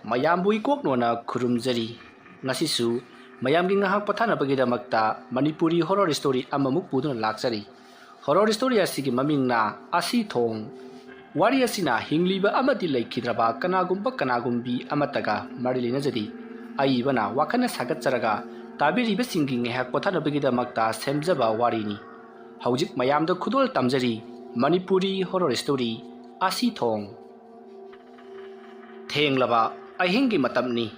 ꯃꯌꯥꯝꯕꯨ ꯏꯀꯣꯛꯅꯣꯅ ꯈꯨꯔꯨꯝꯖꯔꯤ. ꯉꯁꯤꯁꯨ ꯃꯌꯥꯝꯒꯤ ꯉꯥꯏꯍꯥꯛ ꯄꯣꯊꯥꯅꯕꯒꯤꯗꯃꯛꯇ ꯃꯅꯤꯄꯨꯔꯤ ꯍꯣꯔꯔ ꯁ꯭ꯇꯣꯔꯤ ꯑꯃꯃꯨꯛ ꯄꯨꯗꯨꯅ ꯂꯥꯛꯆꯔꯤ. ꯍꯣꯔꯔ ꯁ꯭ꯇꯣꯔꯤ ꯑꯁꯤꯒꯤ ꯃꯃꯤꯡꯅ ꯑꯁꯤ ꯊꯣꯡ. ꯋꯥꯔꯤ ꯑꯁꯤꯅ ꯍꯤꯡꯂꯤꯕ ꯑꯃꯗꯤ ꯂꯩꯈꯤꯗ꯭ꯔꯕ ꯀꯅꯥꯒꯨꯝꯕ ꯀꯅꯥꯒꯨꯝꯕꯤ ꯑꯃꯠꯇꯒ ꯃꯔꯤ ꯂꯩꯅꯖꯔꯤ. ꯑꯏꯕꯅ ꯋꯥꯈꯜꯅ ꯁꯥꯒꯠꯆꯔꯒ ꯇꯥꯕꯤꯔꯤꯕꯁꯤꯡꯒꯤ ꯉꯥꯏꯍꯥꯛ ꯄꯣꯊꯥꯅꯕꯒꯤꯗꯃꯛꯇ ꯁꯦꯝꯖꯕ ꯋꯥꯔꯤꯅꯤ. ꯍꯧꯖꯤꯛ ꯃꯌꯥꯝꯗ ꯈꯨꯗꯣꯜ ꯇꯝꯖꯔꯤ. ꯃꯅꯤꯄꯨꯔꯤ ꯍꯣꯔꯔ ꯁ꯭ꯇꯣꯔꯤ ꯑꯁꯤ ꯊꯣꯡ. ꯊꯦꯡꯂꯕ ꯑꯍꯤꯡꯒꯤ ꯃꯇꯝꯅꯤ.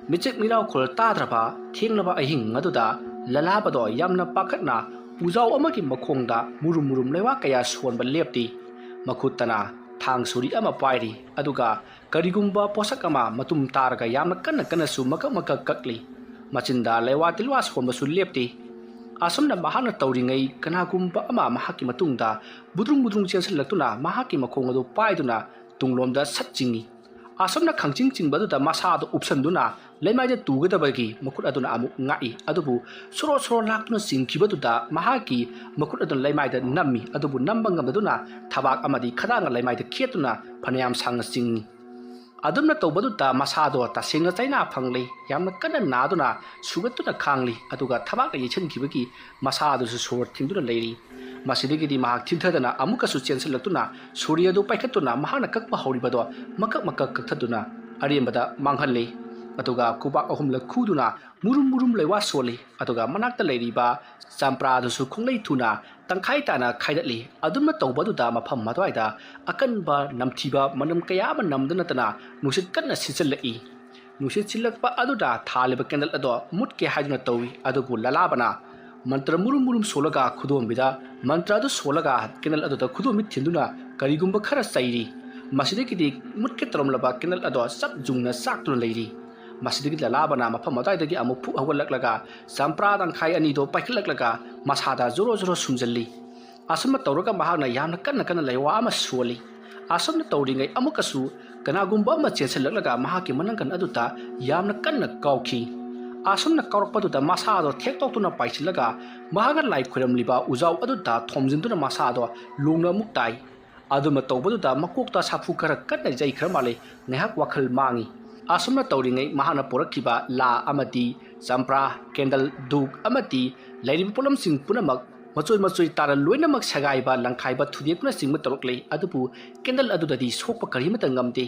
ꯃꯤꯆꯦꯛ ꯃꯤꯔꯥꯎꯈꯣꯜ ꯇꯥꯗ꯭ꯔꯕ ꯊꯦꯡꯂꯕ ꯑꯍꯤꯡ ꯑꯗꯨꯗ ꯂꯂꯥꯕꯗꯣ ꯌꯥꯝꯅ ꯄꯥꯈꯠꯅ ꯎꯖꯥꯎ ꯑꯃꯒꯤ ꯃꯈꯣꯡꯗ ꯃꯨꯔꯨꯝ ꯃꯨꯔꯨꯝ ꯂꯩꯋꯥ ꯀꯌꯥ ꯁꯣꯟꯕ ꯂꯦꯞꯇꯤ. ꯃꯈꯨꯠꯇꯅ ꯊꯥꯡ ꯁꯨꯔꯤ ꯑꯃ ꯄꯥꯏꯔꯤ. ꯑꯗꯨꯒ ꯀꯔꯤꯒꯨꯝꯕ ꯄꯣꯠꯁꯛ ꯑꯃ ꯃꯇꯨꯝ ꯇꯥꯔꯒ ꯌꯥꯝꯅ ꯀꯟꯅ ꯀꯟꯅꯁꯨ ꯃꯀꯛ ꯃꯀꯛ ꯀꯛꯂꯤ. ꯃꯆꯤꯟꯗ ꯂꯩꯋꯥ ꯇꯤꯜꯋꯥ ꯁꯣꯟꯕꯁꯨ ꯂꯦꯞꯇꯤ. ꯑꯁꯨꯝꯅ ꯃꯍꯥꯛꯅ ꯇꯧꯔꯤꯉꯩ ꯀꯅꯥꯒꯨꯝꯕ ꯑꯃ ꯃꯍꯥꯛꯀꯤ ꯃꯇꯨꯡꯗ ꯕꯨꯗ꯭ꯔꯨꯡ ꯕꯨꯗ꯭ꯔꯨꯡ ꯆꯦꯟꯁꯤꯜꯂꯛꯇꯨꯅ ꯃꯍꯥꯛꯀꯤ ꯃꯈꯣꯡ ꯑꯗꯨ ꯄꯥꯏꯗꯨꯅ ꯇꯨꯡꯂꯣꯝꯗ ꯁꯠ ꯆꯤꯡꯏ. ꯑꯁꯨꯝꯅ ꯈꯪꯆꯤꯡ ꯆꯤꯡꯕꯗꯨꯗ ꯃꯁꯥꯗꯨ ꯎꯞꯁꯟꯗꯨꯅ ꯂꯩꯃꯥꯏꯗ ꯇꯨꯒꯗꯕꯒꯤ ꯃꯈꯨꯠ ꯑꯗꯨꯅ ꯑꯃꯨꯛ ꯉꯥꯛꯏ. ꯑꯗꯨꯕꯨ ꯁꯣꯔꯣ ꯁꯣꯔꯣ ꯂꯥꯛꯇꯨꯅ ꯆꯤꯡꯈꯤꯕꯗꯨꯗ ꯃꯍꯥꯛꯀꯤ ꯃꯈꯨꯠ ꯑꯗꯨꯅ ꯂꯩꯃꯥꯏꯗ ꯅꯝꯃꯤ. ꯑꯗꯨꯕꯨ ꯅꯝꯕ ꯉꯝꯗꯨꯅ ꯊꯕꯥꯛ ꯑꯃꯗꯤ ꯈꯗꯥꯡꯅ ꯂꯩꯃꯥꯏꯗ ꯈꯦꯠꯇꯨꯅ ꯐꯅꯌꯥꯝ ꯁꯥꯡꯅ ꯆꯤꯡꯏ. ꯑꯗꯨꯝꯅ ꯇꯧꯕꯗꯨꯗ ꯃꯁꯥꯗꯣ ꯇꯁꯦꯡꯅ ꯆꯩꯅꯥ ꯐꯪꯂꯤ. ꯌꯥꯝꯅ ꯀꯟꯅ ꯅꯥꯗꯨꯅ ꯁꯨꯒꯠꯇꯨꯅ ꯈꯥꯡꯂꯤ. ꯑꯗꯨꯒ ꯊꯕꯥꯛꯅ ꯌꯩꯁꯤꯟꯈꯤꯕꯒꯤ ꯃꯁꯥꯗꯨꯁꯨ ꯁꯣꯔ ꯊꯤꯡꯗꯨꯅ ꯂꯩꯔꯤ. ꯃꯁꯤꯗꯒꯤꯗꯤ ꯃꯍꯥꯛ ꯊꯤꯟꯊꯗꯅ ꯑꯃꯨꯛꯀꯁꯨ ꯆꯦꯟꯁꯤꯜꯂꯛꯇꯨꯅ ꯁꯨꯔꯤ ꯑꯗꯨ ꯄꯥꯏꯈꯠꯇꯨꯅ ꯃꯍꯥꯛꯅ ꯀꯛꯄ ꯍꯧꯔꯤꯕꯗꯣ ꯃꯀꯛ ꯃꯀꯛ ꯀꯛꯊꯗꯨꯅ ꯑꯔꯦꯝꯕꯗ ꯃꯥꯡꯍꯜꯂꯤ. ꯑꯗꯨꯒ ꯈꯨꯕꯥꯛ ꯑꯍꯨꯝꯂꯛ ꯈꯨꯗꯨꯅ ꯃꯨꯔꯨꯝ ꯃꯨꯔꯨꯝ ꯂꯩꯋꯥ ꯁꯣꯜꯂꯤ. ꯑꯗꯨꯒ ꯃꯅꯥꯛꯇ ꯂꯩꯔꯤꯕ ꯆꯝꯄ꯭ꯔꯥꯗꯨꯁꯨ ꯈꯣꯡꯂꯩ ꯊꯨꯅ ꯇꯪꯈꯥꯏ ꯇꯥꯅ ꯈꯥꯏꯗꯠꯂꯤ. ꯑꯗꯨꯝꯅ ꯇꯧꯕꯗꯨꯗ ꯃꯐꯝ ꯑꯗꯨꯋꯥꯏꯗ ꯑꯀꯟꯕ ꯅꯝꯊꯤꯕ ꯃꯅꯝ ꯀꯌా ꯑꯃ ꯅꯝꯗ ꯅꯠꯇꯅ ꯅꯨꯡꯁꯤꯠ ꯀꯟꯅ ꯁꯤꯠꯆꯤꯜꯂꯛꯏ. ꯅꯨꯡꯁꯤꯠ ꯁꯤꯜꯂꯛꯄ ꯑꯗꯨꯗ ꯊꯥꯜꯂꯤꯕ ꯀꯦꯟꯗꯜ ꯑꯗꯣ ꯃꯨꯠꯀꯦ ꯍꯥꯏꯗꯨꯅ ꯇꯧꯏ. ꯑꯗꯨꯕꯨ ꯂꯂꯥꯕꯅ ꯃꯟꯇ꯭ꯔ ꯃꯨꯔꯨꯝ ꯃꯨꯔꯨꯝ ꯁꯣꯜꯂꯒ ꯈꯨꯗꯣꯝꯕꯤꯗ ꯃꯟꯇ꯭ꯔ ꯑꯗꯨ ꯁꯣꯜꯂꯒ ꯀꯦꯟꯗꯜ ꯑꯗꯨꯗ ꯈꯨꯗꯣꯝꯕꯤ ꯊꯤꯟꯗꯨꯅ ꯀꯔꯤꯒꯨꯝꯕ ꯈꯔ ꯆꯩꯔꯤ. ꯃꯁꯤꯗꯒꯤꯗꯤ ꯃꯨꯠꯀꯦ ꯇꯧꯔꯝꯂꯕ ꯀꯦꯟꯗꯜ ꯑꯗꯣ ꯆꯞ ꯌꯨꯡꯅ ꯆꯥꯛꯇꯨꯅ ꯂꯩꯔꯤ. ꯃꯁꯤꯗꯒꯤ ꯂꯂꯥꯕꯅ ꯃꯐꯝ ꯑꯗꯨꯋꯥꯏꯗꯒꯤ ꯑꯃꯨꯛ ꯐꯨꯛ ꯍꯧꯒꯠꯂꯛꯂꯒ ꯆꯝꯄ꯭ꯔꯥ ꯇꯪꯈꯥꯏ ꯑꯅꯤꯗꯣ ꯄꯥꯏꯈꯠꯂꯛꯂꯒ ꯃꯁꯥꯗ ꯖꯣꯔꯣ ꯖꯣꯔꯣ ꯁꯨꯝꯖꯜꯂꯤ. ꯑꯁꯨꯝꯅ ꯇꯧꯔꯒ ꯃꯍꯥꯛꯅ ꯌꯥꯝꯅ ꯀꯟꯅ ꯀꯟꯅ ꯂꯩꯋꯥ ꯑꯃ ꯁꯣꯜꯂꯤ. ꯑꯁꯨꯝꯅ ꯇꯧꯔꯤꯉꯩ ꯑꯃꯨꯛꯀꯁꯨ ꯀꯅꯥꯒꯨꯝꯕ ꯑꯃ ꯆꯦꯟꯁꯤꯜꯂꯛꯂꯒ ꯃꯍꯥꯛꯀꯤ ꯃꯅꯪꯒꯟ ꯑꯗꯨꯗ ꯌꯥꯝꯅ ꯀꯟꯅ ꯀꯥꯎꯈꯤ. ꯑꯁꯨꯝꯅ ꯀꯥꯎꯔꯛꯄꯗꯨꯗ ꯃꯁꯥꯗꯣ ꯊꯦꯛꯇꯣꯛꯇꯨꯅ ꯄꯥꯏꯁꯤꯜꯂꯒ ꯃꯍꯥꯛꯅ ꯂꯥꯏ ꯈꯣꯏꯔꯝꯂꯤꯕ ꯎꯖꯥꯎ ꯑꯗꯨꯗ ꯊꯣꯝꯖꯤꯟꯗꯨꯅ ꯃꯁꯥꯗꯣ ꯂꯣꯡꯅ ꯑꯃꯨꯛ ꯇꯥꯏ. ꯑꯗꯨꯝꯅ ꯇꯧꯕꯗꯨꯗ ꯃꯀꯣꯛꯇ ꯁꯥꯐꯨ ꯈꯔ ꯀꯟꯅ ꯌꯩꯈ꯭ꯔ ꯃꯥꯜꯂꯤ. ꯉꯥꯏꯍꯥꯛ ꯋꯥꯈꯜ ꯃꯥꯡꯏ. ꯑꯁꯨꯝꯅ ꯇꯧꯔꯤꯉꯩ ꯃꯍꯥꯛꯅ ꯄꯣꯔꯛꯈꯤꯕ ꯂꯥ ꯑꯃꯗꯤ ꯆꯝꯄ꯭ꯔꯥ, ꯀꯦꯟꯗꯜ, ꯙꯨꯞ ꯑꯃꯗꯤ ꯂꯩꯔꯤꯕ ꯄꯣꯠꯂꯝꯁꯤꯡ ꯄꯨꯝꯅꯃꯛ ꯃꯆꯣꯏ ꯃꯆꯣꯏ ꯇꯥꯔ ꯂꯣꯏꯅꯃꯛ ꯁꯦꯒꯥꯏꯕ, ꯂꯪꯈꯥꯏꯕ, ꯊꯨꯗꯦꯛꯇꯨꯅꯆꯤꯡꯕ ꯇꯧꯔꯛꯂꯤ. ꯑꯗꯨꯕꯨ ꯀꯦꯟꯗꯜ ꯑꯗꯨꯗꯗꯤ ꯁꯣꯛꯄ ꯀꯔꯤꯃꯠꯇ ꯉꯝꯗꯦ.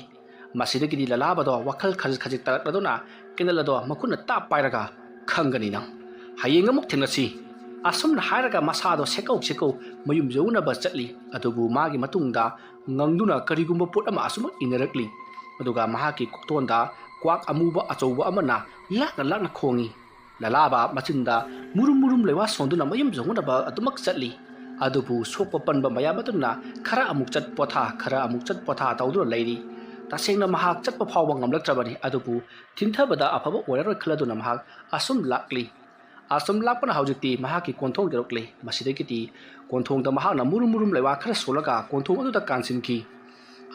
ꯃꯁꯤꯗꯒꯤꯗꯤ ꯂꯂꯥꯕꯗꯣ ꯋꯥꯈꯜ ꯈꯖꯤꯛ ꯈꯖꯤꯛ ꯇꯥꯔꯛꯂꯗꯨꯅ ꯀꯦꯟꯗꯜ ꯑꯗꯣ ꯃꯈꯨꯠꯅ ꯇꯥꯞ ꯄꯥꯏꯔꯒ "ꯈꯪꯒꯅꯤ ꯅꯪ. ꯍꯌꯦꯡ ꯑꯃꯨꯛ ꯊꯦꯡꯅꯁꯤ." ꯑꯁꯨꯝꯅ ꯍꯥꯏꯔꯒ ꯃꯁꯥꯗꯣ ꯁꯦꯀꯧ ꯁꯦꯀꯧ ꯃꯌꯨꯝ ꯌꯧꯅꯕ ꯆꯠꯂꯤ. ꯑꯗꯨꯕꯨ ꯃꯥꯒꯤ ꯃꯇꯨꯡꯗ ꯉꯪꯗꯨꯅ ꯀꯔꯤꯒꯨꯝꯕ ꯄꯣꯠ ꯑꯃ ꯑꯁꯨꯃꯛ ꯏꯟꯅꯔꯛꯂꯤ. ꯑꯗꯨꯒ ꯃꯍꯥꯛꯀꯤ ꯀꯣꯛꯊꯣꯟꯗ ꯀ꯭ꯋꯥꯛ ꯑꯃꯨꯕ ꯑꯆꯧꯕ ꯑꯃꯅ ꯂꯥꯛꯅ ꯂꯥꯛꯅ ꯈꯣꯡꯏ. ꯂꯂꯥꯕ ꯃꯆꯤꯟꯗ ꯃꯨꯔꯨꯝ ꯃꯨꯔꯨꯝ ꯂꯩꯋꯥ ꯁꯣꯟꯗꯨꯅ ꯃꯌꯨꯝ ꯌꯧꯅꯕ ꯑꯗꯨꯃꯛ ꯆꯠꯂꯤ. ꯑꯗꯨꯕꯨ ꯁꯣꯛꯄ ꯄꯟꯕ ꯃꯌꯥꯝ ꯑꯗꯨꯅ ꯈꯔ ꯑꯃꯨꯛ ꯆꯠ ꯄꯣꯊꯥ ꯈꯔ ꯑꯃꯨꯛ ꯆꯠ ꯄꯣꯊꯥ ꯇꯧꯗꯨꯅ ꯂꯩꯔꯤ. ꯇꯁꯦꯡꯅ ꯃꯍꯥꯛ ꯆꯠꯄ ꯐꯥꯎꯕ ꯉꯝꯂꯛꯇ꯭ꯔꯕꯅꯤ. ꯑꯗꯨꯕꯨ ꯊꯤꯟꯊꯕꯗ ꯑꯐꯕ ꯑꯣꯏꯔꯔꯣꯏ ꯈꯜꯂꯗꯨꯅ ꯃꯍꯥꯛ ꯑꯁꯨꯝ ꯂꯥꯛꯂꯤ. ꯑꯁꯨꯝ ꯂꯥꯛꯄꯅ ꯍꯧꯖꯤꯛꯇꯤ ꯃꯍꯥꯛꯀꯤ ꯀꯣꯟꯊꯣꯡ ꯌꯧꯔꯛꯂꯤ. ꯃꯁꯤꯗꯒꯤꯗꯤ ꯀꯣꯟꯊꯣꯡꯗ ꯃꯍꯥꯛꯅ ꯃꯨꯔꯨꯝ ꯃꯨꯔꯨꯝ ꯂꯩꯋꯥ ꯈꯔ ꯁꯣꯜꯂꯒ ꯀꯣꯟꯊꯣꯡ ꯑꯗꯨꯗ ꯀꯥꯟꯁꯤꯟꯈꯤ.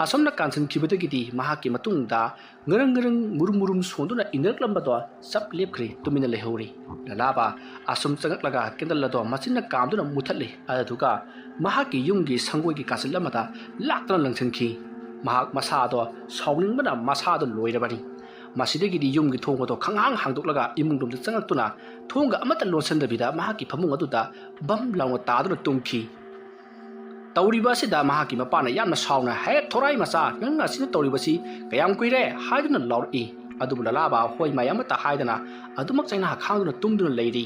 ꯑꯁꯨꯝꯅ ꯀꯥꯟꯁꯤꯟꯈꯤꯕꯗꯒꯤꯗꯤ ꯃꯍꯥꯛꯀꯤ ꯃꯇꯨꯡꯗ ꯉꯔꯪ ꯉꯔꯪ ꯃꯨꯔꯨꯝ ꯃꯨꯔꯨꯝ ꯁꯣꯟꯗꯨꯅ ꯏꯟꯅꯔꯛꯂꯝꯕꯗꯣ ꯆꯞ ꯂꯦꯞꯈ꯭ꯔꯤ. ꯇꯨꯃꯤꯟꯅ ꯂꯩꯍꯧꯔꯤ. ꯂꯂꯥꯕ ꯑꯁꯨꯝ ꯆꯪꯉꯛꯂꯒ ꯀꯦꯟꯗꯜ ꯑꯗꯣ ꯃꯆꯤꯟꯅ ꯀꯥꯝꯗꯨꯅ ꯃꯨꯊꯠꯂꯤ. ꯑꯗꯨꯒ ꯃꯍꯥꯛꯀꯤ ꯌꯨꯝꯒꯤ ꯁꯪꯒꯣꯏꯒꯤ ꯀꯥꯆꯤꯜ ꯑꯃꯗ ꯂꯥꯛꯇꯨꯅ ꯂꯪꯁꯤꯟꯈꯤ. ꯃꯍꯥꯛ ꯃꯁꯥꯗꯣ ꯁꯥꯎꯅꯤꯡꯕꯅ ꯃꯁꯥꯗꯣ ꯂꯣꯏꯔꯕꯅꯤ. ꯃꯁꯤꯗꯒꯤꯗꯤ ꯌꯨꯝꯒꯤ ꯊꯣꯡ ꯑꯗꯣ ꯈꯪꯍꯥꯡ ꯍꯥꯡꯗꯣꯛꯂꯒ ꯏꯃꯨꯡꯂꯣꯝꯗ ꯆꯪꯉꯛꯇꯨꯅ ꯊꯣꯡꯒ ꯑꯃꯠꯇ ꯂꯣꯟꯁꯤꯟꯗꯕꯤꯗ ꯃꯍꯥꯛꯀꯤ ꯐꯃꯨꯡ ꯑꯗꯨꯗ ꯕꯝ ꯂꯥꯎꯅ ꯇꯥꯗꯨꯅ ꯇꯨꯝꯈꯤ. ꯇꯧꯔꯤꯕ ꯑꯁꯤꯗ ꯃꯍꯥꯛꯀꯤ ꯃꯄꯥꯅ ꯌꯥꯝꯅ ꯁꯥꯎꯅ "ꯍꯦ ꯊꯣꯔꯥꯏ ꯃꯆꯥ, ꯅꯪꯅ ꯑꯁꯤꯅ ꯇꯧꯔꯤꯕꯁꯤ ꯀꯌꯥꯝ ꯀꯨꯏꯔꯦ?" ꯍꯥꯏꯗꯨꯅ ꯂꯥꯎꯔꯛꯏ. ꯑꯗꯨꯕꯨ ꯂꯂꯥꯕ ꯍꯣꯏ ꯃꯥꯏ ꯑꯃꯠꯇ ꯍꯥꯏꯗꯅ ꯑꯗꯨꯃꯛ ꯆꯩꯅꯥ ꯈꯥꯡꯗꯨꯅ ꯇꯨꯝꯗꯨꯅ ꯂꯩꯔꯤ.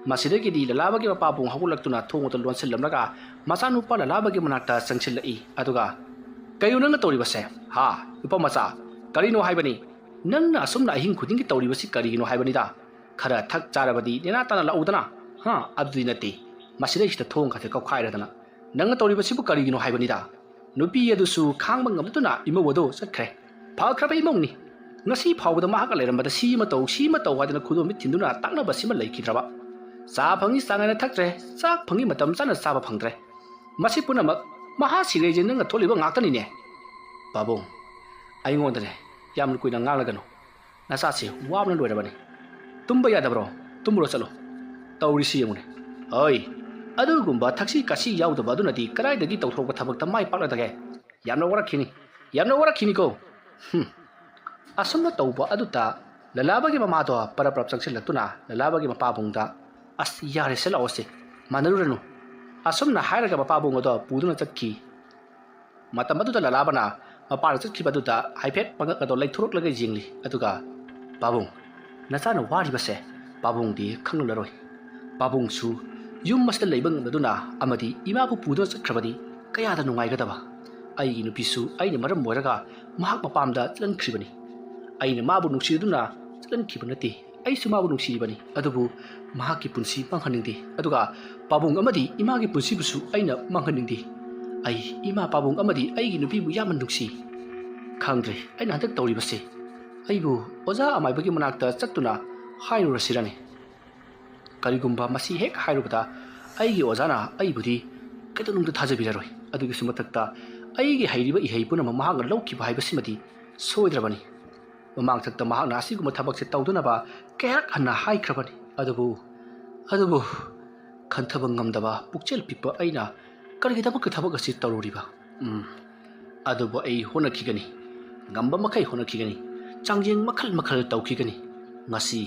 ꯃꯁꯤꯗꯒꯤꯗꯤ ꯂꯂꯥꯕꯒꯤ ꯃꯄꯥꯕꯨꯡ ꯍꯧꯒꯠꯂꯛꯇꯨꯅ ꯊꯣꯡ ꯑꯗꯨ ꯂꯣꯟꯁꯤꯜꯂꯝꯂꯒ ꯃꯆꯥꯅꯨꯄꯥ ꯂꯂꯥꯕꯒꯤ ꯃꯅꯥꯛꯇ ꯆꯪꯁꯤꯜꯂꯛꯏ. ꯑꯗꯨꯒ "ꯀꯩꯅꯣ ꯅꯪꯅ ꯇꯧꯔꯤꯕꯁꯦ? ꯍꯥ ꯅꯨꯄꯥ ꯃꯆꯥ, ꯀꯔꯤꯅꯣ ꯍꯥꯏꯕꯅꯤ? ꯅꯪꯅ ꯑꯁꯨꯝꯅ ꯑꯍꯤꯡ ꯈꯨꯗꯤꯡꯒꯤ ꯇꯧꯔꯤꯕꯁꯤ ꯀꯔꯤꯒꯤꯅꯣ ꯍꯥꯏꯕꯅꯤꯗ? ꯈꯔ ꯊꯛ ꯆꯥꯔꯕꯗꯤ ꯅꯦꯅꯥ ꯇꯥꯅ ꯂꯥꯛꯎꯗꯅ." "ꯑꯗꯨꯗꯤ ꯅꯠꯇꯦ. ꯃꯁꯤꯗꯩꯁꯤꯗ ꯊꯣꯡ ꯈꯛꯇ ꯀꯧꯈꯥꯏꯔꯗꯅ ꯅꯪꯅ ꯇꯧꯔꯤꯕꯁꯤꯕꯨ ꯀꯔꯤꯒꯤꯅꯣ ꯍꯥꯏꯕꯅꯤꯗ." ꯅꯨꯄꯤ ꯑꯗꯨꯁꯨ ꯈꯥꯡꯕ ꯉꯝꯗꯨꯅ ꯏꯃꯧ ꯑꯗꯨ ꯆꯠꯈ꯭ꯔꯦ. ꯐꯈ꯭ꯔꯕ ꯏꯃꯧꯅꯤ. ꯉꯁꯤ ꯐꯥꯎꯕꯗ ꯃꯍꯥꯛꯀ ꯂꯩꯔꯝꯕꯗ ꯁꯤ ꯑꯃ ꯇꯧ ꯁꯤ ꯑꯃ ꯇꯧ ꯍꯥꯏꯗꯅ ꯈꯨꯗꯣꯝꯕꯤ ꯊꯤꯟꯗꯨꯅ ꯇꯥꯛꯅꯕ ꯁꯤꯃ ꯂꯩꯈꯤꯗ꯭ꯔꯕ. ꯆꯥ ꯐꯪꯉꯤ ꯆꯥꯡ ꯅꯥꯏꯅ ꯊꯛꯇ꯭ꯔꯦ, ꯆꯥꯛ ꯐꯪꯉꯤ ꯃꯇꯝ ꯆꯥꯅ ꯆꯥꯕ ꯐꯪꯗ꯭ꯔꯦ. ꯃꯁꯤ ꯄꯨꯝꯅꯃꯛ ꯃꯍꯥ ꯁꯤꯔꯩꯁꯦ ꯅꯪꯅ ꯊꯣꯛꯂꯤꯕ ꯉꯥꯛꯇꯅꯤꯅꯦ." "ꯄꯥꯕꯨꯡ, ꯑꯩꯉꯣꯟꯗꯅꯦ ꯌꯥꯝꯅ ꯀꯨꯏꯅ ꯉꯥꯡꯂꯒꯅꯨ. ꯅꯆꯥꯁꯤ ꯋꯥꯕꯅ ꯂꯣꯏꯔꯕꯅꯤ. ꯇꯨꯝꯕ ꯌꯥꯗꯕ꯭ꯔꯣ? ꯇꯨꯝꯃꯨꯔꯣ ꯆꯠꯂꯣ. ꯇꯧꯔꯤꯁꯤ ꯌꯦꯡꯉꯨꯅꯦ. ꯍꯣꯏ, ꯑꯗꯨꯒꯨꯝꯕ ꯊꯛꯁꯤ ꯀꯥꯁꯤ ꯌꯥꯎꯗꯕ ꯑꯗꯨꯅꯗꯤ ꯀꯗꯥꯏꯗꯒꯤ ꯇꯧꯊꯣꯔꯛꯄ ꯊꯕꯛꯇ ꯃꯥꯏ ꯄꯥꯛꯂꯗꯒꯦ? ꯌꯥꯝꯅ ꯋꯥꯔꯛꯈꯤꯅꯤ. ꯌꯥꯝꯅ ꯋꯥꯔꯛꯈꯤꯅꯤꯀꯣ." asumna tauba aduta lalabagi mamado para prap changsilaktuna lalabagi mapabungda as yare sela ose manaruranu asumna hairaga mapabung ado puduna chakki matam aduta lalabana mapar chakki baduta haipet pangak ado laithurok lagai jingli aduga babung nachana wari base babung di khanglaroi babung su yum masda leibang aduna amadi imabu puduna chakkrabadi kayada nungai gadaba ai nupisu ai ni maram moiraga mahak mapamda chlankribani ai ni mabu nungsiduna chlankhibnati ai su mabu nungsibani adubu mahaki punsi manghaningdi aduga babung amadi imagi punsi busu aina manghaningdi ai ima babung amadi ai gi nupi bu yaman nungsi khangre aina hantak tawri base ai bu oza amai bagi manakta chattuna hairu rasirani karigumba masi hek hairubata ai gi ozana ai budi katanungda thajabiraroi adugi sumatakta ai gi hairiba ihei puna mahang lawkiba haibasimadi soidrabani mamang thakta mahang nasi guma thabak se tawduna ba kayak hanna haikrabani adubu khanthabang ngamdaba pukchel pipa aina kargi tabak thabak asi tawruriba adubu ai hona khigani ngamba makai hona khigani changjeng makhal tawkhigani ngasi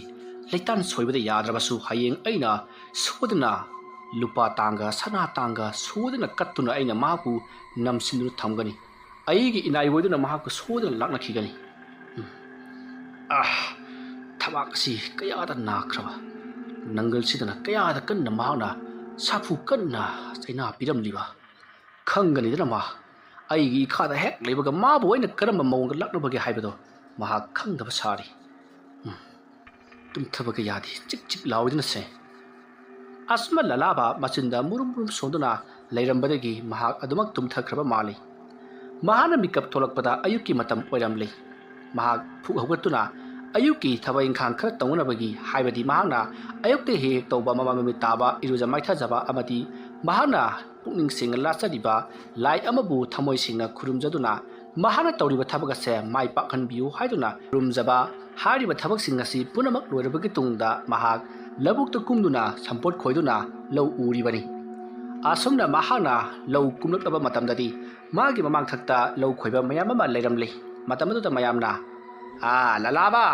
leitan soibada yadrabasu hayeng aina sodna lupa tanga sana tanga sodna kattuna aina maku namsinu thamgani aigi inai woiduna maku sodna lakna khigani thabak si kayada nakraba nangal sidana kayada kanna mahana safu kanna chaina piram liba khangani dana ma aigi khada hek lebaga ma boina karamba mawng lakna bagi haibado maha khangdaba sari tum thabaga yadi chik lawidina se asma lalaba machinda murum sonduna leirambadagi maha adumak tum thakraba mali mahana mikap tholakpada ayuki matam oiramle maha phu hawatuna ayuki thabai inkhang khara tawunabagi haibadi mahana ayukte he tawba mama taba iruja maitha jaba amati mahana pukning sing lachadiba lai amabu thamoi singna khurumjaduna mahana tawriba thabaga se mai pakhan biu haiduna rumjaba hariba thabak singasi punamak loirabagi tungda mahak labuk to kumduna sampot khoiduna lau uribani asomna mahana lau kumlaklaba matamdadi magi mamang thakta lau khoiba mayam ama leiramle matamadu ta mayamna lalaba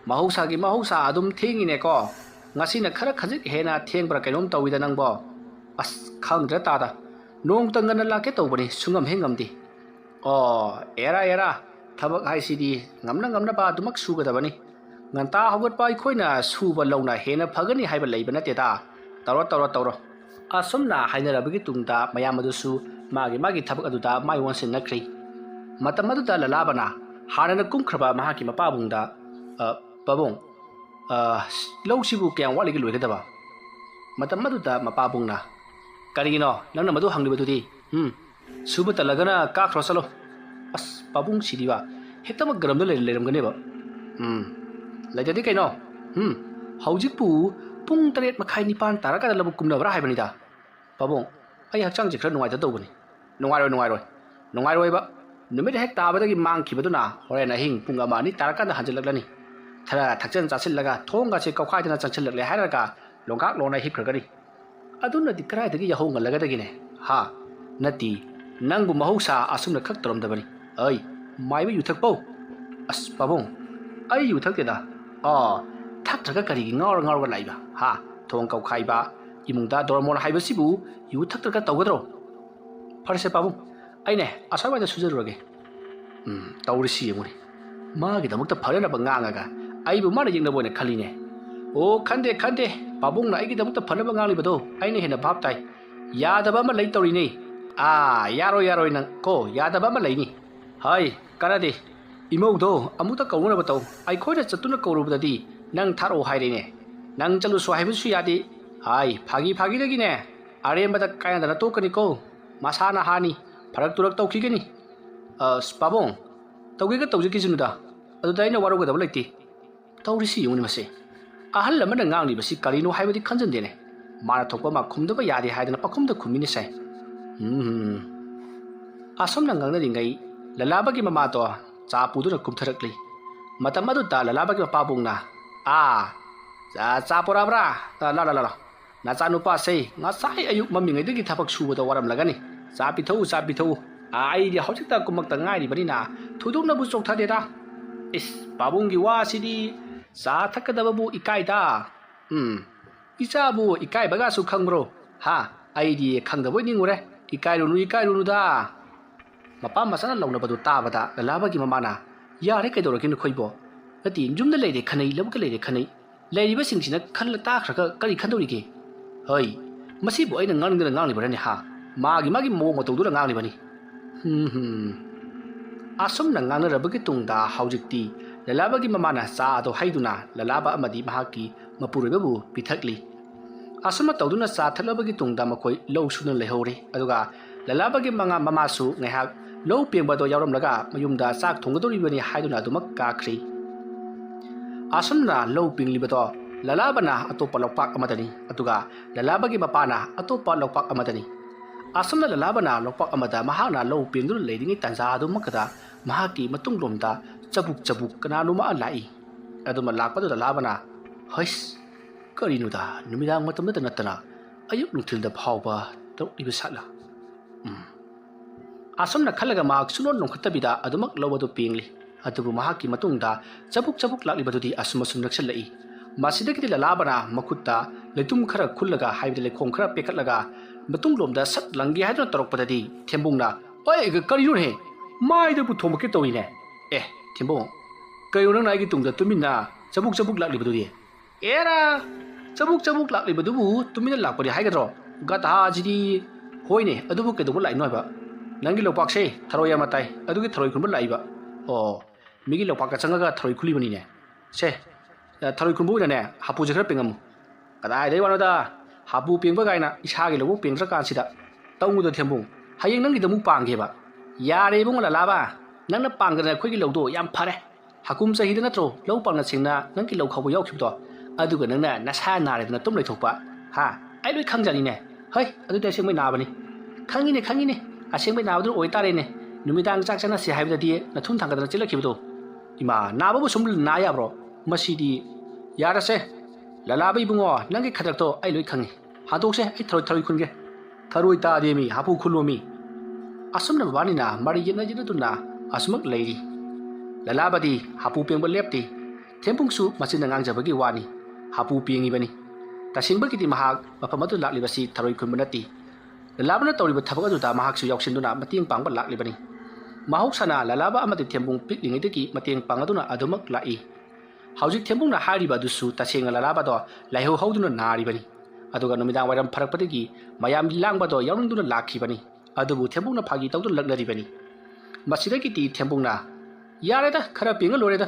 mahausa adum thengine ko ngasina khara khajik hena thengbra kainom tawida nangbo as khangdra tada nong tangana lake tawbani sungam hengamdi era thabak haisidi ngamna ba dumak sugadabani nganta hawat pai khoina suba launa hena phagani haiba leibana teda tawro asomna hainarabagi tungda mayamadusu magi thabak aduda mai wonsin nakri matamadu lalabana harana kumkhraba mahaki mapabungda babong lawsibu kyang waligi loigadaba matamaduda mapabungna karigino nangna madu hanglibadudi suba talagana kakhro salo as babung sidiba hetama garamda leiramganeba laitadi kaino haujipu pung 8 makhai nipan tarakada labuk kumnabra haibanida babong ai hakchang jikra nungai tawbani nungai ba numit hek tabadagi mangkhibaduna horen ahing pung amani tarakanda hanjalaklani thara thakjan chachillaga thonga che kawkhaidana changchilakle hairaga longkak lona hikhragani aduna dikraidagi yahonga lagadagine ha nati nangbu mahausa asumna khak toromdabani ai maiba yuthakpo as babong ai yuthakeda thaktraga karigi ngaurga laiba ha thong kawkhaiba imungda dormon haibasibu yuthaktraga tawgadro farse babong aine asawada sujarurage tawrisi yemuni magi damukta pharana bangangaga aibu mana jingna boina khaline khande babungna aigi damukta pharana bangali bado aine hena bhab tai yadaba ma lai tawri yaroi nang ko yadaba ma laini hai kanade imaudo amuta kauna batau ai khoida chatuna kaurubdadi nang tharo hairene nang chalu so haibusu yadi hai phagi dagine arembada kayandana tokani ko masana hani farak turak tawkhigani babong tawgiga tawjikisunuda aduda aina warogadaba laiti tawrisi yungni mase ahal lamana ngangli basi karino haibadi khanjandene mana thokpa ma khumdaba yadi haidana pakhumda khumini sai asomna ngangna ringai lalabagi mama to cha puduna kumtharakli matamadu ta lalabagi papabungna cha porabra la na cha nupa sei nga sai ayuk mamingai dagi thapak subada waram lagani cha pithau ai di hojikta kumakta ngai ri bani na thudum na bu chok thade da ꯏꯁ ꯄꯥꯕꯨꯡꯒꯤ ꯋꯥꯁꯤꯗꯤ ꯆꯥ ꯊꯛꯀꯗꯕꯕꯨ ꯏꯀꯥꯏꯗ ꯏꯆꯥꯕꯨ ꯏꯀꯥꯏꯕꯒꯁꯨ ꯈꯪꯕ꯭ꯔꯣ ꯍꯥ ꯑꯩꯗꯤ ꯈꯪꯗꯕꯣꯏ ꯅꯤꯡꯉꯨꯔꯦ ꯏꯀꯥꯏꯔꯨꯅꯨ ꯃꯄꯥ ꯃꯆꯥꯅ ꯂꯧꯅꯕꯗꯨ ꯇꯥꯕꯗ ꯂꯂꯥꯕꯒꯤ ꯃꯃꯥꯅ ꯌꯥꯔꯦ ꯀꯩꯗꯧꯔꯒꯦ ꯅꯈꯣꯏꯕꯣ ꯅꯠꯇꯦ ꯌꯨꯝꯗ ꯂꯩꯔꯦ ꯈꯟꯅꯩ ꯂꯧꯕꯨꯛꯇ ꯂꯩꯔꯦ ꯈꯟꯅꯩ ꯂꯩꯔꯤꯕꯁꯤꯡꯁꯤꯅ ꯈꯜꯂ ꯇꯥꯈ꯭ꯔꯒ ꯀꯔꯤ ꯈꯟꯗꯧꯔꯤꯒꯦ ꯍꯣꯏ ꯃꯁꯤꯕꯨ ꯑꯩꯅ ꯉꯥꯡꯅꯤꯡꯗꯅ ꯉꯥꯡꯂꯤꯕꯔꯅꯦ ꯍꯥ ꯃꯥꯒꯤ ꯃꯑꯣꯡ ꯃꯇꯧꯗꯨꯅ ꯉꯥꯡꯂꯤꯕꯅꯤ ꯑꯁꯨꯝꯅ ꯉꯥꯡꯅꯔꯕꯒꯤ ꯇꯨꯡꯗ ꯍꯧꯖꯤꯛꯇꯤ ꯂꯂꯥꯕꯒꯤ ꯃꯃꯥꯅ ꯆꯥ ꯑꯗꯨ ꯍꯩꯗꯨꯅ ꯂꯂꯥꯕ ꯑꯃꯗꯤ ꯃꯍꯥꯛꯀꯤ ꯃꯄꯨꯔꯣꯏꯕꯕꯨ ꯄꯤꯊꯛꯂꯤ ꯑꯁꯨꯝꯅ ꯇꯧꯗꯨꯅ ꯆꯥ ꯊꯛꯂꯕꯒꯤ ꯇꯨꯡꯗ ꯃꯈꯣꯏ ꯂꯧ ꯁꯨꯅ ꯂꯩꯍꯧꯔꯤ ꯑꯗꯨꯒ ꯂꯂꯥꯕꯒꯤ ꯃꯃꯥꯁꯨ ꯉꯥꯏꯍꯥꯛ ꯂꯧ ꯄꯦꯡꯕꯗꯣ ꯌꯥꯎꯔꯝꯂꯒ ꯃꯌꯨꯝꯗ ꯆꯥꯛ ꯊꯣꯡꯒꯗꯧꯔꯤꯕꯅꯤ ꯍꯥꯏꯗꯨꯅ ꯑꯗꯨꯃꯛ ꯀꯥꯈ꯭ꯔꯤ ꯑꯁꯨꯝꯅ ꯂꯧ ꯄꯦꯡꯂꯤꯕꯗꯣ ꯂꯂꯥꯕꯅ ꯑꯇꯣꯞꯄ ꯂꯧꯄꯥꯛ ꯑꯃꯗꯅꯤ ꯑꯗꯨꯒ ꯂꯂꯥꯕꯒꯤ ꯃꯄꯥꯅ ꯑꯇꯣꯞꯄ ꯂꯧꯄꯥꯛ ꯑꯃꯗꯅꯤ ꯑꯁꯨꯝꯅ ꯂꯂꯥꯕꯅ ꯂꯧꯄꯥꯛ ꯑꯃꯗ ꯃꯍꯥꯛꯅ ꯂꯧ ꯄꯦꯡꯗꯨꯅ ꯂꯩꯔꯤꯉꯩ ꯇꯥꯟꯖꯥ ꯑꯗꯨꯃꯛꯇꯗ ꯃꯍꯥꯛꯀꯤ ꯃꯇꯨꯡꯂꯣꯝꯗ ꯆꯕꯨꯛ ꯀꯅꯥꯅꯣꯃ ꯂꯥꯛꯏ ꯑꯗꯨꯃ ꯂꯥꯛꯄꯗꯨꯗ ꯂꯂꯥꯕꯅ ꯍꯩꯁ ꯀꯔꯤꯅꯣꯗ ꯅꯨꯃꯤꯗꯥꯡ ꯃꯇꯝꯗꯇ ꯅꯠꯇꯅ ꯑꯌꯨꯛ ꯅꯨꯡꯊꯤꯜꯗ ꯐꯥꯎꯕ ꯇꯧꯔꯛꯂꯤꯕ ꯁꯥꯠꯂ ꯑꯁꯨꯝꯅ ꯈꯜꯂꯒ ꯃꯍꯥꯛ ꯁꯨꯅꯣꯟ ꯅꯣꯡꯈꯠꯇꯕꯤꯗ ꯑꯗꯨꯃꯛ ꯂꯧ ꯑꯗꯨ ꯄꯦꯡꯂꯤ ꯑꯗꯨꯕꯨ ꯃꯍꯥꯛꯀꯤ ꯃꯇꯨꯡꯗ ꯆꯕꯨꯛ ꯂꯥꯛꯂꯤꯕꯗꯨꯗꯤ ꯑꯁꯨꯝ ꯅꯛꯁꯤꯜꯂꯛꯏ ꯃꯁꯤꯗꯒꯤꯗꯤ ꯂꯂꯥꯕꯅ ꯃꯈꯨꯠꯇ ꯂꯩꯇꯨꯝ ꯈꯔ ꯈꯨꯜꯂꯒ ꯍꯥꯏꯕꯗꯤ ꯂꯩꯈꯣꯝ ꯈꯔ ꯄꯦꯛꯈꯠꯂꯒ ꯃꯇꯨꯡꯂꯣꯝꯗ ꯁꯠ ꯂꯪꯒꯦ ꯍꯥꯏꯗꯨꯅ ꯇꯧꯔꯛꯄꯗꯗꯤ ꯊꯦꯝꯕꯨꯡꯅ ꯑꯣꯏ ꯀꯔꯤꯅꯣꯅꯦ ꯃꯥꯏꯗꯕꯨ ꯊꯣꯝꯃꯛꯀꯦ ꯇꯧꯔꯤꯅꯦ ꯊꯦꯝꯕꯨꯡ ꯀꯩꯅꯣ ꯅꯪꯅ ꯑꯩꯒꯤ ꯇꯨꯡꯗ ꯇꯨꯃꯤꯟꯅ ꯆꯕꯨꯛ ꯂꯥꯛꯂꯤꯕꯗꯨꯗꯤ ꯑꯦꯔꯥ ꯆꯕꯨꯛ ꯂꯥꯛꯂꯤꯕꯗꯨꯕꯨ ꯇꯨꯃꯤꯟꯅ ꯂꯥꯛꯄꯗꯤ ꯍꯥꯏꯒꯗ꯭ꯔꯣ ꯒꯙꯥꯁꯤꯗꯤ ꯍꯣꯏꯅꯦ ꯑꯗꯨꯕꯨ ꯀꯩꯗꯧꯕ ꯂꯥꯛꯏꯅꯣ ꯍꯥꯏꯕ ꯅꯪꯒꯤ ꯂꯧꯄꯥꯛꯁꯦ ꯊꯔꯣꯏ ꯑꯃ ꯇꯥꯏ ꯑꯗꯨꯒꯤ ꯊꯔꯣꯏ ꯈꯨꯟꯕ ꯂꯥꯛꯏꯕ ꯑꯣ ꯃꯤꯒꯤ ꯂꯧꯄꯥꯛꯀ ꯆꯪꯉꯒ ꯊꯔꯣꯏ ꯈꯨꯜꯂꯤꯕꯅꯤꯅꯦ ꯁꯦ ꯊꯔꯣꯏ ꯈꯨꯟꯕ ꯑꯣꯏꯅꯅꯦ ꯍꯥꯄꯨꯁꯦ ꯈꯔ ꯄꯦꯡꯉꯝꯃꯨ ꯀꯗꯥꯏꯗꯩ ꯋꯥꯅꯣꯗ ꯍꯥꯄꯨ ꯄꯦꯡꯕ ꯀꯥꯏꯅ ꯏꯁꯥꯒꯤ ꯂꯧꯕꯨꯛ ꯄꯦꯡꯗ꯭ꯔꯀꯥꯟꯁꯤꯗ ꯇꯧꯅꯨꯗ ꯊꯦꯝꯕꯨꯡ ꯍꯌꯦꯡ ꯅꯪꯒꯤꯗ ꯑꯃꯨꯛ ꯄꯥꯡꯒꯦꯕ ꯌꯥꯔꯦ ꯏꯕꯨꯡꯉꯣ ꯂꯂꯥꯕ ꯅꯪꯅ ꯄꯥꯡꯗꯅ ꯑꯩꯈꯣꯏꯒꯤ ꯂꯧꯗꯣ ꯌꯥꯝ ꯐꯔꯦ ꯍꯀꯨꯝ ꯆꯍꯤꯗ ꯅꯠꯇ꯭ꯔꯣ ꯂꯧ ꯄꯥꯡꯅ ꯁꯦꯡꯅ ꯅꯪꯒꯤ ꯂꯧ ꯈꯥꯎꯕ ꯌꯥꯎꯈꯤꯕꯗꯣ ꯑꯗꯨꯒ ꯅꯪꯅ ꯅꯁꯥ ꯅꯥꯔꯦꯗꯅ ꯇꯨꯝ ꯂꯩꯊꯣꯛꯄ ꯍꯥ ꯑꯩ ꯂꯣꯏ ꯈꯪꯖꯅꯤꯅꯦ ꯍꯣꯏ ꯑꯗꯨꯗꯤ ꯑꯁꯦꯡꯕꯩ ꯅꯥꯕꯅꯤ ꯈꯪꯉꯤꯅꯦ ꯑꯁꯦꯡꯕꯩ ꯅꯥꯕꯗꯨ ꯑꯣꯏꯇꯥꯔꯦꯅꯦ ꯅꯨꯃꯤꯗꯥꯡ ꯆꯥꯛ ꯆꯥꯅꯁꯦ ꯍꯥꯏꯕꯗꯗꯤ ꯅꯊꯨꯟ ꯊꯥꯡꯒꯠꯗꯅ ꯆꯦꯜꯂꯛꯈꯤꯕꯗꯣ ꯏꯃꯥ ꯅꯥꯕꯕꯨ ꯁꯨꯝ ꯅꯥ ꯌꯥꯕ꯭ꯔꯣ ꯃꯁꯤꯗꯤ ꯌꯥꯔꯁꯦ ꯂꯂꯥꯕ ꯏꯕꯨꯡꯉꯣ ꯅꯪꯒꯤ ꯈꯗ꯭ꯔꯛꯇꯣ ꯑꯩ ꯂꯣꯏ ꯈꯪꯉꯤ ꯍꯥꯠꯇꯣꯛꯁꯦ ꯑꯩ ꯊꯔꯣꯏ ꯈꯨꯟꯒꯦ ꯊꯔꯣꯏ ꯇꯥꯗꯦ ꯃꯤ ꯍꯥꯄꯨ ꯈꯨꯜꯂꯣꯃꯤ ꯑꯁꯨꯝꯅ ꯃꯕꯥꯅꯤꯅ ꯃꯔꯩ ꯌꯦꯠꯅꯗꯨꯅ ꯑꯁꯨꯃꯛ ꯂꯩꯔꯤ ꯂꯂꯥꯕꯗꯤ ꯍꯥꯄꯨ ꯄꯦꯡꯕ ꯂꯦꯞꯇꯦ ꯊꯦꯝꯕꯨꯡꯁꯨ ꯃꯆꯤꯟꯅ ꯉꯥꯡꯖꯕꯒꯤ ꯋꯥꯅꯤ ꯍꯥꯄꯨ ꯄꯦꯡꯉꯤꯕꯅꯤ ꯇꯁꯦꯡꯕꯒꯤꯗꯤ ꯃꯍꯥꯛ ꯃꯐꯝ ꯑꯗꯨ ꯂꯥꯛꯂꯤꯕꯁꯤ ꯊꯔꯣꯏ ꯈꯨꯟꯕ ꯅꯠꯇꯦ ꯂꯂꯥꯕꯅ ꯇꯧꯔꯤꯕ ꯊꯕꯛ ꯑꯗꯨꯗ ꯃꯍꯥꯛꯁꯨ ꯌꯥꯎꯁꯤꯟꯗꯨꯅ ꯃꯇꯦꯡ ꯄꯥꯡꯕ ꯂꯥꯛꯂꯤꯕꯅꯤ ꯃꯍꯧꯁꯥꯅ ꯂꯂꯥꯕ ꯑꯃꯗꯤ ꯊꯦꯝꯕꯨꯡ ꯄꯤꯛꯂꯤꯉꯩꯗꯒꯤ ꯃꯇꯦꯡ ꯄꯥꯡꯗꯨꯅ ꯑꯗꯨꯃꯛ ꯂꯥꯛꯏ ꯍꯧꯖꯤꯛ ꯊꯦꯝꯕꯨꯡꯅ ꯍꯥꯏꯔꯤꯕ ꯑꯗꯨꯁꯨ ꯇꯁꯦꯡꯅ ꯂꯂꯥꯕꯗꯣ ꯂꯥꯏꯍꯧ ꯍꯧꯗꯨꯅ ꯅꯥꯔꯤꯕꯅꯤ ꯑꯗꯨꯒ ꯅꯨꯃꯤꯗꯥꯡ ꯋꯥꯏꯔꯝ ꯐꯔꯛꯄꯗꯒꯤ ꯃꯌꯥꯝꯒꯤ ꯂꯥꯡꯕꯗꯣ ꯌꯥꯎꯅꯤꯡꯗꯨꯅ ꯂꯥꯛꯈꯤꯕꯅꯤ ꯑꯗꯨꯕꯨ ꯊꯦꯝꯕꯨꯡꯅ ꯐꯥꯒꯤ ꯇꯧꯗꯨꯅ ꯂꯛꯅꯔꯤꯕꯅꯤ ꯃꯁꯤꯗꯒꯤꯗꯤ ꯊꯦꯝꯕꯨꯡꯅ ꯌꯥꯔꯦꯗ ꯈꯔ ꯄꯦꯡꯉ ꯂꯣꯏꯔꯦꯗ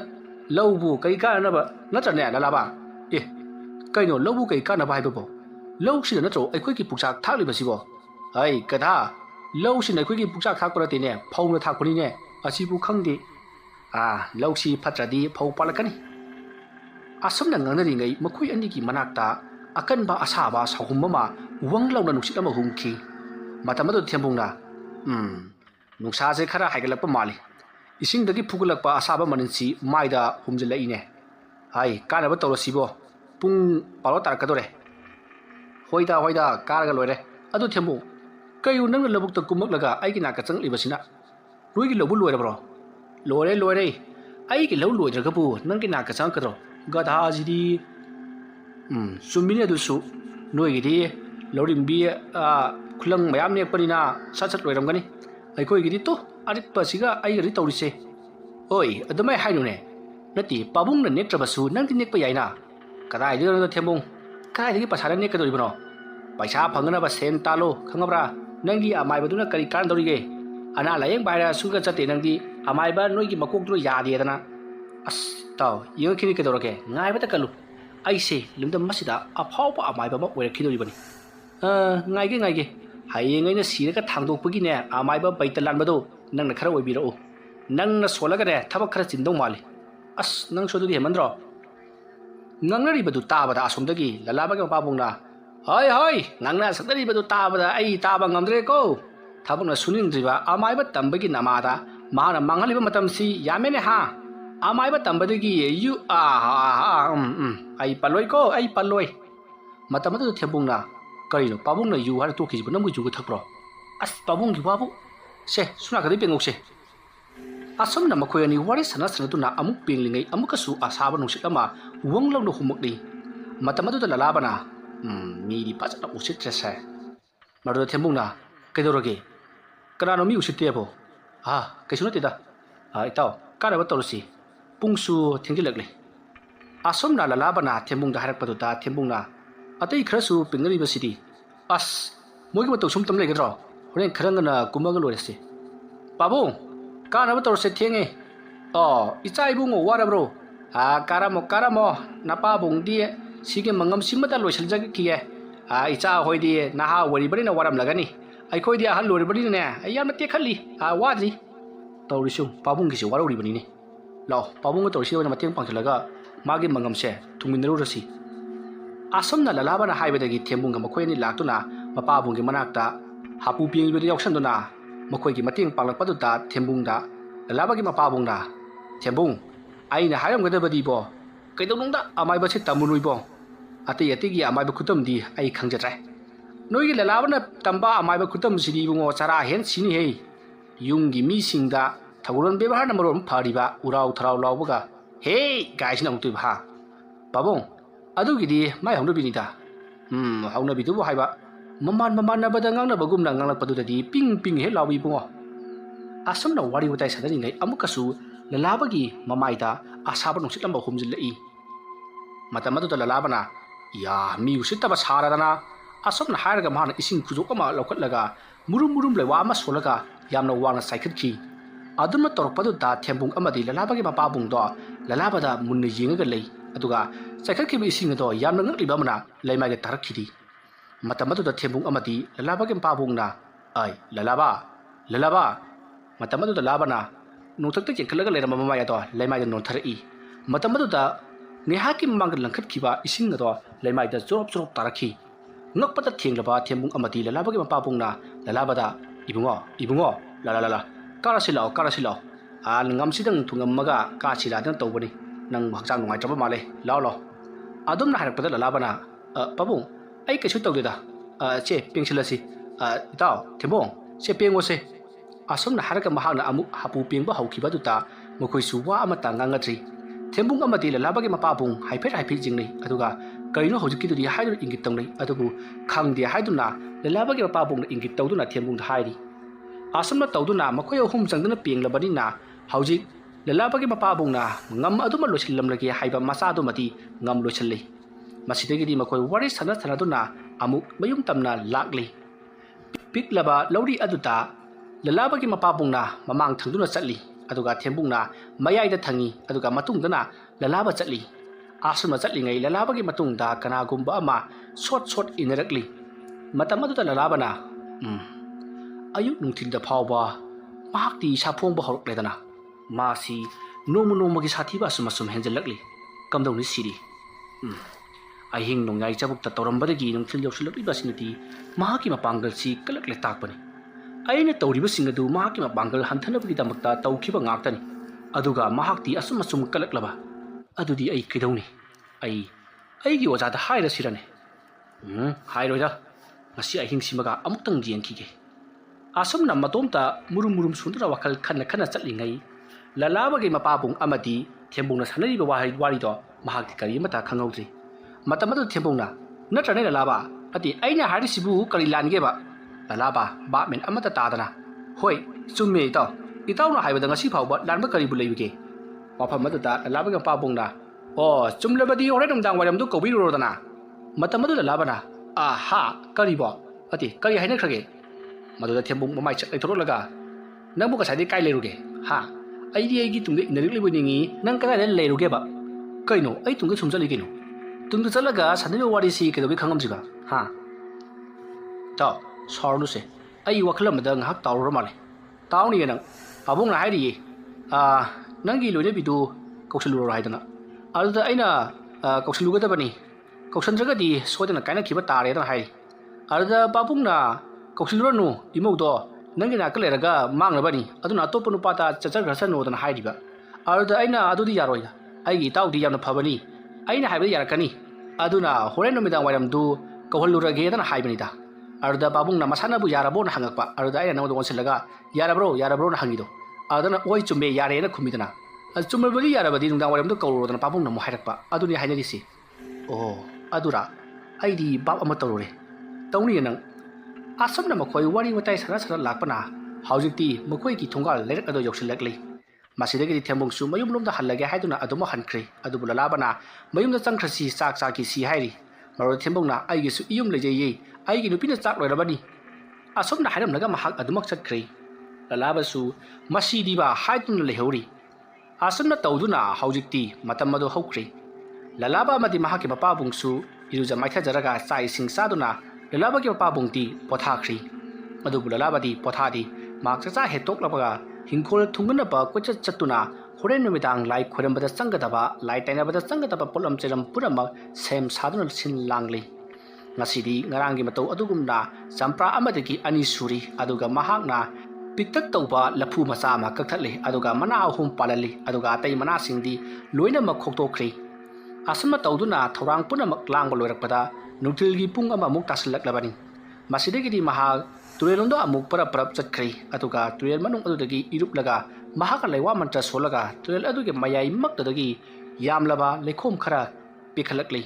ꯂꯧꯕꯨ ꯀꯔꯤ ꯀꯥꯟꯅꯅꯕ ꯅꯠꯇ꯭ꯔꯅꯦ ꯂꯂꯥꯕ ꯀꯩꯅꯣ ꯂꯧꯕꯨ ꯀꯔꯤ ꯀꯥꯟꯅꯕ ꯍꯥꯏꯕꯕꯣ ꯂꯧꯁꯤꯗ ꯅꯠꯇ꯭ꯔꯣ ꯑꯩꯈꯣꯏꯒꯤ ꯄꯨꯛꯆꯥꯛ ꯊꯥꯛꯂꯤꯕꯁꯤꯕꯣ ꯍꯩ ꯀꯗꯥ ꯂꯧꯁꯤꯅ ꯑꯩꯈꯣꯏꯒꯤ ꯄꯨꯛꯆꯥꯛ ꯊꯥꯛꯄ ꯅꯠꯇꯦꯅꯦ ꯐꯧꯅ ꯊꯥꯛꯄꯅꯤꯅꯦ ꯑꯁꯤꯕꯨ ꯈꯪꯗꯦ ꯂꯧꯁꯤ ꯐꯠꯇ꯭ꯔꯗꯤ ꯐꯧ ꯄꯥꯜꯂꯛꯀꯅꯤ ꯑꯁꯨꯝꯅ ꯉꯥꯡꯅꯔꯤꯉꯩ ꯃꯈꯣꯏ ꯑꯅꯤꯒꯤ ꯃꯅꯥꯛꯇ ꯑꯀꯟꯕ ꯑꯁꯥꯕ ꯁꯥꯎꯍꯨꯝ ꯑꯃ ꯋꯪ ꯂꯥꯎꯅ ꯅꯨꯡꯁꯤꯠ ꯑꯃ ꯍꯨꯝꯈꯤ ꯃꯇꯝ ꯑꯗꯨꯗ ꯊꯦꯝꯕꯨꯡꯅ ꯅꯨꯡꯁꯥꯁꯦ ꯈꯔ ꯍꯥꯏꯒꯠꯂꯛꯄ ꯃꯥꯜꯂꯤ ꯏꯁꯤꯡꯗꯒꯤ ꯐꯨꯒꯠꯂꯛꯄ ꯑꯁꯥꯕ ꯃꯅꯤꯟꯁꯤ ꯃꯥꯏꯗ ꯍꯨꯝꯖꯤꯜꯂꯛꯏꯅꯦ ꯍꯥꯏ ꯀꯥꯟꯅꯕ ꯇꯧꯔꯁꯤꯕꯣ ꯄꯨꯡ 12 ꯇꯥꯔꯛꯀꯗꯣꯔꯦ ꯍꯣꯏꯗ ꯀꯥꯔꯒ ꯂꯣꯏꯔꯦ ꯑꯗꯨ ꯊꯦꯝꯕꯨꯡ ꯀꯩꯌꯨ ꯅꯪꯅ ꯂꯧꯕꯨꯛꯇ ꯀꯨꯝꯃꯛꯂꯒ ꯑꯩꯒꯤ ꯅꯥꯛꯇ ꯆꯪꯂꯛꯂꯤꯕꯁꯤꯅ ꯅꯣꯏꯒꯤ ꯂꯧꯕꯨ ꯂꯣꯏꯔꯕ꯭ꯔꯣ ꯂꯣꯏꯔꯦ ꯑꯩꯒꯤ ꯂꯧ ꯂꯣꯏꯗ꯭ꯔꯒꯕꯨ ꯅꯪꯒꯤ ꯅꯥꯛꯇ ꯆꯪꯉꯛꯀꯗ꯭ꯔꯣ ꯒꯙꯥꯁꯤꯗꯤ ꯆꯨꯝꯃꯤꯅꯦ ꯑꯗꯨꯁꯨ ꯅꯣꯏꯒꯤꯗꯤ ꯂꯧꯔꯤꯡꯕꯤ ꯈꯨꯂꯪ ꯃꯌꯥꯝ ꯅꯦꯛꯄꯅꯤꯅ ꯁꯠ ꯂꯣꯏꯔꯝꯒꯅꯤ ꯑꯩꯈꯣꯏꯒꯤꯗꯤ ꯑꯔꯤꯛꯄꯁꯤꯒ ꯑꯩꯒꯗꯤ ꯇꯧꯔꯤꯁꯦ ꯍꯣꯏ ꯑꯗꯨꯃꯥꯏ ꯍꯥꯏꯅꯨꯅꯦ ꯅꯠꯇꯦ ꯄꯥꯕꯨꯡꯅ ꯅꯦꯛꯇ꯭ꯔꯕꯁꯨ ꯅꯪꯗꯤ ꯅꯦꯛꯄ ꯌꯥꯏꯅ ꯀꯗꯥꯏꯗꯒꯤꯅꯣ ꯊꯦꯝꯕꯨꯡ ꯀꯗꯥꯏꯗꯒꯤ ꯄꯩꯁꯥꯅ ꯅꯦꯛꯀꯗꯧꯔꯤꯕꯅꯣ ꯄꯩꯁꯥ ꯐꯪꯅꯕ ꯁꯦꯟ ꯇꯥꯜꯂꯣ ꯈꯪꯉꯕ꯭ꯔꯥ ꯅꯪꯒꯤ ꯑꯃꯥꯏꯕꯗꯨꯅ ꯀꯔꯤ ꯀꯥꯟꯅꯗꯧꯔꯤꯒꯦ ꯑꯅꯥ ꯂꯥꯏꯌꯦꯡꯕ ꯍꯥꯏꯔ ꯁꯨꯒ ꯆꯠꯇꯦ ꯅꯪꯗꯤ ꯑꯃꯥꯏꯕ ꯅꯣꯏꯒꯤ ꯃꯀꯣꯛꯇꯨ ꯌꯥꯗꯦꯗꯅ ꯇꯥꯎ ꯌꯦꯡꯉꯛꯈꯤꯅꯤ ꯀꯩꯗꯧꯔꯒꯦ ꯉꯥꯏꯕꯇ ꯀꯜꯂꯨ ꯑꯩꯁꯦ ꯂꯝꯗꯝ ꯑꯁꯤꯗ ꯑꯐꯥꯎꯕ ꯑꯃꯥꯏꯕ ꯑꯃ ꯑꯣꯏꯔꯛꯈꯤꯗꯧꯔꯤꯕꯅꯤ ꯉꯥꯏꯒꯦ ꯍꯌꯦꯡ ꯑꯩꯅ ꯁꯤꯔꯒ ꯊꯥꯡꯗꯣꯛꯄꯒꯤꯅꯦ ꯑꯃꯥꯏꯕ ꯕꯩꯇ ꯂꯥꯟꯕꯗꯣ ꯅꯪꯅ ꯈꯔ ꯑꯣꯏꯕꯤꯔꯛꯎ ꯅꯪꯅ ꯁꯣꯜꯂꯒꯅꯦ ꯊꯕꯛ ꯈꯔ ꯆꯤꯟꯗꯧ ꯃꯥꯜꯂꯤ ꯅꯪꯁꯨ ꯑꯗꯨꯗꯤ ꯍꯦꯟꯃꯟꯗ꯭ꯔꯣ ꯉꯥꯡꯅꯔꯤꯕꯗꯨ ꯇꯥꯕꯗ ꯑꯁꯣꯝꯗꯒꯤ ꯂꯂꯥꯕꯒꯤ ꯃꯄꯥꯕꯨꯡꯅ ꯍꯣꯏ ꯉꯥꯡꯅ ꯁꯛꯅꯔꯤꯕꯗꯨ ꯇꯥꯕꯗ ꯑꯩ ꯇꯥꯕ ꯉꯝꯗ꯭ꯔꯦꯀꯣ ꯊꯕꯛꯅ ꯁꯨꯅꯤꯡꯗ꯭ꯔꯤꯕ ꯑꯃꯥꯏꯕ ꯇꯝꯕꯒꯤ ꯅꯃꯥꯗ ꯃꯥꯅ ꯃꯥꯡꯍꯜꯂꯤꯕ ꯃꯇꯝꯁꯤ ꯌꯥꯝꯃꯦꯅꯦ ꯑꯃꯥꯏꯕ ꯇꯝꯕꯗꯒꯤ ꯑꯩ ꯄꯜꯂꯣꯏ ꯃꯇꯝ ꯑꯗꯨꯗ ꯊꯦꯝꯕꯨꯡꯅ ꯀꯔꯤꯅꯣ ꯄꯥꯕꯨꯡꯅ ꯌꯨ ꯍꯥꯏꯔ ꯇꯣꯛꯈꯤꯁꯤꯕꯨ ꯅꯪꯕꯨ ꯌꯨꯒ ꯊꯛꯄ꯭ꯔꯣ ꯄꯥꯕꯨꯡꯒꯤ ꯋꯥꯕꯨ ꯁꯦ ꯁꯨꯅꯥꯀꯗꯩ ꯄꯦꯡꯉꯧꯁꯦ asomna makhoi ani wari sana sanatuna amuk penglingai amukasu asaba nungsit ama wanglawno humukni matamadu da lalabana mi di pachana usit tresa maru thembungna kedoroge kanano mi usitebo kaisuna tida itaw karaba tolusi pungsu thingilakle asomna lalabana thembungda harakpaduta thembungna atai kharasu pingari basidi as mogi mato sum tam legedro horen kharangana kumaga lorese babung kanaba tolse thenge icha ibungo warabro karamo napa bungdi sige mangam simata loisaljag kiye icha hoidi naha wari bari na waram lagani ai khoi dia hal lori bari ne ai yam te khali wadri tawrisu babung gi warori bani ne law babung tawrisi na mateng pangthalaga magi mangam se thungminru rasi asomna lalabana haibadagi thembunga makhoi ni laktuna mapa bungi manakta hapu pieng bari yaksanduna makhoi gi mateng panglakpaduta thembungda lalabagi mapa bungna thembung aina haramgadabadi bo kaidonungda amai basi tamunui bo ati gi amai ba khutam di ai khangjatre noi gi lalabana tamba amai ba khutam sidi bungo chara hen sini he yungi mi singda thaguron bebahar namarom phariba urau tharau lawbaga he gaisina muktu bha babong adugidi mai hawna binida hawna bidu bo haiba maman na bada ngang na bagum na ngang lakpadu dadi ping he lawi bungo asomna wari utai sadani ngai amukasu lalabagi mamaida asaba nungsit lamba humjilai matamadu da lalabana ya mi usitaba saradana asomna haraga mahana ising khujok ama laukatlaga murum lewa ama solaga yamna wangna saikhatki aduna torpadu da thembung amadi lalabagi mapabung do lalabada munne yengaga lei aduga saikhatki bi ising do yamna ngakliba mana leimai ga tarakkhidi matamadu da thembung amadi lalabagi mapabung na ai lalaba matamadu da labana nuthakta jengkhalaga leirama mamaya do leimai da nonthari matamadu da nehaki mangal langkhatkiba ising do leimai da jorop tarakhi ngakpata thenglaba thembung amadi lalabagi mapabungna lalabada ibungo la karasilaw ngamsidang thungammaga kasiladan tawbani nang hakjang nungai traba male law adumna harakpada lalabana pabung ai kaisu tawdeda che pengsilasi itaw thembung che pengose asomna haraka mahana amuk hapu pengba haukiba duta mokoi suwa amata ngangatri thembung amadi lalabagi mapabung haipet jingnei aduga kaino hojiki dudi haidu ingit tangnei adubu khangdi haiduna lalabagi mapabung ingit tawduna thembung hairi asomna tawduna makoi hum jangduna penglabani na hojik lalabagi mapabung na ngam aduma losillamlagi haiba masa dumati ngam lochallei masidagidi makoi wari sanaduna amuk mayum tamna lakli piklaba lauri aduta lalabagi mapabungna mamang thangduna chatli aduga thembungna mayaida thangi aduga matungdana lalaba chatli asuma chatli ngai lalabagi matungda kanagumba ama short inarakli matamaduda lalabana ayuk nungthilda phawba mahakti saphongba horokledana masi nomu gi sathiba sumasum henjalakli kamdongni siri ahing nongai chabukta torambadagi nungthil yausulakli basinati mahaki mapangal si kalakle takpani aina tawriba singadu mahaki mapangal hantanabagi damakta tawkhiba ngaktani aduga mahakti asum kalaklaba adudi ai kidawni ai gi ojada haira sirane hairoida ngasi ahing simaga amuktang jengkhige asomna matomta murum sundra wakal khana chatlingai lalabagi mapabung amadi thembungna sanariba wari do mahakti kari mata khangawdri matamadu thembungna natrane lalaba ati aina harisibu kari lange ba lalaba ba men amata tadana hoi chumme itawna haibada ngasi phawba lanba kari bu leibige wafam aduda lalabagi mapabungna chumlabadi hore dang waram du kobiro dana matamadu lalabana ha kari bo ati kari haina khrage maduda thembung mamai chakai thorolaga nang buka sadi kai leruge ha aigi tungde inarik lebu ningi nang kada leruge ba kaino ai tungge sumjali kaino tungde chalaga sanai wari si kedobi khangam jiga ha taw sornu se ai wakhala madang hak tawro male tawni nang pabung na hairi nangi loine bidu kausaluro haidana alda aina kausaluga dabani kausandragadi sodana kaina khiba tare dan hai alda pabung na kausiluranu imaudo nangina kaleraga manglabani aduna atopa nupata chachaghrasano dana hairiba alda aina adudi yaroida aigi tawdi yamna phabani aina haibada yarakani aduna horen numidang wairam du kauhalurage dana haibanida alda babung na masana bu yarabo na hangakpa alda aina nangdo onsilaga yarabro na hangido ꯑꯗꯨꯅ ꯍꯣꯏ ꯆꯨꯝꯃꯦ ꯌꯥꯔꯦꯅ ꯈꯨꯝꯃꯤꯗꯅ ꯆꯨꯝꯃꯕꯗꯤ ꯌꯥꯔꯕꯗꯤ ꯅꯨꯡꯗꯥꯡ ꯋꯥꯏꯔꯝꯗ ꯀꯧꯔꯨꯔꯗꯅ ꯄꯥꯕꯨꯡꯅ ꯑꯃꯨꯛ ꯍꯥꯏꯔꯛꯄ ꯑꯗꯨꯅꯤ ꯍꯥꯏꯅꯔꯤꯁꯤ ꯑꯣ ꯑꯗꯨꯔꯥ ꯑꯩꯗꯤ ꯕꯥꯞ ꯑꯃ ꯇꯧꯔꯨꯔꯦ ꯇꯧꯅꯤꯌꯦ ꯅꯪ ꯑꯁꯨꯝꯅ ꯃꯈꯣꯏ ꯋꯥꯔꯤ ꯋꯥꯇꯥꯏ ꯁꯥꯟꯅ ꯂꯥꯛꯄꯅ ꯍꯧꯖꯤꯛꯇꯤ ꯃꯈꯣꯏꯒꯤ ꯊꯣꯡꯒꯥꯜ ꯂꯩꯔꯛ ꯑꯗꯨ ꯌꯧꯁꯤꯜꯂꯛꯂꯤ ꯃꯁꯤꯗꯒꯤꯗꯤ ꯊꯦꯝꯕꯨꯡꯁꯨ ꯃꯌꯨꯝꯂꯣꯝꯗ ꯍꯜꯂꯒꯦ ꯍꯥꯏꯗꯨꯅ ꯑꯗꯨꯃꯛ ꯍꯟꯈ꯭ꯔꯦ ꯑꯗꯨꯕꯨ ꯂꯂꯥꯕꯅ ꯃꯌꯨꯝꯗ ꯆꯪꯈ꯭ꯔꯁꯤ ꯆꯥꯛ ꯆꯥꯈꯤꯁꯤ ꯍꯥꯏꯔꯤ ꯃꯔꯨꯗ ꯊꯦꯝꯕꯨꯡꯅ ꯑꯩꯒꯤꯁꯨ ꯏꯌꯨꯝ ꯂꯩꯖꯩꯌꯦ ꯑꯩꯒꯤ ꯅꯨꯄꯤꯅ ꯆꯥꯛ ꯂꯣꯏꯔꯕꯅꯤ ꯑꯁꯨꯝꯅ ꯍꯥꯏꯔꯝꯂꯒ ꯃꯍꯥꯛ ꯑꯗꯨꯃꯛ ꯆꯠꯈ꯭ꯔꯦ ꯂꯂꯥꯕꯁꯨ ꯃꯁꯤꯗꯤꯕ ꯍꯥꯏꯗꯨꯅ ꯂꯩꯍꯧꯔꯤ ꯑꯁꯨꯝꯅ ꯇꯧꯗꯨꯅ ꯍꯧꯖꯤꯛꯇꯤ ꯃꯇꯝ ꯑꯗꯨ ꯍꯧꯈ꯭ꯔꯦ ꯂꯂꯥꯕ ꯑꯃꯗꯤ ꯃꯍꯥꯛꯀꯤ ꯃꯄꯥꯕꯨꯡꯁꯨ ꯏꯔꯨꯖ ꯃꯥꯏꯊꯖꯔꯒ ꯆꯥꯛ ꯏꯁꯤꯡ ꯆꯥꯗꯨꯅ ꯂꯂꯥꯕꯒꯤ ꯃꯄꯥꯕꯨꯡꯗꯤ ꯄꯣꯊꯥꯈ꯭ꯔꯤ ꯑꯗꯨꯕꯨ ꯂꯂꯥꯕꯗꯤ ꯄꯣꯊꯥꯗꯤ ꯃꯍꯥꯛ ꯆꯥꯛꯆꯥ ꯍꯦꯛꯇꯣꯛꯂꯕꯒ ꯍꯤꯡꯈꯣꯜ ꯊꯨꯡꯒꯅꯕ ꯀꯣꯏꯆꯠ ꯆꯠꯇꯨꯅ ꯍꯣꯔꯦꯟ ꯅꯨꯃꯤꯗꯥꯡ ꯂꯥꯏ ꯈꯣꯏꯔꯝꯕꯗ ꯆꯪꯒꯗꯕ ꯂꯥꯏ ꯇꯩꯅꯕꯗ ꯆꯪꯒꯗꯕ ꯄꯣꯠꯂꯝ ꯆꯩꯔꯝ ꯄꯨꯝꯅꯃꯛ ꯁꯦꯝ ꯁꯥꯗꯨꯅ ꯁꯤꯟ ꯂꯥꯡꯂꯤ ꯉꯁꯤꯗꯤ ꯉꯔꯥꯡꯒꯤ ꯃꯇꯧ ꯑꯗꯨꯒꯨꯝꯅ ꯆꯝꯄ꯭ꯔꯥ ꯑꯃꯗꯒꯤ ꯑꯅꯤ ꯁꯨꯔꯤ ꯑꯗꯨꯒ ꯃꯍꯥꯛꯅ ꯄꯤꯛꯇꯛ ꯇꯧꯕ ꯂꯐꯨ ꯃꯆꯥ ꯑꯃ ꯀꯛꯊꯠꯂꯤ ꯑꯗꯨꯒ ꯃꯅꯥ 3 ꯄꯥꯜꯍꯜꯂꯤ ꯑꯗꯨꯒ ꯑꯇꯩ ꯃꯅꯥꯁꯤꯡꯗꯤ ꯂꯣꯏꯅꯃꯛ ꯈꯣꯛꯇꯣꯛꯈ꯭ꯔꯤ ꯑꯁꯨꯝꯅ ꯇꯧꯗꯨꯅ ꯊꯧꯔꯥꯡ ꯄꯨꯝꯅꯃꯛ ꯂꯥꯡꯕ ꯂꯣꯏꯔꯛꯄꯗ ꯅꯨꯡꯊꯤꯜꯒꯤ ꯄꯨꯡ ꯑꯃꯃꯨꯛ ꯇꯥꯁꯤꯜꯂꯛꯂꯕꯅꯤ ꯃꯁꯤꯗꯒꯤꯗꯤ ꯃꯍꯥꯛ ꯇꯨꯔꯦꯜꯂꯣꯝꯗ ꯑꯃꯨꯛ ꯄꯔꯞ ꯆꯠꯈ꯭ꯔꯤ ꯑꯗꯨꯒ ꯇꯨꯔꯦꯜ ꯃꯅꯨꯡ ꯑꯗꯨꯗꯒꯤ ꯏꯔꯨꯞꯂꯒ ꯃꯍꯥꯛꯅ ꯂꯩꯋꯥ ꯃꯟꯇ꯭ꯔ ꯁꯣꯜꯂꯒ ꯇꯨꯔꯦꯜ ꯑꯗꯨꯒꯤ ꯃꯌꯥꯏꯃꯛꯇꯗꯒꯤ ꯌꯥꯝꯂꯕ ꯂꯩꯈꯣꯝ ꯈꯔ ꯄꯦꯈꯠꯂꯛꯂꯤ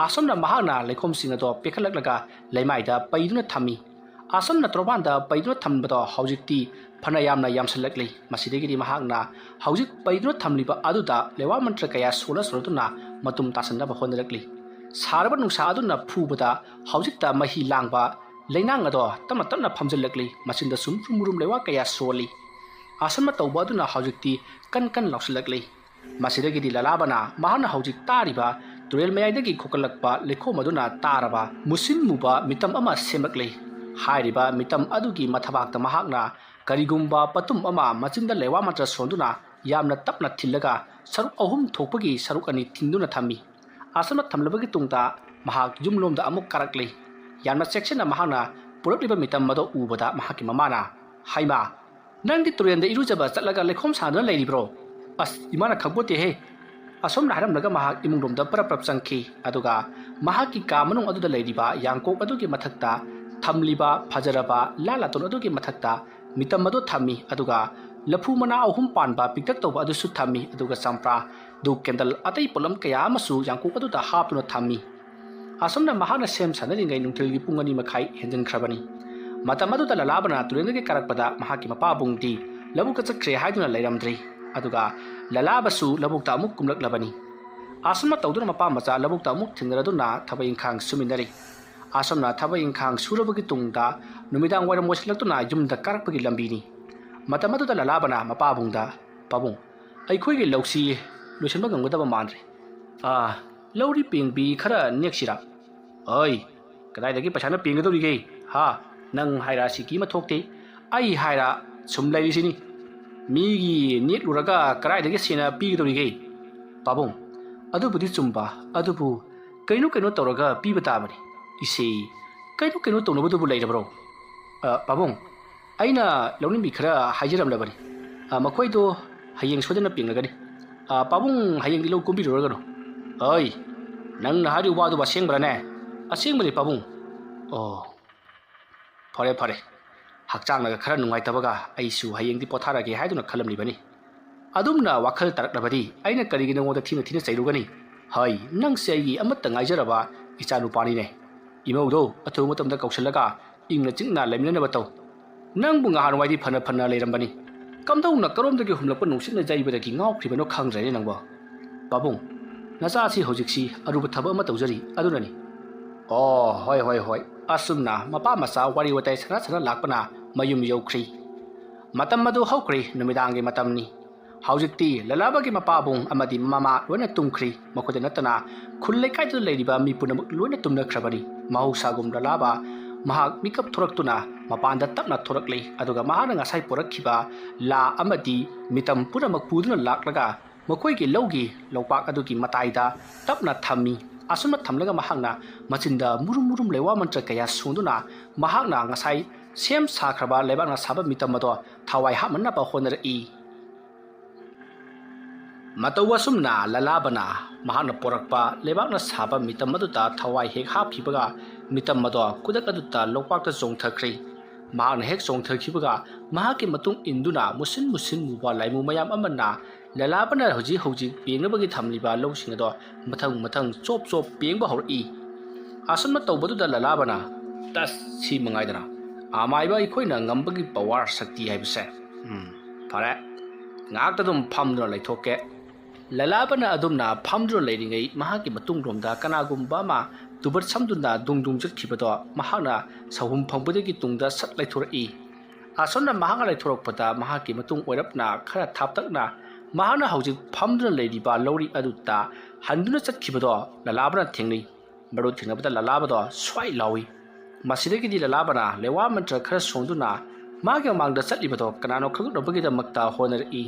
ꯑꯁꯨꯝꯅ ꯃꯍꯥꯛꯅ ꯂꯩꯈꯣꯝꯁꯤꯡ ꯑꯗꯣ ꯄꯦꯈꯠꯂꯛꯂꯒ ꯂꯩꯃꯥꯏꯗ ꯄꯩꯗꯨꯅ ꯊꯝꯃꯤ ꯑꯁꯨꯝꯅ ꯇꯣꯔꯕꯥꯟꯗ ꯄꯩꯗꯨꯅ ꯊꯝꯕꯗꯣ ꯍꯧꯖꯤꯛꯇꯤ ꯐꯅ ꯌꯥꯝꯅ ꯌꯥꯝꯁꯤꯜꯂꯛꯂꯤ ꯃꯁꯤꯗꯒꯤꯗꯤ ꯃꯍꯥꯛꯅ ꯍꯧꯖꯤꯛ ꯄꯩꯗꯨꯅ ꯊꯝꯂꯤꯕ ꯑꯗꯨꯗ ꯂꯩꯋꯥ ꯃꯟꯇ꯭ꯔ ꯀꯌꯥ ꯁꯣꯜꯂꯗꯨꯅ ꯃꯇꯨꯝ ꯇꯥꯁꯤꯟꯅꯕ ꯍꯣꯠꯅꯔꯛꯂꯤ ꯁꯥꯔꯕ ꯅꯨꯡꯁꯥ ꯑꯗꯨꯅ ꯐꯨꯕꯗ ꯍꯧꯖꯤꯛꯇ ꯃꯍꯤ ꯂꯥꯡꯕ ꯂꯩꯅꯥꯡ ꯑꯗꯣ ꯇꯞꯅ ꯐꯝꯖꯤꯜꯂꯛꯂꯤ ꯃꯆꯤꯟꯗ ꯁꯨꯝ ꯃꯨꯔꯨꯝ ꯂꯩꯋꯥ ꯀꯌꯥ ꯁꯣꯜꯂꯤ ꯑꯁꯨꯝꯅ ꯇꯧꯕ ꯑꯗꯨꯅ ꯍꯧꯖꯤꯛꯇꯤ ꯀꯟ ꯂꯥꯎꯁꯤꯜꯂꯛꯂꯤ ꯃꯁꯤꯗꯒꯤꯗꯤ ꯂꯂꯥꯕꯅ ꯃꯍꯥꯛꯅ ꯍꯧꯖꯤꯛ ꯇꯥꯔꯤꯕ ꯇꯨꯔꯦꯜ ꯃꯌꯥꯏꯗꯒꯤ ꯈꯣꯀꯠꯂꯛꯄ ꯂꯩꯈꯣꯝ ꯑꯗꯨꯅ ꯇꯥꯔꯕ ꯃꯨꯁꯤꯟ ꯃꯨꯕ ꯃꯤꯇꯝ ꯑꯃ ꯁꯦꯝꯂꯛꯂꯤ ꯍꯥꯏꯔꯤꯕ ꯃꯤꯇꯝ ꯑꯗꯨꯒꯤ ꯃꯊꯕꯥꯛꯇ ꯃꯍꯥꯛꯅ ꯀꯔꯤꯒꯨꯝꯕ ꯄꯇꯨꯝ ꯑꯃ ꯃꯆꯤꯟꯗ ꯂꯩꯋꯥ ꯃꯟꯇ꯭ꯔ ꯁꯣꯟꯗꯨꯅ ꯌꯥꯝꯅ ꯇꯞꯅ ꯊꯤꯜꯂꯒ ꯁꯔꯨꯛ 3 ꯊꯣꯛꯄꯒꯤ ꯁꯔꯨꯛ 2 ꯊꯤꯡꯗꯨꯅ ꯊꯝꯃꯤ ꯑꯁꯨꯝꯅ ꯊꯝꯂꯕꯒꯤ ꯇꯨꯡꯗ ꯃꯍꯥꯛ ꯌꯨꯝꯂꯣꯝꯗ ꯑꯃꯨꯛ ꯀꯥꯔꯛꯂꯤ ꯌꯥꯝꯅ ꯆꯦꯛꯁꯤꯟꯅ ꯃꯍꯥꯛꯅ ꯄꯨꯔꯛꯂꯤꯕ ꯃꯤꯇꯝ ꯑꯗꯨ ꯎꯕꯗ ꯃꯍꯥꯛꯀꯤ ꯃꯃꯥꯅ ꯍꯩꯃꯥ ꯅꯪꯗꯤ ꯇꯨꯔꯦꯜꯗ ꯏꯔꯨꯖꯕ ꯆꯠꯂꯒ ꯂꯩꯈꯣꯝ ꯁꯥꯗꯨꯅ ꯂꯩꯔꯤꯕ꯭ꯔꯣ ꯑꯁ ꯏꯃꯥꯅ ꯈꯪꯄꯣꯠꯇꯦꯍꯦ ꯑꯁꯨꯝꯅ ꯍꯥꯏꯔꯝꯂꯒ ꯃꯍꯥꯛ ꯏꯃꯨꯡꯂꯣꯝꯗ ꯄꯔꯞ ꯆꯪꯈꯤ ꯑꯗꯨꯒ ꯃꯍꯥꯛꯀꯤ ꯀꯥ ꯃꯅꯨꯡ ꯑꯗꯨꯗ ꯂꯩꯔꯤꯕ ꯌꯥꯡꯀꯣꯛ ꯑꯗꯨꯒꯤ ꯃꯊꯛꯇ ꯊꯝꯂꯤꯕ ꯐꯖꯔꯕ ꯂꯥꯇꯣꯟ ꯑꯗꯨꯒꯤ ꯃꯊꯛꯇ ꯃꯤꯇꯝ ꯑꯗꯨ ꯊꯝꯃꯤ ꯑꯗꯨꯒ ꯂꯐꯨ ꯃꯅꯥ 3 ꯄꯥꯟꯕ ꯄꯤꯛꯇꯛ ꯇꯧꯕ ꯑꯗꯨꯁꯨ ꯊꯝꯃꯤ ꯑꯗꯨꯒ ꯆꯝꯄ꯭ꯔꯥ ꯙꯨꯞ ꯀꯦꯟꯗꯜ ꯑꯇꯩ ꯄꯣꯠꯂꯝ ꯀꯌꯥ ꯑꯃꯁꯨ ꯌꯥꯡꯀꯣꯛ ꯑꯗꯨꯗ ꯍꯥꯞꯇꯨꯅ ꯊꯝꯃꯤ ꯑꯁꯨꯝꯅ ꯃꯍꯥꯛꯅ ꯁꯦꯝ ꯁꯥꯟꯅꯔꯤꯉꯩ ꯅꯨꯡꯊꯤꯜꯒꯤ ꯄꯨꯡ 2:30 ꯍꯦꯟꯖꯤꯟꯈ꯭ꯔꯕꯅꯤ ꯃꯇꯝ ꯑꯗꯨꯗ ꯂꯂꯥꯕꯅ ꯇꯨꯔꯦꯜꯗꯒꯤ ꯀꯥꯔꯛꯄꯗ ꯃꯍꯥꯛꯀꯤ ꯃꯄꯥꯕꯨꯡꯗꯤ ꯂꯧꯕꯨꯛꯇ ꯆꯠꯈ꯭ꯔꯦ ꯍꯥꯏꯗꯨꯅ ꯂꯩꯔꯝꯗ꯭ꯔꯤ ꯑꯗꯨꯒ ꯂꯂꯥꯕꯁꯨ ꯂꯧꯕꯨꯛꯇ ꯑꯃꯨꯛ ꯀꯨꯝꯂꯛꯂꯕꯅꯤ ꯑꯁꯨꯝꯅ ꯇꯧꯗꯨꯅ ꯃꯄꯥ ꯃꯆꯥ ꯂꯧꯕꯨꯛꯇ ꯑꯃꯨꯛ ꯊꯦꯡꯅꯔꯗꯨꯅ ꯊꯕꯛ ꯏꯪꯈꯥꯡ ꯁꯨꯃꯤꯟꯅꯔꯤ ꯑꯁꯨꯝꯅ ꯊꯕꯛ ꯏꯪꯈꯥꯡ ꯁꯨꯔꯕꯒꯤ ꯇꯨꯡꯗ ꯅꯨꯃꯤꯗꯥꯡ ꯋꯥꯏꯔꯝ ꯑꯣꯏꯁꯤꯜꯂꯛꯇꯨꯅ ꯌꯨꯝꯗ ꯀꯥꯔꯛꯄꯒꯤ ꯂꯝꯕꯤꯅꯤ ꯃꯇꯝ ꯑꯗꯨꯗ ꯂꯂꯥꯕꯅ ꯃꯄꯥꯕꯨꯡꯗ ꯄꯥꯕꯨꯡ ꯑꯩꯈꯣꯏꯒꯤ ꯂꯧꯁꯤ ꯂꯣꯏꯁꯤꯟꯕ ꯉꯝꯒꯗꯕ ꯃꯥꯟꯗ꯭ꯔꯦ ꯂꯧꯔꯤ ꯄꯦꯡꯕꯤ ꯈꯔ ꯅꯦꯛꯁꯤꯔꯥ ꯑꯩ ꯀꯗꯥꯏꯗꯒꯤ ꯄꯩꯁꯥꯅ ꯄꯦꯡꯒꯗꯧꯔꯤꯒꯦ ꯅꯪ ꯍꯥꯏꯔ ꯁꯤꯀꯤ ꯑꯃ ꯊꯣꯛꯇꯦ ꯑꯩ ꯍꯥꯏꯔ ꯁꯨꯝ ꯂꯩꯔꯤꯁꯤꯅꯤ ꯃꯤꯒꯤ ꯅꯦꯛꯂꯨꯔꯒ ꯀꯗꯥꯏꯗꯒꯤ ꯁꯦꯟꯅ ꯄꯤꯒꯗꯧꯔꯤꯒꯦ ꯄꯥꯕꯨꯡ ꯑꯗꯨꯕꯨꯗꯤ ꯆꯨꯝꯕ ꯑꯗꯨꯕꯨ ꯀꯩꯅꯣ ꯇꯧꯔꯒ ꯄꯤꯕ ꯇꯥꯕꯅꯤ ꯏꯁꯦ ꯀꯩꯅꯣ ꯇꯧꯅꯕꯗꯨꯕꯨ ꯂꯩꯔꯕ꯭ꯔꯣ ꯄꯥꯕꯨꯡ ꯑꯩꯅ ꯂꯧꯅꯤꯡꯕꯤ ꯈꯔ ꯍꯥꯏꯖꯔꯝꯂꯕꯅꯤ ꯃꯈꯣꯏꯗꯣ ꯍꯌꯦꯡ ꯁꯣꯏꯗꯅ ꯄꯦꯡꯂꯒꯅꯤ ꯄꯥꯕꯨꯡ ꯍꯌꯦꯡꯗꯤ ꯂꯧ ꯀꯨꯝꯕꯤꯔꯨꯔꯒꯅꯨ ꯑꯩ ꯅꯪꯅ ꯍꯥꯏꯔꯤꯕ ꯋꯥꯗꯨꯕꯨ ꯑꯁꯦꯡꯕ꯭ꯔꯥꯅꯦ ꯑꯁꯦꯡꯕꯅꯤ ꯄꯥꯕꯨꯡ ꯑꯣ ꯐꯔꯦ ꯍꯛꯆꯥꯡꯅꯒ ꯈꯔ ꯅꯨꯡꯉꯥꯏꯇꯕꯒ ꯑꯩꯁꯨ ꯍꯌꯦꯡꯗꯤ ꯄꯣꯊꯥꯔꯒꯦ ꯍꯥꯏꯗꯨꯅ ꯈꯜꯂꯝꯂꯤꯕꯅꯤ ꯑꯗꯨꯝꯅ ꯋꯥꯈꯜ ꯇꯥꯔꯛꯂꯕꯗꯤ ꯑꯩꯅ ꯀꯔꯤꯒꯤ ꯅꯉꯣꯟꯗ ꯊꯤꯅ ꯆꯩꯔꯨꯒꯅꯤ ꯅꯪꯁꯦ ꯑꯩꯒꯤ ꯑꯃꯠꯇ ꯉꯥꯏꯖꯔꯕ ꯏꯆꯥꯅꯨꯄꯥꯅꯤꯅꯦ ꯏꯃꯧꯗꯣ ꯑꯊꯨꯕ ꯃꯇꯝꯗ ꯀꯧꯁꯤꯜꯂꯒ ꯏꯪꯅ ꯆꯤꯛꯅ ꯂꯩꯃꯤꯟꯅꯅꯕ ꯇꯧ ꯅꯪꯕꯨ ꯉꯍꯥꯟꯋꯥꯏꯗꯤ ꯐꯅ ꯂꯩꯔꯝꯕꯅꯤ ꯀꯝꯗꯧꯅ ꯀꯔꯣꯝꯗꯒꯤ ꯍꯨꯝꯂꯛꯄ ꯅꯨꯡꯁꯤꯠꯅ ꯌꯩꯕꯗꯒꯤ ꯉꯥꯎꯈ꯭ꯔꯤꯕꯅꯣ ꯈꯪꯗ꯭ꯔꯦꯅꯦ ꯅꯪꯕꯣ ꯄꯥꯕꯨꯡ ꯅꯆꯥꯁꯤ ꯍꯧꯖꯤꯛꯁꯤ ꯑꯔꯨꯕ ꯊꯕꯛ ꯑꯃ ꯇꯧꯖꯔꯤ ꯑꯗꯨꯅꯅꯤ ꯑꯣ ꯍꯣꯏ ꯑꯁꯨꯝꯅ ꯃꯄꯥ ꯃꯆꯥ ꯋꯥꯔꯤ ꯋꯥꯇꯥꯏ ꯁꯥꯟꯅ ꯂꯥꯛꯄꯅ ꯃꯌꯨꯝ ꯌꯧꯈ꯭ꯔꯤ ꯃꯇꯝ ꯑꯗꯨ ꯍꯧꯈ꯭ꯔꯤ ꯅꯨꯃꯤꯗꯥꯡꯒꯤ ꯃꯇꯝꯅꯤ ꯍꯧꯖꯤꯛꯇꯤ ꯂꯂꯥꯕꯒꯤ ꯃꯄꯥꯕꯨꯡ ꯑꯃꯗꯤ ꯃꯃꯥ ꯂꯣꯏꯅ ꯇꯨꯝꯈ꯭ꯔꯤ ꯃꯈꯣꯏꯗ ꯅꯠꯇꯅ ꯈꯨꯜ ꯂꯩꯀꯥꯏꯗꯨꯗ ꯂꯩꯔꯤꯕ ꯃꯤ ꯄꯨꯝꯅꯃꯛ ꯂꯣꯏꯅ ꯇꯨꯝꯅꯈ꯭ꯔꯕꯅꯤ ꯃꯍꯧꯁꯥꯒꯨꯝ ꯂꯂꯥꯕ ꯃꯍꯥꯛ ꯃꯤꯀꯞ ꯊꯣꯔꯛꯇꯨꯅ ꯃꯄꯥꯟꯗ ꯇꯞꯅ ꯊꯣꯔꯛꯂꯤ ꯑꯗꯨꯒ ꯃꯍꯥꯛꯅ ꯉꯁꯥꯏ ꯄꯨꯔꯛꯈꯤꯕ ꯂꯥ ꯑꯃꯗꯤ ꯃꯤꯇꯝ ꯄꯨꯝꯅꯃꯛ ꯄꯨꯗꯨꯅ ꯂꯥꯛꯂꯒ ꯃꯈꯣꯏꯒꯤ ꯂꯧꯒꯤ ꯂꯧꯄꯥꯛ ꯑꯗꯨꯒꯤ ꯃꯇꯥꯏꯗ ꯇꯞꯅ ꯊꯝꯃꯤ ꯑꯁꯨꯝꯅ ꯊꯝꯂꯒ ꯃꯍꯥꯛꯅ ꯃꯆꯤꯟꯗ ꯃꯨꯔꯨꯝ ꯂꯩꯋꯥ ꯃꯟꯇ꯭ꯔ ꯀꯌꯥ ꯁꯣꯟꯗꯨꯅ ꯃꯍꯥꯛꯅ ꯉꯁꯥꯏ ꯁꯦꯝ ꯁꯥꯈ꯭ꯔꯕ ꯂꯩꯕꯥꯛꯅ ꯁꯥꯕ ꯃꯤꯇꯝ ꯑꯗꯣ ꯊꯋꯥꯏ ꯍꯥꯞꯅꯅꯕ ꯍꯣꯠꯅꯔꯛꯏ ꯃꯇꯧ ꯑꯁꯨꯝꯅ ꯂꯂꯥꯕꯅ ꯃꯍꯥꯛꯅ ꯄꯣꯔꯛꯄ ꯂꯩꯕꯥꯛꯅ ꯁꯥꯕ ꯃꯤꯇꯝ ꯑꯗꯨꯗ ꯊꯋꯥꯏ ꯍꯦꯛ ꯍꯥꯞꯈꯤꯕꯒ ꯃꯤꯇꯝ ꯑꯗꯣ ꯈꯨꯗꯛ ꯑꯗꯨꯗ ꯂꯧꯄꯥꯛꯇ ꯆꯣꯡꯊꯈ꯭ꯔꯤ ꯃꯍꯥꯛꯅ ꯍꯦꯛ ꯆꯣꯡꯊꯈꯤꯕꯒ ꯃꯍꯥꯛꯀꯤ ꯃꯇꯨꯡ ꯏꯟꯗꯨꯅ ꯃꯨꯁꯤꯟ ꯃꯨꯕ ꯂꯥꯏꯃꯨ ꯃꯌꯥꯝ ꯑꯃꯅ ꯂꯂꯥꯕꯅ ꯍꯧꯖꯤꯛ ꯄꯦꯡꯅꯕꯒꯤ ꯊꯝꯂꯤꯕ ꯂꯧꯁꯤꯡ ꯑꯗꯣ ꯃꯊꯪ ꯆꯣꯞ ꯄꯦꯡꯕ ꯍꯧꯔꯛꯏ꯫ ꯑꯁꯨꯝꯅ ꯇꯧꯕꯗꯨꯗ ꯂꯂꯥꯕꯅ ꯇꯁ ꯁꯤ ꯃꯉꯥꯏꯗꯅ ꯑꯃꯥꯏꯕ ꯑꯩꯈꯣꯏꯅ ꯉꯝꯕꯒꯤ ꯄꯋꯥꯔ ꯁꯛꯇꯤ ꯍꯥꯏꯕꯁꯦ ꯐꯔꯦ ꯉꯥꯛꯇ ꯑꯗꯨꯝ ꯐꯝꯗꯨꯅ ꯂꯩꯊꯣꯛꯀꯦ꯫ ꯂꯂꯥꯕꯅ ꯑꯗꯨꯝꯅ ꯐꯝꯗꯨꯅ ꯂꯩꯔꯤꯉꯩ ꯃꯍꯥꯛꯀꯤ ꯃꯇꯨꯡꯂꯣꯝꯗ ꯀꯅꯥꯒꯨꯝꯕ ꯑꯃ ꯇꯨꯕꯠ ꯁꯝꯗꯨꯅ ꯗꯨꯡ ꯆꯠꯈꯤꯕꯗꯣ ꯃꯍꯥꯛꯅ ꯁꯍꯨꯝ ꯐꯪꯕꯗꯒꯤ ꯇꯨꯡꯗ ꯁꯠ ꯂꯩꯊꯣꯔꯛꯏ꯫ ꯑꯁꯨꯝꯅ ꯃꯍꯥꯛꯅ ꯂꯩꯊꯣꯔꯛꯄꯗ ꯃꯍꯥꯛꯀꯤ ꯃꯇꯨꯡ ꯑꯣꯏꯔꯞꯅ ꯈꯔ ꯊꯥꯞꯇꯛꯅ ꯃꯍꯥꯛꯅ ꯍꯧꯖꯤꯛ ꯐꯝꯗꯨꯅ ꯂꯩꯔꯤꯕ ꯂꯧꯔꯤ ꯑꯗꯨꯗ ꯍꯟꯗꯨꯅ ꯆꯠꯈꯤꯕꯗꯣ ꯂꯂꯥꯕꯅ ꯊꯦꯡꯅꯩ꯫ ꯃꯗꯨ ꯊꯦꯡꯅꯕꯗ ꯂꯂꯥꯕꯗꯣ ꯁ꯭ꯋꯥꯏ ꯂꯥꯎꯏ꯫ ꯃꯁꯤꯗꯒꯤꯗꯤ ꯂꯂꯥꯕꯅ ꯂꯩꯋꯥ ꯃꯟꯇ꯭ꯔ ꯈꯔ ꯁꯣꯟꯗꯨꯅ ꯃꯥꯒꯤ ꯃꯃꯥꯡꯗ ꯆꯠꯂꯤꯕꯗꯣ ꯀꯅꯥꯅꯣ ꯈꯪꯗꯣꯛꯅꯕꯒꯤꯗꯃꯛꯇ ꯍꯣꯠꯅꯔꯛꯏ꯫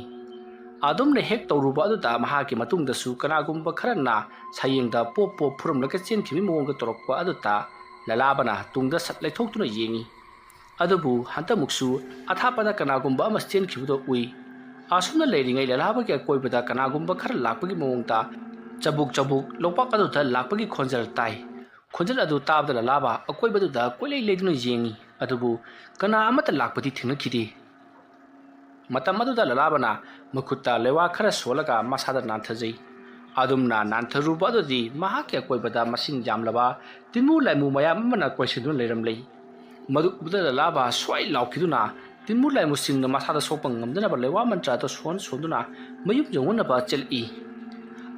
ꯑꯗꯨꯝꯅ ꯍꯦꯛ ꯇꯧꯔꯨꯕ ꯑꯗꯨꯗ ꯃꯍꯥꯛꯀꯤ ꯃꯇꯨꯡꯗꯁꯨ ꯀꯅꯥꯒꯨꯝꯕ ꯈꯔꯅ ꯁꯌꯦꯡꯗ ꯄꯣꯞ ꯐꯨꯔꯝꯂꯒ ꯆꯦꯟꯈꯤꯕꯒꯤ ꯃꯑꯣꯡꯗ ꯇꯧꯔꯛꯄ ꯑꯗꯨꯗ ꯂꯂꯥꯕꯅ ꯇꯨꯡꯗ ꯁꯠ ꯂꯩꯊꯣꯛꯇꯨꯅ ꯌꯦꯡꯏ꯫ ꯑꯗꯨꯕꯨ ꯍꯟꯇꯛꯃꯨꯛꯁꯨ ꯑꯊꯥꯞꯄꯗ ꯀꯅꯥꯒꯨꯝꯕ ꯑꯃ ꯆꯦꯟꯈꯤꯕꯗꯣ ꯎꯏ꯫ ꯑꯁꯨꯝꯅ ꯂꯩꯔꯤꯉꯩ ꯂꯂꯥꯕꯒꯤ ꯑꯀꯣꯏꯕꯗ ꯀꯅꯥꯒꯨꯝꯕ ꯈꯔ ꯂꯥꯛꯄꯒꯤ ꯃꯑꯣꯡꯗ ꯆꯕꯨꯛ ꯂꯣꯛꯄꯥꯛ ꯑꯗꯨꯗ ꯂꯥꯛꯄꯒꯤ ꯈꯣꯟꯖꯦꯜ ꯇꯥꯏ꯫ ꯈꯣꯟꯖꯦꯜ ꯑꯗꯨ ꯇꯥꯕꯗ ꯂꯂꯥꯕ ꯑꯀꯣꯏꯕꯗꯨꯗ ꯀꯣꯏꯂꯩ ꯂꯩꯗꯨꯅ ꯌꯦꯡꯏ꯫ ꯑꯗꯨꯕꯨ ꯀꯅꯥ ꯑꯃꯠꯇ ꯂꯥꯛꯄꯗꯤ ꯊꯦꯡꯅꯈꯤꯗꯦ꯫ ꯃꯇꯝ ꯑꯗꯨꯗ ꯂꯂꯥꯕꯅ ꯃꯈꯨꯠꯇ ꯂꯩꯋꯥ ꯈꯔ ꯁꯣꯜꯂꯒ ꯃꯁꯥꯗ ꯅꯥꯟꯊꯖꯩ꯫ ꯑꯗꯨꯝꯅ ꯅꯥꯟꯊꯔꯨꯕ ꯑꯗꯨꯗꯤ ꯃꯍꯥꯛꯀꯤ ꯑꯀꯣꯏꯕꯗ ꯃꯁꯤꯡ ꯌꯥꯝꯂꯕ ꯇꯤꯟꯃꯨ ꯂꯥꯏꯃꯨ ꯃꯌꯥꯝ ꯑꯃꯅ ꯀꯣꯏꯁꯤꯟꯗꯨꯅ ꯂꯩꯔꯝꯂꯦ꯫ ꯃꯗꯨ ꯎꯕꯗ ꯂꯂꯥꯕ ꯁ꯭ꯋꯥꯏ ꯂꯥꯎꯈꯤꯗꯨꯅ ꯇꯤꯟꯃꯨ ꯂꯥꯏꯃꯨꯁꯤꯡꯅ ꯃꯁꯥꯗ ꯁꯣꯛꯄ ꯉꯝꯗꯅꯕ ꯂꯩꯋꯥ ꯃꯟꯇ꯭ꯔ ꯑꯗꯨ ꯁꯣꯟꯗꯨꯅ ꯃꯌꯨꯝ ꯌꯧꯅꯅꯕ ꯆꯦꯜꯂꯛꯏ꯫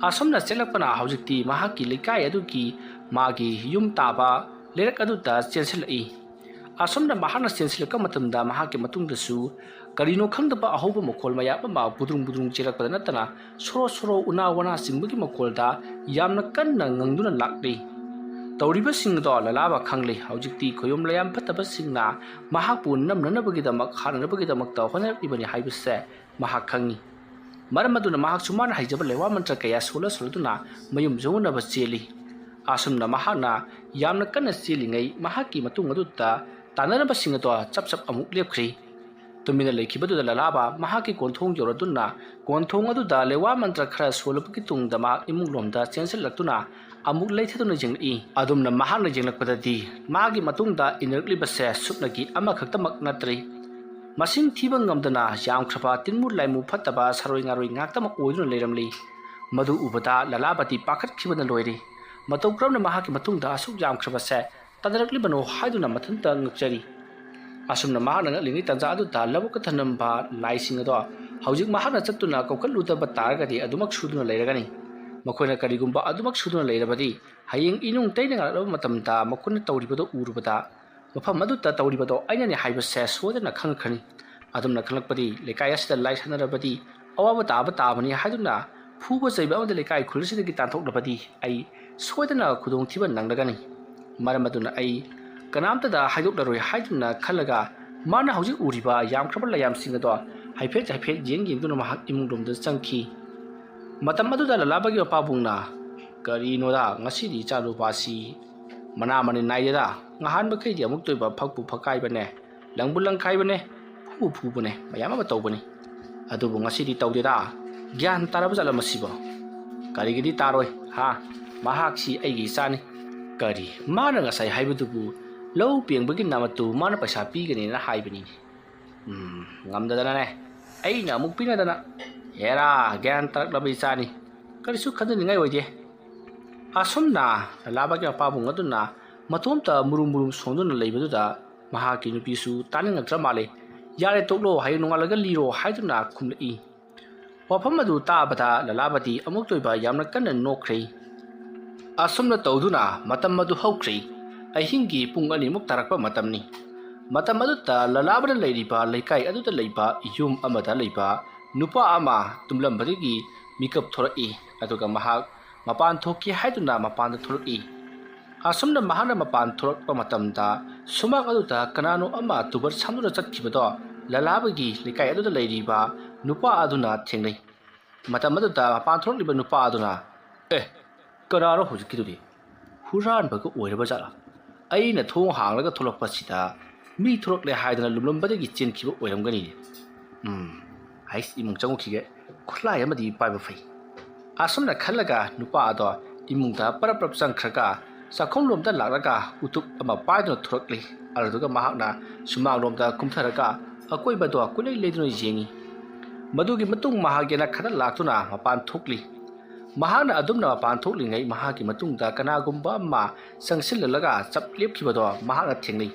ꯑꯁꯨꯝꯅ ꯆꯦꯜꯂꯛꯄꯅ ꯍꯧꯖꯤꯛꯇꯤ ꯃꯍꯥꯛꯀꯤ ꯂꯩꯀꯥꯏ ꯑꯗꯨꯒꯤ ꯃꯥꯒꯤ ꯌꯨꯝ ꯇꯥꯕ ꯂꯩꯔꯛ ꯑꯗꯨꯗ ꯆꯦꯟꯁꯤꯜꯂꯛꯏ꯫ ꯑꯁꯨꯝꯅ ꯃꯍꯥꯛꯅ ꯆꯦꯟꯁꯤꯜꯂꯛꯄ ꯃꯇꯝꯗ ꯃꯍꯥꯛꯀꯤ ꯃꯇꯨꯡꯗꯁꯨ ꯀꯔꯤꯅꯣ ꯈꯪꯗꯕ ꯑꯍꯧꯕ ꯃꯈꯣꯜ ꯃꯌꯥꯝ ꯑꯃ ꯕꯨꯗ꯭ꯔꯨꯡ ꯆꯦꯜꯂꯛꯄꯗ ꯅꯠꯇꯅ ꯁꯣꯔꯣ ꯎꯅꯥ ꯋꯥꯅꯥ ꯆꯤꯡꯕꯒꯤ ꯃꯈꯣꯜꯗ ꯌꯥꯝꯅ ꯀꯟꯅ ꯉꯪꯗꯨꯅ ꯂꯥꯛꯂꯤ꯫ ꯇꯧꯔꯤꯕꯁꯤꯡ ꯑꯗꯣ ꯂꯂꯥꯕ ꯈꯪꯂꯤ꯫ ꯍꯧꯖꯤꯛꯇꯤ ꯈꯣꯌꯨꯝ ꯂꯌꯥꯝ ꯐꯠꯇꯕꯁꯤꯡꯅ ꯃꯍꯥꯛꯄꯨ ꯅꯝꯅꯅꯕꯒꯤꯗꯃꯛ ꯍꯥꯠꯅꯅꯕꯒꯤꯗꯃꯛꯇ ꯍꯣꯠꯅꯔꯛꯂꯤꯕꯅꯤ ꯍꯥꯏꯕꯁꯦ ꯃꯍꯥꯛ ꯈꯪꯉꯤ꯫ ꯃꯔꯝ ꯑꯗꯨꯅ ꯃꯍꯥꯛꯁꯨ ꯃꯥꯅ ꯍꯩꯖꯕ ꯂꯩꯋꯥ ꯃꯟꯇ꯭ꯔ ꯀꯌꯥ ꯁꯣꯜꯂꯗꯨꯅ ꯃꯌꯨꯝ ꯌꯧꯅꯅꯕ ꯆꯦꯜꯂꯤ꯫ ꯑꯁꯨꯝꯅ ꯃꯍꯥꯛꯅ ꯌꯥꯝꯅ ꯀꯟꯅ ꯆꯦꯜꯂꯤꯉꯩ ꯃꯍꯥꯛꯀꯤ ꯃꯇꯨꯡ ꯑꯗꯨꯗ ꯇꯥꯟꯅꯔꯕꯁꯤꯡ ꯑꯗꯣ ꯆꯞ ꯑꯃꯨꯛ ꯂꯦꯞꯈ꯭ꯔꯤ꯫ ꯇꯨꯃꯤꯟꯅ ꯂꯩꯈꯤꯕꯗꯨꯗ ꯂꯂꯥꯕ ꯃꯍꯥꯛꯀꯤ ꯀꯣꯟꯊꯣꯡ ꯌꯧꯔꯗꯨꯅ ꯀꯣꯟꯊꯣꯡ ꯑꯗꯨꯗ ꯂꯩꯋꯥ ꯃꯟꯇ꯭ꯔ ꯈꯔ ꯁꯣꯜꯂꯕꯒꯤ ꯇꯨꯡꯗ ꯃꯍꯥꯛ ꯏꯃꯨꯡꯂꯣꯝꯗ ꯆꯦꯟꯁꯤꯜꯂꯛꯇꯨꯅ ꯑꯃꯨꯛ ꯂꯩꯊꯗꯨꯅ ꯌꯦꯡꯂꯛꯏ꯫ ꯑꯗꯨꯝꯅ ꯃꯍꯥꯛꯅ ꯌꯦꯡꯂꯛꯄꯗꯗꯤ ꯃꯥꯒꯤ ꯃꯇꯨꯡꯗ ꯏꯟꯅꯔꯛꯂꯤꯕꯁꯦ ꯁꯨꯞꯅꯒꯤ ꯑꯃꯈꯛꯇꯃꯛ ꯅꯠꯇ꯭ꯔꯤ꯫ ꯃꯁꯤꯡ ꯊꯤꯕ ꯉꯝꯗꯅ ꯌꯥꯝꯈ꯭ꯔꯕ ꯇꯤꯟꯃꯨ ꯂꯥꯏꯃꯨ ꯐꯠꯇꯕ ꯁꯔꯣꯏ ꯉꯥꯔꯣꯏ ꯉꯥꯛꯇꯃꯛ ꯑꯣꯏꯗꯨꯅ ꯂꯩꯔꯝꯂꯤ꯫ ꯃꯗꯨ ꯎꯕꯗ ꯂꯂꯥꯕꯗꯤ ꯄꯥꯈꯠꯈꯤꯕꯅ ꯂꯣꯏꯔꯦ꯫ ꯃꯇꯧ ꯀꯔꯝꯅ ꯃꯍꯥꯛꯀꯤ ꯃꯇꯨꯡꯗ ꯑꯁꯨꯛ ꯌꯥꯝꯈ꯭ꯔꯕꯁꯦ ꯇꯥꯟꯅꯔꯛꯂꯤꯕꯅꯣ ꯍꯥꯏꯗꯨꯅ ꯃꯊꯟꯇ ꯉꯛꯆꯔꯤ꯫ ꯑꯁꯨꯝꯅ ꯃꯍꯥꯛꯅ ꯉꯛꯂꯤꯉꯩ ꯇꯥꯟꯖꯥ ꯑꯗꯨꯗ ꯂꯧꯕꯨꯛꯇ ꯊꯅꯝꯕ ꯂꯥꯏꯁꯤꯡ ꯑꯗꯣ ꯍꯧꯖꯤꯛ ꯃꯍꯥꯛꯅ ꯆꯠꯇꯨꯅ ꯀꯧꯈꯠꯂꯨꯗꯕ ꯇꯥꯔꯒꯗꯤ ꯑꯗꯨꯃꯛ ꯁꯨꯗꯨꯅ ꯂꯩꯔꯒꯅꯤ꯫ ꯃꯈꯣꯏꯅ ꯀꯔꯤꯒꯨꯝꯕ ꯑꯗꯨꯃꯛ ꯁꯨꯗꯨꯅ ꯂꯩꯔꯕꯗꯤ ꯍꯌꯦꯡ ꯏꯅꯨꯡ ꯇꯩꯅ ꯉꯥꯜꯂꯛꯂꯕ ꯃꯇꯝꯗ ꯃꯈꯣꯏꯅ ꯇꯧꯔꯤꯕꯗꯣ ꯎꯔꯨꯕꯗ ꯃꯐꯝ ꯑꯗꯨꯗ ꯇꯧꯔꯤꯕꯗꯣ ꯑꯩꯅꯅꯤ ꯍꯥꯏꯕꯁꯦ ꯁꯣꯏꯗꯅ ꯈꯪꯈ꯭ꯔꯅꯤ꯫ ꯑꯗꯨꯝꯅ ꯈꯪꯂꯛꯄꯗꯤ ꯂꯩꯀꯥꯏ ꯑꯁꯤꯗ ꯂꯥꯏ ꯁꯥꯟꯅꯔꯕꯗꯤ ꯑꯋꯥꯕ ꯇꯥꯕꯅꯤ ꯍꯥꯏꯗꯨꯅ ꯐꯨꯕ ꯆꯩꯕ ꯑꯃꯗꯤ ꯂꯩꯀꯥꯏ ꯈꯨꯜꯁꯤꯗꯒꯤ ꯇꯥꯟꯊꯣꯛꯂꯕꯗꯤ ꯑꯩ ꯁꯣꯏꯗꯅ ꯈꯨꯗꯣꯡꯊꯤꯕ ꯅꯪꯂꯒꯅꯤ꯫ ꯃꯔꯝ ꯑꯗꯨꯅ ꯑꯩ ꯀꯅꯥꯝꯇꯗ ꯍꯥꯏꯗꯣꯛꯂꯔꯣꯏ ꯍꯥꯏꯗꯨꯅ ꯈꯜꯂꯒ ꯃꯥꯅ ꯍꯧꯖꯤꯛ ꯎꯔꯤꯕ ꯌꯥꯝꯈ꯭ꯔꯕ ꯂꯩꯌꯥꯝꯁꯤꯡ ꯑꯗꯣ ꯍꯥꯏꯐꯦꯠ ꯌꯦꯡꯗꯨꯅ ꯃꯍꯥꯛ ꯏꯃꯨꯡꯂꯣꯝꯗ ꯆꯪꯈꯤ꯫ ꯃꯇꯝ ꯑꯗꯨꯗ ꯂꯂꯥꯕꯒꯤ ꯃꯄꯥꯕꯨꯡꯅ ꯀꯔꯤꯅꯣꯗ ꯉꯁꯤꯗꯤ ꯏꯆꯥꯅꯨꯄꯥꯁꯤ ꯃꯅꯥ ꯃꯅꯤꯟ ꯅꯥꯏꯗꯦꯗ ꯅꯍꯥꯟꯃꯈꯩꯗꯤ ꯑꯃꯨꯛ ꯇꯣꯏꯕ ꯐꯛꯄꯨ ꯐꯛꯀꯥꯏꯕꯅꯦ ꯂꯪꯕꯨ ꯂꯪꯈꯥꯏꯕꯅꯦ ꯐꯨꯕꯨ ꯐꯨꯕꯅꯦ ꯃꯌꯥꯝ ꯑꯃ ꯇꯧꯕꯅꯤ ꯑꯗꯨꯕꯨ ꯉꯁꯤꯗꯤ ꯇꯧꯗꯦꯗ ꯒ꯭ꯌꯥꯟ ꯇꯥꯔꯕ ꯖꯥꯠꯂ ꯃꯁꯤꯕꯣ? ꯀꯔꯤꯒꯤꯗꯤ ꯇꯥꯔꯣꯏ ꯃꯍꯥꯛꯁꯤ ꯑꯩꯒꯤ ꯏꯆꯥꯅꯤ꯫ ꯀꯔꯤ ꯃꯥꯅ ꯉꯁꯥꯏ ꯍꯥꯏꯕꯗꯨꯕꯨ ꯂꯧ ꯄꯦꯡꯕꯒꯤ ꯅꯥꯃꯠꯇꯨ ꯃꯥꯅ ꯄꯩꯁꯥ ꯄꯤꯒꯅꯤꯅ ꯍꯥꯏꯕꯅꯤꯅꯦ꯫ ꯉꯝꯗꯗꯅꯅꯦ ꯑꯩꯅ ꯑꯃꯨꯛ ꯄꯤꯅꯗꯅ ꯍꯦꯔꯥ ꯒ꯭ꯌꯥꯟ ꯇꯥꯔꯛꯂꯕ ꯏꯆꯥꯅꯤ ꯀꯔꯤꯁꯨ ꯈꯟꯖꯅꯤꯡꯉꯥꯏ ꯑꯣꯏꯗꯦ꯫ ꯑꯁꯨꯝꯅ ꯂꯂꯥꯕꯒꯤ ꯃꯄꯥꯕꯨꯡ ꯑꯗꯨꯅ ꯃꯇꯣꯝꯇ ꯃꯨꯔꯨꯝ ꯁꯣꯟꯗꯨꯅ ꯂꯩꯕꯗꯨꯗ ꯃꯍꯥꯛꯀꯤ ꯅꯨꯄꯤꯁꯨ ꯇꯥꯅꯤꯡꯉꯛꯇ꯭ꯔ ꯃꯥꯜꯂꯦ꯫ ꯌꯥꯔꯦ ꯇꯣꯛꯂꯣ ꯍꯌꯦꯡ ꯅꯣꯡꯉꯥꯜꯂꯒ ꯂꯤꯔꯣ ꯍꯥꯏꯗꯨꯅ ꯈꯨꯝꯂꯛꯏ꯫ ꯋꯥꯐꯝ ꯑꯗꯨ ꯇꯥꯕꯗ ꯂꯂꯥꯕꯗꯤ ꯑꯃꯨꯛ ꯇꯣꯏꯕ ꯌꯥꯝꯅ ꯀꯟꯅ ꯅꯣꯛꯈ꯭ꯔꯦ꯫ ꯑꯁꯨꯝꯅ ꯇꯧꯗꯨꯅ ꯃꯇꯝ ꯑꯗꯨ ꯍꯧꯈ꯭ꯔꯦ꯫ ꯑꯍꯤꯡꯒꯤ ꯄꯨꯡ 2 ꯇꯥꯔꯛꯄ ꯃꯇꯝꯅꯤ꯫ ꯃꯇꯝ ꯑꯗꯨꯗ ꯂꯂꯥꯕꯅ ꯂꯩꯔꯤꯕ ꯂꯩꯀꯥꯏ ꯑꯗꯨꯗ ꯂꯩꯕ ꯌꯨꯝ ꯑꯃꯗ ꯂꯩꯕ ꯅꯨꯄꯥ ꯑꯃ ꯇꯨꯝꯂꯝꯕꯗꯒꯤ ꯃꯤꯀꯞ ꯊꯣꯔꯛꯏ꯫ ꯑꯗꯨꯒ ꯃꯍꯥꯛ ꯃꯄꯥꯟ ꯊꯣꯛꯀꯦ ꯍꯥꯏꯗꯨꯅ ꯃꯄꯥꯟꯗ ꯊꯣꯛꯂꯛꯏ꯫ ꯑꯁꯨꯝꯅ ꯃꯍꯥꯛꯅ ꯃꯄꯥꯟ ꯊꯣꯛꯂꯛꯄ ꯃꯇꯝꯗ ꯁꯨꯃꯥꯡ ꯑꯗꯨꯗ ꯀꯅꯥꯅꯣ ꯑꯃ ꯇꯨꯕꯠ ꯁꯝꯗꯨꯅ ꯆꯠꯈꯤꯕꯗꯣ ꯂꯂꯥꯕꯒꯤ ꯂꯩꯀꯥꯏ ꯑꯗꯨꯗ ꯂꯩꯔꯤꯕ ꯅꯨꯄꯥ ꯑꯗꯨꯅ ꯊꯦꯡꯅꯩ꯫ ꯃꯇꯝ ꯑꯗꯨꯗ ꯃꯄꯥꯟ ꯊꯣꯛꯂꯛꯂꯤꯕ ꯅꯨꯄꯥ ꯑꯗꯨꯅ ꯀꯅꯥꯅꯣ ꯍꯧꯖꯤꯛꯀꯤꯗꯨꯗꯤ ꯍꯨꯔꯥꯟꯕꯒ ꯑꯣꯏꯔꯕ ꯖꯥꯠꯂꯥ? ꯑꯩꯅ ꯊꯣꯡ ꯍꯥꯡꯂꯒ ꯊꯣꯛꯂꯛꯄꯁꯤꯗ ꯃꯤ ꯊꯣꯛꯂꯛꯂꯦ ꯍꯥꯏꯗꯅ ꯂꯨꯝꯂꯝꯕꯗꯒꯤ ꯆꯦꯟꯈꯤꯕ ꯑꯣꯏꯔꯝꯒꯅꯤꯅꯦ꯫ ꯍꯩꯁ ꯏꯃꯨꯡ ꯆꯪꯉꯨꯈꯤꯒꯦ ꯈꯨꯠꯂꯥꯏ ꯑꯃꯗꯤ ꯄꯥꯏꯕ ꯐꯩ꯫ ꯑꯁꯨꯝꯅ ꯈꯜꯂꯒ ꯅꯨꯄꯥ ꯑꯗꯣ ꯏꯃꯨꯡꯗ ꯄꯔꯞ ꯆꯪꯈ꯭ꯔꯒ ꯆꯥꯛꯈꯨꯝ ꯂꯣꯝꯗ ꯂꯥꯛꯂꯒ ꯎꯇꯨꯞ ꯑꯃ ꯄꯥꯏꯗꯨꯅ ꯊꯣꯔꯛꯂꯤ ꯑꯗꯨꯒ ꯃꯍꯥꯛꯅ ꯁꯨꯃꯥꯡꯂꯣꯝꯗ ꯀꯨꯝꯊꯔꯒ ꯑꯀꯣꯏꯕꯗꯣ ꯀꯨꯏꯂꯩ ꯂꯩꯗꯨꯅ ꯌꯦꯡꯉꯤ ꯃꯗꯨꯒꯤ ꯃꯇꯨꯡ ꯃꯍꯥꯛ ꯌꯦꯅ ꯈꯔ ꯂꯥꯛꯇꯨꯅ ꯃꯄꯥꯟ ꯊꯣꯛꯂꯤ ꯃꯍꯥꯛꯅ ꯑꯗꯨꯝꯅ ꯃꯄꯥꯟ ꯊꯣꯛꯂꯤꯉꯩ ꯃꯍꯥꯛꯀꯤ ꯃꯇꯨꯡꯗ ꯀꯅꯥꯒꯨꯝꯕ ꯑꯃ ꯆꯪꯁꯤꯜꯂꯒ ꯆꯞ ꯂꯦꯞꯈꯤꯕꯗꯣ ꯃꯍꯥꯛꯅ ꯊꯦꯡꯅꯩ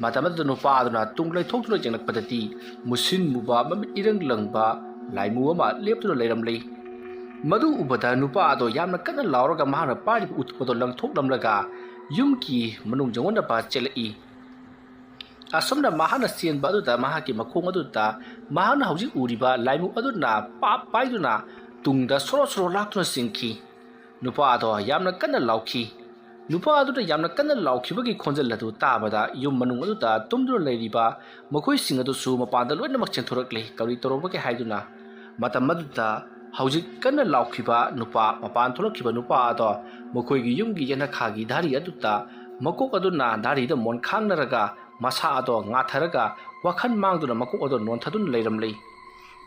ꯃꯇꯝ ꯑꯗꯨꯗ ꯅꯨꯄꯥ ꯑꯗꯨꯅ ꯇꯨꯡ ꯂꯩꯊꯣꯛꯇꯨꯅ ꯌꯦꯡꯂꯛꯄꯗꯗꯤ ꯃꯨꯁꯤꯟ ꯃꯨꯕ ꯃꯃꯤꯠ ꯏꯔꯪ ꯂꯪꯕ ꯂꯥꯏꯃꯨ ꯑꯃ ꯂꯦꯞꯇꯨꯅ ꯂꯩꯔꯝꯂꯤ ꯃꯗꯨ ꯎꯕꯗ ꯅꯨꯄꯥ ꯑꯗꯣ ꯌꯥꯝꯅ ꯀꯟꯅ ꯂꯥꯎꯔꯒ ꯃꯍꯥꯛꯅ ꯄꯥꯏꯔꯤꯕ ꯎꯇꯨꯞ ꯑꯗꯣ ꯂꯪꯊꯣꯛꯂꯝꯂꯒ ꯌꯨꯝꯒꯤ ꯃꯅꯨꯡ ꯆꯪꯉꯣꯟꯅꯕ ꯆꯦꯜꯂꯛꯏ ꯑꯁꯨꯝꯅ ꯃꯍꯥꯛꯅ ꯆꯦꯟꯕ ꯑꯗꯨꯗ ꯃꯍꯥꯛꯀꯤ ꯃꯈꯣꯡ ꯑꯗꯨꯗ ꯃꯍꯥꯛꯅ ꯍꯧꯖꯤꯛ ꯎꯔꯤꯕ ꯂꯥꯏꯃꯨ ꯑꯗꯨꯅ ꯄꯥꯏꯗꯨꯅ ꯇꯨꯡꯗ ꯁꯣꯔꯣ ꯁꯣꯔꯣ ꯂꯥꯛꯇꯨꯅ ꯆꯤꯡꯈꯤ ꯅꯨꯄꯥ ꯑꯗꯣ ꯌꯥꯝꯅ ꯀꯟꯅ ꯂꯥꯎꯈꯤ ꯅꯨꯄꯥ ꯑꯗꯨꯅ ꯌꯥꯝꯅ ꯀꯟꯅ ꯂꯥꯎꯈꯤꯕꯒꯤ ꯈꯣꯟꯖꯦꯜ ꯑꯗꯨ ꯇꯥꯕꯗ ꯌꯨꯝ ꯃꯅꯨꯡ ꯑꯗꯨꯗ ꯇꯨꯝꯗꯨꯅ ꯂꯩꯔꯤꯕ ꯃꯈꯣꯏꯁꯤꯡ ꯑꯗꯨꯁꯨ ꯃꯄꯥꯟꯗ ꯂꯣꯏꯅꯃꯛ ꯆꯦꯟꯊꯣꯔꯛꯂꯤ ꯀꯔꯤ ꯇꯧꯔꯕꯒꯦ ꯍꯥꯏꯗꯨꯅ ꯃꯇꯝ ꯑꯗꯨꯗ ꯍꯧꯖꯤꯛ ꯀꯟꯅ ꯂꯥꯎꯈꯤꯕ ꯅꯨꯄꯥ ꯃꯄꯥꯟ ꯊꯣꯛꯂꯛꯈꯤꯕ ꯅꯨꯄꯥ ꯑꯗꯣ ꯃꯈꯣꯏꯒꯤ ꯌꯨꯝꯒꯤ ꯌꯦꯅꯈꯥꯒꯤ ꯙꯥꯔꯤ ꯑꯗꯨꯗ ꯃꯀꯣꯛ ꯑꯗꯨꯅ ꯙꯥꯔꯤꯗ ꯃꯣꯟꯈꯥꯡꯅꯔꯒ ꯃꯁꯥ ꯑꯗꯣ ꯉꯥꯊꯔꯒ ꯋꯥꯈꯜ ꯃꯥꯡꯗꯨꯅ ꯃꯀꯣꯛ ꯑꯗꯣ ꯅꯣꯟꯊꯗꯨꯅ ꯂꯩꯔꯝꯂꯤ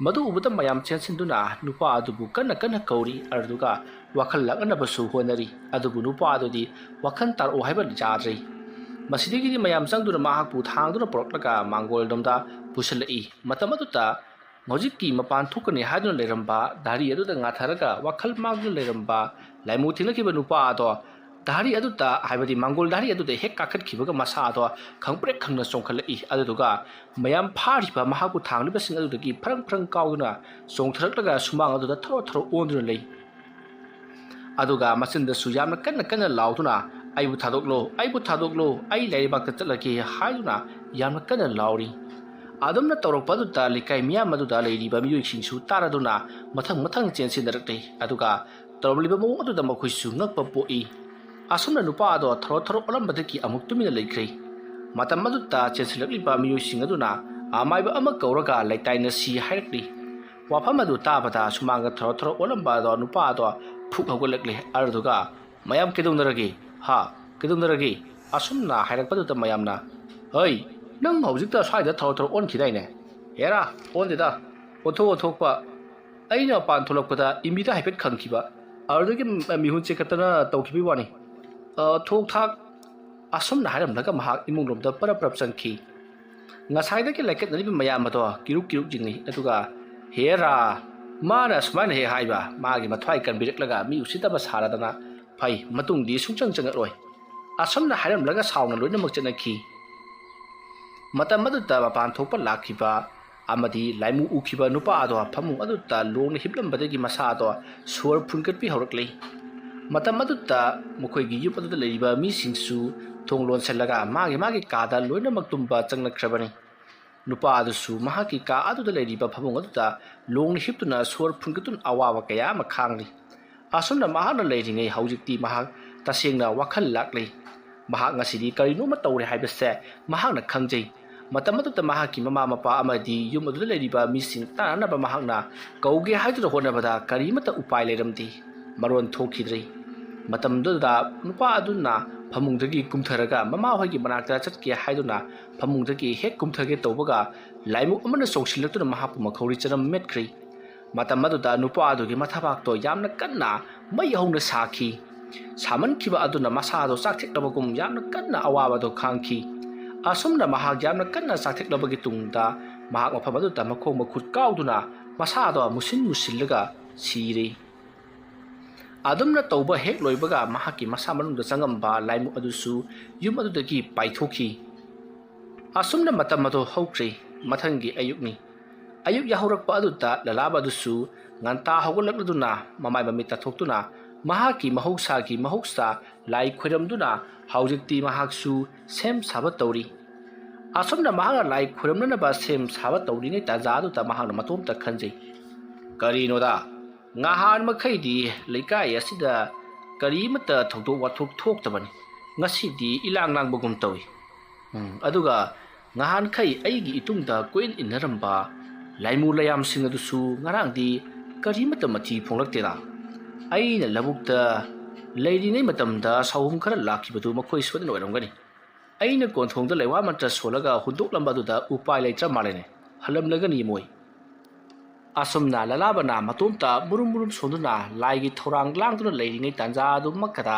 ꯃꯗꯨ ꯎꯕꯗ ꯃꯌꯥꯝ ꯆꯦꯟꯁꯤꯟꯗꯨꯅ ꯅꯨꯄꯥ ꯑꯗꯨꯕꯨ ꯀꯟꯅ ꯀꯟꯅ ꯀꯧꯔꯤ ꯑꯗꯨꯒ ꯋꯥꯈꯜ ꯂꯥꯛꯅꯅꯕꯁꯨ ꯍꯣꯠꯅꯔꯤ ꯑꯗꯨꯕꯨ ꯅꯨꯄꯥ ꯑꯗꯨꯗꯤ ꯋꯥꯈꯜ ꯇꯥꯔꯛꯎ ꯍꯥꯏꯕ ꯌꯥꯗ꯭ꯔꯤ ꯃꯁꯤꯗꯒꯤꯗꯤ ꯃꯌꯥꯝ ꯆꯪꯗꯨꯅ ꯃꯍꯥꯛꯄꯨ ꯊꯥꯡꯗꯨꯅ ꯄꯨꯔꯛꯂꯒ ꯃꯥꯡꯒꯣꯜꯂꯣꯝꯗ ꯄꯨꯁꯤꯜꯂꯛꯏ ꯃꯇꯝ ꯑꯗꯨꯗ ꯍꯧꯖꯤꯛꯀꯤ ꯃꯄꯥꯟ ꯊꯣꯛꯀꯅꯤ ꯍꯥꯏꯗꯨꯅ ꯂꯩꯔꯝꯕ ꯙꯥꯔꯤ ꯑꯗꯨꯗ ꯉꯥꯊꯔꯒ ꯋꯥꯈꯜ ꯃꯥꯡꯗꯨꯅ ꯂꯩꯔꯝꯕ ꯂꯥꯏꯃꯨ ꯊꯦꯡꯅꯈꯤꯕ ꯅꯨꯄꯥ ꯑꯗꯣ ꯙꯥꯔꯤ ꯑꯗꯨꯗ ꯍꯥꯏꯕꯗꯤ ꯃꯥꯡꯒꯣꯜ ꯙꯥꯔꯤ ꯑꯗꯨꯗ ꯍꯦꯛ ꯀꯥꯈꯠꯈꯤꯕꯒ ꯃꯁꯥ ꯑꯗꯣ ꯈꯪꯄ꯭ꯔꯦꯛ ꯈꯪꯅ ꯆꯣꯡꯈꯠꯂꯛꯏ ꯑꯗꯨꯗꯨꯒ ꯃꯌꯥꯝ ꯐꯥꯔꯤꯕ ꯃꯍꯥꯛꯄꯨ ꯊꯥꯡꯂꯤꯕꯁꯤꯡ ꯑꯗꯨꯗꯒꯤ ꯐꯔꯪ ꯐꯔꯪ ꯀꯥꯎꯗꯨꯅ ꯆꯣꯡꯊꯔꯛꯂꯒ ꯁꯨꯃꯥꯡ ꯑꯗꯨꯗ ꯊꯔꯣ ꯊꯔꯣ ꯑꯣꯟꯗꯨꯅ ꯂꯩ ꯑꯗꯨꯒ ꯃꯆꯤꯟꯗꯁꯨ ꯌꯥꯝꯅ ꯀꯟꯅ ꯀꯟꯅ ꯂꯥꯎꯗꯨꯅ ꯑꯩꯕꯨ ꯊꯥꯗꯣꯛꯂꯣ ꯑꯩ ꯂꯩꯔꯩꯕꯥꯛꯇ ꯆꯠꯂꯒꯦ ꯍꯥꯏꯗꯨꯅ ꯌꯥꯝꯅ ꯀꯟꯅ ꯂꯥꯎꯔꯤ ꯑꯗꯨꯝꯅ ꯇꯧꯔꯛꯄ ꯑꯗꯨꯗ ꯂꯩꯀꯥꯏ ꯃꯤꯌꯥꯝ ꯑꯗꯨꯗ ꯂꯩꯔꯤꯕ ꯃꯤꯑꯣꯏꯁꯤꯡꯁꯨ ꯇꯥꯔꯗꯨꯅ ꯃꯊꯪ ꯃꯊꯪ ꯆꯦꯟꯁꯤꯟꯅꯔꯛꯂꯤ ꯑꯗꯨꯒ ꯇꯧꯔꯝꯂꯤꯕ ꯃꯑꯣꯡ ꯑꯗꯨꯗ ꯃꯈꯣꯏꯁꯨ ꯉꯛꯄ ꯄꯣꯛꯏ ꯑꯁꯨꯝꯅ ꯅꯨꯄꯥ ꯑꯗꯣ ꯊꯔꯣ ꯊꯔꯣ ꯑꯣꯜꯂꯝꯕꯗꯒꯤ ꯑꯃꯨꯛ ꯇꯨꯃꯤꯟꯅ ꯂꯩꯈ꯭ꯔꯦ ꯃꯇꯝ ꯑꯗꯨꯗ ꯆꯦꯟꯁꯤꯜꯂꯛꯂꯤꯕ ꯃꯤꯑꯣꯏꯁꯤꯡ ꯑꯗꯨꯅ ꯑꯃꯥꯏꯕ ꯑꯃ ꯀꯧꯔꯒ ꯂꯩꯇꯥꯏꯅꯁꯤ ꯍꯥꯏꯔꯛꯂꯤ ꯋꯥꯐꯝ ꯑꯗꯨ ꯇꯥꯕꯗ ꯁꯨꯃꯥꯡꯗ ꯊꯔꯣ ꯊꯔꯣ ꯑꯣꯜꯂꯝꯕ ꯑꯗꯣ ꯅꯨꯄꯥ ꯑꯗꯣ ꯐꯨꯛ ꯍꯧꯒꯠꯂꯛꯂꯤ ꯑꯗꯨꯒ ꯃꯌꯥꯝ ꯀꯩꯗꯧꯅꯔꯒꯦ ꯑꯁꯨꯝꯅ ꯍꯥꯏꯔꯛꯄꯗꯨꯗ ꯃꯌꯥꯝꯅ ꯍꯩ ꯅꯪ ꯍꯧꯖꯤꯛꯇ ꯁ꯭ꯋꯥꯏꯗ ꯊꯔꯣ ꯊꯔꯣ ꯑꯣꯟꯈꯤꯗꯥꯏꯅꯦ ꯍꯦꯔꯥ ꯑꯣꯟꯗꯦꯗ ꯑꯣꯟꯊꯣꯛꯄ ꯑꯩꯅ ꯃꯄꯥꯟ ꯊꯣꯛꯂꯛꯄꯗ ꯏꯟꯕꯤꯗ ꯍꯥꯏꯐꯦꯠ ꯈꯪꯈꯤꯕ ꯑꯗꯨꯗꯒꯤ ꯃꯤꯍꯨꯟ ꯆꯦꯈꯠꯇꯅ ꯇꯧꯈꯤꯕꯒꯤ ꯋꯥꯅꯤ ꯊꯣꯛ ꯊꯥꯛ ꯑꯁꯨꯝꯅ ꯍꯥꯏꯔꯝꯂꯒ ꯃꯍꯥꯛ ꯏꯃꯨꯡꯂꯣꯝꯗ ꯄꯔꯞ ꯆꯪꯈꯤ ꯉꯁꯥꯏꯗꯒꯤ ꯂꯩꯀꯠꯅꯔꯤꯕ ꯃꯌꯥꯝ ꯑꯗꯣ ꯀꯤꯔꯨꯛ ꯌꯦꯡꯅꯩ ꯑꯗꯨꯒ ꯍꯦꯔꯥ ꯃꯥꯅ ꯁꯨꯃꯥꯏꯅ ꯍꯦꯛ ꯍꯥꯏꯕ ꯃꯥꯒꯤ ꯃꯊ꯭ꯋꯥꯏ ꯀꯟꯕꯤꯔꯛꯂꯒ ꯃꯤ ꯎꯁꯤꯠꯇꯕ ꯁꯥꯔꯗꯅ ꯐꯩ ꯃꯇꯨꯡꯗꯤ ꯁꯨꯡꯆꯪ ꯆꯪꯉꯛꯂꯣꯏ ꯑꯁꯨꯝꯅ ꯍꯥꯏꯔꯝꯂꯒ ꯁꯥꯎꯅ ꯂꯣꯏꯅꯃꯛ ꯆꯠꯅꯈꯤ ꯃꯇꯝ ꯑꯗꯨꯗ ꯃꯄꯥꯟ ꯊꯣꯛꯄ ꯂꯥꯛꯈꯤꯕ ꯑꯃꯗꯤ ꯂꯥꯏꯃꯨ ꯎꯈꯤꯕ ꯅꯨꯄꯥ ꯑꯗꯣ ꯐꯃꯨꯡ ꯑꯗꯨꯗ ꯂꯣꯡꯅ ꯍꯤꯞꯂꯝꯕꯗꯒꯤ ꯃꯁꯥ ꯑꯗꯣ ꯁꯣꯔ ꯐꯨꯟꯒꯠꯄꯤ ꯍꯧꯔꯛꯂꯤ ꯃꯇꯝ ꯑꯗꯨꯗ ꯃꯈꯣꯏꯒꯤ ꯌꯨꯝ ꯑꯗꯨꯗ ꯂꯩꯔꯤꯕ ꯃꯤꯁꯤꯡꯁꯨ ꯊꯣꯡ ꯂꯣꯟꯁꯤꯜꯂꯒ ꯃꯥꯒꯤ ꯀꯥꯗ ꯂꯣꯏꯅꯃꯛ ꯇꯨꯝꯕ ꯆꯪꯂꯛꯈ꯭ꯔꯕꯅꯤ ꯅꯨꯄꯥ ꯑꯗꯨꯁꯨ ꯃꯍꯥꯛꯀꯤ ꯀꯥ ꯑꯗꯨꯗ ꯂꯩꯔꯤꯕ ꯐꯃꯨꯡ ꯑꯗꯨꯗ ꯂꯣꯡꯅ ꯍꯤꯞꯇꯨꯅ ꯁꯣꯔ ꯐꯨꯟꯒꯠꯇꯨꯅ ꯑꯋꯥꯕ ꯀꯌా ꯑꯃ ꯈꯥꯡꯂꯤ ꯑꯁꯨꯝꯅ ꯃꯍꯥꯛꯅ ꯂꯩꯔꯤꯉꯩ ꯍꯧꯖꯤꯛꯇꯤ ꯃꯍꯥꯛ ꯇꯁꯦꯡꯅ ꯋꯥꯈꯜ ꯂꯥꯛꯂꯤ ꯃꯍꯥꯛ ꯉꯁꯤꯗꯤ ꯀꯔꯤꯅꯣꯃ ꯇꯧꯔꯦ ꯍꯥꯏꯕꯁꯦ ꯃꯍꯥꯛꯅ ꯈꯪꯖꯩ ꯃꯇꯝ ꯑꯗꯨꯗ ꯃꯍꯥꯛꯀꯤ ꯃꯃꯥ ꯃꯄꯥ ꯑꯃꯗꯤ ꯌꯨꯝ ꯑꯗꯨꯗ ꯂꯩꯔꯤꯕ ꯃꯤꯁꯤꯡ ꯇꯥꯟꯅꯅꯕ ꯃꯍꯥꯛꯅ ꯀꯧꯒꯦ ꯍꯥꯏꯗꯨꯅ ꯍꯣꯠꯅꯕꯗ ꯀꯔꯤꯃꯠꯇ ꯎꯄꯥꯏ ꯂꯩꯔꯝꯗꯦ ꯃꯔꯣꯟ ꯊꯣꯛꯈꯤꯗ꯭ꯔꯤ ꯃꯇꯝꯗꯨꯗ ꯅꯨꯄꯥ ꯑꯗꯨꯅ ꯐꯃꯨꯡꯗꯒꯤ ꯀꯨꯝꯊꯔꯒ ꯃꯃꯥꯍꯣꯏꯒꯤ ꯃꯅꯥꯛꯇ ꯆꯠꯀꯦ ꯍꯥꯏꯗꯨꯅ ꯐꯃꯨꯡꯗꯒꯤ ꯍꯦꯛ ꯀꯨꯝꯊꯒꯦ ꯇꯧꯕꯒ ꯂꯥꯏꯃꯨꯛ ꯑꯃꯅ ꯆꯣꯡꯁꯤꯜꯂꯛꯇꯨꯅ ꯃꯍꯥꯛꯄꯨ ꯃꯈꯧꯔꯤ ꯆꯅꯝ ꯃꯦꯠꯈ꯭ꯔꯤ ꯃꯇꯝ ꯑꯗꯨꯗ ꯅꯨꯄꯥ ꯑꯗꯨꯒꯤ ꯃꯊꯕꯥꯛꯇꯣ ꯌꯥꯝꯅ ꯀꯟꯅ ꯃꯩ ꯍꯧꯅ ꯁꯥꯈꯤ ꯁꯥꯃꯟꯈꯤꯕ ꯑꯗꯨꯅ ꯃꯁꯥꯗꯣ ꯆꯥꯛꯊꯦꯛꯂꯕꯒꯨꯝ ꯌꯥꯝꯅ ꯀꯟꯅ ꯑꯋꯥꯕꯗꯣ ꯈꯥꯡꯈꯤ ꯑꯁꯨꯝꯅ ꯃꯍꯥꯛ ꯌꯥꯝꯅ ꯀꯟꯅ ꯆꯥꯛꯊꯦꯛꯂꯕꯒꯤ ꯇꯨꯡꯗ ꯃꯍꯥꯛ ꯃꯐꯝ ꯑꯗꯨꯗ ꯃꯈꯣꯡ ꯃꯈꯨꯠ ꯀꯥꯎꯗꯨꯅ ꯃꯁꯥꯗꯣ ꯃꯨꯁꯤꯜꯂꯒ ꯁꯤꯔꯤ ꯑꯗꯨꯝꯅ ꯇꯧꯕ ꯍꯦꯛ ꯂꯣꯏꯕꯒ ꯃꯍꯥꯛꯀꯤ ꯃꯁꯥ ꯃꯅꯨꯡꯗ ꯆꯪꯉꯝꯕ ꯂꯥꯏꯃꯨꯛ ꯑꯗꯨꯁꯨ ꯌꯨꯝ ꯑꯗꯨꯗꯒꯤ ꯄꯥꯏꯊꯣꯛꯈꯤ ꯑꯁꯨꯝꯅ ꯃꯇꯝ ꯑꯗꯨ ꯍꯧꯈ꯭ꯔꯦ ꯃꯊꯪꯒꯤ ꯑꯌꯨꯛꯅꯤ ꯑꯌꯨꯛ ꯌꯥꯍꯧꯔꯛꯄ ꯑꯗꯨꯗ ꯂꯂꯥꯕ ꯑꯗꯨꯁꯨ ꯉꯟꯇꯥ ꯍꯧꯒꯠꯂꯛꯂꯗꯨꯅ ꯃꯃꯥꯏ ꯃꯃꯤꯠ ꯇꯥꯊꯣꯛꯇꯨꯅ ꯃꯍꯥꯛꯀꯤ ꯃꯍꯧꯁꯥ ꯂꯥꯏ ꯈꯣꯏꯔꯝꯗꯨꯅ ꯍꯧꯖꯤꯛꯇꯤ ꯃꯍꯥꯛꯁꯨ ꯁꯦꯝ ꯁꯥꯕ ꯇꯧꯔꯤ ꯑꯁꯨꯝꯅ ꯃꯍꯥꯛꯅ ꯂꯥꯏ ꯈꯣꯏꯔꯝꯅꯅꯕ ꯁꯦꯝ ꯁꯥꯕ ꯇꯧꯔꯤꯉꯩ ꯇꯥꯟꯖꯥ ꯑꯗꯨꯗ ꯃꯍꯥꯛꯅ ꯃꯇꯣꯝꯇ ꯈꯟꯖꯩ ꯀꯔꯤꯅꯣꯗ ꯉꯍꯥꯟ ꯃꯈꯩꯗꯤ ꯂꯩꯀꯥꯏ ꯑꯁꯤꯗ ꯀꯔꯤꯃꯠꯇ ꯊꯧꯗꯣꯛ ꯋꯥꯊꯣꯛ ꯊꯣꯛꯇꯕꯅꯤ ꯉꯁꯤꯗꯤ ꯏꯂꯥꯡ ꯂꯥꯡꯕꯒꯨꯝ ꯇꯧꯏ ꯑꯗꯨꯒ ꯉꯍꯥꯟꯈꯩ ꯑꯩꯒꯤ ꯏꯇꯨꯡꯗ ꯀꯣꯏꯟ ꯏꯟꯅꯔꯝꯕ ꯂꯥꯏꯃꯨ ꯂꯌꯥꯝꯁꯤꯡ ꯑꯗꯨꯁꯨ ꯉꯔꯥꯡꯗꯤ ꯀꯔꯤꯃꯠꯇ ꯃꯊꯤ ꯐꯣꯡꯂꯛꯇꯦꯗ ꯑꯩꯅ ꯂꯧꯕꯨꯛꯇ ꯂꯩꯔꯤꯉꯩ ꯃꯇꯝꯗ ꯁꯥꯎꯍꯨꯝ ꯈꯔ ꯂꯥꯛꯈꯤꯕꯗꯨ ꯃꯈꯣꯏ ꯁꯣꯏꯗꯅ ꯑꯣꯏꯔꯝꯒꯅꯤ ꯑꯩꯅ ꯀꯣꯟꯊꯣꯡꯗ ꯂꯩꯋꯥ ꯃꯟꯇ꯭ꯔ ꯁꯣꯜꯂꯒ ꯍꯨꯟꯗꯣꯛꯂꯝꯕ ꯑꯗꯨꯗ ꯎꯄꯥꯏ ꯂꯩꯇ꯭ꯔ ꯃꯥꯜꯂꯦꯅꯦ ꯍꯜꯂꯝꯂꯒꯅꯤ ꯃꯣꯏ ꯑꯁꯨꯝꯅ ꯂꯂꯥꯕꯅ ꯃꯇꯣꯝꯇ ꯃꯨꯔꯨꯝ ꯁꯣꯟꯗꯨꯅ ꯂꯥꯏꯒꯤ ꯊꯧꯔꯥꯡ ꯂꯥꯡꯗꯨꯅ ꯂꯩꯔꯤꯉꯩ ꯇꯥꯟꯖꯥ ꯑꯗꯨꯃꯛꯇꯗ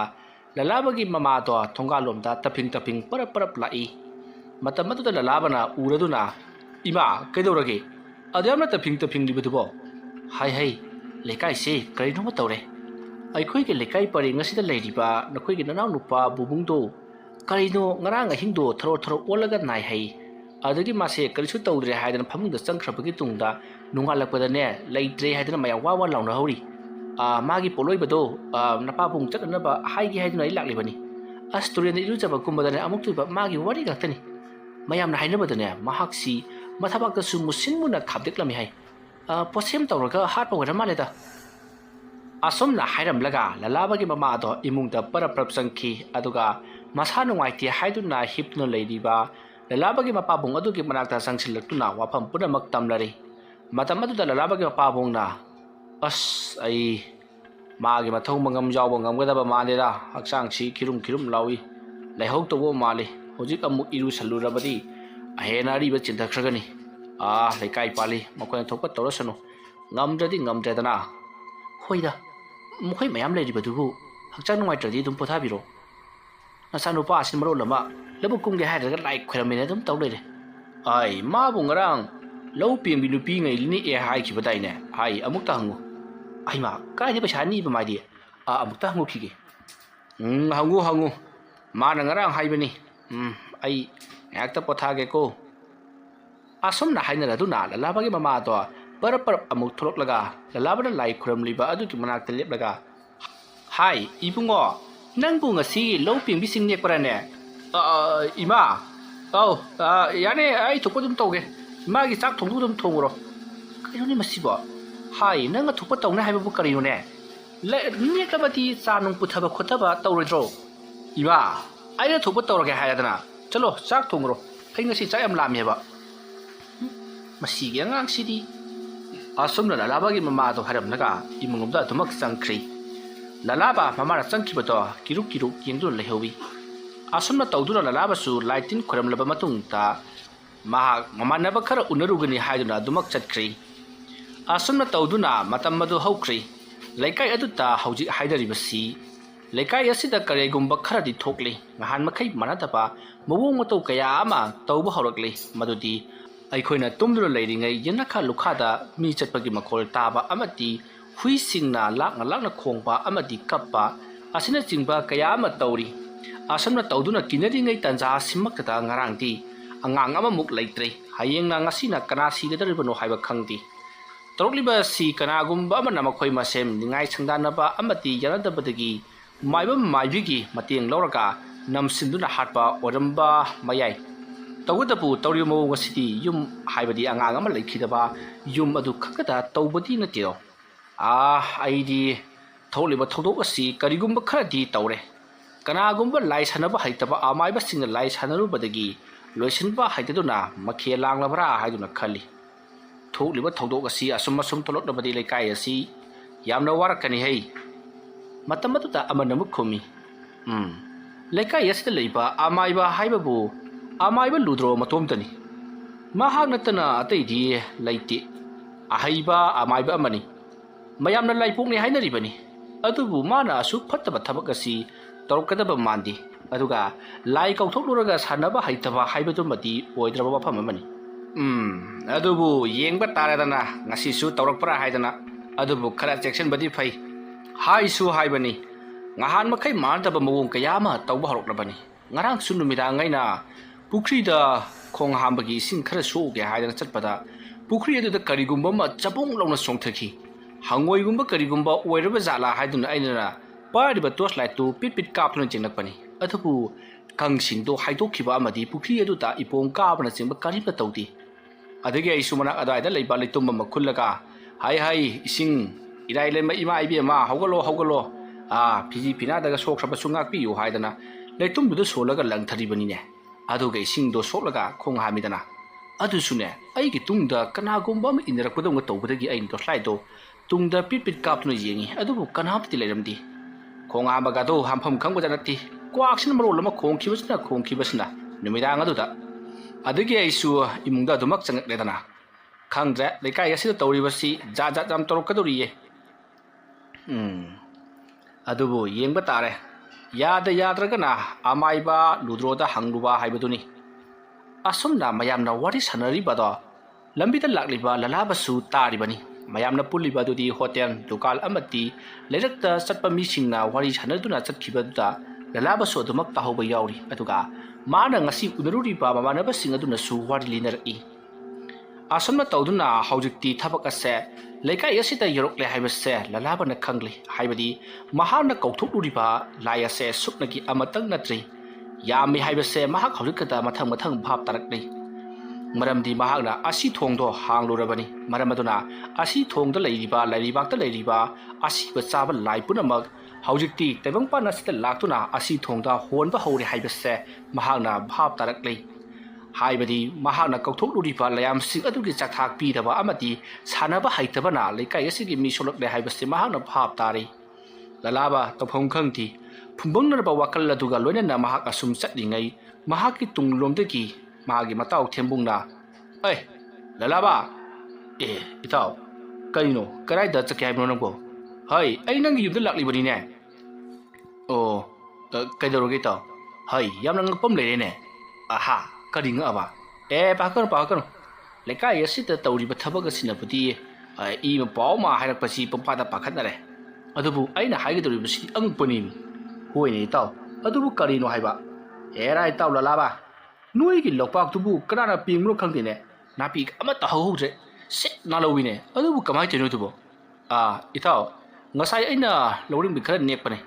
lalabagi mamado thongalomda taping parap parap lai matam adu lalabana uraduna ima kaidorage adyamna taping libudubo hai lekai se karino matore aikhoi ge lekai pare ngasida leiriba nakhoi ge nanaw nupa bubungdo karino ngaranga hingdo tharo olaga nai hai adagi mase karisu tawdre haidana phamungda changkhrabagi tungda nungalakpada ne leitre haidana maya wawa launa hori magi poloi bado napa bung chakna ba haigi haiduna ilakli bani asturien ilu jaba kumbadane amuk tuba magi wari gaktani mayam na haina badane mahaksi mathabak da su musinmuna khabdeklami hai posem tawraga hatpa wara maleda asomna hairam laga lalabagi mama do imungda parap sangki aduga masa nungaiti haiduna hipno leiriba lalabagi mapabung adugi manakta sangsilaktuna wafam punamak tamlari matam aduda lalabagi mapabung na as ai magi mathau mangam jawba ngamgadaba malera haksang si kirum lawi laihok tobo mali hojik amuk iru salurabadi ahenari ba chintakragani leikai pali makoy thokpa torasanu ngamdredana hoida mukhoi mayam leiribadubu hakchang nungaitradi dum pothabiro nasanupa asin maro lama labu kumge hairaga like khramine dum tawlere ai ma bungarang lau pembi nupi ngai lini e hai ki badaine hai amukta hangu ai ma kai ne pesa ni ba mai di amukta hangu khige hangu ma na ngarang hai bani ai yakta pothage ko asom na haina radu na lalabagi mama to parap amuk tholok laga lalabana lai khram liba adu ki manak telep laga hai ibungo nang bunga si lau pembi sing ne parane ima yani ai thukpa dum tawge magi chak thongdu dum thongro kaironi masibo hai nanga thukpa tawna haibu karino ne le nekabati cha nung puthaba khothaba tawrodro ima aina thukpa tawrage hayadana chalo chak thongro kai ngasi cha yam lam heba masi ge ngang sidi asumna lalabagi mama to haram naga imungumda tumak sangkhri lalaba mama ra changkiba to kiruk yengdu lehobi asumna tawduna lalaba su lightin khoram laba matung ta mamanaba khara unarugani haiduna dumak chatkhri asumna tawduna matam madu haukhri laikai aduta hauji haidaribasi laikai asida karegumba kharadi thokli ngahan makhai manataba mawong mato kaya ama tawba horakli madudi aikhoina tumduna leiringai yanakha lukhada mi chatpagi makhol taba amati huisingna lakna khongpa amati kappa asina chingba kaya ama tawri asamna tawduna kinari tanja simakta ngarangti angang ama muk leitre hayengna ngasina kana sidadaribano haiba khangti torokliba si kana gumba ama namakhoi masem ningai sangdanaba amati yanadabadagi maiba maibigi mateng lawraka namsinduna hatpa oramba mayai tawdapu tawrimo ngasidi yum haibadi angang ama leikhidaba yum adu khakada tawbadi natio aidi tholiba thodok asi karigumba kharadi tawre kanagumba lai sanaba haitaba amaiba singna lai sanarubadagi loisinba haitaduna makhe langlabra haiduna khali tholiba thodok asi asum tholoknabadi leikai asi yamna warakani hei matamatuta amanamuk khomi leikai asida leiba amaiba haibabu amaiba ludro matomtani mahak natana ataidi leiti ahaiba amaiba amani mayamna laipokni hainaribani adubu mana asu phattaba thabak asi torokadaba mandi aduga lai kauthokloraga sanaba haitaba haibadumati oidraba wafam amani adubu yengba taradana ngasi su torokpra haidana adubu khara section badi phai hai su haibani ngahan makai mardaba mawong kayama tawba horoklabani ngarang su numida ngaina pukri da khong hambagi sing khara soge haidana chatpada pukri adu da karigumba ma chabong lawna songthaki hangoigumba karigumba oiraba jala haiduna ainana pariba torch light tu pit kapna jingnakpani athupu kangsing do haidokhiba amadi pukri adu ta ipong kapna jingba karibna tawdi adagi ai sumana adaida leiba leitumba makhullaga hai ising irai lema ima ibi ma hogalo phiji pina daga sokraba sungak pi yu haidana leitum du solaga langtharibani ne aduga ising do soklaga khong hamidana adu sune ai gi tungda kana gumba ma inrakpado nga tawbadagi ai torch light do tungda pit kapna yengi adubu kanapti leiramdi khong amaga do hampham khangba janati kwaksin marol lama khongkhibasna numidang aduda adagi aisu imungda dumak changak ledana khangdra leikai asida tawribasi jaja jam torokadoriye adubu yengba tare ꯌꯥꯗ꯭ꯔꯒꯅ ꯑꯃꯥꯏꯕ ꯂꯨꯗ꯭ꯔꯣꯗ ꯍꯪꯂꯨꯕ ꯍꯥꯏꯕꯗꯨꯅꯤ ꯑꯁꯨꯝꯅ ꯃꯌꯥꯝꯅ ꯋꯥꯔꯤ ꯁꯥꯟꯅꯔꯤꯕꯗꯣ ꯂꯝꯕꯤꯗ ꯂꯥꯛꯂꯤꯕ ꯂꯂꯥꯕꯁꯨ ꯇꯥꯔꯤꯕꯅꯤ ꯃꯌꯥꯝꯅ ꯄꯨꯜꯂꯤꯕ ꯑꯗꯨꯗꯤ hotel ꯗꯨꯀꯥꯟ ꯑꯃꯗꯤ ꯂꯩꯔꯛꯇ ꯆꯠꯄ ꯃꯤꯁꯤꯡꯅ ꯋꯥꯔꯤ ꯁꯥꯟꯅꯗꯨꯅ ꯆꯠꯈꯤꯕꯗꯨꯗ ꯂꯂꯥꯕꯁꯨ ꯑꯗꯨꯃꯛ ꯇꯥꯍꯧꯕ ꯌꯥꯎꯔꯤ ꯑꯗꯨꯒ ꯃꯥꯅ ꯉꯁꯤ ꯎꯅꯔꯨꯔꯤꯕ ꯃꯃꯥꯟꯅꯕꯁꯤꯡ ꯑꯗꯨꯅꯁꯨ ꯋꯥꯔꯤ ꯂꯤꯅꯔꯛꯏ ꯑꯁꯨꯝꯅ ꯇꯧꯗꯨꯅ ꯍꯧꯖꯤꯛꯇꯤ ꯊꯕꯛ ꯑꯁꯦ ꯂꯩꯀꯥꯏ ꯑꯁꯤꯗ ꯌꯧꯔꯛꯂꯦ ꯍꯥꯏꯕꯁꯦ ꯂꯂꯥꯕꯅ ꯈꯪꯂꯤ ꯍꯥꯏꯕꯗꯤ ꯃꯍꯥꯛꯅ ꯀꯧꯊꯣꯛꯂꯨꯔꯤꯕ ꯂꯥꯏ ꯑꯁꯦ ꯁꯨꯞꯅꯒꯤ ꯑꯃꯇꯪ ꯅꯠꯇ꯭ꯔꯤ ꯌꯥꯝꯃꯤ ꯍꯥꯏꯕꯁꯦ ꯃꯍꯥꯛ ꯍꯧꯖꯤꯛꯈꯛꯇ ꯃꯊꯪ ꯚꯥꯞ ꯇꯥꯔꯛꯂꯤ ꯃꯔꯝꯗꯤ ꯃꯍꯥꯛꯅ ꯑꯁꯤ ꯊꯣꯡꯗꯣ ꯍꯥꯡꯂꯨꯔꯕꯅꯤ ꯃꯔꯝ ꯑꯗꯨꯅ ꯑꯁꯤ ꯊꯣꯡꯗ ꯂꯩꯔꯤꯕ ꯂꯩꯔꯤꯕꯥꯛꯇ ꯂꯩꯔꯤꯕ ꯑꯁꯤꯕ ꯆꯥꯕ ꯂꯥꯏ ꯄꯨꯝꯅꯃꯛ ꯍꯧꯖꯤꯛꯇꯤ ꯇꯥꯏꯕꯪꯄꯥꯟ ꯑꯁꯤꯗ ꯂꯥꯛꯇꯨꯅ ꯑꯁꯤ ꯊꯣꯡꯗ ꯍꯣꯟꯕ ꯍꯧꯔꯦ ꯍꯥꯏꯕꯁꯦ ꯃꯍꯥꯛꯅ ꯚꯥꯞ ꯇꯥꯔꯛꯂꯤ ꯍꯥꯏꯕꯗꯤ ꯃꯍꯥꯛꯅ ꯀꯧꯊꯣꯛꯂꯨꯔꯤꯕ ꯂꯌꯥꯝꯁꯤꯡ ꯑꯗꯨꯒꯤ ꯆꯥꯛꯊꯥꯛ ꯄꯤꯗꯕ ꯑꯃꯗꯤ ꯁꯥꯟꯅꯕ ꯍꯩꯇꯕꯅ ꯂꯩꯀꯥꯏ ꯑꯁꯤꯒꯤ ꯃꯤ ꯁꯣꯛꯂꯛꯂꯦ ꯍꯥꯏꯕꯁꯤ ꯃꯍꯥꯛꯅ ꯚꯥꯞ ꯇꯥꯔꯤ ꯂꯂꯥꯕ ꯇꯧꯐꯝ ꯈꯪꯗꯦ ꯐꯨꯝꯕꯪꯅꯔꯕ ꯋꯥꯈꯜ ꯑꯗꯨꯒ ꯂꯣꯏꯅꯅ ꯃꯍꯥꯛ ꯑꯁꯨꯝ ꯆꯠꯂꯤꯉꯩ ꯃꯍꯥꯛꯀꯤ ꯇꯨꯡꯂꯣꯝꯗꯒꯤ ꯃꯥꯒꯤ ꯃꯇꯥꯎ ꯊꯦꯝꯕꯨꯡꯅ ꯑꯦ ꯂꯂꯥꯕ ꯑꯦ ꯏꯇꯥꯎ ꯀꯔꯤꯅꯣ ꯀꯗꯥꯏꯗ ꯆꯠꯀꯦ ꯍꯥꯏꯕꯅꯣ ꯅꯪꯕꯣ ꯍꯩ ꯑꯩ ꯅꯪꯒꯤ ꯌꯨꯝꯗ ꯂꯥꯛꯂꯤꯕꯅꯤꯅꯦ ꯑꯣ ꯀꯩꯗꯧꯔꯒꯦ ꯏꯇꯥꯎ ꯍꯩ ꯌꯥꯝꯅ ꯉꯛꯄꯝ ꯂꯩꯔꯦꯅꯦ ꯑꯍꯥ ꯀꯔꯤ ꯉꯛꯑꯕ ꯄꯥꯈꯠꯀꯅꯨ ꯂꯩꯀꯥꯏ ꯑꯁꯤꯗ ꯇꯧꯔꯤꯕ ꯊꯕꯛ ꯑꯁꯤꯅꯕꯨꯗꯤ ꯏꯕ ꯄꯥꯎ ꯑꯃ ꯍꯥꯏꯔꯛꯄꯁꯤ ꯄꯪꯄꯥꯗ ꯄꯥꯈꯠꯅꯔꯦ ꯑꯗꯨꯕꯨ ꯑꯩꯅ ꯍꯥꯏꯒꯗꯧꯔꯤꯕꯁꯤ ꯑꯉꯛꯄꯅꯤꯃꯤ ꯍꯣꯏꯅꯦ ꯏꯇꯥꯎ ꯑꯗꯨꯕꯨ ꯀꯔꯤꯅꯣ ꯍꯥꯏꯕ ꯍꯦꯔꯥ ꯏꯇꯥꯎ ꯂꯂꯥꯕ ꯅꯣꯏꯒꯤ ꯂꯧꯄꯥꯛꯇꯨꯕꯨ ꯀꯅꯥꯅ ꯄꯦꯡꯕꯅꯣ ꯈꯪꯗꯦꯅꯦ ꯅꯥꯄꯤ ꯑꯃꯠꯇ ꯍꯧꯍꯧꯗ꯭ꯔꯦ ꯁꯤꯠ ꯅꯥꯜꯍꯧꯋꯤꯅꯦ ꯑꯗꯨꯕꯨ ꯀꯃꯥꯏꯅ ꯇꯧꯔꯤꯅꯣ ꯑꯗꯨꯕꯨ ꯏꯇꯥꯎ ꯉꯁꯥꯏ ꯑꯩꯅ ꯂꯧꯔꯤꯡꯕꯤ ꯈꯔ ꯅꯦꯛꯄꯅꯦ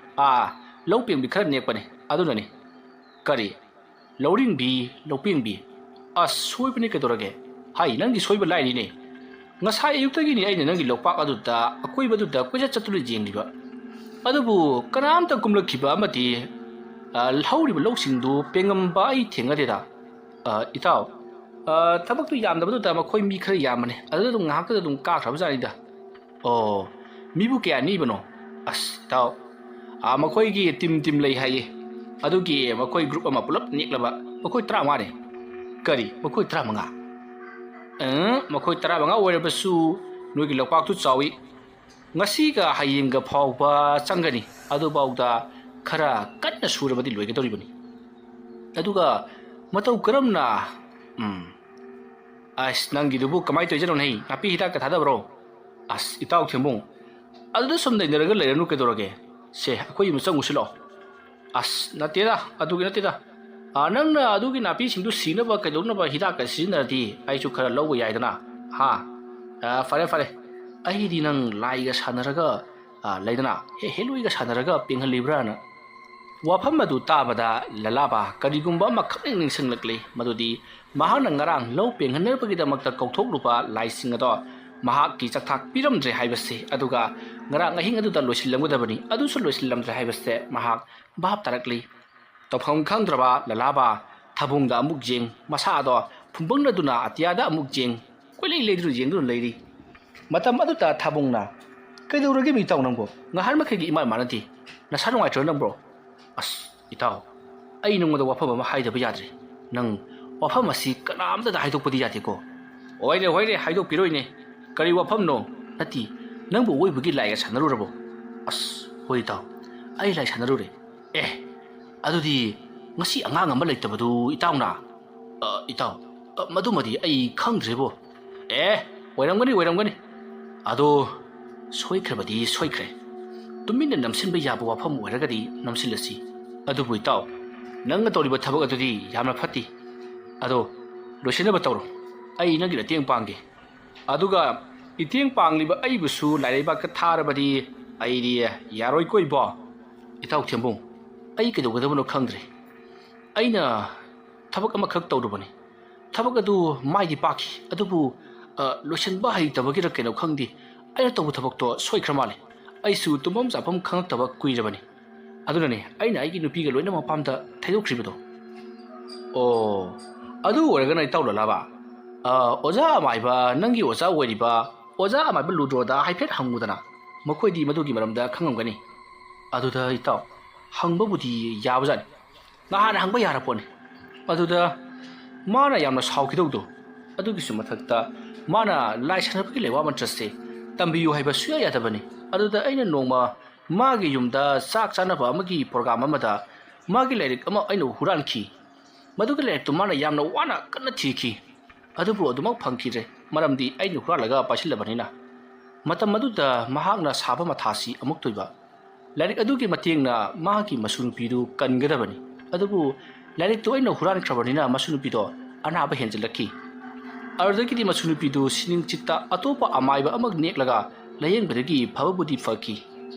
ꯂꯧ ꯄꯦꯡꯕꯤ ꯈꯔ ꯅꯦꯛꯄꯅꯦ ꯑꯗꯨꯅꯅꯤ ꯀꯔꯤ ꯂꯧꯔꯤꯡꯕꯤ ꯂꯧꯄꯦꯡꯕꯤ ꯑꯁ ꯁꯣꯏꯕꯅꯤ ꯀꯩꯗꯧꯔꯒꯦ ꯍꯥꯏ ꯅꯪꯒꯤ ꯁꯣꯏꯕ ꯂꯥꯏꯔꯤꯅꯦ ꯉꯁꯥꯏ ꯑꯌꯨꯛꯇꯒꯤꯅꯤ ꯑꯩꯅ ꯅꯪꯒꯤ ꯂꯧꯄꯥꯛ ꯑꯗꯨꯗ ꯑꯀꯣꯏꯕꯗꯨꯗ ꯀꯣꯏꯆꯠ ꯆꯠꯇꯨꯅ ꯌꯦꯡꯂꯤꯕ ꯑꯗꯨꯕꯨ ꯀꯅꯥꯝꯇ ꯀꯨꯝꯂꯛꯈꯤꯕ ꯑꯃꯗꯤ ꯍꯧꯔꯤꯕ ꯂꯧꯁꯤꯡꯗꯨ ꯄꯦꯡꯉꯝꯕ ꯑꯩ ꯊꯦꯡꯅꯗꯦꯗ ꯏꯇꯥꯎ ꯊꯕꯛꯇꯨ ꯌꯥꯝꯗꯕꯗꯨꯗ ꯃꯈꯣꯏ ꯃꯤ ꯈꯔ ꯌꯥꯝꯕꯅꯦ ꯑꯗꯨꯗ ꯑꯗꯨꯝ ꯉꯥꯏꯍꯥꯛꯇꯗ ꯑꯗꯨꯝ ꯀꯥꯈ꯭ꯔꯕꯖꯥꯠꯅꯤꯗ ꯑꯣ ꯃꯤꯕꯨ ꯀꯌꯥ ꯅꯤꯕꯅꯣ ꯑꯁ ꯏꯇꯥꯎ ꯃꯈꯣꯏꯒꯤ ꯇꯤꯝ ꯂꯩ ꯍꯥꯏꯌꯦ ꯑꯗꯨꯒꯤ ꯃꯈꯣꯏ ꯒ꯭ꯔꯨꯞ ꯑꯃ ꯄꯨꯂꯞ ꯅꯦꯛꯂꯕ ꯃꯈꯣꯏ 35ꯅꯤ ꯀꯔꯤ ꯃꯈꯣꯏ 35 ꯃꯈꯣꯏ 35 ꯑꯣꯏꯔꯕꯁꯨ ꯅꯣꯏꯒꯤ ꯂꯧꯄꯥꯛꯇꯨ ꯆꯥꯎꯏ ꯉꯁꯤꯒ ꯍꯌꯦꯡꯒ ꯐꯥꯎꯕ ꯆꯪꯒꯅꯤ ꯑꯗꯨꯐꯥꯎꯗ खरा कन्ना सूरबदी लोइगदौरिबनी अदुगा मतौ करमना अस नंगिदुबु कमाय तोइजनो नै नापि हिदा का थादबरो अस इताउ थेमबुं अदुदा सम दैनरगा लेरनु केदोरगे से अखोइ मुचंग उसिलो अस नतेदा अदुगी नतेदा नंगना अदुगी नापि सिंदु सिनबा कैदौनबा हिदा का सिनरदी आइसु खरा लौबा याइदना हा फरे फरे अहिदी नंग लाइगा सानरगा लैदना हेलुइगा सानरगा पेंगलिब्राना वाफम अदु ताबदा ललाबा करिगुंबा मखनिंग निंगसंगलकले मदुदी महाना ngarang lau penghannarpagidamakta kauthoklupa laising ado mahakki chakthak piramdre haibase aduga ngarang ahing aduda loisillamgudabani adusu loisillamdre haibase mahak bhap tarakli tofam khangdraba lalaba thabungda amuk jeng masa ado phumbangnaduna atiada amuk jeng koilei leidru jengdu leiri matam aduta thabungna kaidurage mi tawnangbo ngahar makhagi imal manati nasanu ngai tronambro अस इताउ आई नंगद वाफम अमा हाइदबा याद्रे नंग वाफम असि कनामदा हाइदोकपदि यादेको होइरे हाइदोकपिरोइने करी वाफम no नति नंगबो ओइबुगी लाइगा सानरुरबो अस होइ ताउ आई लाइ सानरुरे ए अदुदि ngasi angang ama leittabadu itauna itaw madumadi ai khangdrebo oiramgani ado soikhrebadi soikhre Tumin नमसिनबा याबो वाफम ओइरगदि नमसिलसि अदुबु इताउ नंग तौरिबा थबक अदुदि यामना फति अदो लोसिनबा तौरो आई नंगी Teng पांगे अदुगा इतेंग पांगलिबा आइबुसु लाइरेबा का थारबदि आइदि यारोइ कोइबो इताउ थेंबुं आई केदोगदबनो खंद्रे आइना थबक अमा खक तौरुबनि थबक अदु माइदि पाखि अदुबु लोसिनबा हाइतबगिरा केनो खंदि आइना तौबु थबकतो सोइख्रमाले अइसु तुमम जाफम खंगतब कुइरबनी अदुनने आइना आइगी नुपीगा लोइना मपामदा थैदोख्रिबदो ओ अदु ओरगना इताउ ललाबा ओजा अमाइबा नंगी ओजा ओइरिबा ओजा अमाइबा लुड्रोदा हाइफेट हंगुदना मखोइदि मदुगी मरमदा खंगमगनी अदुदा इताउ हंगबबुदि याबजानि नाहाना हंगबा यारपोने अदुदा माना यामना साउखिदौदो अदुगिसु मथक्ता माना लाइसनबगी लेवा मंत्रसे तंबियु हाइबा सुया यादबनी अदुदा अइना नोंमा ꯃꯥꯒꯤ ꯌꯨꯝꯗ ꯆꯥꯛ ꯆꯥꯅꯕ ꯑꯃꯒꯤ ꯄ꯭ꯔꯣꯒ꯭ꯔꯥꯝ ꯑꯃꯗ ꯃꯥꯒꯤ ꯂꯥꯏꯔꯤꯛ ꯑꯃ ꯑꯩꯅ ꯍꯨꯔꯥꯟꯈꯤ ꯃꯗꯨꯒꯤ ꯂꯥꯏꯔꯤꯛꯇꯨ ꯃꯥꯅ ꯌꯥꯝꯅ ꯋꯥꯅ ꯀꯟꯅ ꯊꯤꯈꯤ ꯑꯗꯨꯕꯨ ꯑꯗꯨꯃꯛ ꯐꯪꯈꯤꯗ꯭ꯔꯦ ꯃꯔꯝꯗꯤ ꯑꯩꯅ ꯍꯨꯔꯥꯜꯂꯒ ꯄꯥꯏꯁꯤꯜꯂꯕꯅꯤꯅ ꯃꯇꯝ ꯑꯗꯨꯗ ꯃꯍꯥꯛꯅ ꯁꯥꯕ ꯃꯊꯥꯁꯤ ꯑꯃꯨꯛ ꯇꯣꯏꯕ ꯂꯥꯏꯔꯤꯛ ꯑꯗꯨꯒꯤ ꯃꯇꯦꯡꯅ ꯃꯍꯥꯛꯀꯤ ꯃꯁꯨꯅꯨꯄꯤꯗꯨ ꯀꯟꯒꯗꯕꯅꯤ ꯑꯗꯨꯕꯨ ꯂꯥꯏꯔꯤꯛꯇꯨ ꯑꯩꯅ ꯍꯨꯔꯥꯟꯈ꯭ꯔꯕꯅꯤꯅ ꯃꯁꯨꯅꯨꯄꯤꯗꯣ ꯑꯅꯥꯕ ꯍꯦꯟꯖꯜꯂꯛꯈꯤ ꯑꯗꯨꯗꯒꯤꯗꯤ ꯃꯁꯨꯅꯨꯄꯤꯗꯨ ꯁꯤꯅꯤꯡ ꯆꯤꯠꯇ ꯑꯇꯣꯞꯄ ꯑꯃꯥꯏꯕ ꯑꯃ ꯅꯦꯛꯂꯒ ꯂꯥꯌꯦꯡꯕꯗꯒꯤ ꯐꯕꯕꯨꯗꯤ ꯐꯈꯤ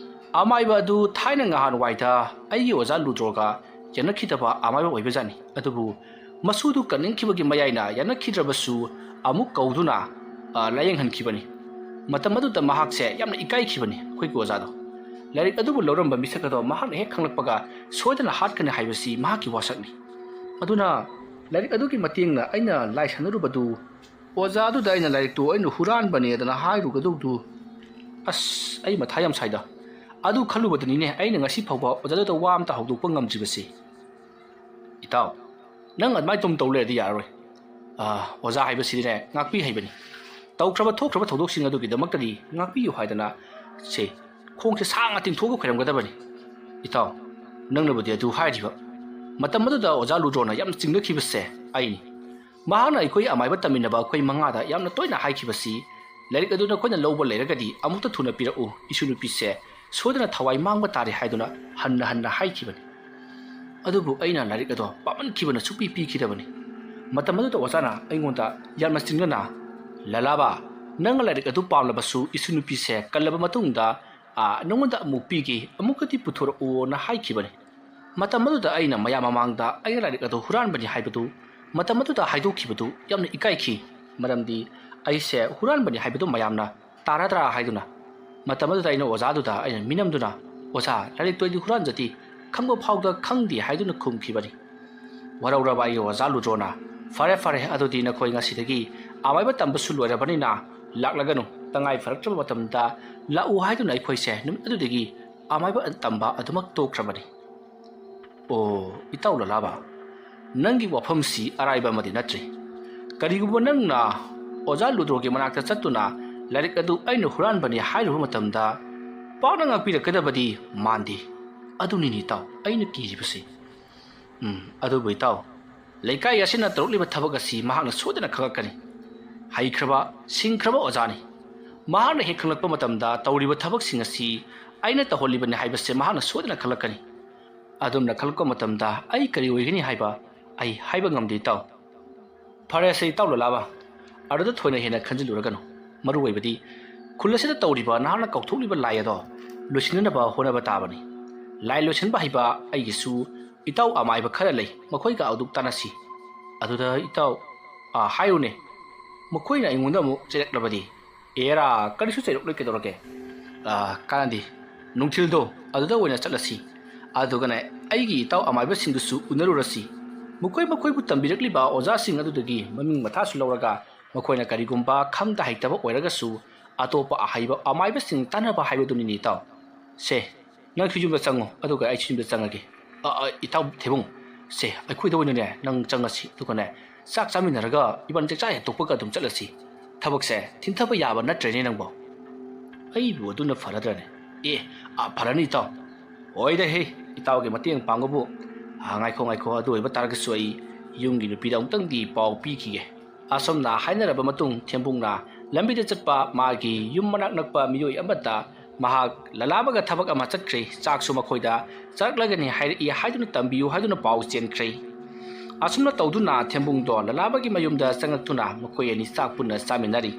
ꯑꯃꯥꯏꯕ ꯑꯗꯨ ꯊꯥꯏꯅ ꯉꯍꯥꯟꯋꯥꯏꯗ ꯑꯩꯒꯤ ꯑꯣꯖꯥ ꯂꯨꯗ꯭ꯔꯣꯒ ꯌꯥꯅꯈꯤꯗꯕ ꯑꯃꯥꯏꯕ ꯑꯣꯏꯕꯖꯥꯠꯅꯤ ꯑꯗꯨꯕꯨ ꯃꯁꯨꯗꯨ ꯀꯟꯅꯤꯡꯈꯤꯕꯒꯤ ꯃꯌꯥꯏꯅ ꯌꯥꯅꯈꯤꯗ꯭ꯔꯕꯁꯨ ꯑꯃꯨꯛ ꯀꯧꯗꯨꯅ ꯂꯥꯌꯦꯡꯍꯟꯈꯤꯕꯅꯤ ꯃꯇꯝ ꯑꯗꯨꯗ ꯃꯍꯥꯛꯁꯦ ꯌꯥꯝꯅ ꯏꯀꯥꯏꯈꯤꯕꯅꯤ ꯑꯩꯈꯣꯏꯒꯤ ꯑꯣꯖꯥꯗꯣ ꯂꯥꯏꯔꯤꯛ ꯑꯗꯨꯕꯨ ꯂꯧꯔꯝꯕ ꯃꯤꯁꯛ ꯑꯗꯣ ꯃꯍꯥꯛꯅ ꯍꯦꯛ ꯈꯪꯂꯛꯄꯒ ꯁꯣꯏꯗꯅ ꯍꯥꯠꯀꯅꯤ ꯍꯥꯏꯕꯁꯤ ꯃꯍꯥꯛꯀꯤ ꯋꯥꯁꯛꯅꯤ ꯑꯗꯨꯅ ꯂꯥꯏꯔꯤꯛ ꯑꯗꯨꯒꯤ ꯃꯇꯦꯡꯅ ꯑꯩꯅ ꯂꯥꯏ ꯁꯥꯟꯅꯔꯨꯕꯗꯨ ꯑꯣꯖꯥ ꯑꯗꯨꯗ ꯑꯩꯅ ꯂꯥꯏꯔꯤꯛꯇꯨ ꯑꯩꯅ ꯍꯨꯔꯥꯟꯕꯅꯦꯗꯅ ꯍꯥꯏꯔꯨꯒꯗꯧꯗꯨ ꯑꯁ ꯑꯩ ꯃꯊꯥ ꯌꯥꯝ ꯁꯥꯏꯗ ꯑꯗꯨ ꯈꯜꯂꯨꯕꯗꯅꯤꯅꯦ ꯑꯩꯅ ꯉꯁꯤ ꯐꯥꯎꯕ ꯑꯣꯖꯥꯗꯨꯗ ꯋꯥ ꯑꯝꯇ ꯍꯧꯗꯣꯛꯄ ꯉꯝꯗ꯭ꯔꯤꯕꯁꯤ ꯏꯇꯥꯎ ꯅꯪ ꯑꯗꯨꯃꯥꯏꯅ ꯇꯧ ꯂꯩꯔꯗꯤ ꯌꯥꯔꯔꯣꯏ ꯑꯣꯖꯥ ꯍꯥꯏꯕꯁꯤꯗꯤꯅꯦ ꯉꯥꯛꯄꯤ ꯍꯩꯕꯅꯤ ꯇꯧꯈ꯭ꯔꯕ ꯊꯣꯛꯈ꯭ꯔꯕ ꯊꯧꯗꯣꯛꯁꯤꯡ ꯑꯗꯨꯒꯤꯗꯃꯛꯇꯗꯤ ꯉꯥꯛꯄꯤꯌꯨ ꯍꯥꯏꯗꯅ ꯁꯦ ꯈꯣꯡꯁꯦ ꯁꯥꯡꯅ ꯇꯤꯡꯊꯣꯛꯑꯒ ꯈꯣꯏꯔꯝꯒꯗꯕꯅꯤ ꯏꯇꯥꯎ ꯅꯪꯅꯕꯨꯗꯤ ꯑꯗꯨ ꯍꯥꯏꯔꯤꯕ ꯃꯇꯝ ꯑꯗꯨꯗ ꯑꯣꯖꯥ ꯂꯨꯗ꯭ꯔꯣꯅ ꯌꯥꯝꯅ ꯆꯤꯡꯅꯈꯤꯕꯁꯦ ꯑꯩꯅꯤ ꯃꯍꯥꯛꯅ ꯑꯩꯈꯣꯏ ꯑꯃꯥꯏꯕ ꯇꯝꯃꯤꯟꯅꯕ ꯑꯩꯈꯣꯏ ꯃꯉꯥꯗ ꯌꯥꯝꯅ ꯇꯣꯏꯅ ꯍꯥꯏꯈꯤꯕꯁꯤ ꯂꯥꯏꯔꯤꯛ ꯑꯗꯨ ꯅꯈꯣꯏꯅ ꯂꯧꯕ ꯂꯩꯔꯒꯗꯤ ꯑꯃꯨꯛꯇ ꯊꯨꯅ ꯄꯤꯔꯛꯎ ꯏꯁꯨ ꯅꯨꯄꯤꯁꯦ ꯁꯣꯏꯗꯅ ꯊꯋꯥꯏ ꯃꯥꯡꯕ ꯇꯥꯔꯦ ꯍꯥꯏꯗꯨꯅ ꯍꯟꯅ ꯍꯟꯅ ꯍꯥꯏꯈꯤꯕꯅꯤ ꯑꯗꯨꯕꯨ ꯑꯩꯅ ꯂꯥꯏꯔꯤꯛ ꯑꯗꯣ ꯄꯥꯃꯟꯈꯤꯕꯅ ꯁꯨꯛꯄꯤ ꯄꯤꯈꯤꯗꯕꯅꯤ ꯃꯇꯝ ꯑꯗꯨꯗ ꯑꯣꯖꯥꯅ ꯑꯩꯉꯣꯟꯗ ꯌꯥꯝꯅ ꯆꯤꯡꯅꯅ ꯂꯂꯥꯕ ꯅꯪꯅ ꯂꯥꯏꯔꯤꯛ ꯑꯗꯨ ꯄꯥꯝꯂꯕꯁꯨ ꯏꯁꯨ ꯅꯨꯄꯤꯁꯦ ꯀꯜꯂꯕ ꯃꯇꯨꯡꯗ ꯅꯉꯣꯟꯗ ꯑꯃꯨꯛ ꯄꯤꯒꯦ ꯑꯃꯨꯛꯀꯗꯤ ꯄꯨꯊꯣꯔꯛꯎꯅ ꯍꯥꯏꯈꯤꯕꯅꯤ ꯃꯇꯝ ꯑꯗꯨꯗ ꯑꯩꯅ ꯃꯌꯥꯝ ꯃꯃꯥꯡꯗ ꯑꯩꯅ ꯂꯥꯏꯔꯤꯛ ꯑꯗꯨ ꯍꯨꯔꯥꯟꯕꯅꯤ ꯍꯥꯏꯕꯗꯨ ꯃꯇꯝ ꯑꯗꯨꯗ ꯍꯥꯏꯗꯣꯛꯈꯤꯕꯗꯨ ꯌꯥꯝꯅ ꯏꯀꯥꯏꯈꯤ ꯃꯔꯝꯗꯤ ꯑꯩꯁꯦ ꯍꯨꯔꯥꯟꯕꯅꯤ ꯍꯥꯏꯕꯗꯨ ꯃꯌꯥꯝꯅ ꯇꯥꯔꯗ꯭ꯔꯥ ꯍꯥꯏꯗꯨꯅ ꯃꯇꯝ ꯑꯗꯨꯗ ꯑꯩꯅ ꯑꯣꯖꯥꯗꯨꯗ ꯑꯩꯅ ꯃꯤꯅꯝꯗꯨꯅ ꯑꯣꯖꯥ ꯂꯥꯏꯔꯤꯛꯇꯨ ꯑꯩꯗꯤ ꯍꯨꯔꯥꯟꯖꯗꯦ ꯈꯪꯕ ꯐꯥꯎꯗ ꯈꯪꯗꯦ ꯍꯥꯏꯗꯨꯅ ꯈꯨꯝꯈꯤꯕꯅꯤ ꯋꯥꯔꯧꯔꯕ ꯑꯩꯒꯤ ꯑꯣꯖꯥ ꯂꯨꯗ꯭ꯔꯣꯅ ꯐꯔꯦ ꯐꯔꯦ ꯑꯗꯨꯗꯤ ꯅꯈꯣꯏ ꯉꯁꯤꯗꯒꯤ ꯑꯃꯥꯏꯕ ꯇꯝꯕꯁꯨ ꯂꯣꯏꯔꯕꯅꯤꯅ ꯂꯥꯛꯂꯒꯅꯨ ꯇꯉꯥꯏ ꯐꯔꯛꯇ꯭ꯔꯕ ꯃꯇꯝꯗ ꯂꯥꯛꯎ ꯍꯥꯏꯗꯨꯅ ꯑꯩꯈꯣꯏꯁꯦ ꯅꯨꯃꯤꯠ ꯑꯗꯨꯗꯒꯤ ꯑꯃꯥꯏꯕ ꯇꯝꯕ ꯑꯗꯨꯃꯛ ꯇꯣꯛꯈ꯭ꯔꯕꯅꯤ ꯑꯣ ꯏꯇꯥꯎ ꯂꯂꯥꯕ ꯅꯪꯒꯤ ꯋꯥꯐꯝꯁꯤ ꯑꯔꯥꯏꯕ ꯑꯃꯗꯤ ꯅꯠꯇ꯭ꯔꯤ ꯀꯔꯤꯒꯨꯝꯕ ꯅꯪꯅ ꯑꯣꯖꯥ ꯂꯨꯗ꯭ꯔꯣꯒꯤ ꯃꯅꯥꯛꯇ ꯆꯠꯇꯨꯅ ꯂꯥꯏꯔꯤꯛ ꯑꯗꯨ ꯑꯩꯅ ꯍꯨꯔꯥꯟꯕꯅꯤ ꯍꯥꯏꯔꯨꯕ ꯃꯇꯝꯗ ꯄꯥꯛꯅ ꯉꯥꯛꯄꯤꯔꯛꯀꯗꯕꯗꯤ ꯃꯥꯟꯗꯦ ꯑꯗꯨꯅꯤꯅꯤ ꯏꯇꯥꯎ ꯑꯩꯅ ꯀꯤꯔꯤꯕꯁꯤ ꯑꯗꯨꯕꯨ ꯏꯇꯥꯎ ꯂꯩꯀꯥꯏ ꯑꯁꯤꯅ ꯇꯧꯔꯛꯂꯤꯕ ꯊꯕꯛ ꯑꯁꯤ ꯃꯍꯥꯛꯅ ꯁꯣꯏꯗꯅ ꯈꯪꯂꯛꯀꯅꯤ ꯍꯩꯈ꯭ꯔꯕ ꯁꯤꯡꯈ꯭ꯔꯕ ꯑꯣꯖꯥꯅꯤ ꯃꯍꯥꯛꯅ ꯍꯦꯛ ꯈꯪꯂꯛꯄ ꯃꯇꯝꯗ ꯇꯧꯔꯤꯕ ꯊꯕꯛꯁꯤꯡ ꯑꯁꯤ ꯑꯩꯅ ꯇꯧꯍꯜꯂꯤꯕꯅꯤ ꯍꯥꯏꯕꯁꯦ ꯃꯍꯥꯛꯅ ꯁꯣꯏꯗꯅ ꯈꯪꯂꯛꯀꯅꯤ ꯑꯗꯨꯝꯅ ꯈꯪꯂꯛꯄ ꯃꯇꯝꯗ ꯑꯩ ꯀꯔꯤ ꯑꯣꯏꯒꯅꯤ ꯍꯥꯏꯕ ꯑꯩ ꯍꯥꯏꯕ ꯉꯝꯗꯦ ꯏꯇꯥꯎ ꯐꯔꯦꯁꯦ ꯏꯇꯥꯎ ꯂꯂꯥꯕ ꯑꯗꯨꯗ ꯊꯣꯏꯅ ꯍꯦꯟꯅ ꯈꯟꯖꯤꯜꯂꯨꯔꯒꯅꯨ ꯃꯔꯨ ꯑꯣꯏꯕꯗꯤ ꯈꯨꯜ ꯑꯁꯤꯗ ꯇꯧꯔꯤꯕ ꯅꯍꯥꯛꯅ ꯀꯧꯊꯣꯛꯂꯤꯕ ꯂꯥꯏ ꯑꯗꯣ ꯂꯣꯏꯁꯤꯟꯅꯅꯕ ꯍꯣꯠꯅꯕ ꯇꯥꯕꯅꯤ ꯂꯥꯏ ꯂꯣꯏꯁꯤꯟꯕ ꯍꯩꯕ ꯑꯩꯒꯤꯁꯨ ꯏꯇꯥꯎ ꯑꯃꯥꯏꯕ ꯈꯔ ꯂꯩ ꯃꯈꯣꯏꯒ ꯑꯗꯨꯛ ꯇꯥꯟꯅꯁꯤ ꯑꯗꯨꯗ ꯏꯇꯥꯎ ꯍꯥꯏꯌꯨꯅꯦ ꯃꯈꯣꯏꯅ ꯑꯩꯉꯣꯟꯗ ꯑꯃꯨꯛ ꯆꯩꯔꯛꯂꯕꯗꯤ ꯑꯦꯔꯥ ꯀꯔꯤꯁꯨ ꯆꯩꯔꯛꯂꯣꯏ ꯀꯩꯗꯧꯔꯒꯦ ꯀꯥꯟꯅꯗꯦ ꯅꯨꯡꯊꯤꯜꯗꯣ ꯑꯗꯨꯗ ꯑꯣꯏꯅ ꯆꯠꯂꯁꯤ ꯑꯗꯨꯒꯅꯦ ꯑꯩꯒꯤ ꯏꯇꯥꯎ ꯑꯃꯥꯏꯕꯁꯤꯡꯗꯨꯁꯨ ꯎꯅꯔꯨꯔꯁꯤ ꯃꯈꯣꯏꯕꯨ ꯇꯝꯕꯤꯔꯛꯂꯤꯕ ꯑꯣꯖꯥꯁꯤꯡ ꯑꯗꯨꯗꯒꯤ ꯃꯃꯤꯡ ꯃꯊꯥꯁꯨ ꯂꯧꯔꯒ ꯃꯈꯣꯏꯅ ꯀꯔꯤꯒꯨꯝꯕ ꯈꯪꯗ ꯍꯩꯇꯕ ꯑꯣꯏꯔꯒꯁꯨ ꯑꯇꯣꯞꯄ ꯑꯍꯩꯕ ꯑꯃꯥꯏꯕꯁꯤꯡ ꯇꯥꯟꯅꯕ ꯍꯥꯏꯕꯗꯨꯅꯤꯅꯦ ꯏꯇꯥꯎ ꯁꯦ ꯅꯪꯁꯨ ꯌꯨꯝꯗ ꯆꯪꯉꯣ ꯑꯗꯨꯒ ꯑꯩꯁꯨ ꯌꯨꯝꯗ ꯆꯪꯉꯒꯦ ꯏꯇꯥꯎ ꯊꯦꯕꯨꯡ ꯁꯦ ꯑꯩꯈꯣꯏꯗ ꯑꯣꯏꯅꯅꯦ ꯅꯪ ꯆꯪꯉꯁꯤ ꯑꯗꯨꯒꯅꯦ ꯆꯥꯛ ꯆꯥꯃꯤꯟꯅꯔꯒ ꯏꯕꯥꯅꯤ ꯆꯥꯛꯆꯥ ꯍꯦꯛ ꯇꯣꯛꯄꯒ ꯑꯗꯨꯝ ꯆꯠꯂꯁꯤ ꯊꯕꯛꯁꯦ ꯊꯤꯟꯊꯕ ꯌꯥꯕ ꯅꯠꯇ꯭ꯔꯦꯅꯦ ꯅꯪꯕꯣ ꯑꯩꯕꯨ ꯑꯗꯨꯅ ꯐꯔꯗ꯭ꯔꯅꯦ ꯐꯔꯅꯤ ꯏꯇꯥꯎ ꯍꯣꯏꯗ ꯍꯦ ꯏꯇꯥꯎꯒꯤ ꯃꯇꯦꯡ ꯄꯥꯡꯕꯕꯨ ꯉꯥꯏꯈꯣ ꯑꯗꯨ ꯑꯣꯏꯕ ꯇꯥꯔꯒꯁꯨ ꯑꯩ ꯌꯨꯝꯒꯤ ꯅꯨꯄꯤꯗ ꯑꯃꯨꯛꯇꯪꯗꯤ ꯄꯥꯎ ꯄꯤꯈꯤꯒꯦ ꯑꯁꯨꯝꯅ ꯍꯥꯏꯅꯔꯕ ꯃꯇꯨꯡ ꯊꯦꯝꯕꯨꯡꯅ ꯂꯝꯕꯤꯗ ꯆꯠꯄ ꯃꯥꯒꯤ ꯌꯨꯝ ꯃꯅꯥꯛ ꯅꯛꯄ ꯃꯤꯑꯣꯏ ꯑꯃꯗ ꯃꯍꯥꯛ ꯂꯂꯥꯕꯒ ꯊꯕꯛ ꯑꯃ ꯆꯠꯈ꯭ꯔꯦ ꯆꯥꯛꯁꯨ ꯃꯈꯣꯏꯗ ꯆꯥꯔꯛꯂꯒꯅꯤ ꯍꯥꯏꯔꯛꯏ ꯍꯥꯏꯗꯨꯅ ꯇꯝꯕꯤꯌꯨ ꯍꯥꯏꯗꯨꯅ ꯄꯥꯎ ꯆꯦꯟꯈ꯭ꯔꯦ ꯑꯁꯨꯝꯅ ꯇꯧꯗꯨꯅ ꯊꯦꯝꯕꯨꯡꯗꯣ ꯂꯂꯥꯕꯒꯤ ꯃꯌꯨꯝꯗ ꯆꯪꯉꯛꯇꯨꯅ ꯃꯈꯣꯏ ꯑꯅꯤ ꯆꯥꯛ ꯄꯨꯟꯅ ꯆꯥꯃꯤꯟꯅꯔꯤ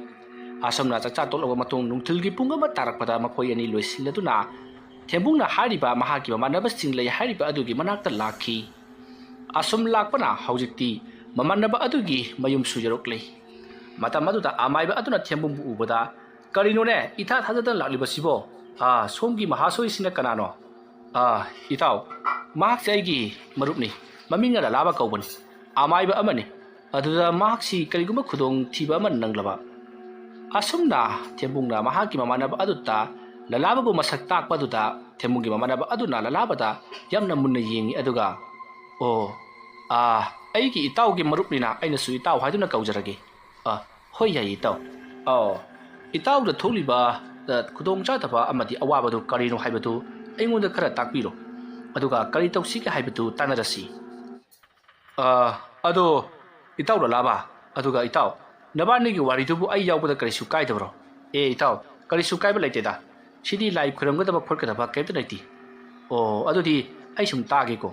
ꯑꯁꯨꯝꯅ ꯆꯥꯛꯆꯥ ꯇꯣꯛꯂꯕ ꯃꯇꯨꯡ ꯅꯨꯡꯊꯤꯜꯒꯤ ꯄꯨꯡ 1 ꯇꯥꯔꯛꯄꯗ ꯃꯈꯣꯏ ꯑꯅꯤ ꯂꯣꯏꯁꯤꯜꯂꯗꯨꯅ ꯊꯦꯝꯕꯨꯡꯅ ꯍꯥꯏꯔꯤꯕ ꯃꯍꯥꯛꯀꯤ ꯃꯃꯥꯟꯅꯕꯁꯤꯡ ꯂꯩ ꯍꯥꯏꯔꯤꯕ ꯑꯗꯨꯒꯤ ꯃꯅꯥꯛꯇ ꯂꯥꯛꯈꯤ ꯑꯁꯨꯝ ꯂꯥꯛꯄꯅ ꯍꯧꯖꯤꯛꯇꯤ ꯃꯃꯥꯟꯅꯕ ꯑꯗꯨꯒꯤ ꯃꯌꯨꯝꯁꯨ ꯌꯧꯔꯛꯂꯦ ꯃꯇꯝ ꯑꯗꯨꯗ ꯑꯃꯥꯏꯕ ꯑꯗꯨꯅ ꯊꯦꯝꯕꯨꯡꯕꯨ ꯎꯕꯗ ꯀꯔꯤꯅꯣꯅꯦ ꯏꯊꯥ ꯊꯥꯖꯗꯅ ꯂꯥꯛꯂꯤꯕꯁꯤꯕꯣ ꯁꯣꯝꯒꯤ ꯃꯍꯥꯁꯣꯏꯁꯤꯅ ꯀꯅꯥꯅꯣ ꯏꯇꯥꯎ ꯃꯍꯥꯛꯁꯦ ꯑꯩꯒꯤ ꯃꯔꯨꯞꯅꯤ ꯃꯃꯤꯡ ꯂꯂꯥꯕ ꯀꯧꯕꯅꯤ ꯑꯃꯥꯏꯕ ꯑꯃꯅꯤ ꯑꯗꯨꯗ ꯃꯍꯥꯛꯁꯤ ꯀꯔꯤꯒꯨꯝꯕ ꯈꯨꯗꯣꯡ ꯊꯤꯕ ꯑꯃ ꯅꯪꯂꯕ ꯑꯁꯨꯝꯅ ꯊꯦꯝꯕꯨꯡꯅ ꯃꯍꯥꯛꯀꯤ ꯃꯃꯥꯟꯅꯕ ꯑꯗꯨꯗ ꯂꯂꯥꯕꯕꯨ ꯃꯁꯛ ꯇꯥꯛꯄꯗꯨꯗ ꯊꯦꯝꯕꯨꯡꯒꯤ ꯃꯃꯥꯟꯅꯕ ꯑꯗꯨꯅ ꯂꯂꯥꯕꯗ ꯌꯥꯝꯅ ꯃꯨꯟꯅ ꯌꯦꯡꯉꯤ ꯑꯗꯨꯒ ꯑꯩꯒꯤ ꯏꯇꯥꯎꯒꯤ ꯃꯔꯨꯞꯅꯤꯅ ꯑꯩꯅꯁꯨ ꯏꯇꯥꯎ ꯍꯥꯏꯗꯨꯅ ꯀꯧꯖꯔꯒꯦ ꯍꯣꯏ ꯌꯥꯏ ꯏꯇꯥꯎ ꯏꯇꯥꯎꯗ ꯊꯣꯛꯂꯤꯕ ꯈꯨꯗꯣꯡꯆꯥꯗꯕ ꯑꯃꯗꯤ ꯑꯋꯥꯕꯗꯨ ꯀꯔꯤꯅꯣ ꯍꯥꯏꯕꯗꯨ ꯑꯩꯉꯣꯟꯗ ꯈꯔ ꯇꯥꯛꯄꯤꯔꯣ ꯑꯗꯨꯒ ꯀꯔꯤ ꯇꯧꯁꯤꯒꯦ ꯍꯥꯏꯕꯗꯨ ꯇꯥꯟꯅꯔꯁꯤ ꯑꯗꯣ ꯏꯇꯥꯎ ꯂꯂꯥꯕ ꯑꯗꯨꯒ ꯏꯇꯥꯎ ꯅꯕꯥꯅꯤꯒꯤ ꯋꯥꯔꯤꯗꯨꯕꯨ ꯑꯩ ꯌꯥꯎꯕꯗ ꯀꯔꯤꯁꯨ ꯀꯥꯏꯗꯕ꯭ꯔꯣ ꯏꯇꯥꯎ ꯀꯔꯤꯁꯨ ꯀꯥꯏꯕ ꯂꯩꯇꯦꯗ ꯁꯤꯗꯤ ꯂꯥꯏ ꯈꯨꯔꯝꯒꯗꯕ ꯈꯣꯠꯀꯗꯕ ꯀꯩꯝꯇ ꯂꯩꯇꯦ ꯑꯣ ꯑꯗꯨꯗꯤ ꯑꯩ ꯁꯨꯝ ꯇꯥꯒꯦꯀꯣ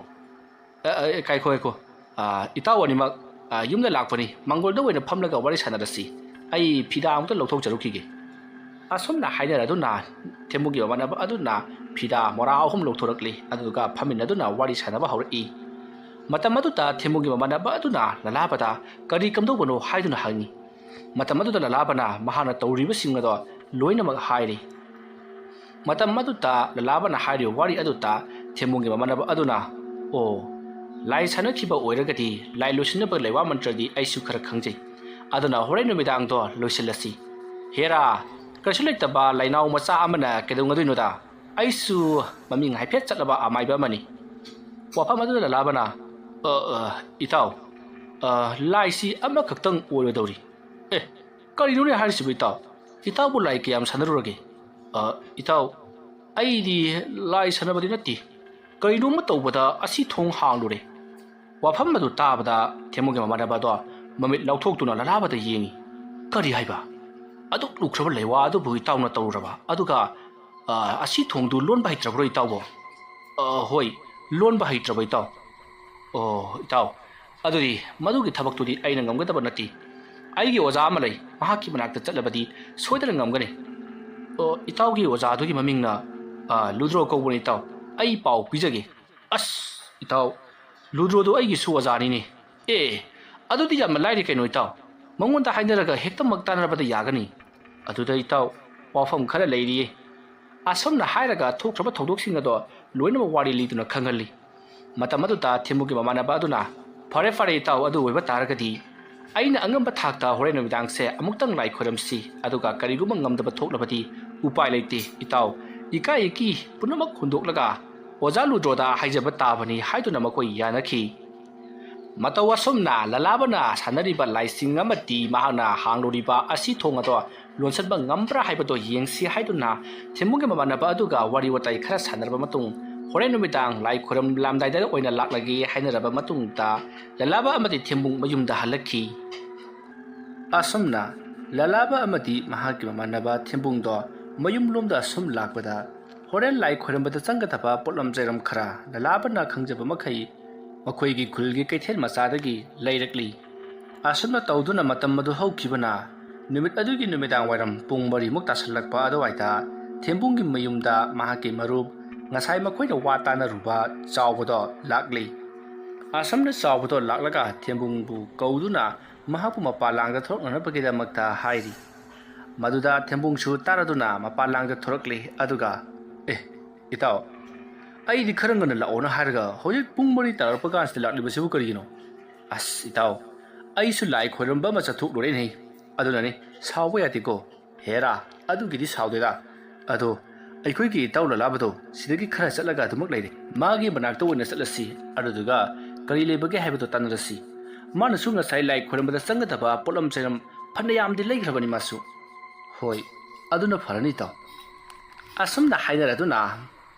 ꯀꯥꯏꯈꯣ ꯏꯇꯥꯎ ꯑꯅꯤꯃꯛ ꯌꯨꯝꯗ ꯂꯥꯛꯄꯅꯤ ꯃꯥꯡꯒꯣꯜꯗ ꯑꯣꯏꯅ ꯐꯝꯂꯒ ꯋꯥꯔꯤ ꯁꯥꯟꯅꯔꯁꯤ ꯑꯩ ꯐꯤꯗꯥ ꯑꯃꯨꯛꯇ ꯂꯧꯊꯣꯛꯆꯔꯨꯈꯤꯒꯦ ꯑꯁꯨꯝꯅ ꯍꯥꯏꯅꯔꯗꯨꯅ ꯊꯦꯝꯕꯨꯒꯤ ꯃꯃꯥꯟꯅꯕ ꯑꯗꯨꯅ ꯐꯤꯗꯥ ꯃꯣꯔꯥ 3 ꯂꯧꯊꯣꯔꯛꯂꯤ ꯑꯗꯨꯒ ꯐꯝꯃꯤꯟꯅꯗꯨꯅ ꯋꯥꯔꯤ ꯁꯥꯟꯅꯕ ꯍꯧꯔꯛꯏ ꯃꯇꯝ ꯑꯗꯨꯗ ꯊꯦꯝꯕꯨꯒꯤ ꯃꯃꯥꯟꯅꯕ ꯑꯗꯨꯅ ꯂꯂꯥꯕꯗ ꯀꯔꯤ ꯀꯝꯗꯧꯕꯅꯣ ꯍꯥꯏꯗꯨꯅ ꯍꯪꯉꯤ ꯃꯇꯝ ꯑꯗꯨꯗ ꯂꯂꯥꯕꯅ ꯃꯍꯥꯛꯅ ꯇꯧꯔꯤꯕꯁꯤꯡ ꯑꯗꯣ ꯂꯣꯏꯅꯃꯛ ꯍꯥꯏꯔꯤ ꯃꯇꯝ ꯑꯗꯨꯗ ꯂꯂꯥꯕꯅ ꯍꯥꯏꯔꯤꯕ ꯋꯥꯔꯤ ꯑꯗꯨꯗ ꯊꯦꯝꯕꯨꯒꯤ ꯃꯃꯥꯟꯅꯕ ꯑꯗꯨꯅ ꯑꯣ ꯂꯥꯏ ꯁꯥꯟꯅꯈꯤꯕ ꯑꯣꯏꯔꯒꯗꯤ ꯂꯥꯏ ꯂꯣꯏꯁꯤꯟꯅꯕ ꯂꯩꯋꯥ ꯃꯟꯇ꯭ꯔꯗꯤ ꯑꯩꯁꯨ ꯈꯔ ꯈꯪꯖꯩ ꯑꯗꯨꯅ ꯍꯣꯔꯦꯟ ꯅꯨꯃꯤꯗꯥꯡꯗꯣ ꯂꯣꯏꯁꯤꯜꯂꯁꯤ ꯍꯦꯔꯥ ꯀꯔꯤꯁꯨ ꯂꯩꯇꯕ ꯂꯩꯅꯥꯎ ꯃꯆꯥ ꯑꯃꯅ ꯀꯩꯗꯧꯅꯗꯣꯏꯅꯣꯗ ꯑꯩꯁꯨ ꯃꯃꯤꯡ ꯍꯥꯏꯐꯦꯠ ꯆꯠꯂꯕ ꯑꯃꯥꯏꯕ ꯑꯃꯅꯤ ꯋꯥꯐꯝ ꯑꯗꯨꯗ ꯂꯂꯥꯕꯅ ꯏꯇꯥꯎ ꯂꯥꯏꯁꯤ ꯑꯃꯈꯛꯇꯪ ꯑꯣꯏꯔꯗꯧꯔꯤ ꯀꯔꯤꯅꯣꯅꯦ ꯍꯥꯏꯔꯤꯁꯤꯕꯨ ꯏꯇꯥꯎꯕꯨ ꯂꯥꯏ ꯀꯌꯥꯝ ꯁꯥꯟꯅꯔꯨꯔꯒꯦ ꯏꯇꯥꯎ ꯑꯩꯗꯤ ꯂꯥꯏ ꯁꯥꯟꯅꯕꯗꯤ ꯅꯠꯇꯦ ꯀꯔꯤꯅꯣꯝꯃ ꯇꯧꯕꯗ ꯑꯁꯤ ꯊꯣꯡ ꯍꯥꯡꯂꯨꯔꯦ ꯋꯥꯐꯝ ꯑꯗꯨ ꯇꯥꯕꯗ ꯊꯦꯝꯕꯨꯒꯤ ꯃꯃꯥꯟꯅꯕ ꯑꯗꯣ ꯃꯃꯤꯠ ꯂꯧꯊꯣꯛꯇꯨꯅ ꯂꯂꯥꯕꯗ ꯌꯦꯡꯉꯤ ꯀꯔꯤ ꯍꯥꯏꯕ ꯑꯗꯨꯛ ꯂꯨꯈ꯭ꯔꯕ ꯂꯩꯋꯥ ꯑꯗꯨꯕꯨ ꯏꯇꯥꯎꯅ ꯇꯧꯔꯨꯔꯕ ꯑꯗꯨꯒ ꯑꯁꯤ ꯊꯣꯡꯗꯨ ꯂꯣꯟꯕ ꯍꯩꯇ꯭ꯔꯕ꯭ꯔꯣ ꯏꯇꯥꯎꯕꯣ ꯍꯣꯏ ꯂꯣꯟꯕ ꯍꯩꯇ꯭ꯔꯕ ꯏꯇꯥꯎ ꯏꯇꯥꯎ ꯑꯗꯨꯗꯤ ꯃꯗꯨꯒꯤ ꯊꯕꯛꯇꯨꯗꯤ ꯑꯩꯅ ꯉꯝꯒꯗꯕ ꯅꯠꯇꯦ ꯑꯩꯒꯤ ꯑꯣꯖꯥ ꯑꯃ ꯂꯩ ꯃꯍꯥꯛꯀꯤ ꯃꯅꯥꯛꯇ ꯆꯠꯂꯕꯗꯤ ꯁꯣꯏꯗꯅ ꯉꯝꯒꯅꯤ ꯏꯇꯥꯎꯒꯤ ꯑꯣꯖꯥꯗꯨꯒꯤ ꯃꯃꯤꯡꯅ ꯂꯨꯗ꯭ꯔꯣ ꯀꯧꯕꯅꯤ ꯏꯇꯥꯎ ꯑꯩ ꯄꯥꯎ ꯄꯤꯖꯒꯦ ꯑꯁ ꯏꯇꯥꯎ ꯂꯨꯗ꯭ꯔꯣꯗꯣ ꯑꯩꯒꯤꯁꯨ ꯑꯣꯖꯥꯅꯤꯅꯦ ꯑꯗꯨꯗꯤ ꯌꯥꯝꯅ ꯂꯥꯏꯔꯤ ꯀꯩꯅꯣ ꯏꯇꯥꯎ ꯃꯉꯣꯟꯗ ꯍꯥꯏꯅꯔꯒ ꯍꯦꯛꯇꯃꯛ ꯇꯥꯟꯅꯕꯗ ꯌꯥꯒꯅꯤ ꯑꯗꯨꯗ ꯏꯇꯥꯎ ꯋꯥꯐꯝ ꯈꯔ ꯂꯩꯔꯤꯌꯦ ꯑꯁꯨꯝꯅ ꯍꯥꯏꯔꯒ ꯊꯣꯛꯈ꯭ꯔꯕ ꯊꯧꯗꯣꯛꯁꯤꯡ ꯑꯗꯣ ꯂꯣꯏꯅꯃꯛ ꯋꯥꯔꯤ ꯂꯤꯗꯨꯅ ꯈꯪꯍꯜꯂꯤ ꯃꯇꯝ ꯑꯗꯨꯗ ꯊꯦꯝꯕꯨꯒꯤ ꯃꯃꯥꯟꯅꯕ ꯑꯗꯨꯅ ꯐꯔꯦ ꯏꯇꯥꯎ ꯑꯗꯨ ꯑꯣꯏꯕ ꯇꯥꯔꯒꯗꯤ ꯑꯩꯅ ꯑꯉꯝꯕ ꯊꯥꯛꯇ ꯍꯣꯔꯦꯟ ꯅꯨꯃꯤꯗꯥꯡꯁꯦ ꯑꯃꯨꯛꯇꯪ ꯂꯥꯏ ꯈꯣꯏꯔꯝꯁꯤ ꯑꯗꯨꯒ ꯀꯔꯤꯒꯨꯝꯕ ꯉꯝꯗꯕ ꯊꯣꯛꯂꯕꯗꯤ ꯎꯄꯥꯏ ꯂꯩꯇꯦ ꯏꯇꯥꯎ ꯏꯀꯥꯏ ꯏꯀꯤ ꯄꯨꯝꯅꯃꯛ ꯍꯨꯟꯗꯣꯛꯂꯒ ꯑꯣꯖꯥ ꯂꯨꯗ꯭ꯔꯣꯗ ꯍꯥꯏꯖꯕ ꯇꯥꯕꯅꯤ ꯍꯥꯏꯗꯨꯅ ꯃꯈꯣꯏ ꯌꯥꯅꯈꯤ ꯃꯇꯧ ꯑꯁꯨꯝꯅ ꯂꯂꯥꯕꯅ ꯁꯥꯟꯅꯔꯤꯕ ꯂꯥꯏꯁꯤꯡ ꯑꯃꯗꯤ ꯃꯍꯥꯛꯅ ꯍꯥꯡꯂꯨꯔꯤꯕ ꯑꯁꯤ ꯊꯣꯡ ꯑꯗꯣ ꯂꯣꯟꯁꯤꯟꯕ ꯉꯝꯕ꯭ꯔꯥ ꯍꯥꯏꯕꯗꯣ ꯌꯦꯡꯁꯤ ꯍꯥꯏꯗꯨꯅ ꯊꯦꯝꯕꯨꯒꯤ ꯃꯃꯥꯟꯅꯕ ꯑꯗꯨꯒ ꯋꯥꯔꯤ ꯋꯥꯇꯥꯏ ꯈꯔ ꯁꯥꯟꯅꯔꯕ ꯃꯇꯨꯡ ꯍꯣꯔꯦꯟ ꯅꯨꯃꯤꯗꯥꯡ ꯂꯥꯏ ꯈꯨꯔꯝꯂꯝꯗꯥꯏꯗ ꯑꯣꯏꯅ ꯂꯥꯛꯂꯒꯦ ꯍꯥꯏꯅꯔꯕ ꯃꯇꯨꯡꯗ ꯂꯂꯥꯕ ꯑꯃꯗꯤ ꯊꯦꯝꯕꯨꯡ ꯃꯌꯨꯝꯗ ꯍꯜꯂꯛꯈꯤ ꯑꯁꯨꯝꯅ ꯂꯂꯥꯕ ꯑꯃꯗꯤ ꯃꯍꯥꯛꯀꯤ ꯃꯃꯥꯟꯅꯕ ꯊꯦꯝꯕꯨꯡꯗꯣ ꯃꯌꯨꯝꯂꯣꯝꯗ ꯑꯁꯨꯝ ꯂꯥꯛꯄꯗ ꯍꯣꯔꯦꯟ ꯂꯥꯏ ꯈꯣꯏꯔꯝꯕꯗ ꯆꯪꯒꯗꯕ ꯄꯣꯠꯂꯝ ꯆꯩꯔꯝ ꯈꯔ ꯂꯂꯥꯕꯅ ꯈꯪꯖꯕ ꯃꯈꯩ ꯃꯈꯣꯏꯒꯤ ꯈꯨꯜꯒꯤ ꯀꯩꯊꯦꯜ ꯃꯆꯥꯗꯒꯤ ꯂꯩꯔꯛꯂꯤ ꯑꯁꯨꯝꯅ ꯇꯧꯗꯨꯅ ꯃꯇꯝ ꯑꯗꯨ ꯍꯧꯈꯤꯕꯅ ꯅꯨꯃꯤꯠ ꯑꯗꯨꯒꯤ ꯅꯨꯃꯤꯗꯥꯡ ꯋꯥꯏꯔꯝ ꯄꯨꯡ 4 ꯇꯥꯁꯜꯂꯛꯄ ꯑꯗꯨꯋꯥꯏꯗ ꯊꯦꯝꯕꯨꯡꯒꯤ ꯃꯌꯨꯝꯗ ꯃꯍꯥꯛꯀꯤ ꯃꯔꯨꯞ ꯉꯁꯥꯏ ꯃꯈꯣꯏꯅ ꯋꯥ ꯇꯥꯟꯅꯔꯨꯕ ꯆꯥꯎꯕꯗꯣ ꯂꯥꯛꯂꯤ ꯑꯁꯨꯝꯅ ꯆꯥꯎꯕꯗꯣ ꯂꯥꯛꯂꯒ ꯊꯦꯝꯕꯨꯡꯕꯨ ꯀꯧꯗꯨꯅ ꯃꯍꯥꯛꯄꯨ ꯃꯄꯥꯟꯂꯥꯡꯗ ꯊꯣꯔꯛꯅꯅꯕꯒꯤꯗꯃꯛꯇ ꯍꯥꯏꯔꯤ ꯃꯗꯨꯗ ꯊꯦꯝꯕꯨꯡꯁꯨ ꯇꯥꯔꯗꯨꯅ ꯃꯄꯥꯟꯂꯥꯡꯗ ꯊꯣꯔꯛꯂꯤ ꯑꯗꯨꯒ ꯏꯇꯥꯎ ꯑꯩꯗꯤ ꯈꯔ ꯉꯟꯅ ꯂꯥꯛꯑꯣꯅ ꯍꯥꯏꯔꯒ ꯍꯧꯖꯤꯛ ꯄꯨꯡ 4 ꯇꯥꯔꯛꯄ ꯀꯥꯟꯁꯤꯗ ꯂꯥꯛꯂꯤꯕꯁꯤꯕꯨ ꯀꯔꯤꯒꯤꯅꯣ ꯑꯁ ꯏꯇꯥꯎ ꯑꯩꯁꯨ ꯂꯥꯏ ꯈꯣꯏꯔꯝꯕ ꯑꯃ ꯆꯠꯊꯣꯛꯂꯨꯔꯦꯅꯦ ꯑꯗꯨꯅꯅꯤ ꯁꯥꯎꯕ ꯌꯥꯗꯦꯀꯣ ꯍꯦꯔꯥ ꯑꯗꯨꯒꯤꯗꯤ ꯁꯥꯎꯗꯦꯗ ꯑꯗꯣ ꯑꯩꯈꯣꯏꯒꯤ ꯏꯇꯥꯎ ꯂꯂꯥꯕꯗꯣ ꯁꯤꯗꯒꯤ ꯈꯔ ꯆꯠꯂꯒ ꯑꯗꯨꯃꯛ ꯂꯩꯔꯦ ꯃꯥꯒꯤ ꯃꯅꯥꯛꯇ ꯑꯣꯏꯅ ꯆꯠꯂꯁꯤ ꯑꯗꯨꯗꯨꯒ ꯀꯔꯤ ꯂꯩꯕꯒꯦ ꯍꯥꯏꯕꯗꯣ ꯇꯥꯟꯅꯔꯁꯤ ꯃꯥꯅꯁꯨꯉꯁꯥꯏ ꯂꯥꯏ ꯈꯣꯏꯔꯝꯕꯗ ꯆꯪꯒꯗꯕ ꯄꯣꯠꯂꯝ ꯆꯩꯔꯝ ꯐꯅ ꯌꯥꯝꯗꯤ ꯂꯩꯈ꯭ꯔꯕꯅꯤ ꯃꯥꯁꯨ ꯍꯣꯏ ꯑꯗꯨꯅ ꯐꯔꯅꯤ ꯏꯇꯥꯎ ꯑꯁꯨꯝꯅ ꯍꯥꯏꯅꯔꯗꯨꯅ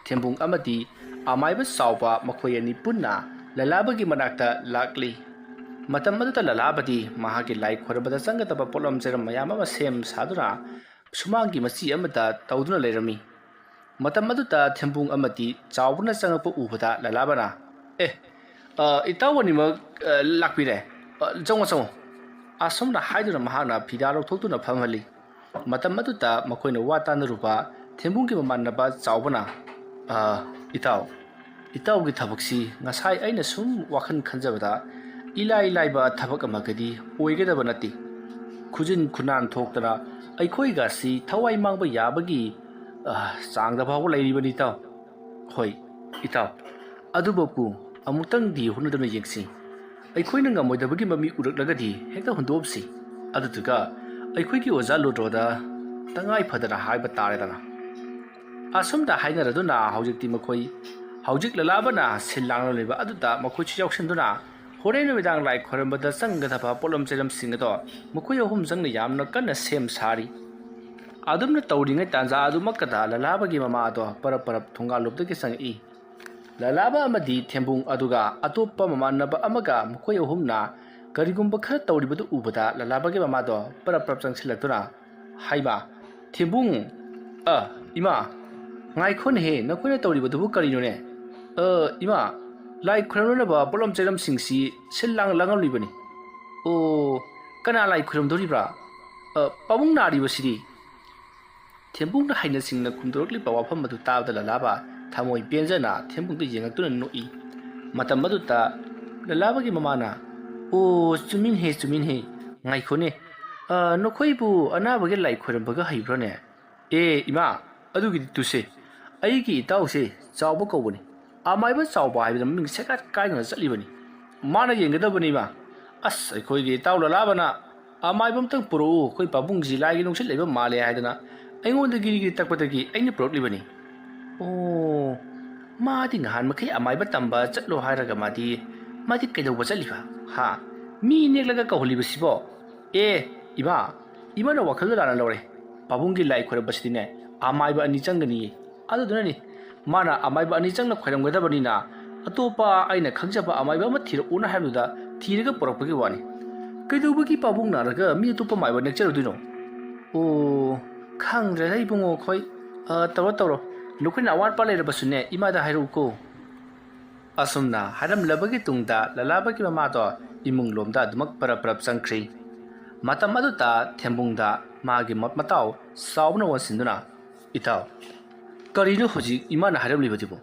ꯊꯦꯝꯕꯨꯡ ꯑꯃꯗꯤ ꯑꯃꯥꯏꯕ ꯆꯥꯎꯕ ꯃꯈꯣꯏ ꯑꯅꯤ ꯄꯨꯟꯅ ꯂꯂꯥꯕꯒꯤ ꯃꯅꯥꯛꯇ ꯂꯥꯛꯂꯤ ꯃꯇꯝ ꯑꯗꯨꯗ ꯂꯂꯥꯕꯗꯤ ꯃꯍꯥꯛꯀꯤ ꯂꯥꯏ ꯈꯣꯏꯔꯝꯕꯗ ꯆꯪꯒꯗꯕ ꯄꯣꯠꯂꯝ ꯆꯩꯔꯝ ꯃꯌꯥꯝ ꯑꯃ ꯁꯦꯝ ꯁꯥꯗꯨꯅ ꯁꯨꯃꯥꯡꯒꯤ ꯃꯆꯤ ꯑꯃꯗ ꯇꯧꯗꯨꯅ ꯂꯩꯔꯝꯃꯤ ꯃꯇꯝ ꯑꯗꯨꯗ ꯊꯦꯝꯕꯨꯡ ꯑꯃꯗꯤ ꯆꯥꯎꯕꯅ ꯆꯪꯉꯛꯄ ꯎꯕꯗ ꯂꯂꯥꯕꯅ ꯏꯇꯥꯎ ꯑꯅꯤꯃꯛ ꯂꯥꯛꯄꯤꯔꯦ ꯆꯪꯉꯣ ꯑꯁꯨꯝꯅ ꯍꯥꯏꯗꯨꯅ ꯃꯍꯥꯛꯅ ꯐꯤꯗꯥ ꯂꯧꯊꯣꯛꯇꯨꯅ ꯐꯝꯍꯜꯂꯤ ꯃꯇꯝ ꯑꯗꯨꯗ ꯃꯈꯣꯏꯅ ꯋꯥ ꯇꯥꯟꯅꯔꯨꯕ ꯊꯦꯝꯕꯨꯡꯒꯤ ꯃꯃꯥꯟꯅꯕ ꯆꯥꯎꯕꯅ ꯏꯇꯥꯎꯒꯤ ꯊꯕꯛꯁꯤ ꯉꯁꯥꯏ ꯑꯩꯅ ꯁꯨꯝ ꯋꯥꯈꯜ ꯈꯟꯖꯕꯗ इलाई लाइबा थबक अमगदी ओइगदब नति खुजिन खुनान थोक्तना अइखोइगासी थवाइ मांगबा याबगी चांगदा भाव लैरिबनि ताव होय इताव अदुबकु अमुक्तंग दि हुनदुना येंगसि अइखोइना ngमोइदबगी ममी उरकलगदी हेक्ता हुंदोबसि अदुतुगा अइखोइगी ओजा लुड्रोदा तंगाइ फदना हाइबा तारेदना असुमदा हाइनरदुना हौजिकति मखोइ हौजिक ललाबना सिल्लांग लेबा अदुदा मखोइचि यावसनदुना होरेन नुमिदांग लाइ खोरंबदा चंगदबा पोलम चेलम सिंगदो मखोइ अहुम जंगना यामना कन्ना सेम सारी ꯑꯗꯨꯝꯅ ꯇꯧꯔꯤꯉꯩ ꯇꯥꯟꯖꯥ ꯑꯗꯨꯃꯛꯀꯗ ꯂꯂꯥꯕꯒꯤ ꯃꯃꯥ ꯑꯗꯣ ꯄꯔꯞ ꯄꯔꯞ ꯊꯣꯡꯒꯥꯜꯂꯣꯝꯗꯒꯤ ꯆꯪꯉꯛꯏ ꯂꯂꯥꯕ ꯑꯃꯗꯤ ꯊꯦꯝꯕꯨꯡ ꯑꯗꯨꯒ ꯑꯇꯣꯞꯄ ꯃꯃꯥꯟꯅꯕ ꯑꯃꯒ ꯃꯈꯣꯏ ꯑꯍꯨꯝꯅ ꯀꯔꯤꯒꯨꯝꯕ ꯈꯔ ꯇꯧꯔꯤꯕꯗꯨ ꯎꯕꯗ ꯂꯂꯥꯕꯒꯤ ꯃꯃꯥꯗꯣ ꯄꯔꯞ ꯄꯔꯞ ꯆꯪꯁꯤꯜꯂꯛꯇꯨꯅ ꯍꯥꯏꯕ ꯊꯦꯝꯕꯨꯡ ꯏꯃꯥ ꯉꯥꯏꯈꯣꯅꯦꯍꯦ ꯅꯈꯣꯏꯅ ꯇꯧꯔꯤꯕꯗꯨꯕꯨ ꯀꯔꯤꯅꯣꯅꯦ ꯏꯃꯥ ꯂꯥꯏ ꯈꯨꯔꯨꯝꯅꯅꯕ ꯄꯣꯠꯂꯝ ꯆꯩꯔꯝꯁꯤꯡꯁꯤ ꯁꯤꯜ ꯂꯥꯡꯉꯝꯂꯤꯕꯅꯤ ꯑꯣ ꯀꯅꯥ ꯂꯥꯏ ꯈꯨꯔꯨꯝꯗꯧꯔꯤꯕ꯭ꯔꯥ ꯄꯥꯕꯨꯡ ꯅꯥꯔꯤꯕꯁꯤꯗꯤ ꯊꯦꯝꯕꯨꯡꯅ ꯍꯩꯅꯁꯤꯡꯅ ꯈꯨꯝꯗꯣꯔꯛꯂꯤꯕ ꯋꯥꯐꯝ ꯑꯗꯨ ꯇꯥꯕꯗ ꯂꯂꯥꯕ ꯊꯃꯣꯏ ꯄꯦꯟꯖꯅ ꯊꯦꯝꯕꯨꯡꯗ ꯌꯦꯡꯉꯛꯇꯨꯅ ꯅꯣꯛꯏ ꯃꯇꯝ ꯑꯗꯨꯗ ꯂꯂꯥꯕꯒꯤ ꯃꯃꯥꯅ ꯑꯣ ꯆꯨꯝꯃꯤꯟꯍꯦ ꯉꯥꯏꯈꯣꯅꯦ ꯅꯈꯣꯏꯕꯨ ꯑꯅꯥꯕꯒꯤ ꯂꯥꯏ ꯈꯣꯏꯔꯝꯕꯒ ꯍꯩꯕ꯭ꯔꯥꯅꯦ ꯏꯃꯥ ꯑꯗꯨꯒꯤꯗꯤ ꯇꯨꯁꯦ ꯑꯩꯒꯤ ꯏꯇꯥꯎꯁꯦ ꯆꯥꯎꯕ ꯀꯧꯕꯅꯤ ꯑꯃꯥꯏꯕ ꯆꯥꯎꯕ ꯍꯥꯏꯕꯗ ꯃꯃꯤꯡ ꯁꯦꯀꯠ ꯀꯥꯏꯗꯅ ꯆꯠꯂꯤꯕꯅꯤ ꯃꯥꯅ ꯌꯦꯡꯒꯗꯕꯅꯤ ꯏꯃꯥ ꯑꯁ ꯑꯩꯈꯣꯏꯒꯤ ꯏꯇꯥꯎ ꯂꯂꯥꯕꯅ ꯑꯃꯥꯏꯕ ꯑꯝꯇꯪ ꯄꯨꯔꯛꯎ ꯑꯩꯈꯣꯏ ꯄꯥꯕꯨꯡꯁꯤ ꯂꯥꯏꯒꯤ ꯅꯨꯡꯁꯤꯠ ꯂꯩꯕ ꯃꯥꯜꯂꯦ ꯍꯥꯏꯗꯅ ꯑꯩꯉꯣꯟꯗ ꯒꯤꯔꯤ ꯇꯛꯄꯗꯒꯤ ꯑꯩꯅ ꯄꯨꯔꯛꯂꯤꯕꯅꯤ ꯑꯣ मादी नहान मखै अमाइबा तंबा चलो हारगा मादी कैदौबा चलिबा हा मी नेगलगा कौहलिबसिबो इमा वखल लाना लौरे पाबुंगी लाइ खोरबसिने अमाइबा अनि चंगनी अदुदुननी माना अमाइबा अनि चंगना खोरमगदबनिना अतोपा आइना खंगजबा अमाइबा अमा थिरउना हाबुदा थिरगा पोरकपगी वानी कैदौबगी पाबुंग नारगा मी अतोपा माइबा नेक्चरदुनो ओ खांग्रे इबुंगो खोय तवरो नुखैना अवाटपा लेरबसुने इमादा हाइरुको असुमना हारमलबगी तुंगदा ललाबगी ममादो इमुंग लोमदा अदुमक परप चंख्री मतम अदुता थेंबुंगदा मागी मताव सावना वसिंदुना इताव करिनो होजि इमाना हारमलिबदिबो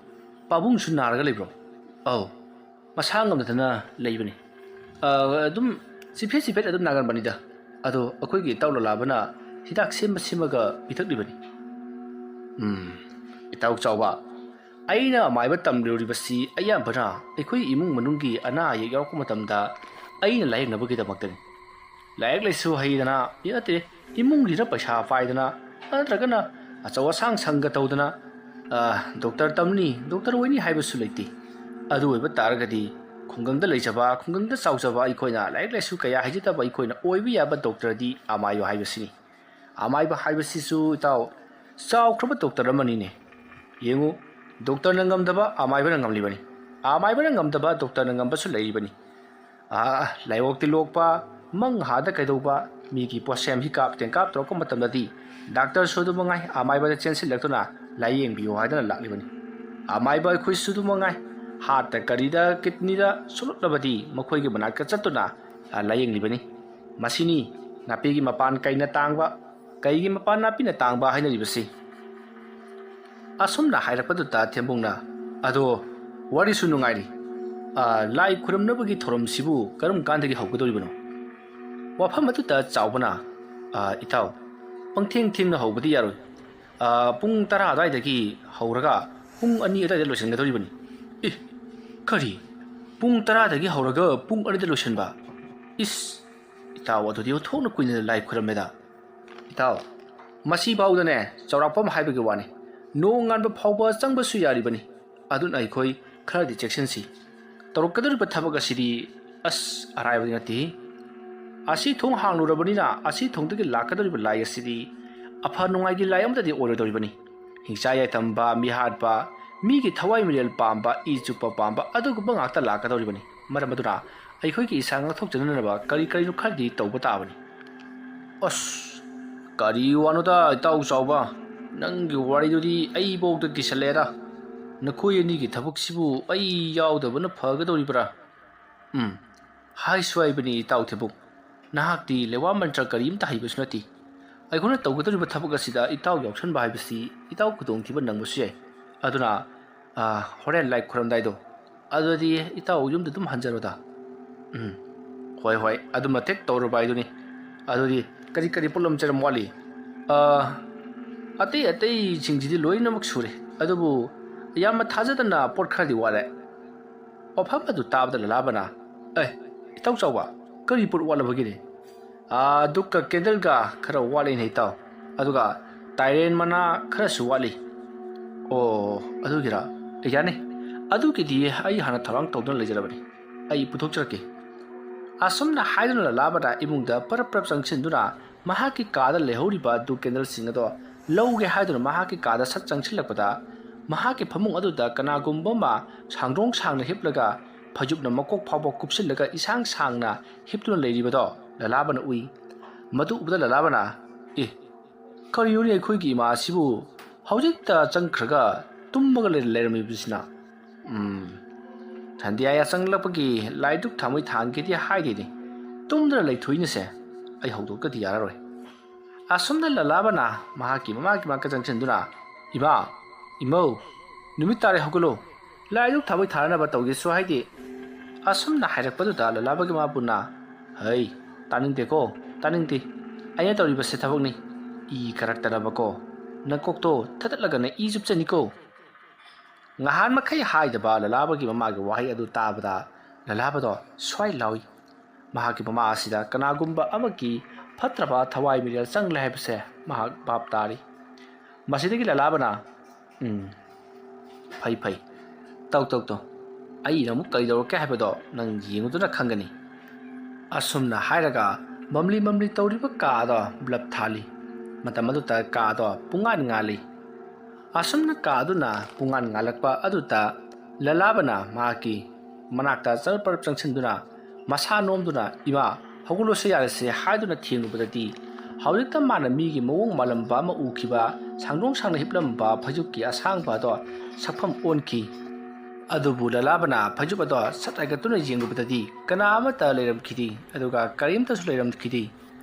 पाबुंगसु नारगा लेब्रो औ मसांगमदना लेइबनि अदुम सिफे अदुम नागरबनिदा अदो अखोइगी इताव ललाबना हिदाक सेमगा इथक्लिबनि इताउ चाउबा अइना माइबा तमलिबसी अयाबना अखोइ इमुंग मनुंगी अना अयेक यावक मतमदा अइना लायेंगनबगिदमक्तनि लायक लैसु हैदना यते इमुंग लिरा पैसा पाइदना नत्रगना अचौ असांग संग तौदना डॉक्टर तमनी डॉक्टर वइनी हाइबसु लैति अदु ओइबा तारगदी खुंगंगदा लैजबा खुंगंगदा चाउजबा अखोइना लायक लैसु कया हाइजितबा अखोइना ओइबि याबा डॉक्टर दी आमायो हाइबसिनी आमाइबा हाइबसिसु इताउ चाउख्रबा डॉक्टर अमनिने येंगु डॉक्टर नंगमदबा आमाइबा नंगमलिबनी आमाइबा नंगमदबा डॉक्टर नंगमबसु लैरिबनी लाइवोक्ति लोकपा मंग हादा कैदौबा मीगी पोसेम हि काप तेंकाप तोरको मतमददी डॉक्टर सुदुमंगाई आमाइबा चेंसिलक्तुना लायेंबियो हादना लाक्लिबनी आमाइबा खुइ सुदुमंगाई हार्ट करीदा किडनीदा सुलुलबदी मखोइगे बनाका चतुना लायेंलिबनी मसिनी नापीगी मपान कैना तांगबा कैगी मपान नापीना तांगबा हाइनरिबसी असुमना हाइरपदुता थेंबुंगना अदो वारिसु नुंगाइरी लाई खुरमनबगी थोरमसिबु करम कांदगी हौगदोरिबनो वाफम अदुता चावबना इताव पंगथेंग थेंगना हौबदी यारोय पुंग 10 अदाइदगी हौरगा पुंग 2 अदाइदा लोइसनगदोरिबनी करी पुंग 10 दगी हौरगा पुंग 2 दा लोइसनबा इस इताव अदुदि थोना कुइना लाई खुरमेदा इताव मसी बाउदने चौरापम हाइबगे वानी नोंगानबा फावबा चंगबसु यारिबनी अदुन अइखोइ खरदि चेक्सनसी तौरकदोरिबा थबक असिदि अस अराइबदि नति असी थोंग हांगलुरबनिना असी थोंगदगी लाकदोरिबा लाई असिदि अफा नुंगाइगी लाई अमददि ओरदोरिबनी हिंसा यातंबा मिहादबा मीगी थवाइ मिरेल पांबा इचुपा पांबा अदुगुबा ngakta लाकदोरिबनी मरमदुना अइखोइगी इसांग थोकजननबा करी खरदि तौबा ताबनी अस करी वानोदा इताउ चावबा नंगी वारीदुदी अई बोगद किसलेदा नखोय अनिगी थबकसिबु अई यावदबना फगदोरिबरा हाई स्वाइबनी इताउ थेबुक नाहाक्ति लेवा मंत्र करीमता हाइबसु नति अइखोना तौगदोरिबा थबक असिदा इताउ यावसनबा हाइबसि इताउ कुदोंथिबा नंगबसु याय अदुना होरेन लाइक खुरमदाइदो अदुदी इताउ युमदा दुम हंजरोदा होय अदुमा टेक तौरबाइदुनी अदुदी करी पुलम चरम वाली अतै सिंजिदि लोइनमक सुरे अदुबु याम थाजदना पोट खरदि वाले अफम अदु ताबदा ललाबना इताउ चावबा करी पोट वालबगिरे दुक्का केंडलगा खरा वाले नै ताव अदुगा ताइरेन मना खरा सु वाली ओ अदुगिरा याने अदुगिदि आई हाना थरांग तौदन लेजरबनी आई पुथोक चरके असुमना हाइदुना ललाबदा इमुंगदा परप चंगसिनदुना ꯃꯍꯥꯛꯀꯤ ꯀꯥꯗ ꯂꯩꯍꯧꯔꯤꯕ ꯑꯗꯨ ꯀꯦꯟꯗꯜꯁꯤꯡ ꯑꯗꯣ ꯂꯧꯒꯦ ꯍꯥꯏꯗꯨꯅ ꯃꯍꯥꯛꯀꯤ ꯀꯥꯗ ꯁꯠ ꯆꯪꯁꯤꯜꯂꯛꯄꯗ ꯃꯍꯥꯛꯀꯤ ꯐꯃꯨꯡ ꯑꯗꯨꯗ ꯀꯅꯥꯒꯨꯝꯕ ꯑꯃ ꯁꯥꯡꯗꯣꯡ ꯁꯥꯡꯅ ꯍꯤꯞꯂꯒ ꯐꯩꯖꯨꯞꯅ ꯃꯀꯣꯛ ꯐꯥꯎꯕ ꯀꯨꯞꯁꯤꯜꯂꯒ ꯏꯁꯥꯡ ꯁꯥꯡꯅ ꯍꯤꯞꯇꯨꯅ ꯂꯩꯔꯤꯕꯗꯣ ꯂꯂꯥꯕꯅ ꯎꯏ ꯃꯗꯨ ꯎꯕꯗ ꯂꯂꯥꯕꯅ ꯀꯔꯤꯅꯣꯅꯦ ꯑꯩꯈꯣꯏꯒꯤ ꯏꯃꯥ ꯑꯁꯤꯕꯨ ꯍꯧꯖꯤꯛꯇ ꯆꯪꯈ꯭ꯔꯒ ꯇꯨꯝꯃꯒ ꯂꯩꯔꯝꯃꯤꯕꯁꯤꯅ ꯁꯟꯗ꯭ꯌꯥ ꯌꯥꯆꯪꯂꯛꯄꯒꯤ ꯂꯥꯏꯗꯨꯛ ꯊꯥꯃꯣꯏ ꯊꯥꯟꯒꯦꯗꯤ ꯍꯥꯏꯗꯦꯅꯦ ꯇꯨꯝꯗꯨꯅ ꯂꯩꯊꯣꯛꯏꯅꯦꯁꯦ ꯑꯩ ꯍꯧꯗꯣꯛꯀꯗꯤ ꯌꯥꯔꯔꯣꯏ ꯑꯁꯨꯝꯅ ꯂꯂꯥꯕꯅ ꯃꯍꯥꯛꯀꯤ ꯃꯃꯥꯒꯤ ꯃꯅꯥꯛꯇ ꯆꯪꯁꯤꯟꯗꯨꯅ ꯏꯃꯥ ꯏꯃꯧ ꯅꯨꯃꯤꯠ ꯇꯥꯔꯦ ꯍꯧꯒꯠꯂꯣ ꯂꯥꯏꯗꯨꯛ ꯊꯥꯃꯣꯏ ꯊꯥꯅꯕ ꯇꯧꯒꯦꯁꯨ ꯍꯥꯏꯗꯦ ꯑꯁꯨꯝꯅ ꯍꯥꯏꯔꯛꯄꯗꯨꯗ ꯂꯂꯥꯕꯒꯤ ꯃꯄꯨꯅ ꯍꯩ ꯇꯥꯅꯤꯡꯗꯦꯀꯣ ꯇꯥꯅꯤꯡꯗꯦ ꯑꯩꯅ ꯇꯧꯔꯤꯕꯁꯦ ꯊꯕꯛꯅꯤ ꯏ ꯀꯔꯛꯇꯅꯕꯀꯣ ꯅꯀꯣꯛꯇꯣ ꯊꯗꯠꯂꯒꯅ ꯏ ꯆꯨꯞꯆꯅꯤꯀꯣ ꯉꯍꯥꯟ ꯃꯈꯩ ꯍꯥꯏꯗꯕ ꯂꯂꯥꯕꯒꯤ ꯃꯃꯥꯒꯤ ꯋꯥꯍꯩ ꯑꯗꯨ ꯇꯥꯕꯗ ꯂꯂꯥꯕꯗꯣ ꯁ꯭ꯋꯥꯏ ꯂꯥꯎꯏ ꯃꯍꯥꯛꯀꯤ ꯃꯃꯥ ꯑꯁꯤꯗ ꯀꯅꯥꯒꯨꯝꯕ ꯑꯃꯒꯤ ꯐꯠꯇ꯭ꯔꯕ ꯊꯋꯥꯏ ꯃꯤꯔꯦꯜ ꯆꯪꯂꯦ ꯍꯥꯏꯕꯁꯦ ꯃꯍꯥꯛ ꯚꯥꯞ ꯇꯥꯔꯤ ꯃꯁꯤꯗꯒꯤ ꯂꯂꯥꯕꯅ ꯐꯩ ꯇꯧ ꯑꯩꯅ ꯑꯃꯨꯛ ꯀꯔꯤꯗꯧꯔꯛꯀꯦ ꯍꯥꯏꯕꯗꯣ ꯅꯪ ꯌꯦꯡꯉꯨꯗꯨꯅ ꯈꯪꯒꯅꯤ ꯑꯁꯨꯝꯅ ꯍꯥꯏꯔꯒ ꯃꯝꯂꯤ ꯇꯧꯔꯤꯕ ꯀꯥꯗꯣ ꯕ꯭ꯂꯞ ꯊꯥꯜꯂꯤ ꯃꯇꯝ ꯑꯗꯨꯗ ꯀꯥꯗꯣ ꯄꯨꯡꯉꯥꯟ ꯉꯥꯜꯂꯤ ꯑꯁꯨꯝꯅ ꯀꯥꯗꯨꯅ ꯄꯨꯡꯉꯥꯟ ꯉꯥꯜꯂꯛꯄ ꯑꯗꯨꯗ ꯂꯂꯥꯕꯅ ꯃꯍꯥꯛꯀꯤ ꯃꯅꯥꯛꯇ ꯆꯔꯄꯔꯞ ꯆꯪꯁꯤꯟꯗꯨꯅ ꯃꯁꯥ ꯅꯣꯝꯗꯨꯅ ꯏꯃꯥ ꯍꯧꯒꯠꯂꯣꯁꯦ ꯌꯥꯔꯁꯦ ꯍꯥꯏꯗꯨꯅ ꯊꯦꯡꯂꯨꯕꯗꯗꯤ ꯍꯧꯖꯤꯛꯇ ꯃꯥꯅ ꯃꯤꯒꯤ ꯃꯑꯣꯡ ꯃꯥꯜꯂꯝꯕ ꯑꯃ ꯎꯈꯤꯕ ꯁꯥꯡꯗꯣꯡ ꯁꯥꯡꯅ ꯍꯤꯞꯂꯝꯕ ꯐꯩꯖꯨꯞꯀꯤ ꯑꯁꯥꯡꯕ ꯑꯗꯣ ꯁꯛꯐꯝ ꯑꯣꯟꯈꯤ ꯑꯗꯨꯕꯨ ꯂꯂꯥꯕꯅ ꯐꯩꯖꯨꯞ ꯑꯗꯣ ꯁꯠ ꯍꯥꯏꯒꯠꯇꯨꯅ ꯌꯦꯡꯂꯨꯕꯗꯗꯤ ꯀꯅꯥ ꯑꯃꯠꯇ ꯂꯩꯔꯝꯈꯤꯗꯦ ꯑꯗꯨꯒ ꯀꯔꯤꯝꯇꯁꯨ ꯂꯩꯔꯝꯈꯤꯗꯦ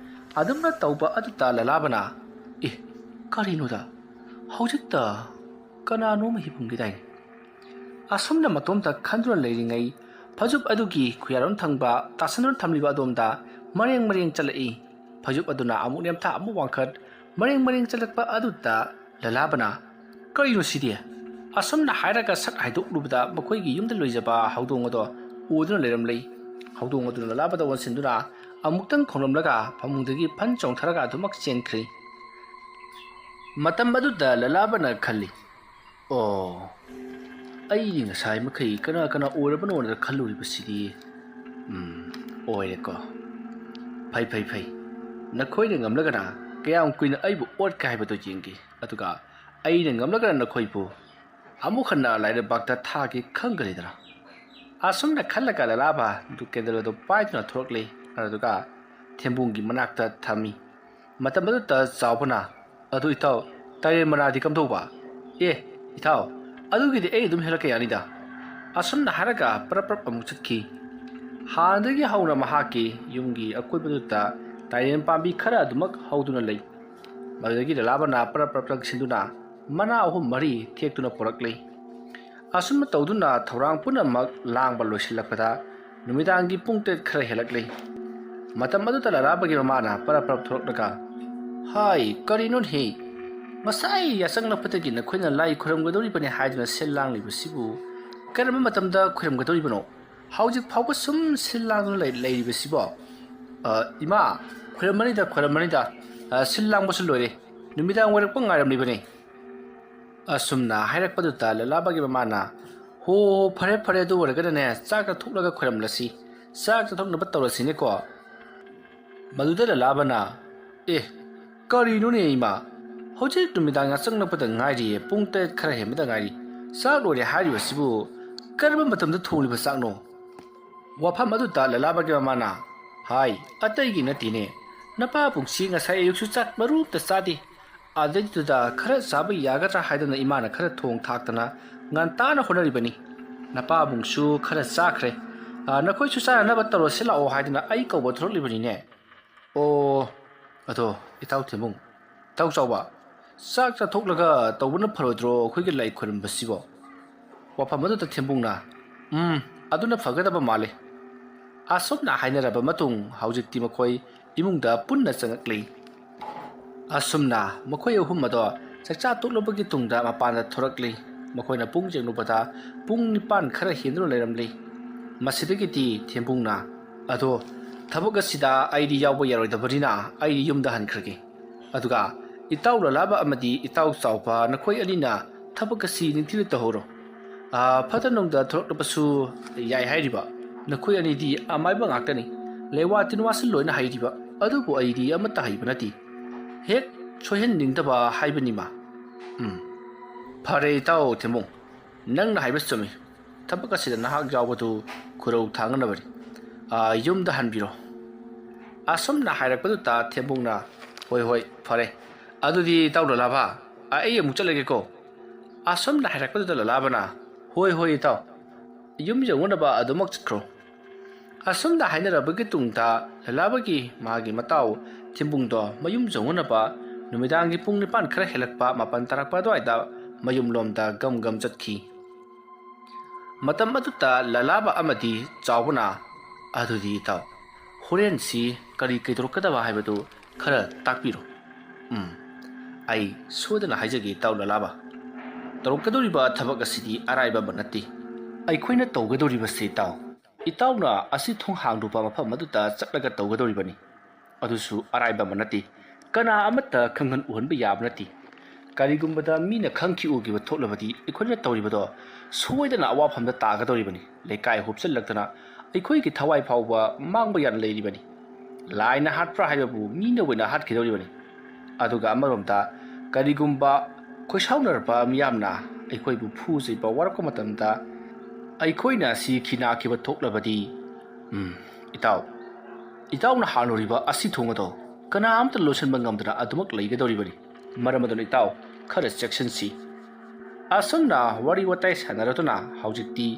ꯑꯗꯨꯝꯅ ꯇꯧꯕ ꯑꯗꯨꯗ ꯂꯂꯥꯕꯅ ꯀꯔꯤꯅꯣꯗ ꯍꯧꯖꯤꯛꯇ ꯀꯅꯥꯅꯣꯝ ꯍꯤꯞꯄꯝꯈꯤꯗꯥꯏꯅꯦ ꯑꯁꯨꯝꯅ ꯃꯇꯣꯝꯇ ꯈꯟꯗꯨꯅ ꯂꯩꯔꯤꯉꯩ ꯐꯩꯖꯨꯞ ꯑꯗꯨꯒꯤ ꯈꯨꯌꯥꯔꯣꯝ ꯊꯪꯕ ꯇꯥꯁꯟꯗꯨꯅ ꯊꯝꯂꯤꯕ ꯑꯗꯣꯝꯗ ꯃꯔꯦꯡ ꯆꯠꯂꯛꯏ ꯐꯩꯖꯨꯞ ꯑꯗꯨꯅ ꯑꯃꯨꯛ ꯅꯦꯝꯊ ꯑꯃꯨꯛ ꯋꯥꯡꯈꯠ ꯃꯔꯦꯡ ꯆꯠꯂꯛꯄ ꯑꯗꯨꯗ ꯂꯂꯥꯕꯅ ꯀꯔꯤꯅꯣ ꯁꯤꯗꯤ ꯑꯁꯨꯝꯅ ꯍꯥꯏꯔꯒ ꯁꯛ ꯍꯥꯏꯗꯣꯛꯂꯨꯕꯗ ꯃꯈꯣꯏꯒꯤ ꯌꯨꯝꯗ ꯂꯣꯏꯖꯕ ꯍꯧꯗꯣꯡ ꯑꯗꯣ ꯎꯗꯨꯅ ꯂꯩꯔꯝꯂꯦ ꯍꯧꯗꯣꯡ ꯑꯗꯨꯅ ꯂꯂꯥꯕꯗ ꯑꯣꯟꯁꯤꯟꯗꯨꯅ ꯑꯃꯨꯛꯇꯪ ꯈꯣꯡꯂꯝꯂꯒ ꯐꯃꯨꯡꯗꯒꯤ ꯐꯟ ꯆꯣꯡꯊꯔꯒ ꯑꯗꯨꯃꯛ ꯆꯦꯟꯈ꯭ꯔꯤ ꯃꯇꯝ ꯑꯗꯨꯗ ꯂꯂꯥꯕꯅ ꯈꯜꯂꯤ ꯑꯩꯗꯤ ꯉꯁꯥꯏ ꯃꯈꯩ ꯀꯅꯥ ꯑꯣꯏꯔꯕꯅꯣꯅ ꯈꯜꯂꯨꯔꯤꯕꯁꯤꯗꯤ ꯑꯣꯏꯔꯦꯀꯣ ꯐꯩ ꯅꯈꯣꯏꯅ ꯉꯝꯂꯒꯅ ꯀꯌꯥꯝ ꯀꯨꯏꯅ ꯑꯩꯕꯨ ꯑꯣꯠꯀꯦ ꯍꯥꯏꯕꯗꯨ ꯌꯦꯡꯒꯦ ꯑꯗꯨꯒ ꯑꯩꯅ ꯉꯝꯂꯒꯅ ꯅꯈꯣꯏꯕꯨ ꯑꯃꯨꯛ ꯍꯟꯅ ꯂꯥꯏꯔꯩꯕꯥꯛꯇ ꯊꯥꯒꯦ ꯈꯪꯒꯅꯤꯗꯅ ꯑꯁꯨꯝꯅ ꯈꯜꯂꯒ ꯂꯂꯥꯕ ꯀꯦꯟꯗꯜ ꯑꯗꯨ ꯄꯥꯏꯗꯨꯅ ꯊꯣꯔꯛꯂꯤ ꯑꯗꯨꯒ ꯊꯦꯝꯕꯨꯡꯒꯤ ꯃꯅꯥꯛꯇ ꯊꯝꯃꯤ ꯃꯇꯝ ꯑꯗꯨꯗ ꯆꯥꯎꯕꯅ ꯑꯗꯨ ꯏꯇꯥꯎ ꯇꯥꯏꯔꯦꯟ ꯃꯅꯥꯗꯤ ꯀꯝꯗꯧꯕ ꯏꯇꯥꯎ ꯑꯗꯨꯒꯤꯗꯤ ꯑꯩ ꯑꯗꯨꯝ ꯍꯦꯜꯂꯛꯀ ꯌꯥꯅꯤꯗ ꯑꯁꯨꯝꯅ ꯍꯥꯏꯔꯒ ꯄꯔꯞ ꯑꯃꯨꯛ ꯆꯠꯈꯤ ꯍꯥꯟꯅꯗꯒꯤ ꯍꯧꯅ ꯃꯍꯥꯛꯀꯤ ꯌꯨꯝꯒꯤ ꯑꯀꯣꯏꯕꯗꯨꯗ ꯇꯥꯏꯔꯦꯟ ꯄꯥꯝꯕꯤ ꯈꯔ ꯑꯗꯨꯃꯛ ꯍꯧꯗꯨꯅ ꯂꯩ ꯃꯗꯨꯗꯒꯤ ꯂꯂꯥꯕꯅ ꯄꯔꯞ ꯆꯪꯁꯤꯟꯗꯨꯅ ꯃꯅꯥ 3-4 ꯊꯦꯛꯇꯨꯅ ꯄꯨꯔꯛꯂꯤ ꯑꯁꯨꯝꯅ ꯇꯧꯗꯨꯅ ꯊꯧꯔꯥꯡ ꯄꯨꯝꯅꯃꯛ ꯂꯥꯡꯕ ꯂꯣꯏꯁꯤꯜꯂꯛꯄꯗ ꯅꯨꯃꯤꯗꯥꯡꯒꯤ ꯄꯨꯡ 8 ꯈꯔ ꯍꯦꯜꯂꯛꯂꯤ ꯃꯇꯝ ꯑꯗꯨꯗ ꯂꯂꯥꯕꯒꯤ ꯃꯃꯥꯅ ꯄꯔꯞ ꯊꯣꯔꯛꯂꯒ ꯍꯥꯏ ꯀꯔꯤꯅꯣꯅꯦ ꯉꯁꯥꯏ ꯌꯥꯆꯪꯂꯛꯄꯗꯒꯤ ꯅꯈꯣꯏꯅ ꯂꯥꯏ ꯈꯨꯔꯝꯒꯗꯧꯔꯤꯕꯅꯤ ꯍꯥꯏꯗꯨꯅ ꯁꯤꯜ ꯂꯥꯡꯂꯤꯕꯁꯤꯕꯨ ꯀꯔꯝꯕ ꯃꯇꯝꯗ ꯈꯨꯔꯝꯒꯗꯧꯔꯤꯕꯅꯣ ꯍꯧꯖꯤꯛ ꯐꯥꯎꯕ ꯁꯨꯝ ꯁꯤල් ꯂꯥꯡꯗꯨꯅ ꯂꯩꯔꯤꯕꯁꯤꯕꯣ ꯏꯃꯥ ꯈꯨꯔꯝꯃꯅꯤꯗ ꯁꯤල් ꯂꯥꯡꯕꯁꯨ ꯂꯣꯏꯔꯦ ꯅꯨꯃꯤꯗꯥꯡ ꯋꯥꯏꯔꯛꯄ ꯉꯥꯏꯔꯝꯂꯤꯕꯅꯤ ꯑꯁꯨꯝꯅ ꯍꯥꯏꯔꯛꯄꯗꯨꯗ ꯂꯂꯥꯕꯒꯤ ꯃꯃꯥꯅ ꯍꯣ ꯐꯔꯦ ꯑꯗꯨ ꯑꯣꯏꯔꯒꯅꯅꯦ ꯆꯥꯛ ꯆꯥꯊꯣꯛꯂꯒ ꯈꯨꯔꯝꯂꯁꯤ ꯆꯥꯛ ꯆꯥꯊꯣꯛꯅꯕ ꯇꯧꯔꯁꯤꯅꯦꯀꯣ ꯃꯗꯨꯗ ꯂꯂꯥꯕꯅ ꯀꯔꯤꯅꯣꯅꯦ ꯏꯃꯥ ꯍꯧꯖꯤꯛ ꯅꯨꯃꯤꯗꯥꯡ ꯌꯥꯆꯪꯂꯛꯄꯗ ꯉꯥꯏꯔꯤꯌꯦ ꯄꯨꯡ 8 ꯈꯔ ꯍꯦꯟꯕꯗ ꯉꯥꯏꯔꯤ ꯆꯥꯛ ꯂꯣꯏꯔꯦ ꯍꯥꯏꯔꯤꯕꯁꯤꯕꯨ ꯀꯔꯝꯕ ꯃꯇꯝꯗ ꯊꯣꯡꯂꯤꯕ ꯆꯥꯛꯅꯣ ꯋꯥꯐꯝ ꯑꯗꯨꯗ ꯂꯂꯥꯕꯒꯤ ꯃꯃꯥꯅ ꯍꯥꯏ ꯑꯇꯩꯒꯤ ꯅꯠꯇꯦꯅꯦ ꯅꯄꯥꯕꯨꯡꯁꯤ ꯉꯁꯥꯏ ꯑꯌꯨꯛꯁꯨ ꯆꯥꯛ ꯃꯔꯨꯝꯇ ꯆꯥꯗꯦ ꯑꯗꯩꯗꯨꯗ ꯈꯔ ꯆꯥꯕ ꯌꯥꯒꯗ꯭ꯔꯥ ꯍꯥꯏꯗꯨꯅ ꯏꯃꯥꯅ ꯈꯔ ꯊꯣꯡ ꯊꯥꯛꯇꯅ ꯉꯟꯇꯥꯅ ꯍꯣꯠꯅꯔꯤꯕꯅꯤ ꯅꯄꯥꯕꯨꯡꯁꯨ ꯈꯔ ꯆꯥꯈ꯭ꯔꯦ ꯅꯈꯣꯏꯁꯨ ꯆꯥꯅꯅꯕ ꯇꯧꯔꯁꯤ ꯂꯥꯛꯑꯣ ꯍꯥꯏꯗꯨꯅ ꯑꯩ ꯀꯧꯕ ꯊꯣꯔꯛꯂꯤꯕꯅꯤꯅꯦ ꯑꯗꯣ ꯏꯇꯥꯎ ꯊꯦꯝꯕꯨꯡ ꯏꯇꯥꯎ ꯆꯥꯎꯕ ꯆꯥꯛ ꯆꯥꯊꯣꯛꯂꯒ ꯇꯧꯕꯅ ꯐꯔꯣꯏꯗ꯭ꯔꯣ ꯑꯩꯈꯣꯏꯒꯤ ꯂꯥꯏ ꯈꯨꯔꯝꯕꯁꯤꯕꯣ ꯋꯥꯐꯝ ꯑꯗꯨꯗ ꯊꯦꯝꯕꯨꯡꯅ ꯑꯗꯨꯅ ꯐꯒꯗꯕ ꯃꯥꯜꯂꯤ ꯑꯁꯨꯝꯅ ꯍꯥꯏꯅꯔꯕ ꯃꯇꯨꯡ ꯍꯧꯖꯤꯛꯇꯤ ꯃꯈꯣꯏ ꯏꯃꯨꯡꯗ ꯄꯨꯟꯅ ꯆꯪꯉꯛꯂꯤ ꯑꯁꯨꯝꯅ ꯃꯈꯣꯏ ꯑꯍꯨꯝ ꯑꯗꯣ ꯆꯥꯛꯆꯥ ꯇꯣꯛꯂꯕꯒꯤ ꯇꯨꯡꯗ ꯃꯄꯥꯟꯗ ꯊꯣꯔꯛꯂꯤ ꯃꯈꯣꯏꯅ ꯄꯨꯡ ꯌꯦꯡꯂꯨꯕꯗ ꯄꯨꯡ 9 ꯈꯔ ꯍꯦꯟꯗꯨꯅ ꯂꯩꯔꯝꯂꯤ ꯃꯁꯤꯗꯒꯤꯗꯤ ꯊꯦꯝꯕꯨꯡꯅ ꯑꯗꯣ ꯊꯕꯛ ꯑꯁꯤꯗ ꯑꯩꯗꯤ ꯌꯥꯎꯕ ꯌꯥꯔꯣꯏꯗꯕꯅꯤꯅ ꯑꯩꯗꯤ ꯌꯨꯝꯗ ꯍꯟꯈ꯭ꯔꯒꯦ ꯑꯗꯨꯒ ꯏꯇꯥꯎ ꯂꯂꯥꯕ ꯑꯃꯗꯤ ꯏꯇꯥꯎ ꯆꯥꯎꯕ ꯅꯈꯣꯏ ꯑꯅꯤꯅ ꯊꯕꯛ ꯑꯁꯤ ꯅꯤꯡꯊꯤꯅ ꯇꯧꯍꯧꯔꯣ ꯐꯠꯇ ꯅꯨꯡꯗ ꯊꯣꯔꯛꯂꯕꯁꯨ ꯌꯥꯏ ꯍꯥꯏꯔꯤꯕ ꯅꯈꯣꯏ ꯑꯅꯤꯗꯤ ꯑꯃꯥꯏꯕ ꯉꯥꯛꯇꯅꯤ ꯂꯩꯋꯥ ꯇꯤꯟꯋꯥꯁꯨ ꯂꯣꯏꯅ ꯍꯩꯔꯤꯕ ꯑꯗꯨꯕꯨ ꯑꯩꯗꯤ ꯑꯃꯠꯇ ꯍꯩꯕ ꯅꯠꯇꯦ ꯍꯦꯛ ꯁꯣꯏꯍꯟꯅꯤꯡꯗꯕ ꯍꯥꯏꯕꯅꯤꯃ ꯐꯔꯦ ꯏꯇꯥꯎ ꯊꯦꯝꯕꯨꯡ ꯅꯪꯅ ꯍꯥꯏꯕ ꯆꯨꯝꯃꯤ ꯊꯕꯛ ꯑꯁꯤꯗ ꯅꯍꯥꯛ ꯌꯥꯎꯕꯗꯨ ꯈꯨꯔꯧ ꯊꯥꯡꯅꯅꯕꯅꯤ ꯌꯨꯝꯗ ꯍꯟꯕꯤꯔꯣ ꯑꯁꯨꯝꯅ ꯍꯥꯏꯔꯛꯄꯗꯨꯗ ꯊꯦꯝꯕꯨꯡꯅ ꯍꯣꯏ ꯍꯣꯏ ꯐꯔꯦ ꯑꯗꯨꯗꯤ ꯏꯇꯥꯎ ꯂꯂꯥꯕ ꯑꯩ ꯑꯃꯨꯛ ꯆꯠꯂꯒꯦꯀꯣ ꯑꯁꯨꯝꯅ ꯍꯥꯏꯔꯛꯄꯗꯨꯗ ꯂꯂꯥꯕꯅ ꯍꯣꯏ ꯍꯣꯏ ꯏꯇꯥꯎ ꯌꯨꯝ ꯌꯧꯅꯅꯕ ꯑꯗꯨꯃꯛ ꯆꯠꯈ꯭ꯔꯣ ꯑꯁꯨꯝꯅ ꯍꯥꯏꯅꯔꯕꯒꯤ ꯇꯨꯡꯗ ꯂꯂꯥꯕꯒꯤ ꯃꯥꯒꯤ ꯃꯇꯥꯎ ꯊꯦꯝꯕꯨꯡꯗꯣ ꯃꯌꯨꯝ ꯌꯧꯅꯅꯕ ꯅꯨꯃꯤꯗꯥꯡꯒꯤ ꯄꯨꯡ 9 ꯈꯔ ꯍꯦꯜꯂꯛꯄ 9 ꯇꯥꯔꯛꯄ ꯑꯗꯨꯋꯥꯏꯗ ꯃꯌꯨꯝꯂꯣꯝꯗ ꯒꯝ ꯒꯝ ꯆꯠꯈꯤ ꯃꯇꯝ ꯑꯗꯨꯗ ꯂꯂꯥꯕ ꯑꯃꯗꯤ ꯆꯥꯎꯕꯅ ꯑꯗꯨꯗꯤ ꯏꯇꯥꯎ ꯍꯣꯔꯦꯟꯁꯤ ꯀꯔꯤ ꯀꯩꯗꯧꯔꯛꯀꯗꯕ ꯍꯥꯏꯕꯗꯨ ꯈꯔ ꯇꯥꯛꯄꯤꯔꯣ ꯑꯩ ꯁꯣꯏꯗꯅ ꯍꯥꯏꯖꯒꯦ ꯏꯇꯥꯎ ꯂꯂꯥꯕ ꯇꯧꯔꯛꯀꯗꯧꯔꯤꯕ ꯊꯕꯛ ꯑꯁꯤꯗꯤ ꯑꯔꯥꯏꯕ ꯑꯃ ꯅꯠꯇꯦ ꯑꯩꯈꯣꯏꯅ ꯇꯧꯒꯗꯧꯔꯤꯕꯁꯤ ꯏꯇꯥꯎ ꯏꯇꯥꯎꯅ ꯑꯁꯤ ꯊꯣꯡ ꯍꯥꯡꯂꯨꯕ ꯃꯐꯝ ꯑꯗꯨꯗ ꯆꯠꯂꯒ ꯇꯧꯒꯗꯧꯔꯤꯕꯅꯤ ꯑꯗꯨꯁꯨ ꯑꯔꯥꯏꯕ ꯑꯃ ꯅꯠꯇꯦ ꯀꯅꯥ ꯑꯃꯠꯇ ꯈꯪꯍꯟ ꯎꯍꯟꯕ ꯌꯥꯕ ꯅꯠꯇꯦ ꯀꯔꯤꯒꯨꯝꯕꯗ ꯃꯤꯅ ꯈꯪꯈꯤ ꯎꯈꯤꯕ ꯊꯣꯛꯂꯕꯗꯤ ꯑꯩꯈꯣꯏꯅ ꯇꯧꯔꯤꯕꯗꯣ ꯁꯣꯏꯗꯅ ꯑꯋꯥꯐꯝꯗ ꯇꯥꯒꯗꯧꯔꯤꯕꯅꯤ ꯂꯩꯀꯥꯏ ꯍꯨꯞꯆꯜꯂꯛꯇꯅ ꯑꯩꯈꯣꯏꯒꯤ ꯊꯋꯥꯏ ꯐꯥꯎꯕ ꯃꯥꯡꯕ ꯌꯥꯅ ꯂꯩꯔꯤꯕꯅꯤ ꯂꯥꯏꯅ ꯍꯥꯠꯄ꯭ꯔꯥ ꯍꯥꯏꯕꯕꯨ ꯃꯤꯅ ꯑꯣꯏꯅ ꯍꯥꯠꯈꯤꯗꯧꯔꯤꯕꯅꯤ ꯑꯗꯨꯒ ꯑꯃꯔꯣꯝꯗ ꯀꯔꯤꯒꯨꯝꯕ ꯈꯣꯏꯁꯥꯎꯅꯔꯕ ꯃꯤꯌꯥꯝꯅ ꯑꯩꯈꯣꯏꯕꯨ ꯐꯨ ꯆꯩꯕ ꯋꯥꯔꯛꯄ ꯃꯇꯝꯗ ꯑꯩꯈꯣꯏꯅ ꯁꯤꯈꯤ ꯅꯥꯈꯤꯕ ꯊꯣꯛꯂꯕꯗꯤ ꯏꯇꯥꯎꯅ ꯍꯥꯡꯂꯨꯔꯤꯕ ꯑꯁꯤ ꯊꯣꯡ ꯑꯗꯣ ꯀꯅꯥꯝꯇ ꯂꯣꯠꯁꯤꯟꯕ ꯉꯝꯗꯅ ꯑꯗꯨꯃꯛ ꯂꯩꯒꯗꯧꯔꯤꯕꯅꯤ ꯃꯔꯝ ꯑꯗꯨꯅ ꯏꯇꯥꯎ ꯈꯔ ꯆꯦꯛꯁꯤꯟꯁꯤ ꯑꯁꯨꯝꯅ ꯋꯥꯔꯤ ꯋꯥꯇꯥꯏ ꯁꯥꯟꯅꯔꯗꯨꯅ ꯍꯧꯖꯤꯛꯇꯤ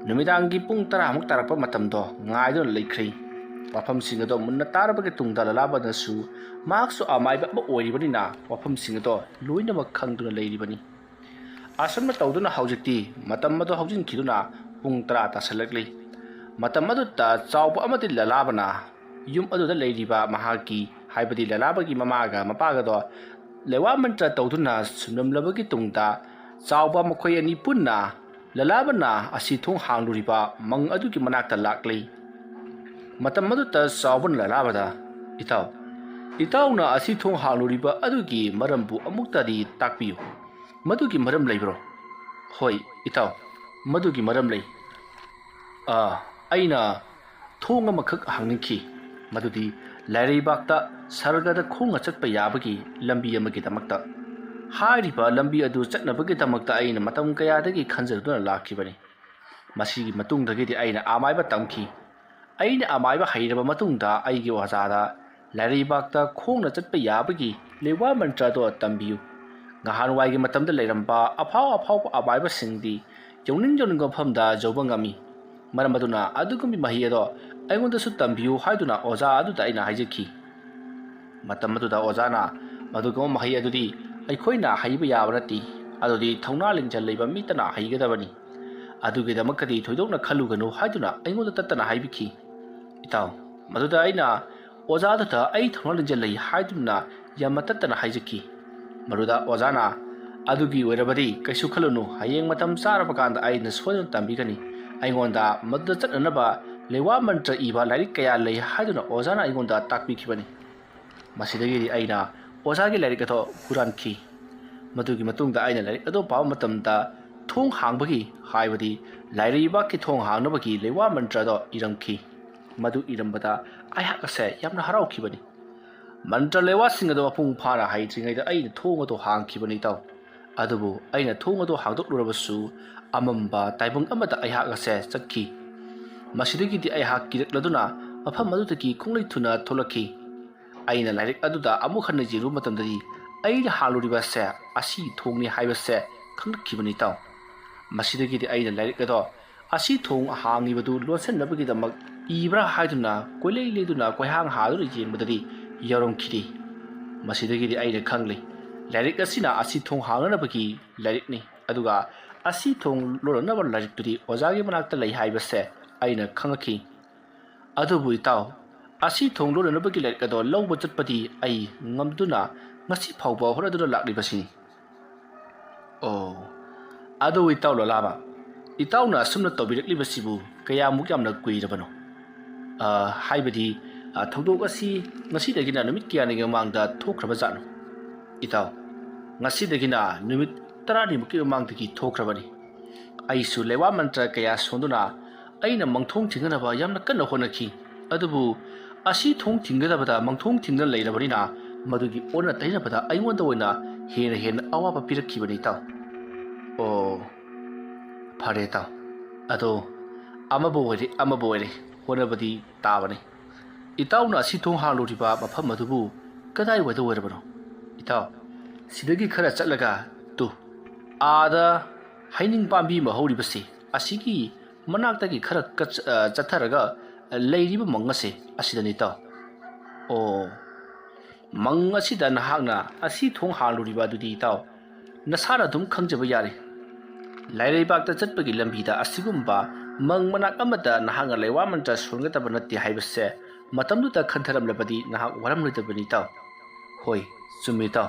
ꯅꯨꯃꯤꯗꯥꯡꯒꯤ ꯄꯨꯡ 10 ꯇꯥꯔꯛꯄ ꯃꯇꯝꯗꯣ ꯉꯥꯏꯗꯨꯅ ꯂꯩꯈ꯭ꯔꯦ ꯋꯥꯐꯝꯁꯤꯡ ꯑꯗꯣ ꯃꯨꯟꯅ ꯇꯥꯔꯕꯒꯤ ꯇꯨꯡꯗ ꯂꯂꯥꯕꯅꯁꯨ ꯃꯍꯥꯛꯁꯨ ꯑꯃꯥꯏꯕ ꯑꯃ ꯑꯣꯏꯔꯤꯕꯅꯤꯅ ꯋꯥꯐꯝꯁꯤꯡ ꯑꯗꯣ ꯂꯣꯏꯅꯃꯛ ꯈꯪꯗꯨꯅ ꯂꯩꯔꯤꯕꯅꯤ ꯑꯁꯨꯝꯅ ꯇꯧꯗꯨꯅ ꯍꯧꯖꯤꯛꯇꯤ ꯃꯇꯝ ꯑꯗꯣ ꯍꯧꯖꯤꯟꯈꯤꯗꯨꯅ ꯄꯨꯡ 10 ꯇꯥꯁꯜꯂꯛꯂꯤ ꯃꯇꯝ ꯑꯗꯨꯗ ꯆꯥꯎꯕ ꯑꯃꯗꯤ ꯂꯂꯥꯕꯅ ꯌꯨꯝ ꯑꯗꯨꯗ ꯂꯩꯔꯤꯕ ꯃꯍꯥꯛꯀꯤ ꯍꯥꯏꯕꯗꯤ ꯂꯂꯥꯕꯒꯤ ꯃꯃꯥꯒ ꯃꯄꯥꯒꯗꯣ ꯂꯩꯋꯥ ꯃꯟꯇ꯭ꯔ ꯇꯧꯗꯨꯅ ꯁꯨꯝꯂꯝꯂꯕꯒꯤ ꯇꯨꯡꯗ ꯆꯥꯎꯕ ꯃꯈꯣꯏ ꯑꯅꯤ ꯄꯨꯟꯅ ꯂꯂꯥꯕꯅ ꯑꯁꯤ ꯊꯣꯡ ꯍꯥꯡꯂꯨꯔꯤꯕ ꯃꯪ ꯑꯗꯨꯒꯤ ꯃꯅꯥꯛꯇ ꯂꯥꯛꯂꯤ ꯃꯇꯝ ꯑꯗꯨꯗ ꯆꯥꯎꯕꯅ ꯂꯂꯥꯕꯗ ꯏꯇꯥꯎꯅ ꯑꯁꯤ ꯊꯣꯡ ꯍꯥꯡꯂꯨꯔꯤꯕ ꯑꯗꯨꯒꯤ ꯃꯔꯝꯕꯨ ꯑꯃꯨꯛꯇꯗꯤ ꯇꯥꯛꯄꯤꯌꯨ ꯃꯗꯨꯒꯤ ꯃꯔꯝ ꯂꯩꯕ꯭ꯔꯣ ꯍꯣꯏ ꯏꯇꯥꯎ ꯃꯗꯨꯒꯤ ꯃꯔꯝ ꯂꯩ ꯑꯩꯅ ꯊꯣꯡ ꯑꯃꯈꯛ ꯍꯥꯡꯅꯤꯡꯈꯤ ꯃꯗꯨꯗꯤ ꯂꯥꯏꯔꯩꯕꯥꯛꯇ ꯁꯔꯒꯗ ꯈꯣꯡꯅ ꯆꯠꯄ ꯌꯥꯕꯒꯤ ꯂꯝꯕꯤ ꯑꯃꯒꯤꯗꯃꯛꯇ ꯍꯥꯏꯔꯤꯕ ꯂꯝꯕꯤ ꯑꯗꯨ ꯆꯠꯅꯕꯒꯤꯗꯃꯛꯇ ꯑꯩꯅ ꯃꯇꯝ ꯀꯌꯥꯗꯒꯤ ꯈꯟꯖꯗꯨꯅ ꯂꯥꯛꯈꯤꯕꯅꯤ ꯃꯁꯤꯒꯤ ꯃꯇꯨꯡꯗꯒꯤꯗꯤ ꯑꯩꯅ ꯑꯃꯥꯏꯕ ꯇꯝꯈꯤ ꯑꯩꯅ ꯑꯃꯥꯏꯕ ꯍꯩꯔꯕ ꯃꯇꯨꯡꯗ ꯑꯩꯒꯤ ꯑꯣꯖꯥꯗ ꯂꯥꯏꯔꯩꯕꯥꯛꯇ ꯈꯣꯡꯅ ꯆꯠꯄ ꯌꯥꯕꯒꯤ ꯂꯩꯋꯥ ꯃꯟꯇ꯭ꯔꯗꯣ ꯇꯝꯕꯤꯌꯨ ꯅꯍꯥꯟꯋꯥꯏꯒꯤ ꯃꯇꯝꯗ ꯂꯩꯔꯝꯕ ꯑꯐꯥꯎꯕ ꯑꯃꯥꯏꯕꯁꯤꯡꯗꯤ ꯌꯧꯅꯤꯡꯕ ꯃꯐꯝꯗ ꯌꯧꯕ ꯉꯝꯃꯤ ꯃꯔꯝ ꯑꯗꯨꯅ ꯑꯗꯨꯒꯨꯝꯕ ꯃꯍꯩ ꯑꯗꯣ ꯑꯩꯉꯣꯟꯗꯁꯨ ꯇꯝꯕꯤꯌꯨ ꯍꯥꯏꯗꯨꯅ ꯑꯣꯖꯥ ꯑꯗꯨꯗ ꯑꯩꯅ ꯍꯥꯏꯖꯈꯤ ꯃꯇꯝ ꯑꯗꯨꯗ ꯑꯣꯖꯥꯅ ꯃꯗꯨꯒꯨꯝꯕ ꯃꯍꯩ ꯑꯗꯨꯗꯤ ꯑꯩꯈꯣꯏꯅ ꯍꯩꯕ ꯌꯥꯕ ꯅꯠꯇꯦ ꯑꯗꯨꯗꯤ ꯊꯧꯅꯥ ꯂꯤꯡꯖꯦꯜ ꯂꯩꯕ ꯃꯤꯇꯅ ꯍꯩꯒꯗꯕꯅꯤ ꯑꯗꯨꯒꯤꯗꯃꯛꯇꯗꯤ ꯊꯣꯏꯗꯣꯛꯅ ꯈꯜꯂꯨꯒꯅꯨ ꯍꯥꯏꯗꯨꯅ ꯑꯩꯉꯣꯟꯗ ꯇꯠꯇꯅ ꯍꯥꯏꯕꯤꯈꯤ ꯏꯇꯥꯎ ꯃꯗꯨꯗ ꯑꯩꯅ ꯑꯣꯖꯥꯗꯨꯗ ꯑꯩ ꯊꯧꯅꯥ ꯂꯤꯡꯖꯦꯜ ꯂꯩ ꯍꯥꯏꯗꯨꯅ ꯌꯥꯝꯅ ꯇꯠꯇꯅ ꯍꯥꯏꯖꯈꯤ ꯃꯗꯨꯗ ꯑꯣꯖꯥꯅ ꯑꯗꯨꯒꯤ ꯑꯣꯏꯔꯕꯗꯤ ꯀꯩꯁꯨ ꯈꯜꯂꯨꯅꯨ ꯍꯌꯦꯡ ꯃꯇꯝ ꯆꯥꯔꯕ ꯀꯥꯟꯗ ꯑꯩꯅ ꯁꯣꯏꯗꯅ ꯇꯝꯕꯤꯒꯅꯤ ꯑꯩꯉꯣꯟꯗ ꯃꯗꯨꯗ ꯆꯠꯅꯅꯕ ꯂꯩꯋꯥ ꯃꯟꯇ꯭ꯔ ꯏꯕ ꯂꯥꯏꯔꯤꯛ ꯀꯌꯥ ꯂꯩ ꯍꯥꯏꯗꯨꯅ ꯑꯣꯖꯥꯅ ꯑꯩꯉꯣꯟꯗ ꯇꯥꯛꯄꯤꯈꯤꯕꯅꯤ ꯃꯁꯤꯗꯒꯤꯗꯤ ꯑꯩꯅ ꯑꯣꯖꯥꯒꯤ ꯂꯥꯏꯔꯤꯛ ꯑꯗꯣ ꯍꯨꯔꯥꯟꯈꯤ ꯃꯗꯨꯒꯤ ꯃꯇꯨꯡꯗ ꯑꯩꯅ ꯂꯥꯏꯔꯤꯛ ꯑꯗꯨ ꯄꯥꯕ ꯃꯇꯝꯗ ꯊꯣꯡ ꯍꯥꯡꯕꯒꯤ ꯍꯥꯏꯕꯗꯤ ꯂꯥꯏꯔꯩꯕꯥꯛꯀꯤ ꯊꯣꯡ ꯍꯥꯡꯅꯕꯒꯤ ꯂꯩꯋꯥ ꯃꯟꯇ꯭ꯔꯗꯣ ꯏꯔꯝꯈꯤ ꯃꯗꯨ ꯏꯔꯝꯕꯗ ꯑꯩꯍꯥꯛ ꯑꯁꯦ ꯌꯥꯝꯅ ꯍꯔꯥꯎꯈꯤꯕꯅꯤ ꯃꯟꯇ꯭ꯔ ꯂꯩꯋꯥꯁꯤꯡ ꯑꯗꯣ ꯃꯄꯨꯡ ꯐꯥꯅ ꯍꯩꯇ꯭ꯔꯤꯉꯩꯗ ꯑꯩꯅ ꯊꯣꯡ ꯑꯗꯣ ꯍꯥꯡꯈꯤꯕꯅꯤ ꯏꯇꯥꯎ ꯑꯗꯨꯕꯨ ꯑꯩꯅ ꯊꯣꯡ ꯑꯗꯣ ꯍꯥꯡꯗꯣꯛꯂꯨꯔꯕꯁꯨ ꯑꯃꯝꯕ ꯇꯥꯏꯕꯪ ꯑꯃꯗ ꯑꯩꯍꯥꯛ ꯑꯁꯦ ꯆꯠꯈꯤ ꯃꯁꯤꯗꯒꯤꯗꯤ ꯑꯩꯍꯥꯛ ꯀꯤꯔꯛꯂꯗꯨꯅ ꯃꯐꯝ ꯑꯗꯨꯗꯒꯤ ꯈꯣꯡꯂꯩ ꯊꯨꯅ ꯊꯣꯛꯂꯛꯈꯤ ꯑꯩꯅ ꯂꯥꯏꯔꯤꯛ ꯑꯗꯨꯗ ꯑꯃꯨꯛ ꯍꯟꯅ ꯌꯦꯡꯂꯨꯕ ꯃꯇꯝꯗꯗꯤ ꯑꯩꯅ ꯍꯥꯡꯂꯨꯔꯤꯕꯁꯦ ꯑꯁꯤ ꯊꯣꯡꯅꯤ ꯍꯥꯏꯕꯁꯦ ꯈꯪꯂꯛꯈꯤꯕꯅꯤ ꯏꯇꯥꯎ ꯃꯁꯤꯗꯒꯤꯗꯤ ꯑꯩꯅ ꯂꯥꯏꯔꯤꯛ ꯑꯗꯣ ꯑꯁꯤ ꯊꯣꯡ ꯍꯥꯡꯉꯤꯕꯗꯨ ꯂꯣꯟꯁꯤꯟꯅꯕꯒꯤꯗꯃꯛ ꯏꯕ꯭ꯔꯥ ꯍꯥꯏꯗꯨꯅ ꯀꯣꯏꯂꯩ ꯂꯩꯗꯨꯅ ꯀꯣꯏꯍꯥꯡ ꯍꯥꯗꯨꯅ ꯌꯦꯡꯕꯗꯗꯤ ꯌꯥꯎꯔꯝꯈꯤꯗꯦ ꯃꯁꯤꯗꯒꯤꯗꯤ ꯑꯩꯅ ꯈꯪꯂꯦ ꯂꯥꯏꯔꯤꯛ ꯑꯁꯤꯅ ꯑꯁꯤ ꯊꯣꯡ ꯍꯥꯡꯅꯅꯕꯒꯤ ꯂꯥꯏꯔꯤꯛꯅꯤ ꯑꯗꯨꯒ ꯑꯁꯤ ꯊꯣꯡ ꯂꯣꯟꯅꯅꯕ ꯂꯥꯏꯔꯤꯛꯇꯨꯗꯤ ꯑꯣꯖꯥꯒꯤ ꯃꯅꯥꯛꯇ ꯂꯩ ꯍꯥꯏꯕꯁꯦ ꯑꯩꯅ ꯈꯪꯉꯛꯈꯤ ꯑꯗꯨꯕꯨ ꯏꯇꯥꯎ ꯑꯁꯤ ꯊꯣꯡ ꯂꯣꯟꯅꯅꯕꯒꯤ ꯂꯥꯏꯔꯤꯛ ꯑꯗꯣ ꯂꯧꯕ ꯆꯠꯄꯗꯤ ꯑꯩ ꯉꯝꯗꯨꯅ ꯉꯁꯤ ꯐꯥꯎꯕ ꯍꯣꯠꯅꯗꯨꯅ ꯂꯥꯛꯂꯤꯕꯁꯤꯅꯤ ꯑꯗꯨ ꯏꯇꯥꯎ ꯂꯂꯥꯕ ꯏꯇꯥꯎꯅ ꯑꯁꯨꯝꯅ ꯇꯧꯕꯤꯔꯛꯂꯤꯕꯁꯤꯕꯨ ꯀꯌꯥꯃꯨꯛ ꯌꯥꯝꯅ ꯀꯨꯏꯔꯕꯅꯣ ꯍꯥꯏꯕꯗꯤ ꯊꯧꯗꯣꯛ ꯑꯁꯤ ꯉꯁꯤꯗꯒꯤꯅ ꯅꯨꯃꯤꯠ ꯀꯌꯥꯅꯤ ꯃꯃꯥꯡꯗ ꯊꯣꯛꯈ꯭ꯔꯕ ꯖꯥꯠꯅꯣ ꯏꯇꯥꯎ ꯉꯁꯤꯗꯒꯤꯅ ꯅꯨꯃꯤꯠ 10ꯅꯤꯃꯨꯛꯀꯤ ꯃꯃꯥꯡꯗꯒꯤ ꯊꯣꯛꯈ꯭ꯔꯕꯅꯤ ꯑꯩꯁꯨ ꯂꯩꯋꯥ ꯃꯟꯇ꯭ꯔ ꯀꯌꯥ ꯁꯣꯟꯗꯨꯅ ꯑꯩꯅ ꯃꯪꯊꯣꯡ ꯊꯤꯡꯅꯅꯕ ꯌꯥꯝꯅ ꯀꯟꯅ ꯍꯣꯠꯅꯈꯤ ꯑꯗꯨꯕꯨ ꯑꯁꯤ ꯊꯣꯡ ꯊꯤꯡꯒꯗꯕꯗ ꯃꯪꯊꯣꯡ ꯊꯤꯡꯗꯅ ꯂꯩꯔꯕꯅꯤꯅ ꯃꯗꯨꯒꯤ ꯑꯣꯟꯅ ꯇꯩꯅꯕꯗ ꯑꯩꯉꯣꯟꯗ ꯑꯣꯏꯅ ꯍꯦꯟꯅ ꯑꯋꯥꯕ ꯄꯤꯔꯛꯈꯤꯕꯅꯤ ꯏꯇꯥꯎ꯫ ꯑꯣ ꯐꯔꯦ ꯏꯇꯥꯎ, ꯑꯗꯣ ꯑꯃꯕꯨ ꯑꯣꯏꯔꯦ ꯍꯣꯠꯅꯕꯗꯤ ꯇꯥꯕꯅꯤ꯫ ꯏꯇꯥꯎꯅ ꯑꯁꯤ ꯊꯣꯡ ꯍꯥꯡꯂꯨꯔꯤꯕ ꯃꯐꯝ ꯑꯗꯨꯕꯨ ꯀꯗꯥꯏꯋꯥꯏꯗ ꯑꯣꯏꯔꯕꯅꯣ? ꯏꯇꯥꯎ, ꯁꯤꯗꯒꯤ ꯈꯔ ꯆꯠꯂꯒ ꯑꯥꯗ ꯍꯩꯅꯤꯡ ꯄꯥꯝꯕꯤ ꯑꯃ ꯍꯧꯔꯤꯕꯁꯤ ꯑꯁꯤꯒꯤ ꯃꯅꯥꯛꯇꯒꯤ ꯈꯔ ꯆꯠꯊꯔꯒ ꯂꯩꯔꯤꯕ ꯃꯪ ꯑꯁꯦ ꯑꯁꯤꯗꯅꯤ ꯏꯇꯥꯎ꯫ ꯑꯣ, ꯃꯪ ꯑꯁꯤꯗ ꯅꯍꯥꯛꯅ ꯑꯁꯤ ꯊꯣꯡ ꯍꯥꯡꯂꯨꯔꯤꯕ ꯑꯗꯨꯗꯤ ꯏꯇꯥꯎ ꯅꯁꯥꯅ ꯑꯗꯨꯝ ꯈꯪꯖꯕ ꯌꯥꯔꯦ꯫ ꯂꯥꯏꯔꯩꯕꯥꯛꯇ ꯆꯠꯄꯒꯤ ꯂꯝꯕꯤꯗ ꯑꯁꯤꯒꯨꯝꯕ ꯃꯪ ꯃꯅꯥꯛ ꯑꯃꯗ ꯅꯍꯥꯛꯅ ꯂꯩꯋꯥ ꯃꯟꯇ꯭ꯔ ꯁꯣꯟꯒꯗꯕ ꯅꯠꯇꯦ ꯍꯥꯏꯕꯁꯦ ꯃꯇꯝꯗꯨꯗ ꯈꯟꯊꯔꯝꯂꯕꯗꯤ ꯅꯍꯥꯛ ꯋꯥꯔꯝꯂꯣꯏꯗꯕꯅꯤ ꯏꯇꯥꯎ꯫ ꯍꯣꯏ ꯆꯨꯝꯃꯤ ꯏꯇꯥꯎ,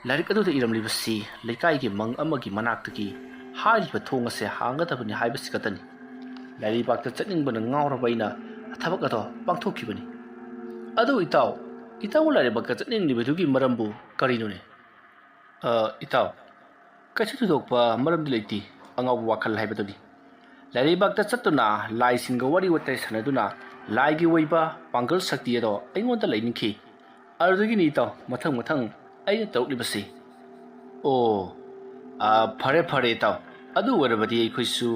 ꯂꯥꯏꯔꯤꯛ ꯑꯗꯨꯗ ꯏꯔꯝꯂꯤꯕꯁꯤ ꯂꯩꯀꯥꯏꯒꯤ ꯃꯪ ꯑꯃꯒꯤ ꯃꯅꯥꯛꯇꯒꯤ ꯍꯥꯏꯔꯤꯕ ꯊꯣꯡ ꯑꯁꯦ ꯍꯥꯡꯒꯗꯕꯅꯤ ꯍꯥꯏꯕꯁꯤ ꯈꯛꯇꯅꯤ꯫ ꯂꯥꯏꯔꯩꯕꯥꯛꯇ ꯆꯠꯅꯤꯡꯕꯅ ꯉꯥꯎꯔꯕ ꯑꯩꯅ ꯊꯕꯛ ꯑꯗꯣ ꯄꯥꯡꯊꯣꯛꯈꯤꯕꯅꯤ꯫ ꯑꯗꯣ ꯏꯇꯥꯎ ꯂꯥꯏꯔꯩꯕꯥꯛꯇ ꯆꯠꯅꯤꯡꯂꯤꯕꯗꯨꯒꯤ ꯃꯔꯝꯕꯨ ꯀꯔꯤꯅꯣꯅꯦ? ꯏꯇꯥꯎ, ꯀꯩꯁꯨ ꯊꯣꯏꯗꯣꯛꯄ ꯃꯔꯝꯗꯤ ꯂꯩꯇꯦ, ꯑꯉꯥꯎꯕ ꯋꯥꯈꯜ ꯍꯥꯏꯕꯗꯨꯅꯤ꯫ ꯂꯥꯏꯔꯩꯕꯥꯛꯇ ꯆꯠꯇꯨꯅ ꯂꯥꯏꯁꯤꯡꯒ ꯋꯥꯔꯤ ꯋꯥꯇꯥꯏ ꯁꯥꯟꯅꯗꯨꯅ ꯂꯥꯏꯒꯤ ꯑꯣꯏꯕ ꯄꯥꯡꯒꯜ ꯁꯛꯇꯤ ꯑꯗꯣ ꯑꯩꯉꯣꯟꯗ ꯂꯩꯅꯤꯡꯈꯤ꯫ ꯑꯗꯨꯗꯒꯤꯅꯤ ꯏꯇꯥꯎ ꯃꯊꯪ ꯑꯩꯅ ꯇꯧꯔꯛꯂꯤꯕꯁꯤ꯫ ꯑꯣ ꯐꯔꯦ ꯏꯇꯥꯎ, ꯑꯗꯨ ꯑꯣꯏꯔꯕꯗꯤ ꯑꯩꯈꯣꯏꯁꯨ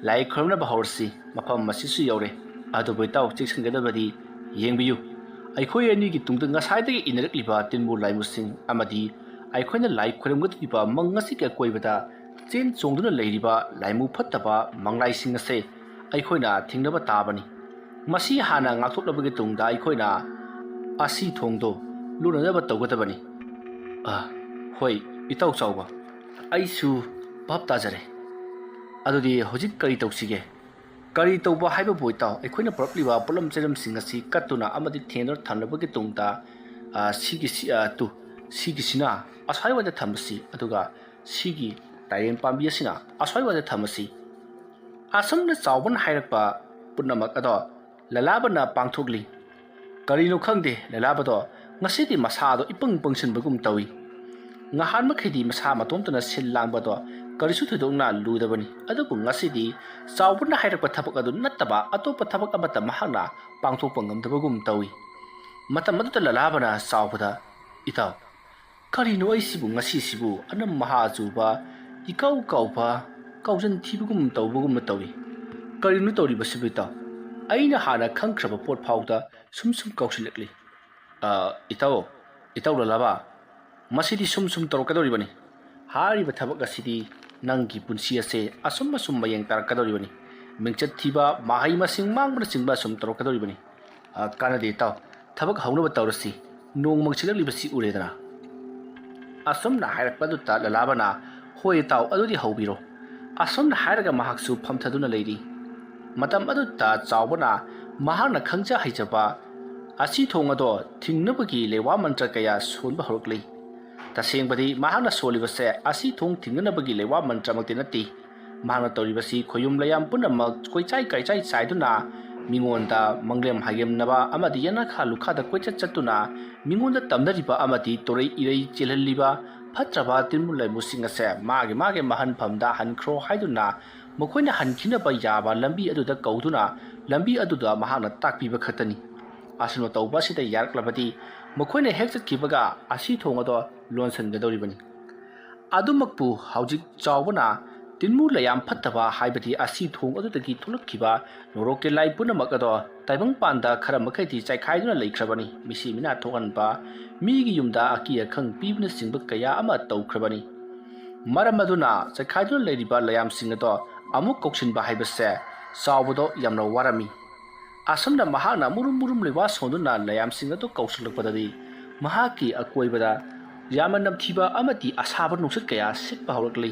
ꯂꯥꯏ ꯈꯨꯔꯨꯝꯅꯕ ꯍꯧꯔꯁꯤ꯫ ꯃꯐꯝ ꯑꯁꯤꯁꯨ ꯌꯧꯔꯦ꯫ ꯑꯗꯨꯕꯨ ꯏꯇꯥꯎ ꯆꯦꯛꯁꯤꯟꯒꯗꯕꯗꯤ ꯌꯦꯡꯕꯤꯌꯨ, ꯑꯩꯈꯣꯏ ꯑꯅꯤꯒꯤ ꯇꯨꯡꯗ ꯉꯁꯥꯏꯗꯒꯤ ꯏꯟꯅꯔꯛꯂꯤꯕ ꯇꯤꯟꯕꯨ ꯂꯥꯏꯃꯨꯁꯤꯡ ꯑꯃꯗꯤ ꯑꯩꯈꯣꯏꯅ ꯂꯥꯏ ꯈꯨꯔꯨꯝꯒꯗꯧꯔꯤꯕ ꯃꯪ ꯑꯁꯤꯒꯤ ꯑꯀꯣꯏꯕꯗ ꯆꯦꯟ ꯆꯣꯡꯗꯨꯅ ꯂꯩꯔꯤꯕ ꯂꯥꯏꯃꯨ ꯐꯠꯇꯕ ꯃꯪꯂꯥꯏꯁꯤꯡ ꯑꯁꯦ ꯑꯩꯈꯣꯏꯅ ꯊꯤꯡꯅꯕ ꯇꯥꯕꯅꯤ꯫ ꯃꯁꯤ ꯍꯥꯟꯅ ꯉꯥꯛꯊꯣꯛꯂꯕꯒꯤ ꯇꯨꯡꯗ ꯑꯩꯈꯣꯏꯅ ꯑꯁꯤ ꯊꯣꯡꯗꯣ ꯂꯨꯅꯅꯕ ꯇꯧꯒꯗꯕꯅꯤ꯫ ꯍꯣꯏ ꯏꯇꯥꯎ ꯆꯥꯎꯕ, ꯑꯩꯁꯨ ꯚꯥꯞ ꯇꯥꯖꯔꯦ꯫ ꯑꯗꯨꯗꯤ ꯍꯧꯖꯤꯛ ꯀꯔꯤ ꯇꯧꯁꯤꯒꯦ? ꯀꯔꯤ ꯇꯧꯕ ꯍꯥꯏꯕꯕꯨ ꯏꯇꯥꯎ, ꯑꯩꯈꯣꯏꯅ ꯄꯨꯔꯛꯂꯤꯕ ꯄꯣꯠꯂꯝ ꯆꯩꯔꯝꯁꯤꯡ ꯑꯁꯤ ꯀꯠꯇꯨꯅ ꯑꯃꯗꯤ ꯊꯦꯡꯗꯨꯅ ꯊꯝꯂꯕꯒꯤ ꯇꯨꯡꯗ ꯁꯤꯒꯤꯁꯤꯅ ꯑꯁ꯭ꯋꯥꯏꯋꯥꯏꯗ ꯊꯝꯃꯁꯤ, ꯑꯗꯨꯒ ꯁꯤꯒꯤ ꯇꯥꯏꯔꯦꯟ ꯄꯥꯝꯕꯤ ꯑꯁꯤꯅ ꯑꯁ꯭ꯋꯥꯏꯋꯥꯏꯗ ꯊꯝꯃꯁꯤ꯫ ꯑꯁꯨꯝꯅ ꯆꯥꯎꯕꯅ ꯍꯥꯏꯔꯛꯄ ꯄꯨꯝꯅꯃꯛ ꯑꯗꯣ ꯂꯂꯥꯕꯅ ꯄꯥꯡꯊꯣꯛꯂꯤ꯫ ꯀꯔꯤꯅꯣ ꯈꯪꯗꯦ, ꯂꯂꯥꯕꯗꯣ ꯉꯁꯤꯗꯤ ꯃꯁꯥꯗꯣ ꯏꯄꯪ ꯄꯪꯁꯤꯟꯕꯒꯨꯝ ꯇꯧꯏ꯫ ꯉꯍꯥꯟ ꯃꯈꯩꯗꯤ ꯃꯁꯥ ꯃꯇꯣꯝꯇꯅ ꯁꯤꯜ ಲಾಂಬꯗꯣ ꯀꯔꯤꯁꯨ ꯊꯣꯏꯗꯣꯛꯅ ꯂꯨꯗꯕꯅꯤ, ꯑꯗꯨꯕꯨ ꯉꯁꯤꯗꯤ ꯆꯥꯎꯕꯅ ꯍꯥꯏꯔꯛꯄ ꯊꯕꯛ ꯑꯗꯨ ꯅꯠꯇꯕ ꯑꯇꯣꯞꯄ ꯊꯕꯛ ꯑꯃꯠꯇ ꯃꯍꯥꯛꯅ ꯄꯥꯡꯊꯣꯛꯄ ꯉꯝꯗꯕꯒꯨꯝ ꯇꯧꯏ꯫ ꯃꯇꯝ ꯑꯗꯨꯗ ꯂꯂꯥꯕꯅ ꯆꯥꯎꯕꯗ, ꯏꯇꯥꯎ, ꯀꯔꯤꯅꯣ ꯑꯩꯁꯤꯕꯨ ꯉꯁꯤꯁꯤꯕꯨ ꯑꯅꯝ ꯃꯍꯥ ꯑꯆꯨꯕ ꯀꯥꯎꯖꯟ ꯊꯤꯕꯒꯨꯝ ꯇꯧꯕꯒꯨꯝꯅ ꯇꯧꯏ꯫ ꯀꯔꯤꯅꯣ ꯇꯧꯔꯤꯕꯁꯤꯕꯨ ꯏꯇꯥꯎ? ꯑꯩꯅ ꯍꯥꯟꯅ ꯈꯪꯈ꯭ꯔꯕ ꯄꯣꯠ ꯐꯥꯎꯗ ꯁꯨꯝ ꯀꯥꯎꯁꯤꯜꯂꯛꯂꯤ꯫ ꯏꯇꯥꯎ ꯂꯂꯥꯕ, ꯃꯁꯤꯗꯤ ꯁꯨꯝ ꯇꯧꯔꯛꯀꯗꯧꯔꯤꯕꯅꯤ꯫ ꯍꯥꯏꯔꯤꯕ ꯊꯕꯛ ꯑꯁꯤꯗꯤ ꯅꯪꯒꯤ ꯄꯨꯟꯁꯤ ꯑꯁꯦ ꯑꯁꯨꯝ ꯃꯌꯦꯡ ꯇꯥꯔꯛꯀꯗꯧꯔꯤꯕꯅꯤ꯫ ꯃꯤꯡꯆꯠ ꯊꯤꯕ, ꯃꯍꯩ ꯃꯁꯤꯡ ꯃꯥꯡꯕꯅꯆꯤꯡꯕ ꯁꯨꯝ ꯇꯧꯔꯛꯀꯗꯧꯔꯤꯕꯅꯤ꯫ ꯀꯥꯟꯅꯗꯦ ꯏꯇꯥꯎ, ꯊꯕꯛ ꯍꯧꯅꯕ ꯇꯧꯔꯁꯤ꯫ ꯅꯣꯡ ꯃꯪꯁꯤꯜꯂꯛꯂꯤꯕꯁꯤ ꯎꯔꯦꯗꯅ꯫ ꯑꯁꯨꯝꯅ ꯍꯥꯏꯔꯛꯄꯗꯨꯗ ꯂꯂꯥꯕꯅ, ꯍꯣꯏ ꯏꯇꯥꯎ, ꯑꯗꯨꯗꯤ ꯍꯧꯕꯤꯔꯣ꯫ ꯑꯁꯨꯝꯅ ꯍꯥꯏꯔꯒ ꯃꯍꯥꯛꯁꯨ ꯐꯝꯊꯗꯨꯅ ꯂꯩꯔꯤ꯫ ꯃꯇꯝ ꯑꯗꯨꯗ ꯆꯥꯎꯕꯅ ꯃꯍꯥꯛꯅ ꯈꯪꯖ ꯍꯩꯖꯕ ꯑꯁꯤ ꯊꯣꯡ ꯑꯗꯣ ꯊꯤꯡꯅꯕꯒꯤ ꯂꯩꯋꯥ ꯃꯟꯇ꯭ꯔ ꯀꯌꯥ ꯁꯣꯟꯕ ꯍꯧꯔꯛꯂꯤ꯫ ꯇꯁꯦꯡꯕꯗꯤ ꯃꯍꯥꯛꯅ ꯁꯣꯜꯂꯤꯕꯁꯦ ꯑꯁꯤ ꯊꯣꯡ ꯊꯤꯡꯅꯅꯕꯒꯤ ꯂꯩꯋꯥ ꯃꯟꯇ꯭ꯔꯃꯛꯇꯤ ꯅꯠꯇꯦ꯫ ꯃꯍꯥꯛꯅ ꯇꯧꯔꯤꯕꯁꯤ ꯈꯣꯌꯨꯝ ꯂꯌꯥꯝ ꯄꯨꯝꯅꯃꯛ ꯀꯣꯏꯆꯥꯏ ꯆꯥꯏꯗꯨꯅ ꯃꯤꯉꯣꯟꯗ ꯃꯪꯂꯦꯝ ꯍꯥꯏꯒꯦꯝꯅꯕ ꯑꯃꯗꯤ ꯌꯦꯅꯈꯥ ꯂꯨꯈꯥꯗ ꯀꯣꯏꯆꯠ ꯆꯠꯇꯨꯅ ꯃꯤꯉꯣꯟꯗ ꯇꯝꯅꯔꯤꯕ ꯑꯃꯗꯤ ꯇꯣꯔꯩ ꯏꯔꯩ ꯆꯦꯜꯍꯜꯂꯤꯕ ꯐꯠꯇ꯭ꯔꯕ ꯇꯤꯟꯕꯨ ꯂꯩꯃꯨꯁꯤꯡ ꯑꯁꯦ ꯃꯥꯒꯤ ꯃꯍꯟꯐꯝꯗ ꯍꯟꯈ꯭ꯔꯣ ꯍꯥꯏꯗꯨꯅ ꯃꯈꯣꯏꯅ ꯍꯟꯈꯤꯅꯕ ꯌꯥꯕ ꯂꯝꯕꯤ ꯑꯗꯨꯗ ꯀꯧꯗꯨꯅ ꯂꯝꯕꯤ ꯑꯗꯨꯗ ꯃꯍꯥꯛꯅ ꯇꯥꯛꯄꯤꯕ ꯈꯛꯇꯅꯤ꯫ ꯑꯁꯨꯝꯅ ꯇꯧꯕ ꯑꯁꯤꯗ ꯌꯥꯔꯛꯂꯕꯗꯤ ꯃꯈꯣꯏꯅ ꯍꯦꯛ ꯆꯠꯈꯤꯕꯒ ꯑꯁꯤ ꯊꯣꯡ ꯑꯗꯣ ꯂꯣꯟꯁꯤꯟꯒꯗꯧꯔꯤꯕꯅꯤ꯫ ꯑꯗꯨꯃꯛꯄꯨ ꯍꯧꯖꯤꯛ ꯆꯥꯎꯕꯅ ꯇꯤꯟꯃꯨ ꯂꯌꯥꯝ ꯐꯠꯇꯕ ꯍꯥꯏꯕꯗꯤ ꯑꯁꯤ ꯊꯣꯡ ꯑꯗꯨꯗꯒꯤ ꯊꯣꯛꯂꯛꯈꯤꯕ ꯅꯣꯔꯣꯛꯀꯤ ꯂꯥꯏ ꯄꯨꯝꯅꯃꯛ ꯑꯗꯣ ꯇꯥꯏꯕꯪꯄꯥꯟꯗ ꯈꯔ ꯃꯈꯩꯗꯤ ꯆꯥꯏꯈꯥꯏꯗꯨꯅ ꯂꯩꯈ꯭ꯔꯕꯅꯤ꯫ ꯃꯤꯁꯤ ꯃꯤꯅꯥ ꯊꯣꯛꯍꯟꯕ, ꯃꯤꯒꯤ ꯌꯨꯝꯗ ꯑꯀꯤ ꯑꯈꯪ ꯄꯤꯕꯅꯆꯤꯡꯕ ꯀꯌꯥ ꯑꯃ ꯇꯧꯈ꯭ꯔꯕꯅꯤ꯫ ꯃꯔꯝ ꯑꯗꯨꯅ ꯆꯥꯏꯈꯥꯏꯗꯨꯅ ꯂꯩꯔꯤꯕ ꯂꯌꯥꯝꯁꯤꯡ ꯑꯗꯣ ꯑꯃꯨꯛ ꯀꯧꯁꯤꯟꯕ ꯍꯥꯏꯕꯁꯦ ꯆꯥꯎꯕꯗꯣ ꯌꯥꯝꯅ ꯋꯥꯔꯝꯃꯤ꯫ ꯑꯁꯨꯝꯅ ꯃꯍꯥꯛꯅ ꯃꯨꯔꯨꯝ ꯂꯩꯋꯥ ꯁꯣꯟꯗꯨꯅ ꯂꯌꯥꯝꯁꯤꯡ ꯑꯗꯨ ꯀꯧꯁꯤꯜꯂꯛꯄꯗꯗꯤ ꯃꯍꯥꯛꯀꯤ ꯑꯀꯣꯏꯕꯗ ꯌꯥꯝꯅ ꯅꯝꯊꯤꯕ ꯑꯃꯗꯤ ꯑꯁꯥꯕ ꯅꯨꯡꯁꯤꯠ ꯀꯌꯥ ꯁꯤꯠꯄ ꯍꯧꯔꯛꯂꯤ꯫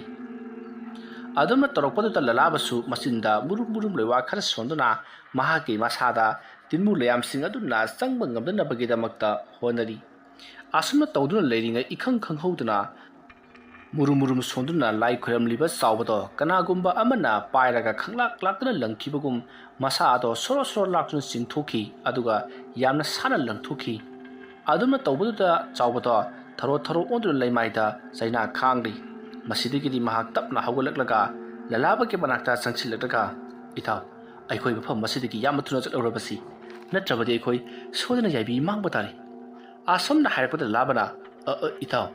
ꯑꯗꯨꯝꯅ ꯇꯧꯔꯛꯄꯗꯨꯗ ꯂꯂꯥꯕꯁꯨ ꯃꯆꯤꯟꯗ ꯃꯨꯔꯨꯝ ꯂꯩꯋꯥ ꯈꯔ ꯁꯣꯟꯗꯨꯅ ꯃꯍꯥꯛꯀꯤ ꯃꯁꯥꯗ ꯇꯤꯟꯃꯨ ꯂꯌꯥꯝꯁꯤꯡ ꯑꯗꯨꯅ ꯆꯪꯕ ꯉꯝꯗꯅꯕꯒꯤꯗꯃꯛꯇ ꯍꯣꯠꯅꯔꯤ꯫ ꯑꯁꯨꯝꯅ ꯇꯧꯗꯨꯅ ꯂꯩꯔꯤꯉꯩ ꯏꯈꯪ ꯈꯪꯍꯧꯗꯅ ꯃꯨꯔꯨꯝ ꯁꯣꯟꯗꯨꯅ ꯂꯥꯏ ꯈꯣꯏꯔꯝꯂꯤꯕ ꯆꯥꯎꯕꯗꯣ ꯀꯅꯥꯒꯨꯝꯕ ꯑꯃꯅ ꯄꯥꯏꯔꯒ ꯂꯥꯛꯇꯨꯅ ꯂꯪꯈꯤꯕꯒꯨꯝ ꯃꯁꯥ ꯑꯗꯣ ꯁꯣꯔꯣ ꯂꯥꯛꯇꯨꯅ ꯆꯤꯡꯊꯣꯛꯈꯤ, ꯑꯗꯨꯒ ꯌꯥꯝꯅ ꯁꯥꯅ ꯂꯪꯊꯣꯛꯈꯤ꯫ ꯑꯗꯨꯝꯅ ꯇꯧꯕꯗꯨꯗ ꯆꯥꯎꯕꯗꯣ ꯊꯔꯣ ꯑꯣꯟꯗꯨꯅ ꯂꯩꯃꯥꯏꯗ ꯆꯩꯅꯥ ꯈꯥꯡꯂꯤ꯫ ꯃꯁꯤꯗꯒꯤꯗꯤ ꯃꯍꯥꯛ ꯇꯞꯅ ꯍꯧꯒꯠꯂꯛꯂꯒ ꯂꯂꯥꯕꯒꯤ ꯃꯅꯥꯛꯇ ꯆꯪꯁꯤꯜꯂꯛꯂꯒ, ꯏꯇꯥꯎ, ꯑꯩꯈꯣꯏ ꯃꯐꯝ ꯑꯁꯤꯗꯒꯤ ꯌꯥꯝꯅ ꯊꯨꯅ ꯆꯠꯍꯧꯔꯕꯁꯤ ꯅꯠꯇ꯭ꯔꯕꯗꯤ ꯑꯩꯈꯣꯏ ꯁꯣꯏꯗꯅ ꯌꯥꯏꯕꯤ ꯃꯥꯡꯕ ꯇꯥꯔꯦ ꯑꯁꯣꯝꯅ ꯍꯥꯏꯔꯛꯄꯗ ꯂꯂꯥꯕꯅ ꯏꯇꯥꯎ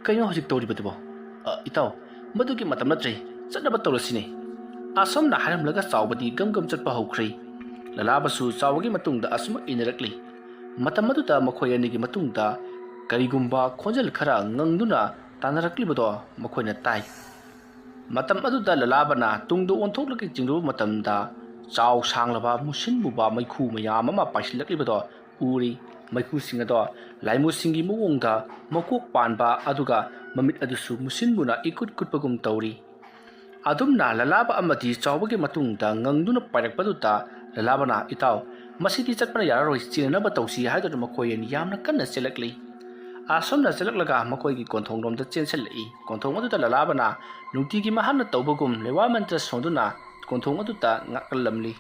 ꯀꯩꯅꯣ ꯍꯧꯖꯤꯛ ꯇꯧꯔꯤꯕꯗꯨꯕꯣ ꯏꯇꯥꯎ ꯃꯗꯨꯒꯤ ꯃꯇꯝ ꯅꯠꯇ꯭ꯔꯦ ꯆꯠꯅꯕ ꯇꯧꯔꯁꯤꯅꯦ ꯑꯁꯣꯝꯅ ꯍꯥꯏꯔꯝꯂꯒ ꯆꯥꯎꯕꯗꯤ ꯒꯝ ꯆꯠꯄ ꯍꯧꯈ꯭ꯔꯦ ꯂꯂꯥꯕꯁꯨ ꯆꯥꯎꯕꯒꯤ ꯃꯇꯨꯡꯗ ꯑꯁꯨꯃꯛ ꯏꯟꯅꯔꯛꯂꯤ ꯃꯇꯝ ꯑꯗꯨꯗ ꯃꯈꯣꯏ ꯑꯅꯤꯒꯤ ꯃꯇꯨꯡꯗ ꯀꯔꯤꯒꯨꯝꯕ ꯈꯣꯟꯖꯦꯜ ꯈꯔ ꯉꯪꯗꯨꯅ ꯇꯥꯟꯅꯔꯛꯂꯤꯕꯗꯣ ꯃꯈꯣꯏꯅ ꯇꯥꯏ ꯃꯇꯝ ꯑꯗꯨꯗ ꯂꯂꯥꯕꯅ ꯇꯨꯡꯗ ꯑꯣꯟꯊꯣꯛꯂꯒ ꯆꯤꯡꯂꯨꯕ ꯃꯇꯝꯗ ꯆꯥꯎ ꯁꯥꯡꯂꯕ ꯃꯨꯁꯤꯟꯃꯨꯕ ꯃꯩꯈꯨ ꯃꯌꯥꯝ ꯑꯃ ꯄꯥꯏꯁꯤꯜꯂꯛꯂꯤꯕꯗꯣ ꯎꯔꯤ ꯃꯩꯈꯨꯁꯤꯡ ꯑꯗꯣ ꯂꯥꯏꯃꯨꯁꯤꯡꯒꯤ ꯃꯑꯣꯡꯗ ꯃꯀꯣꯛ ꯄꯥꯟꯕ ꯑꯗꯨꯒ ꯃꯃꯤꯠ ꯑꯗꯨꯁꯨ ꯃꯨꯁꯤꯟꯃꯨꯅ ꯏꯀꯨꯠ ꯀꯨꯠꯄꯒꯨꯝ ꯇꯧꯔꯤ ꯑꯗꯨꯝꯅ ꯂꯂꯥꯕ ꯑꯃꯗꯤ ꯆꯥꯎꯕꯒꯤ ꯃꯇꯨꯡꯗ ꯉꯪꯗꯨꯅ ꯄꯥꯏꯔꯛꯄꯗꯨꯗ ꯂꯂꯥꯕꯅ ꯏꯇꯥꯎ ꯃꯁꯤꯗꯤ ꯆꯠꯄꯅ ꯌꯥꯔꯔꯣꯏ ꯆꯦꯟꯅꯅꯕ ꯇꯧꯁꯤ ꯍꯥꯏꯗꯨꯅ ꯃꯈꯣꯏ ꯑꯅꯤ ꯌꯥꯝꯅ ꯀꯟꯅ ꯆꯦꯜꯂꯛꯂꯤ ꯑꯁꯣꯝꯅ ꯆꯦꯜꯂꯛꯂꯒ ꯃꯈꯣꯏꯒꯤ ꯀꯣꯟꯊꯣꯡꯂꯣꯝꯗ ꯆꯦꯟꯁꯤꯜꯂꯛꯏ ꯀꯣꯟꯊꯣꯡ ꯑꯗꯨꯗ ꯂꯂꯥꯕꯅ ꯅꯨꯡꯇꯤꯒꯤ ꯃꯍꯥꯛꯅ ꯇꯧꯕꯒꯨꯝ ꯂꯩꯋꯥ ꯃꯟꯇ꯭ꯔ ꯁꯣꯟꯗꯨꯅ ꯀꯣꯟꯊꯣꯡ ꯑꯗꯨꯗ ꯉꯥꯛꯍꯜꯂꯝꯂꯤ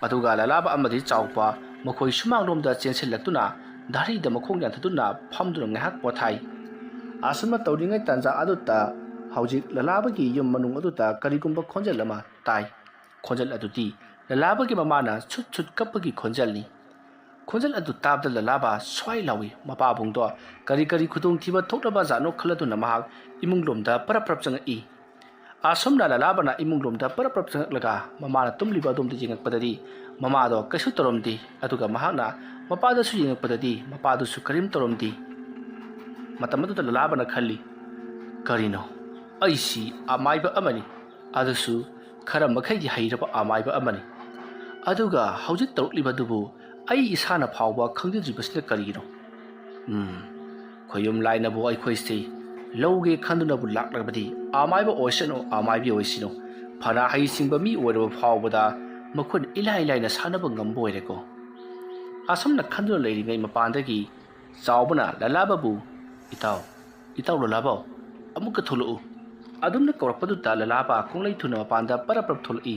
ꯑꯗꯨꯒ ꯂꯂꯥꯕ ꯑꯃꯗꯤ ꯆꯥꯎꯕ ꯃꯈꯣꯏ ꯁꯨꯃꯥꯡꯂꯣꯝꯗ ꯆꯦꯟꯁꯤꯜꯂꯛꯇꯨꯅ ꯙꯥꯔꯤꯗ ꯃꯈꯣꯡ ꯌꯥꯟꯊꯗꯨꯅ ꯐꯝꯗꯨꯅ ꯉꯥꯏꯍꯥꯛ ꯄꯣꯊꯥꯏ ꯑꯁꯨꯝꯅ ꯇꯧꯔꯤꯉꯩ ꯇꯥꯟꯖꯥ ꯑꯗꯨꯗ ꯍꯧꯖꯤꯛ ꯂꯂꯥꯕꯒꯤ ꯌꯨꯝ ꯃꯅꯨꯡ ꯑꯗꯨꯗ ꯀꯔꯤꯒꯨꯝꯕ ꯈꯣꯟꯖꯦꯜ ꯑꯃ ꯇꯥꯏ ꯈꯣꯟꯖꯦꯜ ꯑꯗꯨꯗꯤ ꯂꯂꯥꯕꯒꯤ ꯃꯃꯥꯅ ꯁꯨꯠ ꯁꯨꯠ ꯀꯞꯄꯒꯤ ꯈꯣꯟꯖꯦꯜꯅꯤ ꯈꯣꯟꯖꯦꯜ ꯑꯗꯨ ꯇꯥꯕꯗ ꯂꯂꯥꯕ ꯁ꯭ꯋꯥꯏ ꯂꯥꯎꯏ ꯃꯄꯥꯕꯨꯡꯗꯣ ꯀꯔꯤ ꯈꯨꯗꯣꯡꯊꯤꯕ ꯊꯣꯛꯂꯕ ꯖꯥꯠꯅꯣ ꯈꯜꯂꯗꯨꯅ ꯃꯍꯥꯛ ꯏꯃꯨꯡꯂꯣꯝꯗ ꯄꯔꯞ ꯆꯪꯉꯛꯏ ꯑꯁꯣꯝꯅ ꯂꯂꯥꯕꯅ ꯏꯃꯨꯡꯂꯣꯝꯗ ꯄꯔꯞ ꯆꯪꯉꯛꯂꯒ ꯃꯃꯥꯅ ꯇꯨꯝꯂꯤꯕ ꯑꯗꯣꯝꯗ ꯌꯦꯡꯉꯛꯄꯗꯗꯤ ꯃꯃꯥꯗꯣ ꯀꯩꯁꯨ ꯇꯧꯔꯝꯗꯦ ꯑꯗꯨꯒ ꯃꯍꯥꯛꯅ ꯃꯄꯥꯗꯁꯨ ꯌꯦꯡꯉꯛꯄꯗꯗꯤ ꯃꯄꯥꯗꯨꯁꯨ ꯀꯔꯤꯝ ꯇꯧꯔꯝꯗꯦ ꯃꯇꯝ ꯑꯗꯨꯗ ꯂꯂꯥꯕꯅ ꯈꯜꯂꯤ ꯀꯔꯤꯅꯣ ꯑꯩꯁꯤ ꯑꯃꯥꯏꯕ ꯑꯃꯅꯤ ꯑꯗꯨꯁꯨ ꯈꯔ ꯃꯈꯩꯗꯤ ꯍꯩꯔꯕ ꯑꯃꯥꯏꯕ ꯑꯃꯅꯤ ꯑꯗꯨꯒ ꯍꯧꯖꯤꯛ ꯇꯧꯔꯛꯂꯤꯕꯗꯨꯕꯨ ꯑꯩ ꯏꯁꯥꯅ ꯐꯥꯎꯕ ꯈꯪꯖꯗ꯭ꯔꯤꯕꯁꯤꯅ ꯀꯔꯤꯅꯣ ꯈꯣꯏꯌꯨꯝ ꯂꯥꯏꯅꯕꯨ ꯑꯩꯈꯣꯏꯁꯤ ꯂꯧꯒꯦ ꯈꯟꯗꯨꯅꯕꯨ ꯂꯥꯛꯂꯕꯗꯤ ꯑꯃꯥꯏꯕ ꯑꯣꯏꯁꯅꯨ ꯑꯃꯥꯏꯕꯤ ꯑꯣꯏꯁꯅꯨ ꯐꯅ ꯍꯩꯁꯤꯡꯕ ꯃꯤ ꯑꯣꯏꯔꯕ ꯐꯥꯎꯕꯗ ꯃꯈꯣꯏꯅ ꯏꯂꯥꯏ ꯂꯥꯏꯅ ꯁꯥꯟꯅꯕ ꯉꯝꯕ ꯑꯣꯏꯔꯦꯀꯣ ꯑꯁꯨꯝꯅ ꯈꯟꯗꯨꯅ ꯂꯩꯔꯤꯉꯩ ꯃꯄꯥꯟꯗꯒꯤ ꯆꯥꯎꯕꯅ ꯂꯂꯥꯕꯕꯨ ꯏꯇꯥꯎ ꯂꯂꯥꯕꯥꯎ ꯑꯃꯨꯛꯀ ꯊꯣꯛꯂꯛꯎ ꯑꯗꯨꯝꯅ ꯀꯧꯔꯛꯄꯗꯨꯗ ꯂꯂꯥꯕ ꯈꯣꯡꯂꯩ ꯊꯨꯅ ꯃꯄꯥꯟꯗ ꯄꯔꯞ ꯊꯣꯛꯂꯛꯏ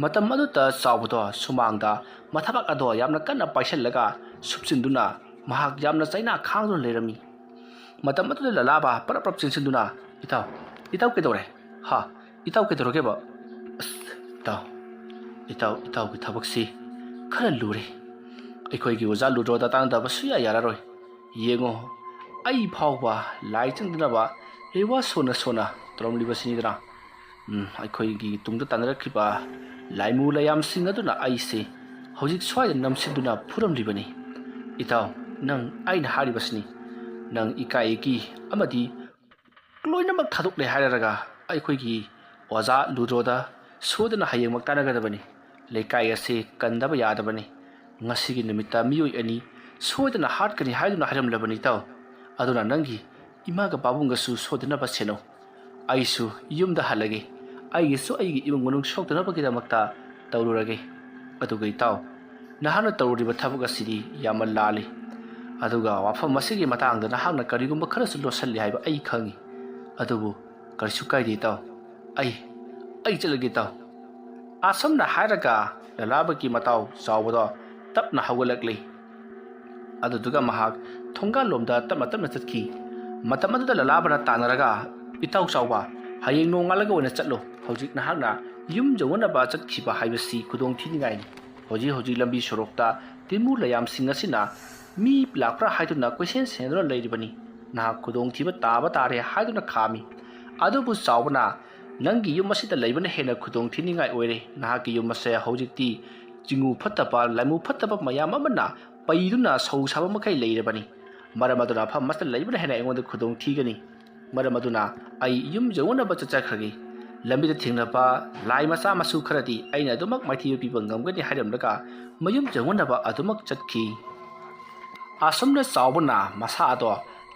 ꯃꯇꯝ ꯑꯗꯨꯗ ꯆꯥꯎꯕꯗꯣ ꯁꯨꯃꯥꯡꯗ ꯃꯊꯕꯥꯛ ꯑꯗꯣ ꯌꯥꯝꯅ ꯀꯟꯅ ꯄꯥꯏꯁꯤꯜꯂꯒ ꯁꯨꯞꯆꯤꯟꯗꯨꯅ ꯃꯍꯥꯛ ꯌꯥꯝꯅ ꯆꯩꯅꯥ ꯈꯥꯡꯗꯨꯅ ꯂꯩꯔꯝꯃꯤ ꯃꯇꯝ ꯑꯗꯨꯗ ꯂꯂꯥꯕ ꯄꯔꯞ ꯆꯦꯟꯁꯤꯟꯗꯨꯅ ꯏꯇꯥꯎ ꯀꯩꯗꯧꯔꯦ ꯏꯇꯥꯎ ꯀꯩꯗꯧꯔꯒꯦꯕ ꯑꯁ ꯏꯇꯥꯎꯒꯤ ꯊꯕꯛꯁꯤ ꯈꯔ ꯂꯨꯔꯦ ꯑꯩꯈꯣꯏꯒꯤ ꯑꯣꯖꯥ ꯂꯨꯗ꯭ꯔꯣꯗ ꯇꯥꯟꯅꯗꯕ ꯁꯨꯡꯌꯥ ꯌꯥꯔꯔꯣꯏ ꯌꯦꯡꯉꯣ ꯑꯩ ꯐꯥꯎꯕ ꯂꯥꯏ ꯆꯪꯗꯅꯕ ꯂꯩꯋꯥ ꯁꯣꯟꯅ ꯇꯧꯔꯝꯂꯤꯕꯁꯤꯅꯤꯗꯅ ꯑꯩꯈꯣꯏꯒꯤ ꯇꯨꯡꯗ ꯇꯥꯟꯅꯔꯛꯈꯤꯕ ꯂꯥꯏꯃꯨ ꯂꯥꯌꯥꯝꯁꯤꯡ ꯑꯗꯨꯅ ꯑꯩꯁꯦ ꯍꯧꯖꯤꯛ ꯁ꯭ꯋꯥꯏꯗ ꯅꯝꯁꯤꯟꯗꯨꯅ ꯐꯨꯔꯝꯂꯤꯕꯅꯤ ꯏꯇꯥꯎ ꯅꯪ ꯑꯩꯅ ꯍꯥꯏꯔꯤꯕꯁꯤꯅꯤ ꯅꯪ ꯏꯀꯥꯏ ꯏꯀꯤ ꯑꯃꯗꯤ ꯂꯣꯏꯅꯃꯛ ꯊꯥꯗꯣꯛꯂꯦ ꯍꯥꯏꯔꯒ ꯑꯩꯈꯣꯏꯒꯤ ꯑꯣꯖꯥ ꯂꯨꯗ꯭ꯔꯣꯗ ꯁꯣꯏꯗꯅ ꯍꯌꯦꯡꯃꯛ ꯇꯥꯟꯅꯒꯗꯕꯅꯤ ꯂꯩꯀꯥꯏ ꯑꯁꯤ ꯀꯟꯗꯕ ꯌꯥꯗꯕꯅꯤ ꯉꯁꯤꯒꯤ ꯅꯨꯃꯤꯠꯇ ꯃꯤꯑꯣꯏ ꯑꯅꯤ ꯁꯣꯏꯗꯅ ꯍꯥꯠꯀꯅꯤ ꯍꯥꯏꯗꯨꯅ ꯍꯥꯏꯔꯝꯂꯕꯅꯤ ꯏꯇꯥꯎ ꯑꯗꯨꯅ ꯅꯪꯒꯤ ꯏꯃꯥꯒ ꯄꯥꯕꯨꯡꯒꯁꯨ ꯁꯣꯏꯗꯅꯕ ꯁꯦꯟꯅꯧ ꯑꯩꯁꯨ ꯌꯨꯝꯗ ꯍꯜꯂꯒꯦ ꯑꯩꯒꯤꯁꯨ ꯑꯩꯒꯤ ꯏꯃꯨꯡ ꯃꯅꯨꯡ ꯁꯣꯛꯇꯅꯕꯒꯤꯗꯃꯛꯇ ꯇꯧꯔꯨꯔꯒꯦ ꯑꯗꯨꯒ ꯏꯇꯥꯎ ꯅꯍꯥꯛꯅ ꯇꯧꯔꯤꯕ ꯊꯕꯛ ꯑꯁꯤꯗꯤ ꯌꯥꯝꯅ ꯂꯥꯜꯂꯤ ꯑꯗꯨꯒ ꯋꯥꯐꯝ ꯑꯁꯤꯒꯤ ꯃꯇꯥꯡꯗ ꯅꯍꯥꯛꯅ ꯀꯔꯤꯒꯨꯝꯕ ꯈꯔꯁꯨ ꯂꯣꯠꯁꯤꯜꯂꯤ ꯍꯥꯏꯕ ꯑꯩ ꯈꯪꯉꯤ ꯑꯗꯨꯕꯨ ꯀꯔꯤꯁꯨ ꯀꯥꯏꯗꯦ ꯏꯇꯥꯎ ꯑꯩ ꯆꯠꯂꯒꯦ ꯏꯇꯥꯎ ꯑꯁꯨꯝꯅ ꯍꯥꯏꯔꯒ ꯂꯂꯥꯕꯒꯤ ꯃꯇꯥꯎ ꯆꯥꯎꯕꯗꯣ ꯇꯞꯅ ꯍꯧꯒꯠꯂꯛꯂꯤ ꯑꯗꯨꯗꯨꯒ ꯃꯍꯥꯛ ꯊꯣꯡꯒꯥꯜꯂꯣꯝꯗ ꯇꯞꯅ ꯆꯠꯈꯤ ꯃꯇꯝ ꯑꯗꯨꯗ ꯂꯂꯥꯕꯅ ꯇꯥꯟꯅꯔꯒ ꯏꯇꯥꯎ ꯆꯥꯎꯕ ꯍꯌꯦꯡ ꯅꯣꯡꯉꯥꯜꯂꯒ ꯑꯣꯏꯅ ꯆꯠꯂꯣ ꯍꯧꯖꯤꯛ ꯅꯍꯥꯛꯅ ꯌꯨꯝ ꯌꯧꯅꯅꯕ ꯆꯠꯈꯤꯕ ꯍꯥꯏꯕꯁꯤ ꯈꯨꯗꯣꯡꯊꯤꯅꯤꯡꯉꯥꯏꯅꯤ ꯍꯧꯖꯤꯛ ꯂꯝꯕꯤ ꯁꯣꯔꯣꯛꯇ ꯇꯤꯟꯃꯨ ꯂꯩꯌꯥꯝꯁꯤꯡ ꯑꯁꯤꯅ ꯃꯤ ꯂꯥꯛꯄ꯭ꯔꯥ ꯍꯥꯏꯗꯨꯅ ꯀꯣꯏꯁꯦꯟ ꯁꯦꯟꯗꯨꯅ ꯂꯩꯔꯤꯕꯅꯤ ꯅꯍꯥꯛ ꯈꯨꯗꯣꯡꯊꯤꯕ ꯇꯥꯕ ꯇꯥꯔꯦ ꯍꯥꯏꯗꯨꯅ ꯈꯥꯝꯃꯤ ꯑꯗꯨꯕꯨ ꯆꯥꯎꯕꯅ ꯅꯪꯒꯤ ꯌꯨꯝ ꯑꯁꯤꯗ ꯂꯩꯕꯅ ꯍꯦꯟꯅ ꯈꯨꯗꯣꯡꯊꯤꯅꯤꯡꯉꯥꯏ ꯑꯣꯏꯔꯦ ꯅꯍꯥꯛꯀꯤ ꯌꯨꯝ ꯑꯁꯦ ꯍꯧꯖꯤꯛꯇꯤ ꯆꯤꯡꯉꯨ ꯐꯠꯇꯕ ꯂꯥꯏꯃꯨ ꯐꯠꯇꯕ ꯃꯌꯥꯝ ꯑꯃꯅ ꯄꯩꯗꯨꯅ ꯁꯧ ꯁꯥꯕ ꯃꯈꯩ ꯂꯩꯔꯕꯅꯤ ꯃꯔꯝ ꯑꯗꯨꯅ ꯃꯐꯝ ꯑꯁꯤꯗ ꯂꯩꯕꯅ ꯍꯦꯟꯅ ꯑꯩꯉꯣꯟꯗ ꯈꯨꯗꯣꯡꯊꯤꯒꯅꯤ ꯃꯔꯝ ꯑꯗꯨꯅ ꯑꯩ ꯌꯨꯝ ꯌꯧꯅꯅꯕ ꯆꯠꯆꯈ꯭ꯔꯒꯦ ꯂꯝꯕꯤꯗ ꯊꯦꯡꯅꯕ ꯂꯥꯏ ꯃꯆꯥ ꯃꯁꯨ ꯈꯔꯗꯤ ꯑꯩꯅ ꯑꯗꯨꯃꯛ ꯃꯥꯏꯊꯤꯕ ꯄꯤꯕ ꯉꯝꯒꯅꯤ ꯍꯥꯏꯔꯝꯂꯒ ꯃꯌꯨꯝ ꯌꯧꯅꯅꯕ ꯑꯗꯨꯃꯛ ꯆꯠꯈꯤ ꯑꯁꯨꯝꯅ ꯆꯥꯎꯕꯅ ꯃꯁꯥ ꯑꯗꯣ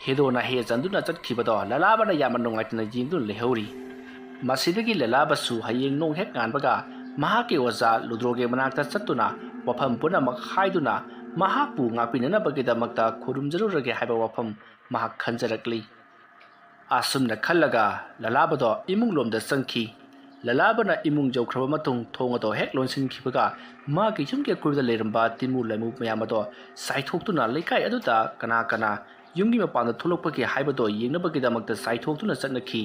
ꯍꯦꯗꯣꯅ ꯍꯦ ꯆꯟꯗꯨꯅ ꯆꯠꯈꯤꯕꯗꯣ ꯂꯂꯥꯕꯅ ꯌꯥꯝꯅ ꯅꯨꯡꯉꯥꯏꯇꯅ ꯌꯦꯡꯗꯨꯅ ꯂꯩꯍꯧꯔꯤ ꯃꯁꯤꯗꯒꯤ ꯂꯂꯥꯕꯁꯨ ꯍꯌꯦꯡ ꯅꯣꯡ ꯍꯦꯛ ꯉꯥꯟꯕꯒ ꯃꯍꯥꯛꯀꯤ ꯑꯣꯖꯥ ꯂꯨꯗ꯭ꯔꯣꯒꯤ ꯃꯅꯥꯛꯇ ꯆꯠꯇꯨꯅ ꯋꯥꯐꯝ ꯄꯨꯝꯅꯃꯛ ꯍꯥꯏꯗꯨꯅ ꯃꯍꯥꯛꯄꯨ ꯉꯥꯛꯄꯤꯅꯅꯕꯒꯤꯗꯃꯛꯇ ꯈꯨꯔꯨꯝꯖꯔꯨꯔꯒꯦ ꯍꯥꯏꯕ ꯋꯥꯐꯝ ꯃꯍꯥꯛ ꯈꯟꯖꯔꯛꯂꯤ ꯑꯁꯨꯝꯅ ꯈꯜꯂꯒ ꯂꯂꯥꯕꯗꯣ ꯏꯃꯨꯡꯂꯣꯝꯗ ꯆꯪꯈꯤ ꯂꯂꯥꯕꯅ ꯏꯃꯨꯡ ꯌꯧꯈ꯭ꯔꯕ ꯃꯇꯨꯡ ꯊꯣꯡ ꯑꯗꯣ ꯍꯦꯛ ꯂꯣꯟꯁꯤꯟꯈꯤꯕꯒ ꯃꯥꯒꯤ ꯌꯨꯝꯒꯤ ꯑꯀꯣꯏꯕꯗ ꯂꯩꯔꯝꯕ ꯇꯤꯟꯃꯨ ꯂꯩꯃꯨ ꯃꯌꯥꯝ ꯑꯗꯣ ꯆꯥꯏꯊꯣꯛꯇꯨꯅ ꯂꯩꯀꯥꯏ ꯑꯗꯨꯗ ꯀꯅꯥ ꯌꯨꯝꯒꯤ ꯃꯄꯥꯟꯗ ꯊꯣꯛꯂꯛꯄꯒꯦ ꯍꯥꯏꯕꯗꯣ ꯌꯦꯡꯅꯕꯒꯤꯗꯃꯛꯇ ꯆꯥꯏꯊꯣꯛꯇꯨꯅ ꯆꯠꯅꯈꯤ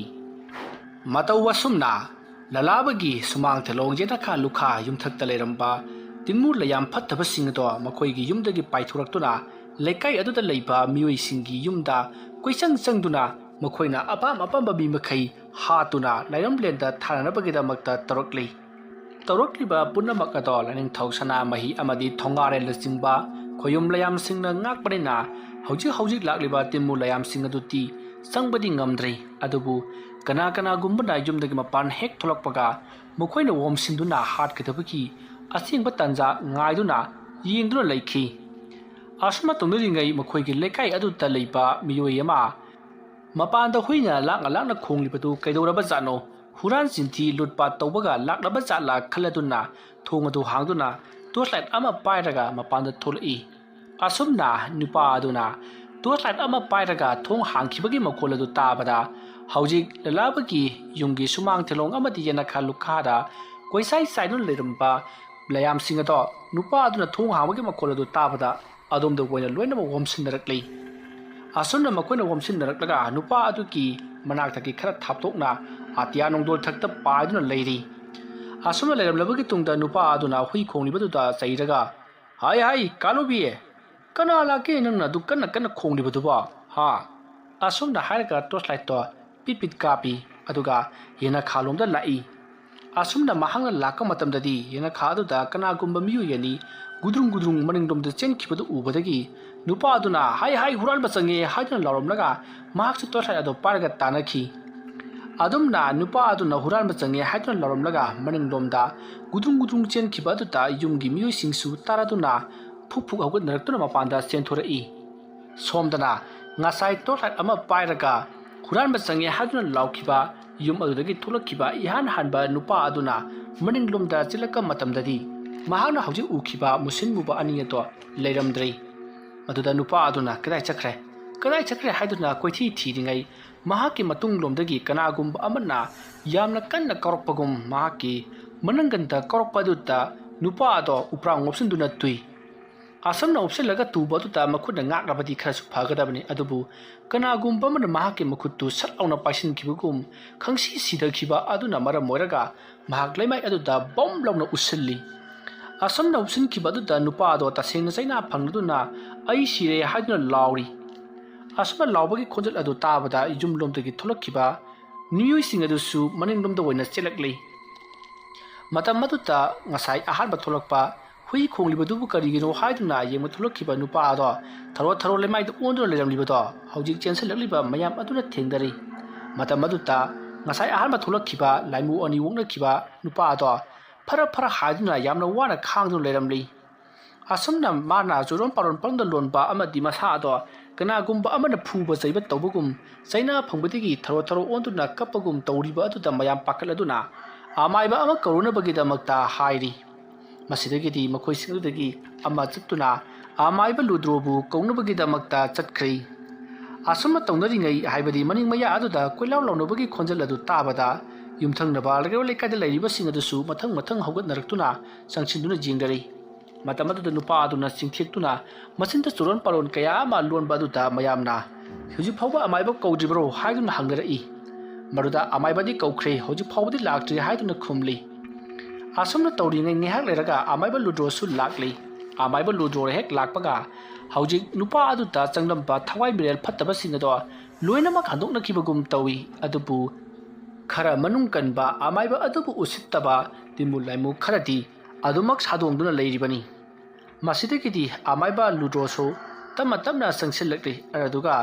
ꯃꯇꯧ ꯑꯁꯨꯝꯅ ꯂꯂꯥꯕꯒꯤ ꯁꯨꯃꯥꯡ ꯊꯦꯂꯣꯡ ꯌꯦꯅꯈꯥ ꯂꯨꯈꯥ ꯌꯨꯝꯊꯛꯇ ꯂꯩꯔꯝꯕ ꯇꯤꯟꯃꯨ ꯂꯩꯌꯥꯝ ꯐꯠꯇꯕꯁꯤꯡ ꯑꯗꯣ ꯃꯈꯣꯏꯒꯤ ꯌꯨꯝꯗꯒꯤ ꯄꯥꯏꯊꯣꯔꯛꯇꯨꯅ ꯂꯩꯀꯥꯏ ꯑꯗꯨꯗ ꯂꯩꯕ ꯃꯤꯑꯣꯏꯁꯤꯡꯒꯤ ꯌꯨꯝꯗ ꯀꯣꯏꯆꯪ ꯆꯪꯗꯨꯅ ꯃꯈꯣꯏꯅ ꯑꯄꯥꯝꯕ ꯃꯤ ꯃꯈꯩ ꯍꯥꯠꯇꯨꯅ ꯂꯥꯏꯔꯝꯂꯦꯟꯗ ꯊꯥꯅꯅꯕꯒꯤꯗꯃꯛꯇ ꯇꯧꯔꯛꯂꯤ꯫ ꯇꯧꯔꯛꯂꯤꯕ ꯄꯨꯝꯅꯃꯛ ꯑꯗꯣ ꯂꯥꯏꯅꯤꯡꯊꯧ ꯁꯅꯥꯃꯍꯤ ꯑꯃꯗꯤ ꯊꯣꯡꯒꯥꯔꯦꯜꯅꯆꯤꯡꯕ ꯈꯣꯌꯨꯝ ꯂꯩꯌꯥꯝꯁꯤꯡꯅ ꯉꯥꯛꯄꯅꯤꯅ ꯍꯧꯖꯤꯛ ꯂꯥꯛꯂꯤꯕ ꯇꯤꯟꯃꯨ ꯂꯩꯌꯥꯝꯁꯤꯡ ꯑꯗꯨꯗꯤ ꯆꯪꯕꯗꯤ ꯉꯝꯗ꯭ꯔꯤ꯫ ꯑꯗꯨꯕꯨ ꯀꯅꯥꯒꯨꯝꯕꯅ ꯌꯨꯝꯗꯒꯤ ꯃꯄꯥꯟ ꯍꯦꯛ ꯊꯣꯛꯂꯛꯄꯒ ꯃꯈꯣꯏꯅ ꯑꯣꯝꯁꯤꯟꯗꯨꯅ ꯍꯥꯠꯀꯗꯕꯒꯤ ꯑꯁꯦꯡꯕ ꯇꯥꯟꯖꯥ ꯉꯥꯏꯗꯨꯅ ꯌꯦꯡꯗꯨꯅ ꯂꯩꯈꯤ꯫ ꯑꯁꯨꯝꯅ ꯇꯧꯅꯔꯤꯉꯩ ꯃꯈꯣꯏꯒꯤ ꯂꯩꯀꯥꯏ ꯑꯗꯨꯗ ꯂꯩꯕ ꯃꯤꯑꯣꯏ ꯑꯃ ꯃꯄꯥꯟꯗ ꯍꯨꯏꯅ ꯂꯥꯛꯅ ꯈꯣꯡꯂꯤꯕꯗꯨ ꯀꯩꯗꯧꯔꯕꯖꯥꯠꯅꯣ, ꯍꯨꯔꯥꯟ ꯆꯤꯟꯊꯤ ꯂꯨꯠꯄꯥꯠ ꯇꯧꯕꯒ ꯂꯥꯛꯂꯕ ꯖꯥꯠꯂꯥ ꯈꯜꯂꯗꯨꯅ ꯊꯣꯡ ꯑꯗꯨ ꯍꯥꯡꯗꯨꯅ ꯇꯣꯔꯆꯂꯥꯏꯠ ꯑꯃ ꯄꯥꯏꯔꯒ ꯃꯄꯥꯟꯗ ꯊꯣꯛꯂꯛꯏ꯫ ꯑꯁꯨꯝꯅ ꯅꯨꯄꯥ ꯑꯗꯨꯅ ꯇꯣꯔꯆꯂꯥꯏꯠ ꯑꯃ ꯄꯥꯏꯔꯒ ꯊꯣꯡ ꯍꯥꯡꯈꯤꯕꯒꯤ ꯃꯈꯣꯜ ꯑꯗꯨ ꯇꯥꯕꯗ ꯍꯧꯖꯤꯛ ꯂꯂꯥꯕꯒꯤ ꯌꯨꯝꯒꯤ ꯁꯨꯃꯥꯡ ꯊꯦꯂꯣꯡ ꯑꯃꯗꯤ ꯌꯦꯅꯈꯥ ꯂꯨꯈꯥꯗ ꯀꯣꯏꯆꯥꯏ ꯆꯥꯏꯗꯨꯅ ꯂꯩꯔꯝꯕ ꯂꯩꯌꯥꯝꯁꯤꯡ ꯑꯗꯣ ꯅꯨꯄꯥ ꯑꯗꯨꯅ ꯊꯣꯡ ꯍꯥꯡꯕꯒꯤ ꯃꯈꯣꯜ ꯑꯗꯨ ꯇꯥꯕꯗ ꯑꯗꯣꯝꯗ ꯑꯣꯏꯅ ꯂꯣꯏꯅꯃꯛ ꯋꯣꯝꯁꯤꯟꯅꯔꯛꯂꯤ꯫ ꯑꯁꯨꯝꯅ ꯃꯈꯣꯏꯅ ꯋꯣꯝꯁꯤꯟꯅꯔꯛꯂꯒ ꯅꯨꯄꯥ ꯑꯗꯨꯒꯤ ꯃꯅꯥꯛꯇꯒꯤ ꯈꯔ ꯊꯥꯞꯇꯣꯛꯅ ꯑꯇꯤꯌꯥ ꯅꯣꯡꯗꯣꯜ ꯊꯛꯇ ꯄꯥꯏꯗꯨꯅ ꯂꯩꯔꯤ꯫ ꯑꯁꯨꯝꯅ ꯂꯩꯔꯝꯂꯕꯒꯤ ꯇꯨꯡꯗ ꯅꯨꯄꯥ ꯑꯗꯨꯅ ꯍꯨꯏ ꯈꯣꯡꯂꯤꯕꯗꯨꯗ ꯆꯩꯔꯒ, ꯍꯥꯏ ꯀꯥꯂꯨꯕꯤ, ꯀꯅꯥ ꯂꯥꯛꯀꯦ ꯅꯪꯅ ꯑꯗꯨ ꯀꯟꯅ ꯈꯣꯡꯂꯤꯕꯗꯨꯕꯣ ꯍꯥ? ꯑꯁꯨꯝꯅ ꯍꯥꯏꯔꯒ ꯇꯣꯔꯆꯂꯥꯏꯠꯇꯣ ꯄꯤꯠ ꯀꯥꯞꯄꯤ ꯑꯗꯨꯒ ꯌꯦꯅꯈꯥꯂꯣꯝꯗ ꯂꯥꯛꯏ꯫ ꯑꯁꯨꯝꯅ ꯃꯍꯥꯛꯅ ꯂꯥꯛꯄ ꯃꯇꯝꯗꯗꯤ ꯌꯦꯅꯈꯥ ꯑꯗꯨꯗ ꯀꯅꯥꯒꯨꯝꯕ ꯃꯤꯑꯣꯏ ꯑꯅꯤ ꯒꯨꯗ꯭ꯔꯨꯡ ꯃꯅꯤꯡꯂꯣꯝꯗ ꯆꯦꯟꯈꯤꯕꯗꯨ ꯎꯕꯗꯒꯤ ꯅꯨꯄꯥ ꯑꯗꯨꯅ ꯍꯥꯏ ꯍꯨꯔꯥꯟꯕ ꯆꯪꯉꯦ ꯍꯥꯏꯗꯨꯅ ꯂꯥꯎꯔꯝꯂꯒ ꯃꯍꯥꯛꯁꯨ ꯇꯣꯔꯆꯂꯥꯏꯠ ꯑꯗꯨ ꯄꯥꯏꯔꯒ ꯇꯥꯟꯅꯈꯤ꯫ ꯑꯗꯨꯝꯅ ꯅꯨꯄꯥ ꯑꯗꯨꯅ ꯍꯨꯔꯥꯟꯕ ꯆꯪꯉꯦ ꯍꯥꯏꯗꯨꯅ ꯂꯥꯎꯔꯝꯂꯒ ꯃꯅꯤꯡꯂꯣꯝꯗ ꯒꯨꯗ꯭ꯔꯨꯡ ꯆꯦꯟꯈꯤꯕ ꯑꯗꯨꯗ ꯌꯨꯝꯒꯤ ꯃꯤꯑꯣꯏꯁꯤꯡꯁꯨ ꯇꯥꯔꯗꯨꯅ ꯐꯨꯛ ꯍꯧꯒꯠꯅꯔꯛꯇꯨꯅ ꯃꯄꯥꯟꯗ ꯆꯦꯟꯊꯣꯔꯛꯏ꯫ ꯁꯣꯝꯗꯅ ꯉꯁꯥꯏ ꯇꯣꯔꯆꯂꯥꯏꯠ ꯑꯃ ꯄꯥꯏꯔꯒ ꯍꯨꯔꯥꯟꯕ ꯆꯪꯉꯦ ꯍꯥꯏꯗꯨꯅ ꯂꯥꯎꯈꯤꯕ ꯌꯨꯝ ꯑꯗꯨꯗꯒꯤ ꯊꯣꯛꯂꯛꯈꯤꯕ ꯏꯍꯥꯟ ꯍꯥꯟꯕ ꯅꯨꯄꯥ ꯑꯗꯨꯅ ꯃꯅꯤꯡꯂꯣꯝꯗ ꯆꯦꯜꯂꯛꯄ ꯃꯇꯝꯗꯗꯤ ꯃꯍꯥꯛꯅ ꯍꯧꯖꯤꯛ ꯎꯈꯤꯕ ꯃꯨꯁꯤꯟ ꯃꯨꯕ ꯑꯅꯤ ꯑꯗꯣ ꯂꯩꯔꯝꯗ꯭ꯔꯤ꯫ ꯃꯗꯨꯗ ꯅꯨꯄꯥ ꯑꯗꯨꯅ ꯀꯗꯥꯏ ꯆꯠꯈ꯭ꯔꯦ ꯍꯥꯏꯗꯨꯅ ꯀꯣꯏꯊꯤ ꯊꯤꯔꯤꯉꯩ ꯃꯍꯥꯛꯀꯤ ꯃꯇꯨꯡꯂꯣꯝꯗꯒꯤ ꯀꯅꯥꯒꯨꯝꯕ ꯑꯃꯅ ꯌꯥꯝꯅ ꯀꯟꯅ ꯀꯧꯔꯛꯄꯒꯨꯝ ꯃꯍꯥꯛꯀꯤ ꯃꯅꯪꯒꯟꯗ ꯀꯧꯔꯛꯄ ꯑꯗꯨꯗ ꯅꯨꯄꯥ ꯑꯗꯣ ꯎꯄ꯭ꯔꯥꯡ ꯃꯣꯞꯁꯤꯟꯗꯨꯅ ꯇꯨꯏ꯫ ꯑꯁꯨꯝꯅ ꯎꯞꯁꯤꯜꯂꯒ ꯇꯨꯕ ꯑꯗꯨꯗ ꯃꯈꯨꯠꯅ ꯉꯥꯛꯂꯕꯗꯤ ꯈꯔꯁꯨ ꯐꯒꯗꯕꯅꯤ꯫ ꯑꯗꯨꯕꯨ ꯀꯅꯥꯒꯨꯝꯕ ꯑꯃꯅ ꯃꯍꯥꯛꯀꯤ ꯃꯈꯨꯠꯇꯨ ꯁꯠ ꯂꯥꯎꯅ ꯄꯥꯏꯁꯤꯟꯈꯤꯕꯒꯨꯝ ꯈꯪꯁꯤ ꯁꯤꯗꯈꯤꯕ ꯑꯗꯨꯅ ꯃꯔꯝ ꯑꯣꯏꯔꯒ ꯃꯍꯥꯛ ꯂꯩꯃꯥꯏ ꯑꯗꯨꯗ ꯕꯣꯝ ꯂꯥꯎꯅ ꯎꯞꯁꯤꯜꯂꯤ꯫ ꯑꯁꯨꯝꯅ ꯎꯞꯁꯤꯟꯈꯤꯕ ꯑꯗꯨꯗ ꯅꯨꯄꯥ ꯑꯗꯣ ꯇꯁꯦꯡꯅ ꯆꯩꯅꯥ ꯐꯪꯂꯗꯨꯅ ꯑꯩ ꯁꯤꯔꯦ ꯍꯥꯏꯗꯨꯅ ꯂꯥꯎꯔꯤ꯫ ꯑꯁꯨꯝꯅ ꯂꯥꯎꯕꯒꯤ ꯈꯣꯟꯖꯦꯜ ꯑꯗꯨ ꯇꯥꯕꯗ ꯌꯨꯝꯂꯣꯝꯗꯒꯤ ꯊꯣꯛꯂꯛꯈꯤꯕ ꯃꯤꯑꯣꯏꯁꯤꯡ ꯑꯗꯨꯁꯨ ꯃꯅꯤꯡꯂꯣꯝꯗ ꯑꯣꯏꯅ ꯆꯦꯜꯂꯛꯂꯤ꯫ ꯃꯇꯝ ꯑꯗꯨꯗ ꯉꯁꯥꯏ ꯑꯍꯥꯟꯕ ꯊꯣꯛꯂꯛꯄ ꯍꯨꯏ ꯈꯣꯡꯂꯤꯕꯗꯨꯕꯨ ꯀꯔꯤꯒꯤꯅꯣ ꯍꯥꯏꯗꯨꯅ ꯌꯦꯡꯕ ꯊꯣꯛꯂꯛꯈꯤꯕ ꯅꯨꯄꯥ ꯑꯗꯣ ꯊꯔꯣ ꯂꯩꯃꯥꯏꯗ ꯑꯣꯟꯗꯨꯅ ꯂꯩꯔꯝꯂꯤꯕꯗꯣ ꯍꯧꯖꯤꯛ ꯆꯦꯟꯁꯤꯜꯂꯛꯂꯤꯕ ꯃꯌꯥꯝ ꯑꯗꯨꯅ ꯊꯦꯡꯅꯔꯤ꯫ ꯃꯇꯝ ꯑꯗꯨꯗ ꯉꯁꯥꯏ ꯑꯍꯥꯟꯕ ꯊꯣꯛꯂꯛꯈꯤꯕ ꯂꯥꯏꯃꯨ ꯑꯅꯤ ꯑꯣꯛꯅꯈꯤꯕ ꯅꯨꯄꯥ ꯑꯗꯣ ꯐꯔ ꯍꯥꯏꯗꯨꯅ ꯌꯥꯝꯅ ꯋꯥꯅ ꯈꯥꯡꯗꯨꯅ ꯂꯩꯔꯝꯂꯤ꯫ ꯑꯁꯨꯝꯅ ꯃꯥꯅ ꯆꯨꯔꯣꯟ ꯄꯥꯔꯣꯟ ꯄꯪꯗ ꯂꯣꯟꯕ ꯑꯃꯗꯤ ꯃꯁꯥ ꯑꯗꯣ ꯀꯅꯥꯒꯨꯝꯕ ꯑꯃꯅ ꯐꯨꯕ ꯆꯩꯕ ꯇꯧꯕꯒꯨꯝ ꯆꯩꯅꯥ ꯐꯪꯕꯗꯒꯤ ꯊꯔꯣ ꯑꯣꯟꯗꯨꯅ ꯀꯞꯄꯒꯨꯝ ꯇꯧꯔꯤꯕ ꯑꯗꯨꯗ ꯃꯌꯥꯝ ꯄꯥꯈꯠꯂꯗꯨꯅ ꯑꯃꯥꯏꯕ ꯑꯃ ꯀꯧꯔꯨꯅꯕꯒꯤꯗꯃꯛꯇ ꯍꯥꯏꯔꯤ꯫ ꯃꯁꯤꯗꯒꯤꯗꯤ ꯃꯈꯣꯏꯁꯤꯡ ꯑꯗꯨꯗꯒꯤ ꯑꯃ ꯆꯠꯇꯨꯅ ꯑꯃꯥꯏꯕ ꯂꯨꯗ꯭ꯔꯣꯕꯨ ꯀꯧꯅꯕꯒꯤꯗꯃꯛꯇ ꯆꯠꯈ꯭ꯔꯤ꯫ ꯑꯁꯨꯝꯅ ꯇꯧꯅꯔꯤꯉꯩ ꯍꯥꯏꯕꯗꯤ ꯃꯅꯤꯡ ꯃꯌꯥ ꯑꯗꯨꯗ ꯀꯣꯏꯂꯥꯎ ꯂꯥꯎꯅꯕꯒꯤ ꯈꯣꯟꯖꯦꯜ ꯑꯗꯨ ꯇꯥꯕꯗ ꯌꯨꯝꯊꯪꯅꯕ ꯂꯩꯀꯥꯏꯗ ꯂꯩꯔꯤꯕꯁꯤꯡ ꯑꯗꯨꯁꯨ ꯃꯊꯪ ꯍꯧꯒꯠꯅꯔꯛꯇꯨꯅ ꯆꯪꯁꯤꯟꯗꯨꯅ ꯌꯦꯡꯅꯔꯤ꯫ ꯃꯇꯝ ꯑꯗꯨꯗ ꯅꯨꯄꯥ ꯑꯗꯨꯅ ꯆꯤꯡꯊꯦꯛꯇꯨꯅ ꯃꯆꯤꯟꯗ ꯆꯨꯔꯣꯟ ꯄꯥꯔꯣꯟ ꯀꯌꯥ ꯑꯃ ꯂꯣꯟꯕ ꯑꯗꯨꯗ ꯃꯌꯥꯝꯅ ꯍꯧꯖꯤꯛ ꯐꯥꯎꯕ ꯑꯃꯥꯏꯕ ꯀꯧꯗ꯭ꯔꯤꯕ꯭ꯔꯣ ꯍꯥꯏꯗꯨꯅ ꯍꯪꯅꯔꯛꯏ꯫ ꯃꯗꯨꯗ ꯑꯃꯥꯏꯕꯗꯤ ꯀꯧꯈ꯭ꯔꯦ, ꯍꯧꯖꯤꯛ ꯐꯥꯎꯕꯗꯤ ꯂꯥꯛꯇ꯭ꯔꯤ ꯍꯥꯏꯗꯨꯅ ꯈꯨꯝꯂꯤ꯫ ꯑꯁꯨꯝꯅ ꯇꯧꯔꯤꯉꯩ ꯉꯥꯏꯍꯥꯛ ꯂꯩꯔꯒ ꯑꯃꯥꯏꯕ ꯂꯨꯗ꯭ꯔꯣꯁꯨ ꯂꯥꯛꯂꯤ꯫ ꯑꯃꯥꯏꯕ ꯂꯨꯗ꯭ꯔꯣ ꯍꯦꯛ ꯂꯥꯛꯄꯒ ꯍꯧꯖꯤꯛ ꯅꯨꯄꯥ ꯑꯗꯨꯗ ꯆꯪꯂꯝꯕ ꯊꯋꯥꯏ ꯃꯤꯔꯦꯜ ꯐꯠꯇꯕꯁꯤꯡ ꯑꯗꯣ ꯂꯣꯏꯅꯃꯛ ꯍꯟꯗꯣꯛꯅꯈꯤꯕꯒꯨꯝ ꯇꯧꯏ꯫ ꯑꯗꯨꯕꯨ ꯈꯔ ꯃꯅꯨꯡ ꯀꯟꯕ ꯑꯃꯥꯏꯕ ꯑꯗꯨꯕꯨ ꯎꯁꯤꯠꯇꯕ ꯇꯤꯟꯃꯨ ꯂꯥꯏꯃꯨ ꯈꯔꯗꯤ ꯑꯗꯨꯃꯛ ꯁꯥꯗꯣꯡꯗꯨꯅ ꯂꯩꯔꯤꯕꯅꯤ꯫ ꯃꯁꯤꯗꯒꯤꯗꯤ ꯑꯃꯥꯏꯕ ꯂꯨꯗ꯭ꯔꯣꯁꯨ ꯇꯞꯅ ꯆꯪꯁꯤꯜꯂꯛꯂꯤ ꯑꯗꯨꯒ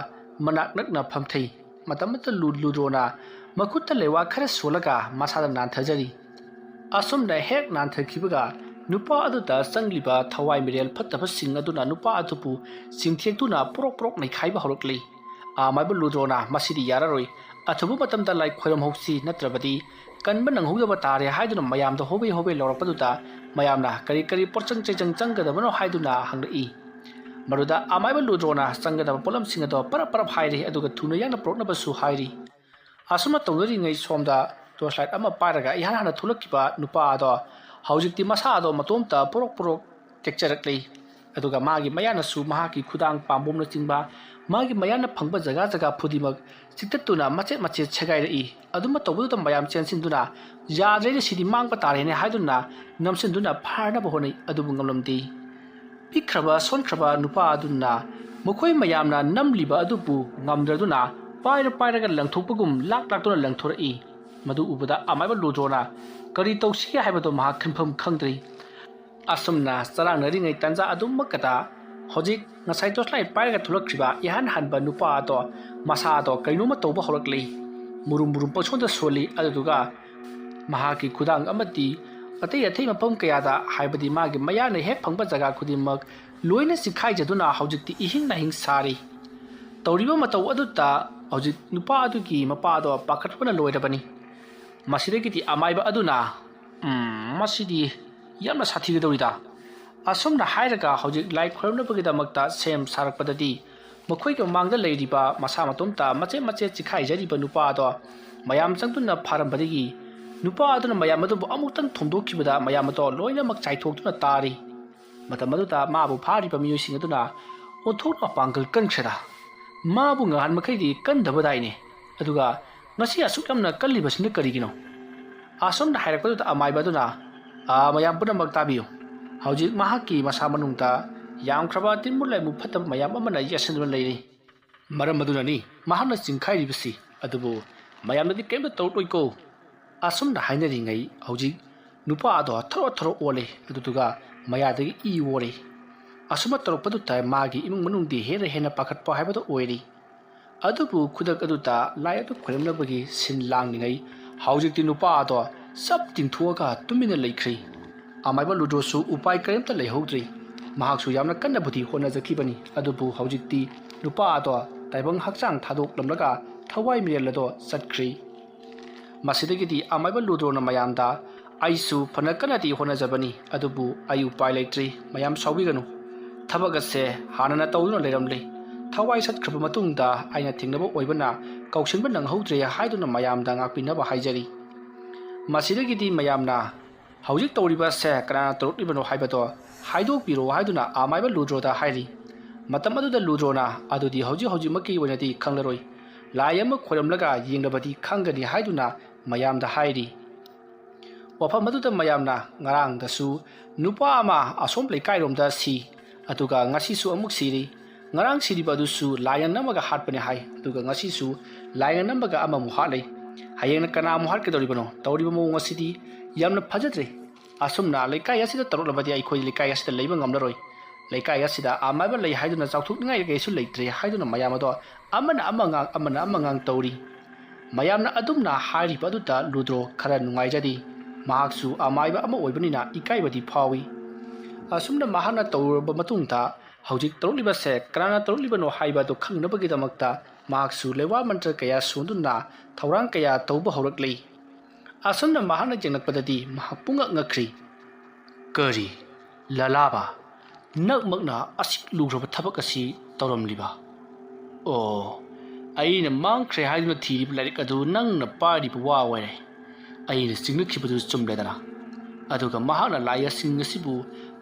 ꯃꯅꯥꯛ ꯅꯛꯅ ꯐꯝꯊꯩ꯫ ꯃꯇꯝ ꯑꯗꯨꯗ ꯂꯨꯗ꯭ꯔꯣꯅ ꯃꯈꯨꯠꯇ ꯂꯩꯋꯥ ꯈꯔ ꯁꯣꯜꯂꯒ ꯃꯁꯥꯗ ꯅꯥꯟꯊꯖꯔꯤ꯫ ꯑꯁꯨꯝꯅ ꯍꯦꯛ ꯅꯥꯟꯊꯈꯤꯕꯒ ꯅꯨꯄꯥ ꯑꯗꯨꯗ ꯆꯪꯂꯤꯕ ꯊꯋꯥꯏ ꯃꯤꯔꯦꯜ ꯐꯠꯇꯕꯁꯤꯡ ꯑꯗꯨꯅ ꯅꯨꯄా ꯑꯗꯨꯕꯨ ꯆꯤꯡꯊꯦꯛꯇꯨꯅ ꯄꯣꯔꯣꯛ ꯅꯩꯈꯥꯏꯕ ꯍꯧꯔꯛꯂꯤ꯫ ꯑꯃꯥꯏꯕ ꯂꯨꯗ꯭ꯔꯣꯅ ꯃꯁꯤꯗꯤ ꯌꯥꯔꯔꯣꯏ, ꯑꯊꯨꯕ ꯃꯇꯝꯗ ꯂꯥꯏ ꯈꯣꯏꯔꯝꯍꯧꯁꯤ, ꯅꯠꯇ꯭ꯔꯕꯗꯤ ꯀꯟꯕ ꯅꯪꯍꯧꯗꯕ ꯇꯥꯔꯦ ꯍꯥꯏꯗꯨꯅ ꯃꯌꯥꯝꯗ ꯍꯣꯕꯦ ꯂꯥꯎꯔꯛꯄꯗꯨꯗ ꯃꯌꯥꯝꯅ ꯀꯔꯤ ꯄꯣꯠꯆꯪ ꯆꯩꯆꯪ ꯆꯪꯒꯗꯕꯅꯣ ꯍꯥꯏꯗꯨꯅ ꯍꯪꯂꯛꯏ꯫ ꯃꯗꯨꯗ ꯑꯃꯥꯏꯕ ꯂꯨꯗ꯭ꯔꯣꯅ ꯆꯪꯒꯗꯕ ꯄꯣꯠꯂꯝꯁꯤꯡ ꯑꯗꯣ ꯄꯔꯞ ꯍꯥꯏꯔꯤ ꯑꯗꯨꯒ ꯊꯨꯅ ꯌꯥꯡꯅ ꯄꯨꯔꯛꯅꯕꯁꯨ ꯍꯥꯏꯔꯤ꯫ ꯑꯁꯨꯝꯅ ꯇꯧꯅꯔꯤꯉꯩ ꯁꯣꯝꯗ ꯇꯣꯔꯆꯂꯥꯏꯠ ꯑꯃ ꯄꯥꯏꯔꯒ ꯏꯍꯥꯟ ꯍꯥꯟꯅ ꯊꯣꯛꯂꯛꯈꯤꯕ ꯅꯨꯄꯥ ꯑꯗꯣ ꯍꯧꯖꯤꯛꯇꯤ ꯃꯁꯥ ꯑꯗꯣ ꯃꯇꯣꯝꯇ ꯄꯣꯔꯣꯛ ꯇꯦꯛꯆꯔꯛꯂꯤ꯫ ꯑꯗꯨꯒ ꯃꯥꯒꯤ ꯃꯌꯥꯅꯁꯨ ꯃꯍꯥꯛꯀꯤ ꯈꯨꯗꯥꯡ ꯄꯥꯝꯕꯣꯝꯅꯆꯤꯡꯕ ꯃꯥꯒꯤ ꯃꯌꯥꯝꯅ ꯐꯪꯕ ꯖꯒꯥ ꯖꯒꯥ ꯈꯨꯗꯤꯡꯃꯛ ꯆꯤꯛꯇꯠꯇꯨꯅ ꯃꯆꯦꯠ ꯃꯆꯦꯠ ꯁꯦꯒꯥꯏꯔꯛꯏ ꯑꯗꯨꯝꯕ ꯇꯧꯕꯗꯨꯗ ꯃꯌꯥꯝ ꯆꯦꯟꯁꯤꯟꯗꯨꯅ ꯌꯥꯗ꯭ꯔꯦꯅꯦ ꯁꯤꯗꯤ ꯃꯥꯡꯕ ꯇꯥꯔꯦꯅꯦ ꯍꯥꯏꯗꯨꯅ ꯅꯝꯁꯤꯟꯗꯨꯅ ꯐꯥꯅꯕ ꯍꯣꯠꯅꯩ ꯑꯗꯨꯕꯨ ꯉꯝꯂꯝꯗꯦ ꯄꯤꯛꯈ꯭ꯔꯕ ꯁꯣꯟꯈ꯭ꯔꯕ ꯅꯨꯄꯥ ꯑꯗꯨꯅ ꯃꯈꯣꯏ ꯃꯌꯥꯝꯅ ꯅꯝꯂꯤꯕ ꯑꯗꯨꯕꯨ ꯉꯝꯗ꯭ꯔꯗꯨꯅ ꯄꯥꯏꯔꯒ ꯂꯪꯊꯣꯛꯄꯒꯨꯝ ꯂꯥꯛꯇꯨꯅ ꯂꯪꯊꯣꯔꯛꯏ ꯃꯗꯨ ꯎꯕꯗ ꯑꯃꯥꯏꯕ ꯂꯨꯗ꯭ꯔꯣꯅ ꯀꯔꯤ ꯇꯧꯁꯤꯒꯦ ꯍꯥꯏꯕꯗꯣ ꯃꯍꯥꯛ ꯈꯟꯐꯝ ꯈꯪꯗ꯭ꯔꯤ ꯑꯁꯨꯝꯅ ꯆꯔꯥꯡꯅꯔꯤꯉꯩ ꯇꯥꯟꯖꯥ ꯑꯗꯨꯃꯛꯇꯗ ꯍꯧꯖꯤꯛ ꯉꯁꯥꯏ ꯇꯣꯔꯆꯂꯥꯏꯠ ꯄꯥꯏꯔꯒ ꯊꯣꯛꯂꯛꯈꯤꯕ ꯏꯍꯥꯟ ꯍꯥꯟꯕ ꯅꯨꯄꯥ ꯑꯗꯣ ꯃꯁꯥꯗꯣ ꯀꯩꯅꯣꯝꯃ ꯇꯧꯕ ꯍꯧꯔꯛꯂꯤ ꯃꯨꯔꯨꯝ ꯄꯪꯁꯣꯟꯗ ꯁꯣꯜꯂꯤ ꯑꯗꯨꯗꯨꯒ ꯃꯍꯥꯛꯀꯤ ꯈꯨꯗꯥꯡ ꯑꯃꯗꯤ ꯑꯇꯩ ꯃꯐꯝ ꯀꯌꯥꯗ ꯍꯥꯏꯕꯗꯤ ꯃꯥꯒꯤ ꯃꯌꯥꯅ ꯍꯦꯛ ꯐꯪꯕ ꯖꯒꯥ ꯈꯨꯗꯤꯡꯃꯛ ꯂꯣꯏꯅ ꯆꯤꯈꯥꯏꯖꯗꯨꯅ ꯍꯧꯖꯤꯛꯇꯤ ꯏꯍꯤꯡ ꯅꯥꯍꯤꯡ ꯁꯥꯔꯤ ꯇꯧꯔꯤꯕ ꯃꯇꯧ ꯑꯗꯨꯗ ꯍꯧꯖꯤꯛ ꯅꯨꯄꯥ ꯑꯗꯨꯒꯤ ꯃꯄꯥꯗꯣ ꯄꯥꯈꯠꯄꯅ ꯂꯣꯏꯔꯕꯅꯤ ꯃꯁꯤꯗꯒꯤꯗꯤ ꯑꯃꯥꯏꯕ ꯑꯗꯨꯅ ꯃꯁꯤꯗꯤ ꯌꯥꯝꯅ ꯁꯥꯊꯤꯒꯗꯧꯔꯤꯗ ꯑꯁꯨꯝꯅ ꯍꯥꯏꯔꯒ ꯍꯧꯖꯤꯛ ꯂꯥꯏ ꯈꯣꯏꯔꯝꯅꯕꯒꯤꯗꯃꯛꯇ ꯁꯦꯝ ꯁꯥꯔꯛꯄꯗꯗꯤ ꯃꯈꯣꯏꯒꯤ ꯃꯃꯥꯡꯗ ꯂꯩꯔꯤꯕ ꯃꯁꯥ ꯃꯇꯣꯝꯇ ꯃꯆꯦꯠ ꯃꯆꯦꯠ ꯆꯤꯈꯥꯏꯖꯔꯤꯕ ꯅꯨꯄꯥ ꯑꯗꯣ ꯃꯌꯥꯝ ꯆꯪꯗꯨꯅ ꯐꯥꯔꯝꯕꯗꯒꯤ ꯅꯨꯄꯥ ꯑꯗꯨꯅ ꯃꯌꯥꯝ ꯑꯗꯨꯕꯨ ꯑꯃꯨꯛꯇꯪ ꯊꯣꯝꯗꯣꯛꯈꯤꯕꯗ ꯃꯌꯥꯝ ꯑꯗꯣ ꯂꯣꯏꯅꯃꯛ ꯆꯥꯏꯊꯣꯛꯇꯨꯅ ꯇꯥꯔꯤ ꯃꯇꯝ ꯑꯗꯨꯗ ꯃꯥꯕꯨ ꯐꯥꯔꯤꯕ ꯃꯤꯑꯣꯏꯁꯤꯡ ꯑꯗꯨꯅ ꯑꯣꯟꯊꯣꯛꯅ ꯄꯥꯡꯒꯜ ꯀꯟꯈ꯭ꯔꯦꯗ ꯃꯥꯕꯨ ꯉꯍꯥꯟ ꯃꯈꯩꯗꯤ ꯀꯟꯗꯕꯗꯥꯏꯅꯦ ꯑꯗꯨꯒ ꯉꯁꯤ ꯑꯁꯨꯛ ꯌꯥꯝꯅ ꯀꯜꯂꯤꯕꯁꯤꯅ ꯀꯔꯤꯒꯤꯅꯣ ꯑꯁꯨꯝꯅ ꯍꯥꯏꯔꯛꯄꯗꯨꯗ ꯑꯃꯥꯏꯕ ꯑꯗꯨꯅ ꯃꯌꯥꯝ ꯄꯨꯝꯅꯃꯛ ꯇꯥꯕꯤꯌꯨ ꯍꯧꯖꯤꯛ ꯃꯍꯥꯛꯀꯤ ꯃꯁꯥ ꯃꯅꯨꯡꯗ ꯌꯥꯝꯈ꯭ꯔꯕ ꯇꯤꯟꯃꯨꯠ ꯂꯥꯏꯃꯨꯛ ꯐꯠꯇꯕ ꯃꯌꯥꯝ ꯑꯃꯅ ꯌꯦꯠꯁꯤꯟꯗꯨꯅ ꯂꯩꯔꯤ ꯃꯔꯝ ꯑꯗꯨꯅꯅꯤ ꯃꯍꯥꯛꯅ ꯆꯤꯡꯈꯥꯏꯔꯤꯕꯁꯤ ꯑꯗꯨꯕꯨ ꯃꯌꯥꯝꯅꯗꯤ ꯀꯔꯤꯝꯇ ꯇꯧꯔꯛꯂꯣꯏꯀꯣ ꯑꯁꯨꯝꯅ ꯍꯥꯏꯅꯔꯤꯉꯩ ꯍꯧꯖꯤꯛ ꯅꯨꯄꯥ ꯑꯗꯣ ꯊꯔꯣ ꯑꯣꯜꯂꯤ ꯑꯗꯨꯗꯨꯒ ꯃꯌꯥꯗꯒꯤ ꯏ ꯑꯣꯔꯤ ꯑꯁꯨꯝꯅ ꯇꯧꯔꯛꯄꯗꯨꯗ ꯃꯥꯒꯤ ꯏꯃꯨꯡ ꯃꯅꯨꯡꯗꯤ ꯍꯦꯟꯅ ꯄꯥꯈꯠꯄ ꯍꯥꯏꯕꯗꯣ ꯑꯣꯏꯔꯤ ꯑꯗꯨꯕꯨ ꯈꯨꯗꯛ ꯑꯗꯨꯗ ꯂꯥꯏ ꯑꯗꯨ ꯈꯣꯏꯔꯝꯅꯕꯒꯤ ꯁꯤꯟ ꯂꯥꯡꯂꯤꯉꯩ ꯍꯧꯖꯤꯛꯇꯤ ꯅꯨꯄꯥ ꯑꯗꯣ ꯆꯞ ꯇꯤꯡꯊꯣꯛꯑꯒ ꯇꯨꯃꯤꯟꯅ ꯂꯩꯈ꯭ꯔꯤ ꯑꯃꯥꯏꯕ ꯂꯨꯗ꯭ꯔꯣꯁꯨ ꯎꯄꯥꯏ ꯀꯔꯤꯝꯇ ꯂꯩꯍꯧꯗ꯭ꯔꯤ ꯃꯍꯥꯛꯁꯨ ꯌꯥꯝꯅ ꯀꯟꯅꯕꯨꯗꯤ ꯍꯣꯠꯅꯖꯈꯤꯕꯅꯤ ꯑꯗꯨꯕꯨ ꯍꯧꯖꯤꯛꯇꯤ ꯅꯨꯄꯥ ꯑꯗꯣ ꯇꯥꯏꯕꯪ ꯍꯛꯆꯥꯡ ꯊꯥꯗꯣꯛꯂꯝꯂꯒ ꯊꯋꯥꯏ ꯃꯤꯔꯦꯜ ꯑꯗꯣ ꯆꯠꯈ꯭ꯔꯤ ꯃꯁꯤꯗꯒꯤꯗꯤ ꯑꯃꯥꯏꯕ ꯂꯨꯗ꯭ꯔꯣꯅ ꯃꯌꯥꯝꯗ ꯑꯩꯁꯨ ꯐꯅ ꯀꯟꯅꯗꯤ ꯍꯣꯠꯅꯖꯕꯅꯤ ꯑꯗꯨꯕꯨ ꯑꯩ ꯎꯄꯥꯏ ꯂꯩꯇ꯭ꯔꯤ ꯃꯌꯥꯝ ꯁꯥꯎꯕꯤꯒꯅꯨ ꯊꯕꯛ ꯑꯁꯦ ꯍꯥꯟꯅꯅ ꯇꯧꯗꯨꯅ ꯂꯩꯔꯝꯂꯤ ꯊꯋꯥꯏ ꯆꯠꯈ꯭ꯔꯕ ꯃꯇꯨꯡꯗ ꯑꯩꯅ ꯊꯦꯡꯅꯕ ꯑꯣꯏꯕꯅ ꯀꯧꯁꯤꯟꯕ ꯅꯪꯍꯧꯗ꯭ꯔꯦ ꯍꯥꯏꯗꯨꯅ ꯃꯌꯥꯝꯗ ꯉꯥꯛꯄꯤꯅꯕ ꯍꯥꯏꯖꯔꯤ ꯃꯁꯤꯗꯒꯤꯗꯤ ꯃꯌꯥꯝꯅ ꯍꯧꯖꯤꯛ ꯇꯧꯔꯤꯕꯁꯦ ꯀꯅꯥꯅ ꯇꯧꯔꯛꯂꯤꯕꯅꯣ ꯍꯥꯏꯕꯗꯣ ꯍꯥꯏꯗꯣꯛꯄꯤꯔꯣ ꯍꯥꯏꯗꯨꯅ ꯑꯃꯥꯏꯕ ꯂꯨꯗ꯭ꯔꯣꯗ ꯍꯥꯏꯔꯤ ꯃꯇꯝ ꯑꯗꯨꯗ ꯂꯨꯗ꯭ꯔꯣꯅ ꯑꯗꯨꯗꯤ ꯍꯧꯖꯤꯛꯃꯛꯀꯤ ꯑꯣꯏꯅꯗꯤ ꯈꯪꯂꯔꯣꯏ ꯂꯥꯏ ꯑꯃ ꯈꯣꯏꯔꯝꯂꯒ ꯌꯦꯡꯂꯕꯗꯤ ꯈꯪꯒꯅꯤ ꯍꯥꯏꯗꯨꯅ ꯃꯌꯥꯝꯗ ꯍꯥꯏꯔꯤ ꯋꯥꯐꯝ ꯑꯗꯨꯗ ꯃꯌꯥꯝꯅ ꯉꯔꯥꯡꯗꯁꯨ ꯅꯨꯄꯥ ꯑꯃ ꯑꯁꯣꯝ ꯂꯩꯀꯥꯏꯔꯣꯝꯗ ꯁꯤ ꯑꯗꯨꯒ ꯉꯁꯤꯁꯨ ꯑꯃꯨꯛ ꯁꯤꯔꯤ ꯉꯔꯥꯡ ꯁꯤꯔꯤꯕ ꯑꯗꯨꯁꯨ ꯂꯥꯏꯅ ꯅꯝꯃꯒ ꯍꯥꯠꯄꯅꯦ ꯍꯥꯏ ꯑꯗꯨꯒ ꯉꯁꯤꯁꯨ ꯂꯥꯏꯅ ꯅꯝꯃꯒ ꯑꯃꯃꯨꯛ ꯍꯥꯠꯂꯤ ꯍꯌꯦꯡꯅ ꯀꯅꯥ ꯑꯃꯨꯛ ꯍꯥꯠꯀꯗꯧꯔꯤꯕꯅꯣ ꯇꯧꯔꯤꯕ ꯃꯑꯣꯡ ꯑꯁꯤꯗꯤ ꯌꯥꯝꯅ ꯐꯖꯗ꯭ꯔꯦ ꯑꯁꯨꯝꯅ ꯂꯩꯀꯥꯏ ꯑꯁꯤꯗ ꯇꯧꯔꯛꯂꯕꯗꯤ ꯑꯩꯈꯣꯏ ꯂꯩꯀꯥꯏ ꯑꯁꯤꯗ ꯂꯩꯕ ꯉꯝꯂꯔꯣই ꯂꯩꯀꯥꯏ ꯑꯁꯤꯗ ꯑꯃꯥꯏꯕ ꯂꯩ ꯍꯥꯏꯗꯨꯅ ꯆꯥꯎꯊꯣꯛꯅꯤꯡꯉꯥꯏ ꯀꯩꯁꯨ ꯂꯩꯇ꯭ꯔꯦ ꯍꯥꯏꯗꯨꯅ ꯃꯌꯥꯝ ꯑꯗꯣ ꯑꯃꯅ ꯑꯃ ꯉꯥꯡ ꯇꯧꯔꯤ ꯃꯌꯥꯝꯅ ꯑꯗꯨꯝꯅ ꯍꯥꯏꯔꯤꯕ ꯑꯗꯨꯗ ꯂꯨꯗ꯭ꯔꯣ ꯈꯔ ꯅꯨꯡꯉꯥꯏꯖꯗꯤ ꯃꯍꯥꯛꯁꯨ ꯑꯃꯥꯏꯕ ꯑꯃ ꯑꯣꯏꯕꯅꯤꯅ ꯏꯀꯥꯏꯕꯗꯤ ꯐꯥꯎꯏ ꯑꯁꯨꯝꯅ ꯃꯍꯥꯛꯅ ꯇꯧꯔꯕ ꯃꯇꯨꯡꯗ ꯍꯧꯖꯤꯛ ꯇꯧꯔꯛꯂꯤꯕꯁꯦ ꯀꯅꯥꯅ ꯇꯧꯔꯛꯂꯤꯕꯅꯣ ꯍꯥꯏꯕꯗꯨ ꯈꯪꯅꯕꯒꯤꯗꯃꯛꯇ ꯃꯍꯥꯛꯁꯨ ꯂꯩꯋꯥ ꯃꯟꯇ꯭ꯔ ꯀꯌꯥ ꯁꯣꯟꯗꯨꯅ ꯊꯧꯔꯥꯡ ꯀꯌꯥ ꯇꯧꯕ ꯍꯧꯔꯛꯂꯤ ꯑꯁꯨꯝꯅ ꯃꯍꯥꯛꯅ ꯌꯦꯡꯂꯛꯄꯗꯗꯤ ꯃꯍꯥꯛ ꯄꯨꯡꯉꯛ ꯉꯛꯈ꯭ꯔꯤ ꯀꯔꯤ ꯂꯂꯥꯕ ꯅꯛꯃꯛꯅ ꯑꯁꯤꯛ ꯂꯨꯈ꯭ꯔꯕ ꯊꯕꯛ ꯑꯁꯤ ꯇꯧꯔꯝꯂꯤꯕ ꯑꯣ ꯑꯩꯅ ꯃꯥꯡꯈ꯭ꯔꯦ ꯍꯥꯏꯗꯨꯅ ꯊꯤꯔꯤꯕ ꯂꯥꯏꯔꯤꯛ ꯑꯗꯨ ꯅꯪꯅ ꯄꯥꯏꯔꯤꯕ ꯋꯥ ꯑꯣꯏꯔꯦ ꯑꯩꯅ ꯆꯤꯡꯅꯈꯤꯕꯗꯨ ꯆꯨꯝꯂꯦꯗꯅ ꯑꯗꯨꯒ ꯃꯍꯥꯛꯅ ꯂꯥꯏꯁꯤꯡ ꯑꯁꯤꯕꯨ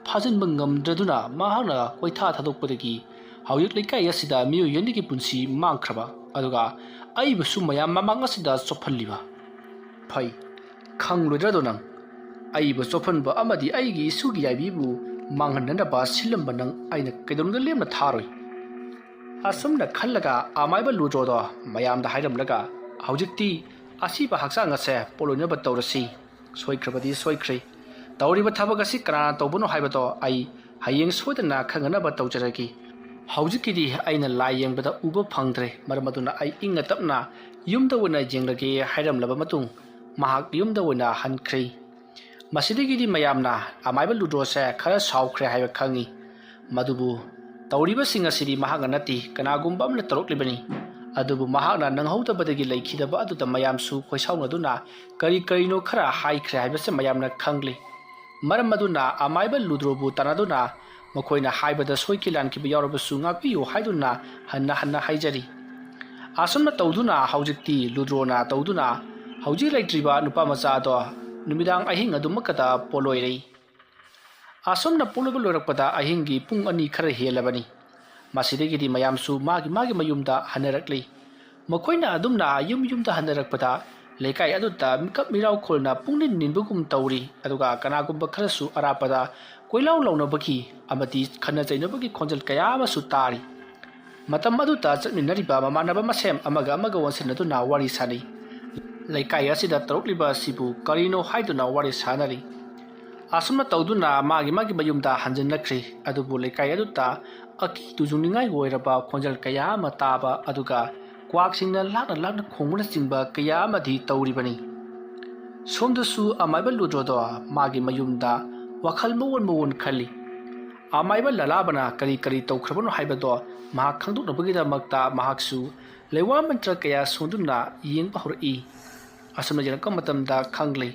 ꯐꯥꯖꯤꯟꯕ ꯉꯝꯗ꯭ꯔꯗꯨꯅ ꯃꯍꯥꯛꯅ ꯀꯣꯏꯊꯥ ꯊꯥꯗꯣꯛꯄꯗꯒꯤ ꯍꯧꯖꯤꯛ ꯂꯩꯀꯥꯏ ꯑꯁꯤꯗ ꯃꯤꯑꯣꯏ ꯑꯅꯤꯒꯤ ꯄꯨꯟꯁꯤ ꯃꯥꯡꯈ꯭ꯔꯕ ꯑꯗꯨꯒ ꯑꯩꯕꯨꯁꯨ ꯃꯌꯥꯝ ꯃꯃꯥꯡ ꯑꯁꯤꯗ ꯆꯣꯞꯍꯜꯂꯤꯕ ꯐꯩ ꯈꯪꯂꯣꯏꯗ꯭ꯔꯗꯣ ꯅꯪ ꯑꯩꯕꯨ ꯆꯣꯞꯍꯟꯕ ꯑꯃꯗꯤ ꯑꯩꯒꯤ ꯏꯁꯨꯒꯤ ꯌꯥꯏꯕꯤꯕꯨ ꯃꯥꯡꯍꯟꯅꯅꯕ ꯁꯤꯜꯂꯝꯕ ꯅꯪ ꯑꯩꯅ ꯀꯩꯗꯧꯅꯨꯡꯗ ꯂꯦꯝꯅ ꯊꯥꯔꯣꯏ ꯑꯁꯨꯝꯅ ꯈꯜꯂꯒ ꯑꯃꯥꯏꯕ ꯂꯨꯗ꯭ꯔꯣꯗꯣ ꯃꯌꯥꯝꯗ ꯍꯥꯏꯔꯝꯂꯒ ꯍꯧꯖꯤꯛꯇꯤ ꯑꯁꯤꯕ ꯍꯛꯆꯥꯡ ꯑꯁꯦ ꯄꯣꯂꯣꯏꯅꯕ ꯇꯧꯔꯁꯤ ꯁꯣꯏꯈ꯭ꯔꯕꯗꯤ ꯁꯣꯏꯈ꯭ꯔꯦ ꯇꯧꯔꯤꯕ ꯊꯕꯛ ꯑꯁꯤ ꯀꯅꯥꯅ ꯇꯧꯕꯅꯣ ꯍꯥꯏꯕꯗꯣ ꯑꯩ ꯍꯌꯦꯡ ꯁꯣꯏꯗꯅ ꯈꯪꯅꯅꯕ ꯇꯧꯖꯔꯒꯦ ꯍꯧꯖꯤꯛꯀꯤꯗꯤ ꯑꯩꯅ ꯂꯥꯏ ꯌꯦꯡꯕꯗ ꯎꯕ ꯐꯪꯗ꯭ꯔꯦ ꯃꯔꯝ ꯑꯗꯨꯅ ꯑꯩ ꯏꯪꯅ ꯇꯞꯅ ꯌꯨꯝꯗ ꯑꯣꯏꯅ ꯌꯦꯡꯂꯒꯦ ꯍꯥꯏꯔꯝꯂꯕ ꯃꯇꯨꯡ ꯃꯍꯥꯛ ꯌꯨꯝꯗ ꯑꯣꯏꯅ ꯍꯟꯈ꯭ꯔꯤ ꯃꯁꯤꯗꯒꯤꯗꯤ ꯃꯌꯥꯝꯅ ꯑꯃꯥꯏꯕ ꯂꯨꯗ꯭ꯔꯣꯁꯦ ꯈꯔ ꯁꯥꯎꯈ꯭ꯔꯦ ꯍꯥꯏꯕ ꯈꯪꯉꯤ ꯃꯗꯨꯕꯨ ꯇꯧꯔꯤꯕꯁꯤꯡ ꯑꯁꯤꯗꯤ ꯃꯍꯥꯛꯅ ꯅꯠꯇꯦ ꯀꯅꯥꯒꯨꯝꯕ ꯑꯃꯅ ꯇꯧꯔꯛꯂꯤꯕꯅꯤ ꯑꯗꯨꯕꯨ ꯃꯍꯥꯛꯅ ꯅꯪꯍꯧꯗꯕꯗꯒꯤ ꯂꯩꯈꯤꯗꯕ ꯑꯗꯨꯗ ꯃꯌꯥꯝꯁꯨ ꯈꯣꯏꯁꯥꯎꯅꯗꯨꯅ ꯀꯔꯤꯅꯣ ꯈꯔ ꯍꯥꯏꯈ꯭ꯔꯦ ꯍꯥꯏꯕꯁꯦ ꯃꯌꯥꯝꯅ ꯈꯪꯂꯤ ꯃꯔꯝ ꯑꯗꯨꯅ ꯑꯃꯥꯏꯕ ꯂꯨꯗ꯭ꯔꯣꯕꯨ ꯇꯥꯟꯅꯗꯨꯅ ꯃꯈꯣꯏꯅ ꯍꯥꯏꯕꯗ ꯁꯣꯏꯈꯤ ꯂꯥꯟꯈꯤꯕ ꯌꯥꯎꯔꯕꯁꯨ ꯉꯥꯛꯄꯤꯌꯨ ꯍꯥꯏꯗꯨꯅ ꯍꯟꯅ ꯍꯥꯏꯖꯔꯤ ꯑꯁꯨꯝꯅ ꯇꯧꯗꯨꯅ ꯍꯧꯖꯤꯛꯇꯤ ꯂꯨꯗ꯭ꯔꯣꯅ ꯇꯧꯗꯨꯅ ꯍꯧꯖꯤꯛ ꯂꯩꯇ꯭ꯔꯤꯕ ꯅꯨꯄꯥ ꯃꯆꯥꯗꯣ ꯅꯨꯃꯤꯗꯥꯡ ꯑꯍꯤꯡ ꯑꯗꯨꯃꯛꯀꯗ ꯄꯣꯂꯣꯏꯔꯤ ꯑꯁꯨꯝꯅ ꯄꯣꯂꯣꯏꯕ ꯂꯣꯏꯔꯛꯄꯗ ꯑꯍꯤꯡꯒꯤ ꯄꯨꯡ 2 ꯈꯔ ꯍꯦꯜꯂꯕꯅꯤ ꯃꯁꯤꯗꯒꯤꯗꯤ ꯃꯌꯥꯝꯁꯨ ꯃꯥꯒꯤ ꯃꯌꯨꯝꯗ ꯍꯟꯅꯔꯛꯂꯤ꯫ ꯃꯈꯣꯏꯅ ꯑꯗꯨꯝꯅ ꯌꯨꯝꯗ ꯍꯟꯅꯔꯛꯄꯗ ꯂꯩꯀꯥꯏ ꯑꯗꯨꯗ ꯃꯤꯀꯞ ꯃꯤꯔꯥꯎꯈꯣꯜꯅ ꯄꯨꯡꯅꯤꯟ ꯅꯤꯟꯕꯒꯨꯝ ꯇꯧꯔꯤ, ꯑꯗꯨꯒ ꯀꯅꯥꯒꯨꯝꯕ ꯈꯔꯁꯨ ꯑꯔꯥꯞꯄꯗ ꯀꯣꯏꯂꯥꯎ ꯂꯥꯎꯅꯕꯒꯤ ꯑꯃꯗꯤ ꯈꯟꯅ ꯆꯩꯅꯕꯒꯤ ꯈꯣꯟꯖꯦꯜ ꯀꯌꯥ ꯑꯃꯁꯨ ꯇꯥꯔꯤ꯫ ꯃꯇꯝ ꯑꯗꯨꯗ ꯆꯠꯃꯤꯟꯅꯔꯤꯕ ꯃꯃꯥꯟꯅꯕ ꯃꯁꯦꯝ ꯑꯃꯒ ꯑꯣꯟꯁꯤꯟꯅꯗꯨꯅ ꯋꯥꯔꯤ ꯁꯥꯅꯩ꯫ ꯂꯩꯀꯥꯏ ꯑꯁꯤꯗ ꯇꯧꯔꯛꯂꯤꯕ ꯑꯁꯤꯕꯨ ꯀꯔꯤꯅꯣ ꯍꯥꯏꯗꯨꯅ ꯋꯥꯔꯤ ꯁꯥꯅꯔꯤ꯫ ꯑꯁꯨꯝꯅ ꯇꯧꯗꯨꯅ ꯃꯥꯒꯤ ꯃꯌꯨꯝꯗ ꯍꯟꯖꯤꯟꯅꯈ꯭ꯔꯤ꯫ ꯑꯗꯨꯕꯨ ꯂꯩꯀꯥꯏ ꯑꯗꯨꯗ ꯑꯀꯤ ꯇꯨꯖꯨꯡꯅꯤꯡꯉꯥꯏ ꯑꯣꯏꯔꯕ ꯈꯣꯟꯖꯦꯜ ꯀꯌꯥ ꯑꯃ ꯇꯥꯕ, ꯑꯗꯨꯒ ꯀ꯭ꯋꯥꯛꯁꯤꯡꯅ ꯂꯥꯛꯅ ꯈꯣꯡꯕꯅꯆꯤꯡꯕ ꯀꯌꯥ ꯑꯃꯗꯤ ꯇꯧꯔꯤꯕꯅꯤ꯫ ꯁꯣꯝꯗꯁꯨ ꯑꯃꯥꯏꯕ ꯂꯨꯗ꯭ꯔꯣꯗꯣ ꯃꯥꯒꯤ ꯃꯌꯨꯝꯗ ꯋꯥꯈꯜ ꯃꯑꯣꯟ ꯈꯜꯂꯤ꯫ ꯑꯃꯥꯏꯕ ꯂꯂꯥꯕꯅ ꯀꯔꯤ ꯇꯧꯈ꯭ꯔꯕꯅꯣ ꯍꯥꯏꯕꯗꯣ ꯃꯍꯥꯛ ꯈꯪꯗꯣꯛꯅꯕꯒꯤꯗꯃꯛꯇ ꯃꯍꯥꯛꯁꯨ ꯂꯩꯋꯥ ꯃꯟꯇ꯭ꯔ ꯀꯌꯥ ꯁꯣꯟꯗꯨꯅ ꯌꯦꯡꯕ ꯍꯧꯔꯛꯏ꯫ ꯑꯁꯨꯝꯅ ꯌꯦꯡꯉꯛꯄ ꯃꯇꯝꯗ ꯈꯪꯂꯤ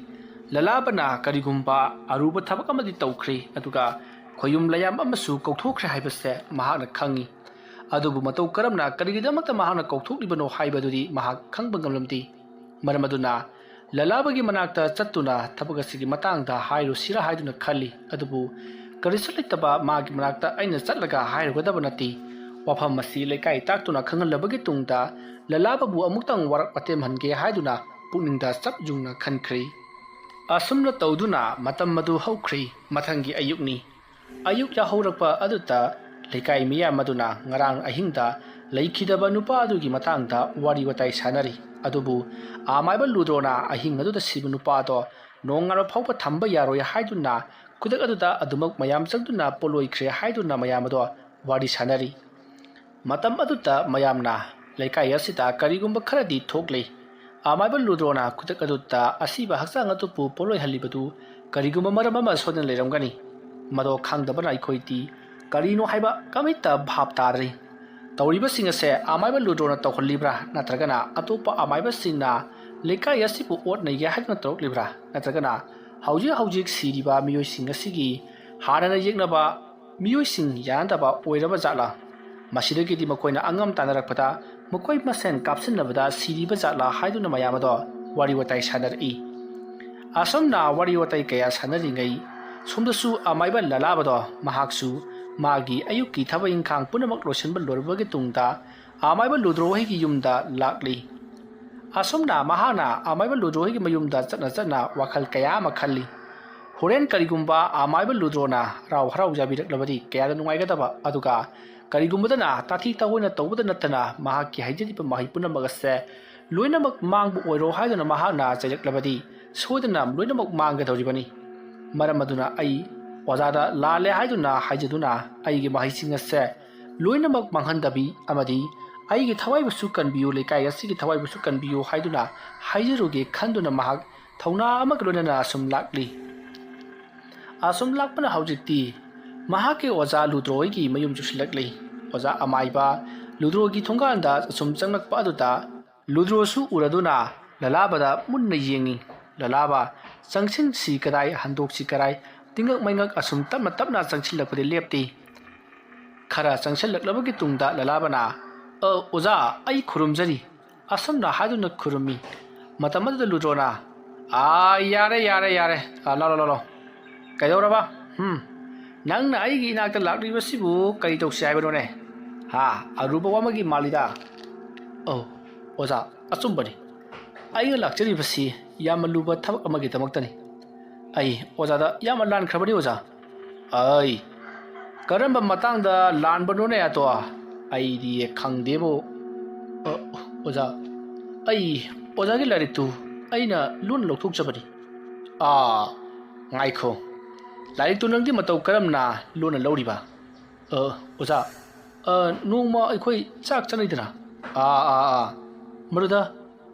ꯂꯂꯥꯕꯅ ꯀꯔꯤꯒꯨꯝꯕ ꯑꯔꯨꯕ ꯊꯕꯛ ꯑꯃꯗꯤ ꯇꯧꯈ꯭ꯔꯦ, ꯑꯗꯨꯒ ꯈꯣꯌꯨꯝ ꯂꯌꯥꯝ ꯑꯃꯁꯨ ꯀꯧꯊꯣꯛꯈ꯭ꯔꯦ ꯍꯥꯏꯕꯁꯦ ꯃꯍꯥꯛꯅ ꯈꯪꯉꯤ꯫ ꯑꯗꯨꯕꯨ ꯃꯇꯧ ꯀꯔꯝꯅ ꯀꯔꯤꯒꯤꯗꯃꯛꯇ ꯃꯍꯥꯛꯅ ꯀꯧꯊꯣꯛꯂꯤꯕꯅꯣ ꯍꯥꯏꯕꯗꯨꯗꯤ ꯃꯍꯥꯛ ꯈꯪꯕ ꯉꯝꯂꯝꯗꯦ꯫ ꯃꯔꯝ ꯑꯗꯨꯅ ꯂꯂꯥꯕꯒꯤ ꯃꯅꯥꯛꯇ ꯆꯠꯇꯨꯅ ꯊꯕꯛ ꯑꯁꯤꯒꯤ ꯃꯇꯥꯡꯗ ꯍꯥꯏꯔꯨꯁꯤꯔꯥ ꯍꯥꯏꯗꯨꯅ ꯈꯜꯂꯤ꯫ ꯑꯗꯨꯕꯨ ꯀꯔꯤꯁꯨ ꯂꯩꯇꯕ ꯃꯥꯒꯤ ꯃꯅꯥꯛꯇ ꯑꯩꯅ ꯆꯠꯂꯒ ꯍꯥꯏꯔꯨꯒꯗꯕ ꯅꯠꯇꯦ꯫ ꯋꯥꯐꯝ ꯑꯁꯤ ꯂꯩꯀꯥꯏ ꯇꯥꯛꯇꯨꯅ ꯈꯪꯍꯜꯂꯕꯒꯤ ꯇꯨꯡꯗ ꯂꯂꯥꯕꯕꯨ ꯑꯃꯨꯛꯇꯪ ꯋꯥꯔꯛ ꯋꯥꯇꯦꯝꯍꯟꯒꯦ ꯍꯥꯏꯗꯨꯅ ꯄꯨꯛꯅꯤꯡꯗ ꯆꯞ ꯌꯨꯡꯅ ꯈꯟꯈ꯭ꯔꯤ꯫ ꯑꯁꯨꯝꯅ ꯇꯧꯗꯨꯅ ꯃꯇꯝ ꯑꯗꯨ ꯍꯧꯈ꯭ꯔꯤ꯫ ꯃꯊꯪꯒꯤ ꯑꯌꯨꯛꯅꯤ꯫ ꯑꯌꯨꯛ ꯌꯥꯍꯧꯔꯛꯄ ꯑꯗꯨꯗ ꯂꯩꯀꯥꯏ ꯃꯤꯌꯥꯝ ꯑꯗꯨꯅ ꯉꯔꯥꯡ ꯑꯍꯤꯡꯗ ꯂꯩꯈꯤꯗꯕ ꯅꯨꯄꯥ ꯑꯗꯨꯒꯤ ꯃꯇꯥꯡꯗ ꯋꯥꯔꯤ ꯋꯥꯇꯥꯏ ꯁꯥꯅꯔꯤ꯫ ꯑꯗꯨꯕꯨ ꯑꯃꯥꯏꯕ ꯂꯨꯗ꯭ꯔꯣꯅ ꯑꯍꯤꯡ ꯑꯗꯨꯗ ꯁꯤꯕ ꯅꯨꯄꯥꯗꯣ ꯅꯣꯡꯉꯥꯟꯕ ꯐꯥꯎꯕ ꯊꯝꯕ ꯌꯥꯔꯣꯏ ꯍꯥꯏꯗꯨꯅ ꯈꯨꯗꯛ ꯑꯗꯨꯗ ꯑꯗꯨꯃꯛ ꯃꯌꯥꯝ ꯆꯪꯗꯨꯅ ꯄꯣꯂꯣꯏꯈ꯭ꯔꯦ ꯍꯥꯏꯗꯨꯅ ꯃꯌꯥꯝ ꯑꯗꯣ ꯋꯥꯔꯤ ꯁꯥꯅꯔꯤ꯫ ꯃꯇꯝ ꯑꯗꯨꯗ ꯃꯌꯥꯝꯅ ꯂꯩꯀꯥꯏ ꯑꯁꯤꯗ ꯀꯔꯤꯒꯨꯝꯕ ꯈꯔꯗꯤ ꯊꯣꯛꯂꯤ꯫ ꯑꯃꯥꯏꯕ ꯂꯨꯗ꯭ꯔꯣꯅ ꯈꯨꯗꯛ ꯑꯗꯨꯗ ꯑꯁꯤꯕ ꯍꯛꯆꯥꯡ ꯑꯗꯨꯕꯨ ꯄꯣꯂꯣꯏꯍꯜꯂꯤꯕꯗꯨ ꯀꯔꯤꯒꯨꯝꯕ ꯃꯔꯝ ꯑꯃ ꯁꯣꯏꯗꯅ ꯂꯩꯔꯝꯒꯅꯤ꯫ ꯃꯗꯣ ꯈꯪꯗꯕꯅ ꯑꯩꯈꯣꯏꯗꯤ ꯀꯔꯤꯅꯣ ꯍꯥꯏꯕ ꯀꯃꯤꯠꯇ ꯚꯥꯞ ꯇꯥꯗ꯭ꯔꯤ꯫ ꯇꯧꯔꯤꯕꯁꯤꯡ ꯑꯁꯦ ꯑꯃꯥꯏꯕ ꯂꯨꯗ꯭ꯔꯣꯅ ꯇꯧꯍꯜꯂꯤꯕ꯭ꯔꯥ, ꯅꯠꯇ꯭ꯔꯒꯅ ꯑꯇꯣꯞꯄ ꯑꯃꯥꯏꯕꯁꯤꯡꯅ ꯂꯩꯀꯥꯏ ꯑꯁꯤꯕꯨ ꯑꯣꯠ ꯅꯩꯒꯦ ꯍꯥꯏꯗꯨꯅ ꯇꯧꯔꯛꯂꯤꯕ꯭ꯔꯥ, ꯅꯠꯇ꯭ꯔꯒꯅ ꯍꯧꯖꯤꯛ ꯁꯤꯔꯤꯕ ꯃꯤꯑꯣꯏꯁꯤꯡ ꯑꯁꯤꯒꯤ ꯍꯥꯟꯅꯅ ꯌꯦꯛꯅꯕ ꯃꯤꯑꯣꯏꯁꯤꯡ ꯌꯥꯅꯗꯕ ꯑꯣꯏꯔꯕ ꯖꯥꯠꯂꯥ? ꯃꯁꯤꯗꯒꯤꯗꯤ ꯃꯈꯣꯏꯅ ꯑꯉꯝ ꯇꯥꯟꯅꯔꯛꯄꯗ ꯃꯈꯣꯏ ꯃꯁꯦꯟ ꯀꯥꯞꯁꯤꯟꯅꯕꯗ ꯁꯤꯔꯤꯕ ꯖꯥꯠꯂꯥ ꯍꯥꯏꯗꯨꯅ ꯃꯌꯥꯝ ꯑꯗꯣ ꯋꯥꯔꯤ ꯋꯥꯇꯥꯏ ꯁꯥꯅꯔꯛꯏ꯫ ꯑꯁꯨꯝꯅ ꯋꯥꯔꯤ ꯋꯥꯇꯥꯏ ꯀꯌꯥ ꯁꯥꯅꯔꯤꯉꯩ ꯁꯣꯝꯗꯁꯨ ꯑꯃꯥꯏꯕ ꯂꯂꯥꯕꯗꯣ ꯃꯍꯥꯛꯁꯨ ꯃꯥꯒꯤ ꯑꯌꯨꯛꯀꯤ ꯊꯕꯛ ꯏꯪꯈꯥꯡ ꯄꯨꯝꯅꯃꯛ ꯂꯣꯏꯁꯤꯟꯕ ꯂꯣꯏꯔꯕꯒꯤ ꯇꯨꯡꯗ ꯑꯃꯥꯏꯕ ꯂꯨꯗ꯭ꯔꯣ ꯍꯣꯏꯒꯤ ꯌꯨꯝꯗ ꯂꯥꯛꯂꯤ꯫ ꯑꯁꯨꯝꯅ ꯃꯍꯥꯛꯅ ꯑꯃꯥꯏꯕ ꯂꯨꯗ꯭ꯔꯣ ꯍꯣꯏꯒꯤ ꯃꯌꯨꯝꯗ ꯆꯠꯅ ꯋꯥꯈꯜ ꯀꯌꯥ ꯑꯃ ꯈꯜꯂꯤ꯫ ꯍꯣꯔꯦꯟ ꯀꯔꯤꯒꯨꯝꯕ ꯑꯃꯥꯏꯕ ꯂꯨꯗ꯭ꯔꯣꯅ ꯍꯔꯥꯎ ꯌꯥꯕꯤꯔꯛꯂꯕꯗꯤ ꯀꯌꯥꯗ ꯅꯨꯡꯉꯥꯏꯒꯗꯕ, ꯑꯗꯨꯒ ꯀꯔꯤꯒꯨꯝꯕꯗꯅ ꯇꯥꯊꯤ ꯇꯥꯑꯣꯏꯅ ꯇꯧꯕꯗ ꯅꯠꯇꯅ ꯃꯍꯥꯛꯀꯤ ꯍꯩꯖꯔꯤꯕ ꯃꯍꯩ ꯄꯨꯝꯅꯃꯛ ꯑꯁꯦ ꯂꯣꯏꯅꯃꯛ ꯃꯥꯡꯕ ꯑꯣꯏꯔꯣ ꯍꯥꯏꯗꯨꯅ ꯃꯍꯥꯛꯅ ꯆꯩꯔꯛꯂꯕꯗꯤ ꯁꯣꯏꯗꯅ ꯂꯣꯏꯅꯃꯛ ꯃꯥꯡꯒꯗꯧꯔꯤꯕꯅꯤ꯫ ꯃꯔꯝ ꯑꯗꯨꯅ ꯑꯩ ꯑꯣꯖꯥꯗ ꯂꯥꯜꯂꯦ ꯍꯥꯏꯗꯨꯅ ꯍꯥꯏꯖꯗꯨꯅ ꯑꯩꯒꯤ ꯃꯍꯩꯁꯤꯡ ꯑꯁꯦ ꯂꯣꯏꯅꯃꯛ ꯃꯥꯡꯍꯟꯗꯕꯤ ꯑꯃꯗꯤ ꯑꯩꯒꯤ ꯊꯋꯥꯏꯕꯨꯁꯨ ꯀꯟꯕꯤꯌꯨ, ꯂꯩꯀꯥꯏ ꯑꯁꯤꯒꯤ ꯊꯋꯥꯏꯕꯨꯁꯨ ꯀꯟꯕꯤꯌꯨ ꯍꯥꯏꯗꯨꯅ ꯍꯥꯏꯖꯔꯨꯒꯦ ꯈꯟꯗꯨꯅ ꯃꯍꯥꯛ ꯊꯧꯅꯥ ꯑꯃꯒ ꯂꯣꯏꯅꯅ ꯑꯁꯨꯝ ꯂꯥꯛꯂꯤ꯫ ꯑꯁꯨꯝ ꯂꯥꯛꯄꯅ ꯍꯧꯖꯤꯛꯇꯤ ꯃꯍꯥꯛꯀꯤ ꯑꯣꯖꯥ ꯂꯨꯗ꯭ꯔꯣ ꯍꯣꯏꯒꯤ ꯃꯌꯨꯝ ꯌꯧꯁꯤꯜꯂꯛꯂꯤ꯫ ꯑꯣꯖꯥ ꯑꯃꯥꯏꯕ ꯂꯨꯗ꯭ꯔꯣꯒꯤ ꯊꯣꯡꯒꯥꯟꯗ ꯑꯁꯨꯝ ꯆꯪꯂꯛꯄ ꯑꯗꯨꯗ ꯂꯨꯗ꯭ꯔꯣꯁꯨ ꯎꯔꯗꯨꯅ ꯂꯂꯥꯕꯗ ꯃꯨꯟꯅ ꯌꯦꯡꯉꯤ꯫ ꯂꯂꯥꯕ ꯆꯪꯁꯤꯟꯁꯤ ꯀꯗꯥꯏ, ꯍꯟꯗꯣꯛꯁꯤ ꯀꯗꯥꯏ, ꯇꯤꯡꯉꯛ ꯃꯩꯉꯛ ꯑꯁꯨꯝ ꯇꯞꯅ ꯆꯪꯁꯤꯜꯂꯛꯄꯗꯤ ꯂꯦꯞꯇꯦ꯫ ꯈꯔ ꯆꯪꯁꯤꯜꯂꯛꯂꯕꯒꯤ ꯇꯨꯡꯗ ꯂꯂꯥꯕꯅ ꯑꯣꯖꯥ ꯑꯩ ꯈꯨꯔꯨꯝꯖꯔꯤ ꯑꯁꯨꯝꯅ ꯍꯥꯏꯗꯨꯅ ꯈꯨꯔꯨꯝꯃꯤ꯫ ꯃꯇꯝ ꯑꯗꯨꯗ ꯂꯨꯗ꯭ꯔꯣꯅ ꯌꯥꯔꯦ ꯂꯥꯎ ꯀꯩꯗꯧꯔꯕ? ꯅꯪꯅ ꯑꯩꯒꯤ ꯏꯅꯥꯛꯇ ꯂꯥꯛꯂꯤꯕꯁꯤꯕꯨ ꯀꯔꯤ ꯇꯧꯁꯤ ꯍꯥꯏꯕꯅꯣꯅꯦ? ꯑꯔꯨꯕ ꯋꯥ ꯑꯃꯒꯤ ꯃꯥꯜꯂꯤꯗ꯫ ꯑꯣꯖꯥ ꯑꯆꯨꯝꯕꯅꯤ, ꯑꯩꯅ ꯂꯥꯛꯆꯔꯤꯕꯁꯤ ꯌꯥꯝꯅ ꯂꯨꯕ ꯊꯕꯛ ꯑꯃꯒꯤꯗꯃꯛꯇꯅꯤ꯫ ꯑꯩ ꯑꯣꯖꯥꯗ ꯌꯥꯝꯅ ꯂꯥꯟꯈ꯭ꯔꯕꯅꯤ ꯑꯣꯖꯥ꯫ ꯀꯔꯝꯕ ꯃꯇꯥꯡꯗ ꯂꯥꯟꯕꯅꯣꯅꯦ ꯑꯗꯣ? ꯑꯩꯗꯤ ꯈꯪꯗꯦꯕꯣ꯫ ꯑꯣꯖꯥ ꯑꯩ ꯑꯣꯖꯥꯒꯤ ꯂꯥꯏꯔꯤꯛꯇꯨ ꯑꯩꯅ ꯂꯣꯟꯅ ꯂꯧꯊꯣꯛꯆꯕꯅꯤ꯫ ꯉꯥꯏꯈꯣ, ꯂꯥꯏꯔꯤꯛꯇꯨ ꯅꯪꯗꯤ ꯃꯇꯧ ꯀꯔꯝꯅ ꯂꯣꯟꯅ ꯂꯧꯔꯤꯕ? ꯑꯣꯖꯥ ꯅꯣꯡꯃ ꯑꯩꯈꯣꯏ ꯆꯥꯛ ꯆꯥꯅꯩꯗꯅ ꯃꯗꯨꯗ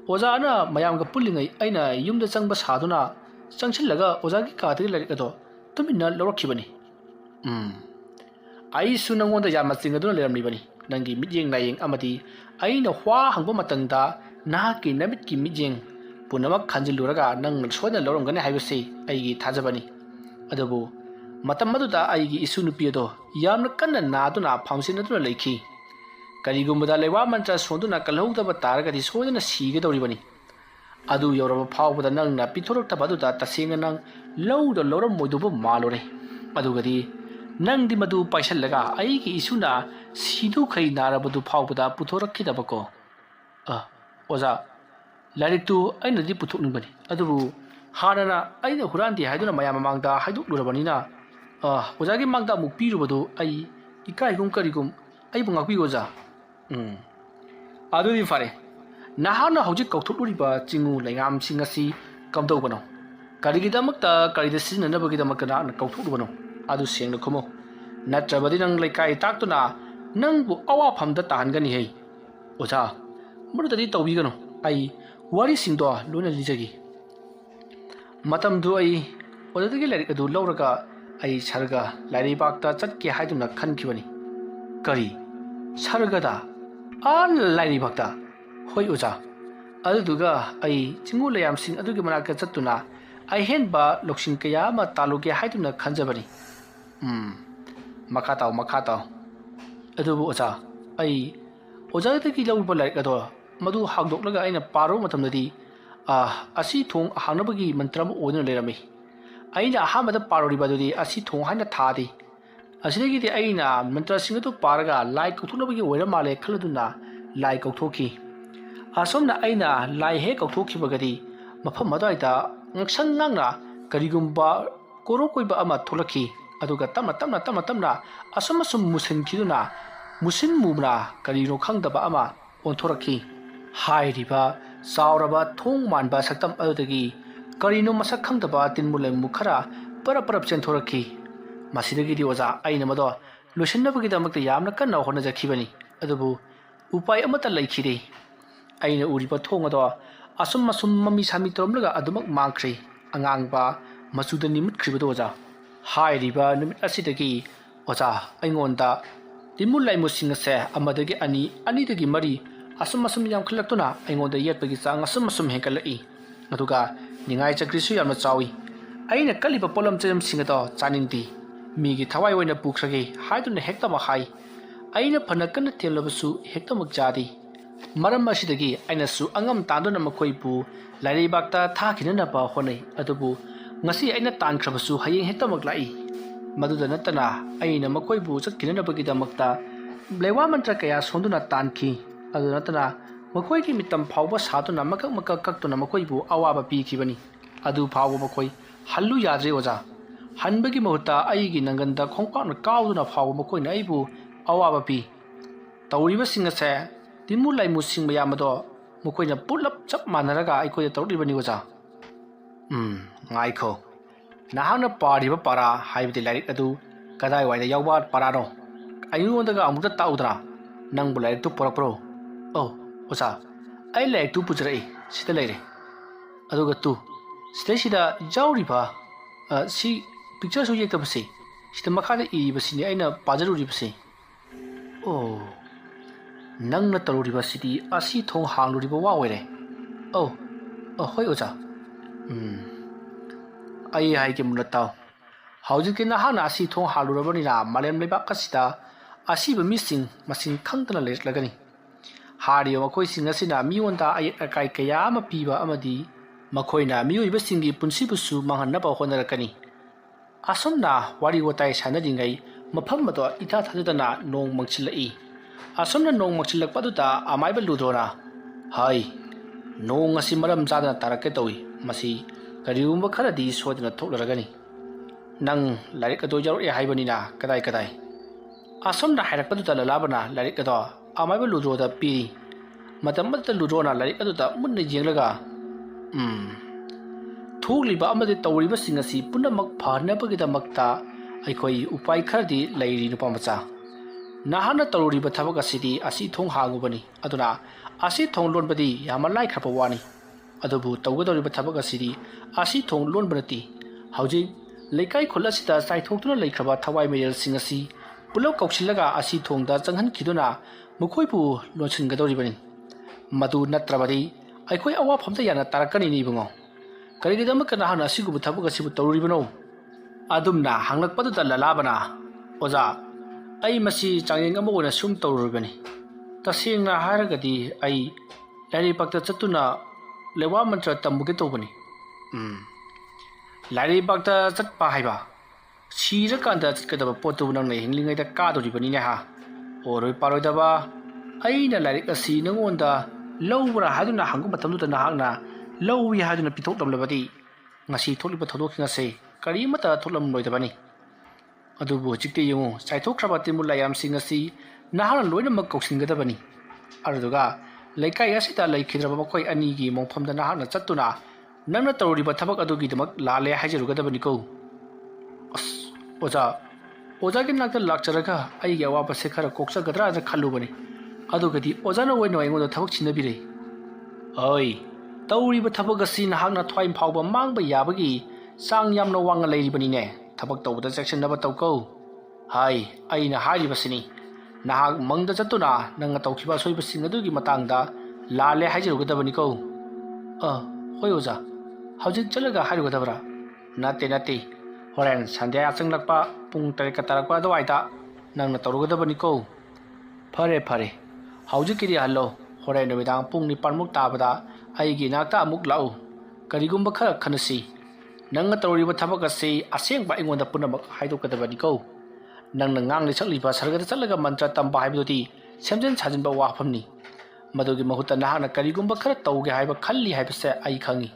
ꯑꯣꯖꯥꯅ ꯃꯌꯥꯝꯒ ꯄꯨꯜꯂꯤꯉꯩ ꯑꯩꯅ ꯌꯨꯝꯗ ꯆꯪꯕ ꯁꯥꯗꯨꯅ ꯆꯪꯁꯤꯜꯂꯒ ꯑꯣꯖꯥꯒꯤ ꯀꯥꯗꯒꯤ ꯂꯥꯏꯔꯤꯛ ꯑꯗꯣ ꯇꯨꯃꯤꯟꯅ ꯂꯧꯔꯛꯈꯤꯕꯅꯤ꯫ ꯑꯩꯁꯨ ꯅꯪꯉꯣꯟꯗ ꯌꯥꯝꯅ ꯆꯤꯡꯅꯗꯨꯅ ꯂꯩꯔꯝꯂꯤꯕꯅꯤ꯫ ꯅꯪꯒꯤ ꯃꯤꯠꯌꯦꯡ ꯅꯥꯌꯦꯡ ꯑꯃꯗꯤ ꯑꯩꯅ ꯋꯥ ꯍꯪꯕ ꯃꯇꯝꯗ ꯅꯍꯥꯛꯀꯤ ꯅꯃꯤꯠꯀꯤ ꯃꯤꯠꯌꯦꯡ ꯄꯨꯝꯅꯃꯛ ꯈꯟꯖꯤꯜꯂꯨꯔꯒ ꯅꯪꯅ ꯁꯣꯏꯗꯅ ꯂꯧꯔꯝꯒꯅꯤ ꯍꯥꯏꯕꯁꯤ ꯑꯩꯒꯤ ꯊꯥꯖꯕꯅꯤ꯫ ꯑꯗꯨꯕꯨ ꯃꯇꯝ ꯑꯗꯨꯗ ꯑꯩꯒꯤ ꯏꯁꯨ ꯅꯨꯄꯤ ꯑꯗꯣ ꯌꯥꯝꯅ ꯀꯟꯅ ꯅꯥꯗꯨꯅ ꯐꯝꯖꯤꯟꯅꯗꯨꯅ ꯂꯩꯈꯤ꯫ ꯀꯔꯤꯒꯨꯝꯕꯗ ꯂꯩꯋꯥ ꯃꯟꯇ꯭ꯔ ꯁꯣꯟꯗꯨꯅ ꯀꯜꯍꯧꯗꯕ ꯇꯥꯔꯒꯗꯤ ꯁꯣꯏꯗꯅ ꯁꯤꯒꯗꯧꯔꯤꯕꯅꯤ꯫ ꯑꯗꯨ ꯌꯧꯔꯕ ꯐꯥꯎꯕꯗ ꯅꯪꯅ ꯄꯤꯊꯣꯔꯛꯇꯕ ꯑꯗꯨꯗ ꯇꯁꯦꯡꯅ ꯅꯪ ꯂꯧꯔꯝꯃꯣꯏꯗꯧꯕ ꯃꯥꯜꯂꯨꯔꯦ꯫ ꯑꯗꯨꯒꯗꯤ ꯅꯪꯗꯤ ꯃꯗꯨ ꯄꯥꯏꯁꯜꯂꯒ ꯑꯩꯒꯤ ꯏꯁꯨꯅ ꯁꯤꯗꯨꯈꯩ ꯅꯥꯔꯕꯗꯨ ꯐꯥꯎꯕꯗ ꯄꯨꯊꯣꯔꯛꯈꯤꯗꯕꯀꯣ ꯑꯣꯖꯥ ꯂꯥꯏꯔꯤꯛꯇꯨ ꯑꯩꯅꯗꯤ ꯄꯨꯊꯣꯛꯅꯤꯡꯕꯅꯤ ꯑꯗꯨꯕꯨ ꯍꯥꯟꯅꯅ ꯑꯩꯅ ꯍꯨꯔꯥꯟꯗꯦ ꯍꯥꯏꯗꯨꯅ ꯃꯌꯥꯝ ꯃꯃꯥꯡꯗ ꯍꯥꯏꯗꯣꯛꯂꯨꯔꯕꯅꯤꯅ ꯑꯣꯖꯥꯒꯤ ꯃꯥꯡꯗ ꯑꯃꯨꯛ ꯄꯤꯔꯨꯕꯗꯨ ꯑꯩ ꯏꯀꯥꯏꯒꯨꯝ ꯀꯔꯤꯒꯨꯝ ꯑꯩꯕꯨ ꯉꯥꯛꯄꯤꯌꯨ ꯑꯣꯖꯥ ꯑꯗꯨꯗꯤ ꯐꯔꯦ ꯅꯍꯥꯛꯅ ꯍꯧꯖꯤꯛ ꯀꯧꯊꯣꯛꯂꯨꯔꯤꯕ ꯆꯤꯡꯉꯨ ꯂꯩꯉꯥꯝꯁꯤꯡ ꯑꯁꯤ ꯀꯝꯗꯧꯕꯅꯣ ꯀꯔꯤꯒꯤꯗꯃꯛꯇ ꯀꯔꯤꯗ ꯁꯤꯖꯤꯟꯅꯅꯕꯒꯤꯗꯃꯛꯇ ꯅꯍꯥꯛꯅ ꯀꯧꯊꯣꯛꯂꯨꯕꯅꯣ ꯑꯗꯨ ꯁꯦꯡꯅ ꯈꯨꯝꯃꯨ ꯅꯠꯇ꯭ꯔꯕꯗꯤ ꯅꯪ ꯂꯩꯀꯥꯏ ꯇꯥꯛꯇꯨꯅ ꯅꯪꯕꯨ ꯑꯋꯥꯐꯝꯗ ꯇꯥꯍꯟꯒꯅꯤꯍꯦ ꯑꯣꯖꯥ ꯃꯗꯨꯗꯗꯤ ꯇꯧꯕꯤꯒꯅꯨ ꯑꯩ ꯋꯥꯔꯤꯁꯤꯡꯗꯣ ꯂꯣꯏꯅ ꯂꯤꯖꯒꯦ ꯃꯇꯝꯗꯨ ꯑꯩ ꯑꯣꯖꯥꯗꯒꯤ ꯂꯥꯏꯔꯤꯛ ꯑꯗꯨ ꯂꯧꯔꯒ ꯑꯩ ꯁꯔꯒ ꯂꯥꯏꯔꯩꯕꯥꯛꯇ ꯆꯠꯀꯦ ꯍꯥꯏꯗꯨꯅ ꯈꯟꯈꯤꯕꯅꯤ ꯀꯔꯤ ꯁꯔꯒꯗ ꯂꯥꯏꯔꯩꯕꯥꯛꯇ ꯍꯣꯏ ꯑꯣꯖꯥ ꯑꯗꯨꯗꯨꯒ ꯑꯩ ꯆꯤꯡꯉꯨ ꯂꯩꯌꯥꯝꯁꯤꯡ ꯑꯗꯨꯒꯤ ꯃꯅꯥꯛꯇ ꯆꯠꯇꯨꯅ ꯑꯍꯦꯟꯕ ꯂꯧꯁꯤꯡ ꯀꯌꯥ ꯑꯃ ꯇꯥꯜꯂꯨꯒꯦ ꯍꯥꯏꯗꯨꯅ ꯈꯟꯖꯕꯅꯤ ꯃꯈꯥ ꯇꯥꯎ ꯑꯗꯨꯕꯨ ꯑꯣꯖꯥ ꯑꯩ ꯑꯣꯖꯥꯗꯒꯤ ꯂꯧꯔꯤꯕ ꯂꯥꯏꯔꯤꯛ ꯑꯗꯣ ꯃꯗꯨ ꯍꯥꯡꯗꯣꯛꯂꯒ ꯑꯩꯅ ꯄꯥꯔꯨꯕ ꯃꯇꯝꯗꯗꯤ ꯑꯁꯤ ꯊꯣꯡ ꯍꯥꯡꯅꯕꯒꯤ ꯃꯟꯇ꯭ꯔ ꯑꯃ ꯑꯣꯏꯗꯨꯅ ꯂꯩꯔꯝꯃꯤ ꯑꯩꯅ ꯑꯍꯥꯟꯕꯗ ꯄꯥꯔꯨꯔꯤꯕꯗꯨꯗꯤ ꯑꯁꯤ ꯊꯣꯡ ꯍꯥꯏꯅ ꯊꯥꯗꯦ ꯑꯁꯤꯗꯒꯤꯗꯤ ꯑꯩꯅ ꯃꯟꯇ꯭ꯔꯁꯤꯡ ꯑꯗꯨ ꯄꯥꯔꯒ ꯂꯥꯏ ꯀꯧꯊꯣꯛꯅꯕꯒꯤ ꯑꯣꯏꯔ ꯃꯥꯜꯂꯦ ꯈꯜꯂꯗꯨꯅ ꯂꯥꯏ ꯀꯧꯊꯣꯛꯈꯤ ꯑꯁꯣꯝꯅ ꯑꯩꯅ ꯂꯥꯏ ꯍꯦꯛ ꯀꯧꯊꯣꯛꯈꯤꯕꯒꯗꯤ ꯃꯐꯝ ꯑꯗꯨꯋꯥꯏꯗ ꯉꯛꯁꯪ ꯉꯥꯡꯅ ꯀꯔꯤꯒꯨꯝꯕ ꯀꯣꯔꯣꯛ ꯀꯣꯏꯕ ꯑꯃ ꯊꯣꯛꯂꯛꯈꯤ ꯑꯗꯨꯒ ꯇꯞꯅ ꯑꯁꯨꯝ ꯃꯨꯁꯤꯟꯈꯤꯗꯨꯅ ꯃꯨꯁꯤꯟ ꯃꯨꯕꯅ ꯀꯔꯤꯅꯣ ꯈꯪꯗꯕ ꯑꯃ ꯑꯣꯟꯊꯣꯔꯛꯈꯤ ꯍꯥꯏꯔꯤꯕ ꯆꯥꯎꯔꯕ ꯊꯣꯡ ꯃꯥꯟꯕ ꯁꯛꯇꯝ ꯑꯗꯨꯗꯒꯤ ꯀꯔꯤꯅꯣ ꯃꯁꯛ ꯈꯪꯗꯕ ꯇꯤꯟꯃꯨ ꯂꯩꯃꯨ ꯈꯔ ꯄꯔꯞ ꯆꯦꯟꯊꯣꯔꯛꯈꯤ ꯃꯁꯤꯗꯒꯤꯗꯤ ꯑꯣꯖꯥ ꯑꯩꯅ ꯃꯗꯣ ꯂꯣꯏꯁꯤꯟꯅꯕꯒꯤꯗꯃꯛꯇ ꯌꯥꯝꯅ ꯀꯟꯅ ꯍꯣꯠꯅꯖꯈꯤꯕꯅꯤ ꯑꯗꯨꯕꯨ ꯎꯄꯥꯏ ꯑꯃꯠꯇ ꯂꯩꯈꯤꯗꯦ ꯑꯩꯅ ꯎꯔꯤꯕ ꯊꯣꯡ ꯑꯗꯣ ꯑꯁꯨꯝ ꯃꯃꯤ ꯁꯥꯃꯤ ꯇꯧꯔꯝꯂꯒ ꯑꯗꯨꯃꯛ ꯃꯥꯡꯈ꯭ꯔꯦ ꯑꯉꯥꯡꯕ ꯃꯆꯨꯗ ꯅꯤꯃꯨꯠꯈ꯭ꯔꯤꯕꯗꯣ ꯑꯣꯖా ꯍꯥꯏꯔꯤꯕ ꯅꯨꯃꯤꯠ ꯑꯁꯤꯗꯒꯤ ꯑꯣꯖా ꯑꯩꯉꯣꯟꯗ ꯇꯤꯟꯃꯨ ꯂꯩꯃꯨꯁꯤꯡ ꯑꯁꯦ ꯑꯃꯗꯒꯤ ꯑꯅꯤꯗꯒꯤ ꯃꯔꯤ ꯑꯁꯨꯝ ꯌꯥꯝꯈꯠꯂꯛꯇꯨꯅ ꯑꯩꯉꯣꯟꯗ ꯌꯦꯠꯄꯒꯤ ꯆꯥꯡ ꯑꯁꯨꯝ ꯍꯦꯟꯒꯠꯂꯛꯏ ꯑꯗꯨꯒ ꯅꯤꯡꯉꯥꯏ ꯆꯀ꯭ꯔꯤꯁꯨ ꯌꯥꯝꯅ ꯆꯥꯎꯏ ꯑꯩꯅ ꯀꯜꯂꯤꯕ ꯄꯣꯠꯂꯝ ꯆꯩꯔꯝꯁꯤꯡ ꯑꯗꯣ ꯆꯥꯅꯤꯡꯗꯦ ꯃꯤꯒꯤ ꯊꯋꯥꯏ ꯑꯣꯏꯅ ꯄꯨꯈ꯭ꯔꯒꯦ ꯍꯥꯏꯗꯨꯅ ꯍꯦꯛꯇꯃꯛ ꯍꯥꯏ ꯑꯩꯅ ꯐꯅ ꯀꯟꯅ ꯊꯦꯝꯂꯕꯁꯨ ꯍꯦꯛꯇꯃꯛ ꯆꯥꯗꯦ ꯃꯔꯝ ꯑꯁꯤꯗꯒꯤ ꯑꯩꯅꯁꯨ ꯑꯉꯝ तांदुना मखोइबु लाइरेबाक्ता थाखिननबा होनै अदुबु ngasi aina तानख्रबसु हयें हेक्तमक लाई मदुदा नत्तना aina मखोइबु चतकिननबगिदमक्ता लेवा मंत्र कया सोंदुना तानखि अदु नत्तना मखोइगि मितम फावबा सातुना मकक कक्तुना मखोइबु अवाबा पीखिबनी अदु फावबा मखोइ हल्लु याद्रे ओजा हनबगी महुता आइगी नंगनदा खोंपाना कावदुना फावबा मखोइना आइबु अवाबा पी तौरिबा सिंगसे तिन्मु लाइमु सिंग मयामदो मखोइना पुलप चप मानरगा आइखोइ तौरिबनी ओजा ngaikho nahana pariba para haibdi larik adu kadai waida yawba parano ayundaga amuta taudra nang bulai tu porakpro oh osa ai laik tu pujrai sita leire aduga tu sida jawriba si picture so yekta basi sida makhada I basini aina pajaruri basi oh nangna taruriba sidi asi thong hangluriba wa oire oh hoi oja ai hai ke munataw hauji nahana asi thong halurabani malem leibak kasida asiba mising masing khangtana lagani hariyo makoi sing asina miwonda ai akai kaya ama piba amadi makoina miyoiba singi punsibusu manganaba honarakani asomna wari watai sanadingai mafam mado itha thadana nong mangchilai asomna nong mangchilak paduta amaiba ludora hai nong asi maram jadana tarake towi masi kariumba kharadi sodana thoklaragani nang larik ado jaro e haibani na kadai asomna hairak paduta lalabana larik ado amaiba ludroda pi matamata ludrona larik ado ta munna jenglaga थोगलिबा अमदे तौरिबा सिंगसी पुनमक फानबगिदमक्ता अखोई उपाय खरदी Larry नुपा मचा नाहाना तौरिबा थबक असिदी असि थोंग हागुबनी अदुना असि थोंग लोनबदी यामा लाइ खरप वानी अदुबु तौगदौरिबा थबक असिदी असि थोंग लोनबनती हौजि लेकाई खुलसिदा साइथोक्तुना लैखबा थवाई Meryl सिंगसी पुलक कौसिलगा असि थोंगदा चंगहन खिदुना मखोइबु लोनसिनगदौरिबनी मदु नत्रबदी अखोई अवा फमता याना तारकनी निबुंगो करिगिदमक नहाना सिगुबु थबक सिबु तौरिबनो अदुमना हांगलकपदुदा ललाबना ओजा आई मसी चांगेंग अमा ओना सुम तौरिबनी तसेंगना हारगदी आई लाइरेबाक्ता चतुना लेवा मंत्र तमुगे तौबनी लाइरेबाक्ता चतपा हाइबा ꯁꯤꯔꯀꯥꯟꯗ ꯆꯠꯀꯗꯕ ꯄꯣꯠꯇꯨ ꯅꯪꯅ ꯍꯤꯡꯂꯤꯉꯩꯗ ꯀꯥꯗꯣꯔꯤꯕꯅꯤꯅꯦ ꯍꯥ ꯑꯣꯏꯔꯣꯏ ꯄꯥꯔꯣꯏꯗꯕ ꯑꯩꯅ ꯂꯥꯏꯔꯤꯛ ꯑꯁꯤ ꯅꯉꯣꯟꯗ ꯂꯧꯕ꯭ꯔꯥ ꯍꯥꯏꯗꯨꯅ ꯍꯪꯕ ꯃꯇꯝꯗꯨꯗ ꯅꯍꯥꯛꯅ ꯂꯧꯏ ꯍꯥꯏꯗꯨꯅ ꯄꯤꯊꯣꯛꯂꯝꯂꯕꯗꯤ ꯉꯁꯤ ꯊꯣꯛꯂꯤꯕ ꯊꯧꯗꯣꯛꯁꯤꯡ ꯑꯁꯤ ꯀꯔꯤꯃꯠꯇ ꯊꯣꯛꯂꯝꯂꯣꯏꯗꯕꯅꯤ ꯑꯗꯨꯕꯨ ꯍꯧꯖꯤꯛꯇꯤ ꯌꯦꯡꯉꯨ ꯆꯥꯏꯊꯣꯛꯈ꯭ꯔꯕ ꯇꯤꯟꯃꯨꯠ ꯂꯥꯌꯥꯝꯁꯤꯡ ꯑꯁꯤ ꯅꯍꯥꯛꯅ ꯂꯣꯏꯅꯃꯛ ꯀꯧꯁꯤꯟꯒꯗꯕꯅꯤ ꯑꯗꯨꯗꯨꯒ ꯂꯩꯀꯥꯏ ꯑꯁꯤꯗ ꯂꯩꯈꯤꯗ꯭ꯔꯕ ꯃꯈꯣꯏ ꯑꯅꯤꯒꯤ ꯃꯣꯡꯐꯝꯗ ꯅꯍꯥꯛꯅ ꯆꯠꯇꯨꯅ ꯅꯪꯅ ꯇꯧꯔꯤꯕ ꯊꯕꯛ ꯑꯗꯨꯒꯤꯗꯃꯛ ꯂꯥꯜꯂꯦ ꯍꯥꯏꯖꯔꯨꯒꯗꯕꯅꯤꯀꯣ ꯑꯁ ꯑꯣꯖꯥꯒꯤ ꯅꯥꯛꯇ ꯂꯥꯛꯆꯔꯒ ꯑꯩꯒꯤ ꯑꯋꯥꯕꯁꯦ ꯈꯔ ꯀꯣꯛꯆꯒꯗ꯭ꯔꯥꯅ ꯈꯜꯂꯨꯕꯅꯤ ꯑꯗꯨꯒꯗꯤ ꯑꯣꯖꯥꯅ ꯑꯣꯏꯅ ꯑꯩꯉꯣꯟꯗ ꯊꯕꯛ ꯁꯤꯟꯅꯕꯤꯔꯦ ꯑꯩ ꯇꯧꯔꯤꯕ ꯊꯕꯛ ꯑꯁꯤ ꯅꯍꯥꯛꯅ ꯊꯋꯥꯏ ꯐꯥꯎꯕ ꯃꯥꯡꯕ ꯌꯥꯕꯒꯤ ꯆꯥꯡ ꯌꯥꯝꯅ ꯋꯥꯡꯅ ꯂꯩꯔꯤꯕꯅꯤꯅꯦ ꯊꯕꯛ ꯇꯧꯕꯗ ꯆꯦꯛꯁꯤꯟꯅꯕ ꯇꯧꯀꯣ ꯍꯥꯏ ꯑꯩꯅ ꯍꯥꯏꯔꯤꯕꯁꯤꯅꯤ ꯅꯍꯥꯛ ꯃꯪꯗ ꯆꯠꯇꯨꯅ ꯅꯪꯅ ꯇꯧꯈꯤꯕ ꯑꯁꯣꯏꯕꯁꯤꯡ ꯑꯗꯨꯒꯤ ꯃꯇꯥꯡꯗ ꯂꯥꯜꯂꯦ ꯍꯥꯏꯖꯔꯨꯒꯗꯕꯅꯤꯀꯣ ꯍꯣꯏ ꯑꯣꯖꯥ ꯍꯧꯖꯤꯛ ꯆꯠꯂꯒ ꯍꯥꯏꯔꯨꯒꯗꯕ꯭ꯔꯥ ꯅꯠꯇꯦ ꯍꯣꯔꯦꯟ ꯁꯟꯙ꯭ꯌꯥ ꯆꯪꯂꯛꯄ ꯄꯨꯡ 8 ꯇꯥꯔꯛꯄ ꯑꯗꯨꯋꯥꯏꯗ ꯅꯪꯅ ꯇꯧꯔꯨꯒꯗꯕꯅꯤꯀꯣ ꯐꯔꯦ ꯍꯧꯖꯤꯛꯀꯤꯗꯤ ꯍꯜꯂꯣ ꯍꯣꯔꯦꯟ ꯅꯨꯃꯤꯗꯥꯡ ꯄꯨꯡ 9 ꯇꯥꯕꯗ ꯑꯩꯒꯤ ꯅꯥꯛꯇ ꯑꯃꯨꯛ ꯂꯥꯛꯎ ꯀꯔꯤꯒꯨꯝꯕ ꯈꯔ ꯈꯟꯅꯁꯤ ꯅꯪꯅ ꯇꯧꯔꯤꯕ ꯊꯕꯛ ꯑꯁꯤ ꯑꯁꯦꯡꯕ ꯑꯩꯉꯣꯟꯗ ꯄꯨꯝꯅꯃꯛ ꯍꯥꯏꯗꯣꯛꯀꯗꯕꯅꯤꯀꯣ ꯅꯪꯅ ꯉꯥꯡꯂꯤ ꯁꯛꯂꯤꯕ ꯁꯔꯒꯗ ꯆꯠꯂꯒ ꯃꯟꯇ꯭ꯔ ꯇꯝꯕ ꯍꯥꯏꯕꯗꯨꯗꯤ ꯁꯦꯝꯖꯤꯟ ꯁꯥꯖꯤꯟꯕ ꯋꯥꯐꯝꯅꯤ ꯃꯗꯨꯒꯤ ꯃꯍꯨꯠꯇ ꯅꯍꯥꯛꯅ ꯀꯔꯤꯒꯨꯝꯕ ꯈꯔ ꯇꯧꯒꯦ ꯍꯥꯏꯕ ꯈꯜꯂꯤ ꯍꯥꯏꯕꯁꯦ ꯑꯩ ꯈꯪꯉꯤ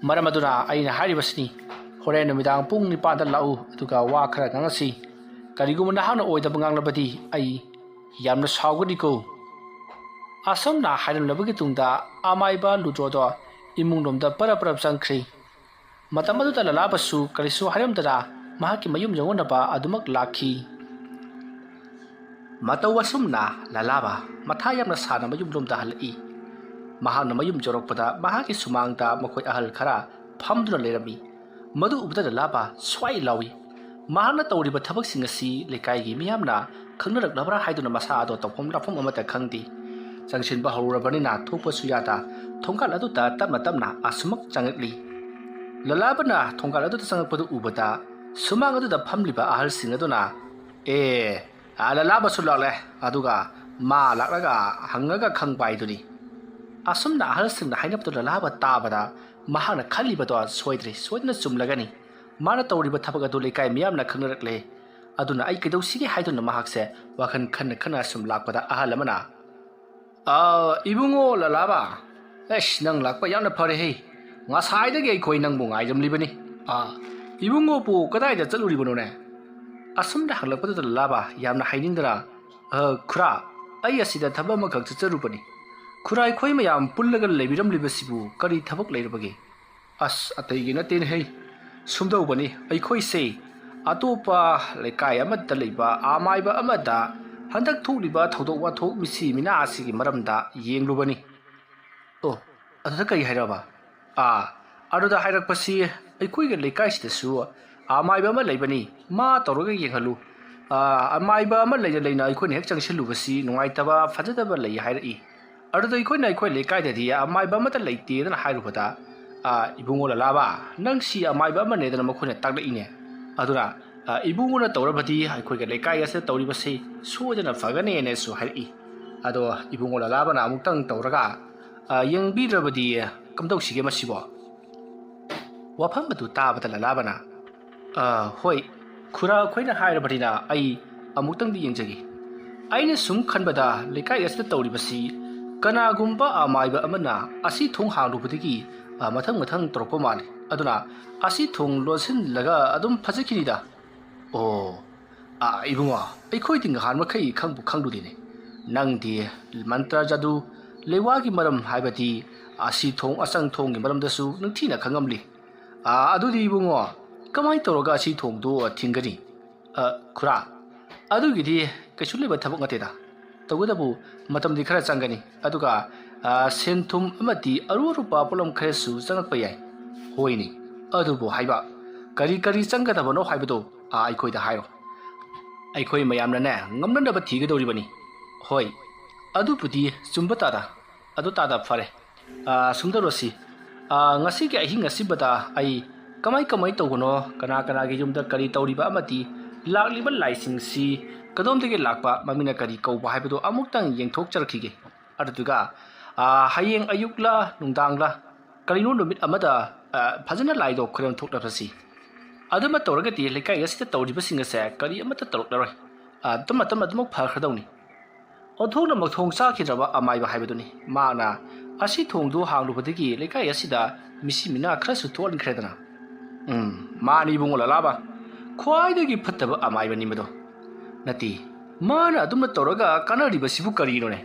ꯃꯔꯝ ꯑꯗꯨꯅ ꯑꯩꯅ ꯍꯥꯏꯔꯤꯕꯁꯤꯅꯤ ꯍꯣꯔꯦꯟ ꯅꯨꯃꯤꯗꯥꯡ ꯄꯨꯡ 9ꯗ ꯂꯥꯛꯎ ꯑꯗꯨꯒ ꯋꯥ ꯈꯔ ꯉꯥꯡꯉꯁꯤ ꯀꯔꯤꯒꯨꯝꯕ ꯅꯍꯥꯛꯅ ꯑꯣꯏꯗꯕ ꯉꯥꯡꯂꯕꯗꯤ ꯑꯩ ꯌꯥꯝꯅ ꯁꯥꯎꯒꯅꯤꯀꯣ ꯑꯁꯨꯝꯅ ꯍꯥꯏꯔꯝꯂꯕꯒꯤ ꯇꯨꯡꯗ ꯑꯃꯥꯏꯕ ꯂꯨꯗ꯭ꯔꯣꯗꯣ ꯏꯃꯨꯡꯂꯣꯝꯗ ꯄꯔꯞ ꯆꯪꯈ꯭ꯔꯤ ꯃꯇꯝ ꯑꯗꯨꯗ ꯂꯂꯥꯕꯁꯨ ꯀꯔꯤꯁꯨ ꯍꯥꯏꯔꯝꯗꯅ ꯃꯍꯥꯛꯀꯤ ꯃꯌꯨꯝ ꯌꯧꯅꯅꯕ ꯑꯗꯨꯃꯛ ꯂꯥꯛꯈꯤ ꯃꯇꯧ ꯑꯁꯨꯝꯅ ꯂꯂꯥꯕ ꯃꯊꯥ ꯌꯥꯝꯅ ꯁꯥꯅ ꯃꯌꯨꯝꯂꯣꯝꯗ ꯍꯜꯂꯛꯏ ꯃꯍꯥꯛꯅ ꯃꯌꯨꯝ ꯌꯧꯔꯛꯄꯗ ꯃꯍꯥꯛꯀꯤ ꯁꯨꯃꯥꯡꯗ ꯃꯈꯣꯏ ꯑꯍꯜ ꯈꯔ ꯐꯝꯗꯨꯅ ꯂꯩꯔꯝꯃꯤ ꯃꯗꯨ ꯎꯕꯗ ꯂꯂꯥꯕ ꯁ꯭ꯋꯥꯏ ꯂꯥꯎꯏ ꯃꯍꯥꯛꯅ ꯇꯧꯔꯤꯕ ꯊꯕꯛꯁꯤꯡ ꯑꯁꯤ ꯂꯩꯀꯥꯏꯒꯤ ꯃꯤꯌꯥꯝꯅ ꯈꯪꯅꯔꯛꯂꯕ꯭ꯔꯥ ꯍꯥꯏꯗꯨꯅ ꯃꯁꯥ ꯑꯗꯣ ꯇꯧꯐꯝ ꯂꯥꯛꯐꯝ ꯑꯃꯠꯇ ꯈꯪꯗꯦ ꯆꯪꯁꯤꯟꯕ ꯍꯧꯔꯕꯅꯤꯅ ꯊꯣꯛꯄꯁꯨ ꯌꯥꯗ ꯊꯣꯡꯒꯥꯜ ꯑꯗꯨꯗ ꯇꯞꯅ ꯑꯁꯨꯃꯛ ꯆꯪꯉꯛꯂꯤ ꯂꯂꯥꯕꯅ ꯊꯣꯡꯒꯥꯜ ꯑꯗꯨꯗ ꯆꯪꯉꯛꯄꯗꯨ ꯎꯕꯗ ꯁꯨꯃꯥꯡ ꯑꯗꯨꯗ ꯐꯝꯂꯤꯕ ꯑꯍꯜꯁꯤꯡ ꯑꯗꯨꯅ ꯂꯂꯥꯕꯁꯨ ꯂꯥꯛꯂꯦ ꯑꯗꯨꯒ ꯃꯥ ꯂꯥꯛꯂꯒ ꯍꯪꯉꯒ ꯈꯪꯕ ꯍꯥꯏꯗꯨꯅꯤ ꯑꯁꯨꯝꯅ ꯑꯍꯜꯁꯤꯡꯅ ꯍꯥꯏꯅꯕꯗꯨ ꯂꯂꯥꯕ ꯇꯥꯕꯗ ꯃꯍꯥꯛꯅ ꯈꯜꯂꯤꯕꯗꯣ ꯁꯣꯏꯗꯅ ꯆꯨꯝꯂꯒꯅꯤ ꯃꯥꯅ ꯇꯧꯔꯤꯕ ꯊꯕꯛ ꯑꯗꯨ ꯂꯩꯀꯥꯏ ꯃꯤꯌꯥꯝꯅ ꯈꯪꯅꯔꯛꯂꯦ ꯑꯗꯨꯅ ꯑꯩ ꯀꯩꯗꯧꯁꯤꯒꯦ ꯍꯥꯏꯗꯨꯅ ꯃꯍꯥꯛꯁꯦ ꯋꯥꯈꯜ ꯈꯟꯅ ꯁꯨꯝ ꯂꯥꯛꯄꯗ ꯑꯍꯜ ꯑꯃꯅ ꯏꯕꯨꯡꯉꯣ ꯂꯂꯥꯕ ꯅꯪ ꯂꯥꯛꯄ ꯌꯥꯝꯅ ꯐꯔꯦꯍꯦ ꯉꯁꯥꯏꯗꯒꯤ ꯑꯩꯈꯣꯏ ꯅꯪꯕꯨ ꯉꯥꯏꯔꯝꯂꯤꯕꯅꯤ ꯏꯕꯨꯡꯉꯣꯕꯨ ꯀꯗꯥꯏꯗ ꯆꯠꯂꯨꯔꯤꯕꯅꯣꯅꯦ ꯑꯁꯨꯝꯅ ꯍꯪꯂꯛꯄꯗꯨꯗ ꯂꯂꯥꯕ ꯌꯥꯝꯅ ꯍꯥꯏꯅꯤꯡꯗꯅ ꯈꯨꯔꯥ ꯑꯩ ꯑꯁꯤꯗ ꯊꯕꯛ ꯑꯃꯈꯛ ꯆꯠꯆꯔꯨꯕꯅꯤ ꯈꯨꯔꯥ ꯑꯩꯈꯣꯏ ꯃꯌꯥꯝ ꯄꯨꯜꯂꯒ ꯂꯩꯕꯤꯔꯝꯂꯤꯕꯁꯤꯕꯨ ꯀꯔꯤ ꯊꯕꯛ ꯂꯩꯔꯕꯒꯦ ꯑꯇꯩꯒꯤ ꯅꯠꯇꯦꯅꯦꯍꯦ ꯁꯨꯝꯗꯧꯕꯅꯤ ꯑꯩꯈꯣꯏꯁꯦ ꯑꯇꯣꯞꯄ ꯂꯩꯀꯥꯏ ꯑꯃꯗ ꯂꯩꯕ ꯑꯃꯥꯏꯕ ꯑꯃꯗ ꯍꯟꯗꯛ ꯊꯣꯛꯂꯤꯕ ꯊꯧꯗꯣꯛ ꯋꯥꯊꯣꯛ ꯃꯤꯁꯤ ꯃꯤꯅꯥ ꯑꯁꯤꯒꯤ ꯃꯔꯝꯗ ꯌꯦꯡꯂꯨꯕꯅꯤ ꯑꯗꯨꯗ ꯀꯔꯤ ꯍꯥꯏꯔꯕ ꯑꯗꯨꯗ ꯍꯥꯏꯔꯛꯄꯁꯤ ꯑꯩꯈꯣꯏꯒꯤ ꯂꯩꯀꯥꯏꯁꯤꯗꯁꯨ ꯑꯃꯥꯏꯕ ꯑꯃ ꯂꯩꯕꯅꯤ ꯃꯥ ꯇꯧꯔꯒ ꯌꯦꯡꯍꯜꯂꯨ ꯑꯃꯥꯏꯕ ꯑꯃ ꯂꯩꯅ ꯑꯩꯈꯣꯏꯅ ꯍꯦꯛ ꯆꯪꯁꯤꯜꯂꯨꯕꯁꯤ ꯅꯨꯡꯉꯥꯏꯇꯕ ꯐꯖꯗꯕ ꯂꯩ ꯍꯥꯏꯔꯛꯏ ꯑꯗꯨꯗ ꯑꯩꯈꯣꯏ ꯂꯩꯀꯥꯏꯗꯗꯤ ꯑꯃꯥꯏꯕ ꯑꯃꯠꯇ ꯂꯩꯇꯦꯗꯅ ꯍꯥꯏꯔꯨꯕꯗ ꯏꯕꯨꯡꯉꯣ ꯂꯂꯥꯕ ꯅꯪ ꯁꯤ ꯑꯃꯥꯏꯕ ꯑꯃꯅꯦꯗꯅ ꯃꯈꯣꯏꯅ ꯇꯥꯛꯂꯛꯏꯅꯦ ꯑꯗꯨꯅ ꯏꯕꯨꯡꯉꯣꯅ ꯇꯧꯔꯕꯗꯤ ꯑꯩꯈꯣꯏꯒꯤ ꯂꯩꯀꯥꯏ ꯑꯁꯤꯗ ꯇꯧꯔꯤꯕꯁꯤ ꯁꯣꯏꯗꯅ ꯐꯒꯅꯦꯅꯁꯨ ꯍꯥꯏꯔꯛꯏ ꯑꯗꯣ ꯏꯕꯨꯡꯉꯣ ꯂꯂꯥꯕꯅ ꯑꯃꯨꯛꯇꯪ ꯇꯧꯔꯒ ꯌꯦꯡꯕꯤꯗ꯭ꯔꯕꯗꯤ ꯀꯝꯗꯧꯁꯤꯒꯦ ꯃꯁꯤꯕꯣ ꯋꯥꯐꯝ ꯑꯗꯨ ꯇꯥꯕꯗ ꯂꯂꯥꯕꯅ ꯍꯣꯏ ꯈꯨꯔꯥ ꯑꯩꯈꯣꯏꯅ ꯍꯥꯏꯔꯕꯅꯤꯅ ꯑꯩ ꯑꯃꯨꯛꯇꯪꯗꯤ ꯌꯦꯡꯖꯒꯦ ꯑꯩꯅ ꯁꯨꯝ ꯈꯟꯕꯗ ꯂꯩꯀꯥꯏ ꯑꯁꯤꯗ ꯇꯧꯔꯤꯕꯁꯤ ꯀꯅꯥꯒꯨꯝꯕ ꯑꯃꯥꯏꯕ ꯑꯃꯅ ꯑꯁꯤ ꯊꯣꯡ ꯍꯥꯡꯂꯨꯕꯗꯒꯤ ꯃꯊꯪ ꯇꯧꯔꯛꯄ ꯃꯥꯜꯂꯤ ꯑꯗꯨꯅ ꯑꯁꯤ ꯊꯣꯡ ꯂꯣꯟꯁꯤꯜꯂꯒ ꯑꯗꯨꯝ ꯐꯖꯈꯤꯅꯤꯗ ꯏꯕꯨꯡꯉꯣ ꯑꯩꯈꯣꯏꯗꯤ ꯉꯍꯥꯟ ꯃꯈꯩ ꯈꯪꯂꯨꯗꯦꯅꯦ ꯅꯪꯗꯤ ꯃꯟꯇ꯭ꯔ ꯖꯥꯗꯨ ꯂꯩꯋꯥꯒꯤ ꯃꯔꯝ ꯍꯥꯏꯕꯗꯤ ꯑꯁꯤ ꯊꯣꯡ ꯑꯆꯪ ꯊꯣꯡꯒꯤ ꯃꯔꯝꯗꯁꯨ ꯅꯤꯡꯊꯤꯅ ꯈꯪꯉꯝꯂꯤ ꯑꯗꯨꯗꯤ ꯏꯕꯨꯡꯉꯣ ꯀꯃꯥꯏꯅ ꯇꯧꯔꯒ ꯑꯁꯤ ꯊꯣꯡꯗꯨ ꯊꯤꯡꯒꯅꯤ ꯈꯨꯔꯥ ꯑꯗꯨꯒꯤꯗꯤ ꯀꯩꯁꯨ ꯂꯩꯕ ꯊꯕꯛ ꯅꯠꯇꯦꯗ ꯇꯧꯕꯇꯕꯨ ꯃꯇꯝꯗꯤ ꯈꯔ ꯆꯪꯒꯅꯤ ꯑꯗꯨꯒ ꯁꯦꯟ ꯊꯨꯝ ꯑꯃꯗꯤ ꯑꯔꯨꯕ ꯄꯣꯠꯂꯝ ꯈꯔꯁꯨ ꯆꯪꯉꯛꯄ ꯌꯥꯏ ꯍꯣꯏꯅꯦ ꯑꯗꯨꯕꯨ ꯍꯥꯏꯕ ꯀꯔꯤ ꯆꯪꯒꯗꯕꯅꯣ ꯍꯥꯏꯕꯗꯣ ꯑꯩꯈꯣꯏꯗ ꯍꯥꯏꯔꯣ ꯑꯩꯈꯣꯏ ꯃꯌꯥꯝꯅꯅꯦ ꯉꯝꯅꯅꯕ ꯊꯤꯒꯗꯧꯔꯤꯕꯅꯤ ꯍꯣꯏ ꯑꯗꯨꯕꯨꯗꯤ ꯆꯨꯝꯕ ꯇꯥꯗ ꯑꯗꯨ ꯇꯥꯗ ꯐꯔꯦ ꯁꯨꯝꯗꯧꯔꯁꯤ ꯉꯁꯤꯒꯤ ꯑꯍꯤꯡ ꯑꯁꯤꯕꯗ ꯑꯩ ꯀꯃꯥꯏ ꯇꯧꯕꯅꯣ ꯀꯅꯥꯒꯤ ꯌꯨꯝꯗ ꯀꯔꯤ ꯇꯧꯔꯤꯕ ꯑꯃꯗꯤ ꯂꯥꯛꯂꯤꯕ ꯂꯥꯏꯁꯤꯡꯁꯤ ꯀꯗꯣꯝꯗꯒꯤ ꯂꯥꯛꯄ ꯃꯃꯤꯡꯅ ꯀꯔꯤ ꯀꯧꯕ ꯍꯥꯏꯕꯗꯨ ꯑꯃꯨꯛꯇꯪ ꯌꯦꯡꯊꯣꯛꯆꯔꯛꯈꯤꯒꯦ ꯑꯗꯨꯗꯨꯒ ꯍꯌꯦꯡ ꯑꯌꯨꯛꯂ ꯅꯨꯡꯗꯥꯡꯂ ꯀꯔꯤꯅꯣ ꯅꯨꯃꯤꯠ ꯑꯃꯗ ꯐꯖꯅ ꯂꯥꯏꯗꯣ ꯈꯨꯔꯨꯝ ꯊꯣꯛꯂꯕꯁꯤ ꯑꯗꯨꯃ ꯇꯧꯔꯒꯗꯤ ꯂꯩꯀꯥꯏ ꯑꯁꯤꯗ ꯇꯧꯔꯤꯕꯁꯤꯡ ꯑꯁꯦ ꯀꯔꯤ ꯑꯃꯠꯇ ꯇꯧꯔꯛꯂꯔꯣꯏ ꯇꯞꯅ ꯇꯞꯅ ꯑꯗꯨꯃꯛ ꯐꯈ꯭ꯔꯗꯧꯅꯤ ꯑꯣꯟꯊꯣꯛꯅ ꯃꯊꯣꯡ ꯆꯥꯈꯤꯗ꯭ꯔꯕ ꯑꯃꯥꯏꯕ ꯍꯥꯏꯕꯗꯨꯅꯤ ꯃꯥꯅ ꯑꯁꯤ ꯊꯣꯡꯗꯨ ꯍꯥꯡꯂꯨꯕꯗꯒꯤ ꯂꯩꯀꯥꯏ ꯑꯁꯤꯗ ꯃꯤꯁꯤ ꯃꯤꯅꯥ ꯈꯔꯁꯨ ꯊꯣꯛꯍꯟꯈ꯭ꯔꯦꯗꯅ ꯃꯥꯅꯤ ꯏꯕꯨꯡꯉꯣ ꯂꯂꯥꯕ ꯈ꯭ꯋꯥꯏꯗꯒꯤ ꯐꯠꯇꯕ ꯑꯃꯥꯏꯕꯅꯤ ꯃꯗꯣ ꯅꯠꯇꯦ ꯃꯥꯅ ꯑꯗꯨꯝꯅ ꯇꯧꯔꯒ ꯀꯥꯟꯅꯔꯤꯕꯁꯤꯕꯨ ꯀꯔꯤꯅꯣꯅꯦ